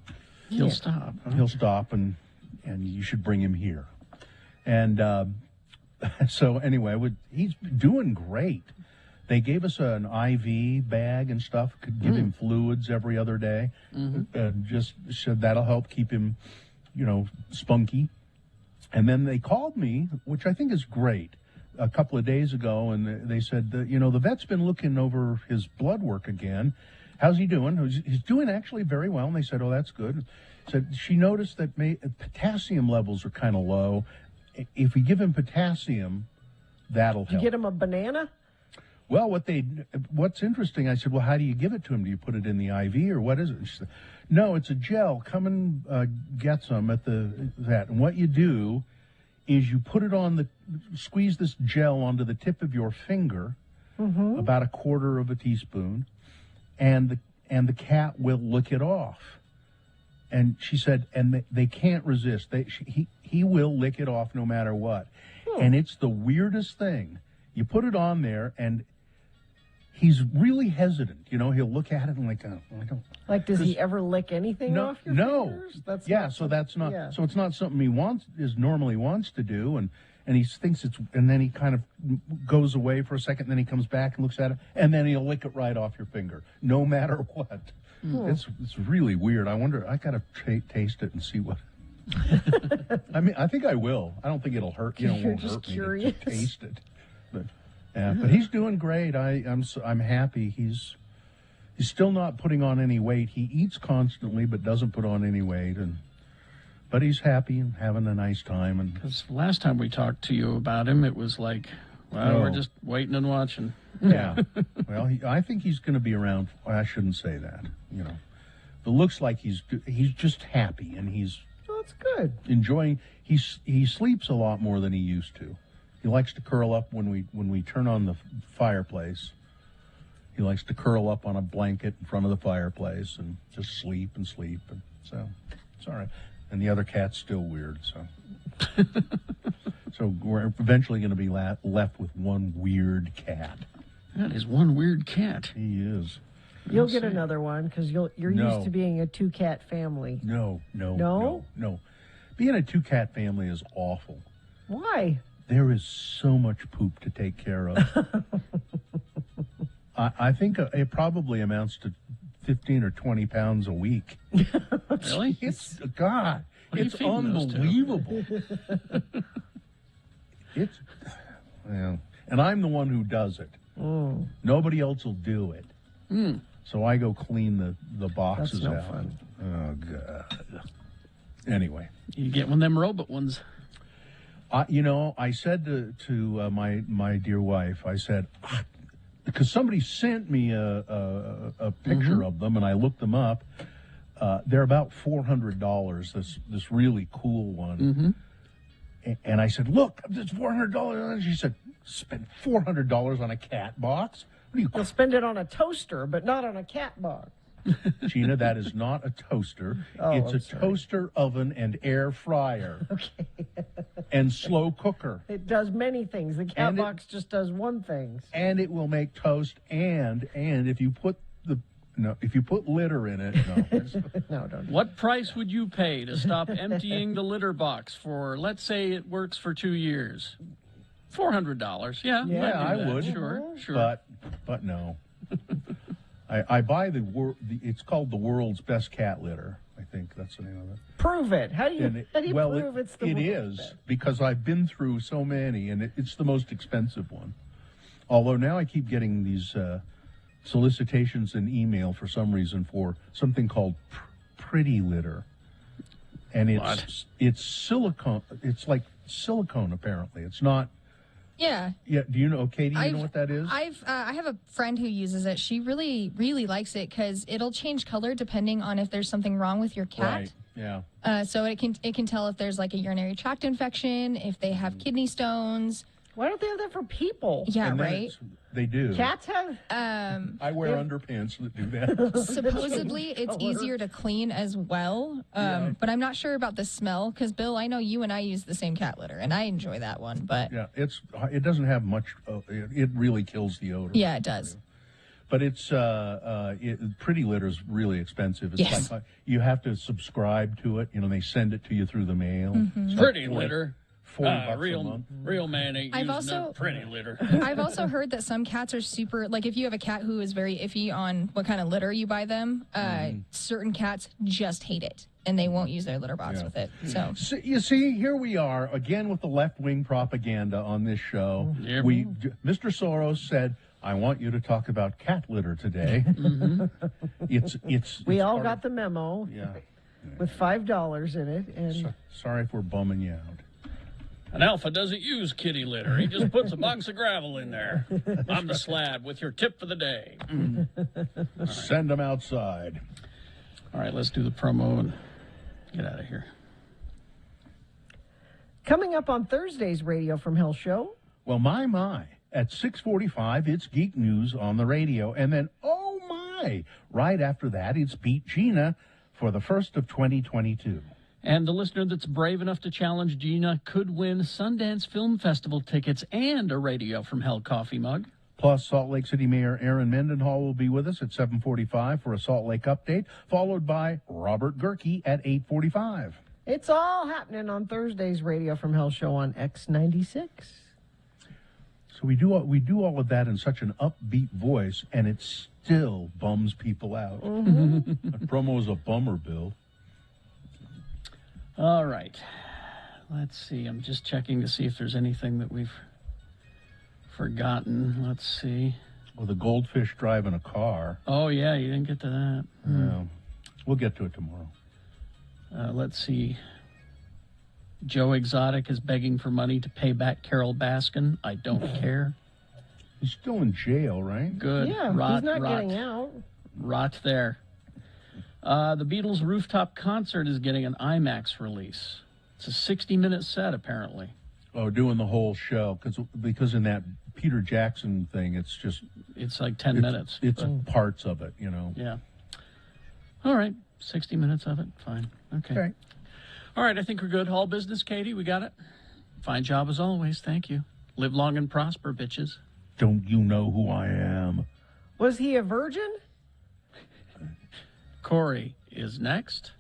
Speaker 2: stop.
Speaker 1: He'll stop, and you should bring him here. And so anyway, he's doing great. They gave us an IV bag and stuff, could give him fluids every other day. Just said that'll help keep him, spunky. And then they called me, which I think is great, a couple of days ago, and they said, the vet's been looking over his blood work again. How's he doing? He's doing actually very well. And they said, oh, that's good. Said she noticed that potassium levels are kind of low, if we give him potassium, that'll
Speaker 3: Did you
Speaker 1: help.
Speaker 3: get him a banana?
Speaker 1: Well, what's interesting, I said, well, how do you give it to him? Do you put it in the IV or what is it? She said, no, it's a gel. Come and get some at that. And what you do is you put it squeeze this gel onto the tip of your finger, about a quarter of a teaspoon, and the cat will lick it off. And she said, and they can't resist. He will lick it off no matter what. And it's the weirdest thing. You put it on there, and he's really hesitant. You know, he'll look at it and like, oh, I don't.
Speaker 3: Like, does he ever lick anything off your fingers?
Speaker 1: So it's not something he normally wants to do, and he thinks and then he kind of goes away for a second, and then he comes back and looks at it, and then he'll lick it right off your finger, no matter what. It's really weird. I wonder. I gotta taste it and see what. I mean, I think I will. I don't think it'll hurt. You know, it won't hurt me to taste it. But he's doing great. I'm happy. He's still not putting on any weight. He eats constantly, but doesn't put on any weight. But he's happy and having a nice time. And
Speaker 2: because last time we talked to you about him, it was like, well, we're just waiting and watching.
Speaker 1: Yeah. Well, I think he's going to be around. I shouldn't say that. You know, but it looks like he's just happy and he's.
Speaker 3: That's good.
Speaker 1: Enjoying. He sleeps a lot more than he used to. He likes to curl up when we turn on the fireplace. He likes to curl up on a blanket in front of the fireplace and just sleep. And so it's all right. And the other cat's still weird. So so we're eventually going to be left with one weird cat.
Speaker 2: That is one weird cat.
Speaker 1: He is.
Speaker 3: You'll get another one because you're used to being a 2-cat family.
Speaker 1: No. Being a 2-cat family is awful.
Speaker 3: Why?
Speaker 1: There is so much poop to take care of. I think it probably amounts to 15 or 20 pounds a week.
Speaker 2: Really?
Speaker 1: It's unbelievable. And I'm the one who does it. Nobody else will do it. So I go clean the boxes
Speaker 3: That's no
Speaker 1: out.
Speaker 3: fun.
Speaker 1: Oh God. Anyway,
Speaker 2: you get one of them robot ones.
Speaker 1: I said to my dear wife, I said, because somebody sent me a picture of them, and I looked them up. They're about $400. This really cool one. And I said, look, it's $400. And she said, spend $400 on a cat box?
Speaker 3: You'll spend it on a toaster, but not on a cat box.
Speaker 1: Gina, that is not a toaster. It's a toaster, oven, and air fryer.
Speaker 3: Okay.
Speaker 1: And slow cooker.
Speaker 3: It does many things. The cat box just does one thing.
Speaker 1: And it will make toast. And if you put litter in it,
Speaker 3: no, don't.
Speaker 2: What price would you pay to stop emptying the litter box for? Let's say it works for 2 years. $400. Yeah,
Speaker 1: I would.
Speaker 2: Sure.
Speaker 1: But no. I buy it's called the world's best cat litter. I think that's the name of it.
Speaker 3: Prove it. How do you prove it's the
Speaker 1: It is because I've been through so many, and it's the most expensive one. Although now I keep getting these solicitations in email for some reason for something called Pretty Litter, and it's silicone. It's like silicone apparently. It's not.
Speaker 13: Yeah.
Speaker 1: Yeah. Do you know, Katie? You know what that is?
Speaker 13: I have a friend who uses it. She really, really likes it because it'll change color depending on if there's something wrong with your cat.
Speaker 1: Right. Yeah.
Speaker 13: So it can tell if there's like a urinary tract infection, if they have kidney stones.
Speaker 3: Why don't they have that for people?
Speaker 13: Yeah, right.
Speaker 1: They do.
Speaker 3: Cats have.
Speaker 1: I wear underpants that do that.
Speaker 13: Supposedly, it's easier to clean as well. But I'm not sure about the smell because Bill, I know you and I use the same cat litter, and I enjoy that one. But
Speaker 1: yeah, it doesn't have much. It really kills the odor.
Speaker 13: Yeah, it does.
Speaker 1: But it's Pretty Litter is really expensive. It's
Speaker 13: yes.
Speaker 1: like you have to subscribe to it. You know, they send it to you through the mail.
Speaker 13: Mm-hmm.
Speaker 2: Pretty Litter.
Speaker 1: $40
Speaker 2: real man ain't using no Pretty Litter.
Speaker 13: I've also heard that some cats are super, like if you have a cat who is very iffy on what kind of litter you buy them, certain cats just hate it and they won't use their litter box with it. So
Speaker 1: you see, here we are again with the left-wing propaganda on this show.
Speaker 2: Yep.
Speaker 1: Mr. Soros said, I want you to talk about cat litter today.
Speaker 3: We all got the memo.
Speaker 1: Yeah.
Speaker 3: With $5 in it, and
Speaker 1: sorry if we're bumming you out.
Speaker 2: An alpha doesn't use kitty litter. He just puts a box of gravel in there. I'm the slab with your tip for the day.
Speaker 1: Send them outside.
Speaker 2: All right, let's do the promo and get out of here.
Speaker 3: Coming up on Thursday's Radio from Hell show.
Speaker 1: Well, my. At 6:45, it's Geek News on the radio. And then, oh my, right after that, it's Beat Gina for the first of 2022.
Speaker 2: And the listener that's brave enough to challenge Gina could win Sundance Film Festival tickets and a Radio from Hell coffee mug.
Speaker 1: Plus, Salt Lake City Mayor Aaron Mendenhall will be with us at 7:45 for a Salt Lake update, followed by Robert Gerke at 8:45.
Speaker 3: It's all happening on Thursday's Radio from Hell show on X96.
Speaker 1: So we do all of that in such an upbeat voice, and it still bums people out. That promo is a bummer, Bill.
Speaker 2: All right. Let's see. I'm just checking to see if there's anything that we've forgotten. Let's see.
Speaker 1: Well, the goldfish driving a car.
Speaker 2: Oh, yeah, you didn't get to that.
Speaker 1: Yeah. We'll get to it tomorrow.
Speaker 2: Let's see. Joe Exotic is begging for money to pay back Carol Baskin. I don't care.
Speaker 1: He's still in jail, right?
Speaker 2: Good.
Speaker 3: Yeah, he's not getting out.
Speaker 2: Rot there. The Beatles' rooftop concert is getting an IMAX release. It's a 60-minute set, apparently.
Speaker 1: Oh, doing the whole show. Because in that Peter Jackson thing, it's
Speaker 2: like 10 minutes.
Speaker 1: It's parts of it, you know.
Speaker 2: Yeah. All right. 60 minutes of it. Fine. Okay. All right. I think we're good. All business, Katie. We got it. Fine job as always. Thank you. Live long and prosper, bitches.
Speaker 1: Don't you know who I am?
Speaker 3: Was he a virgin?
Speaker 2: Corey is next.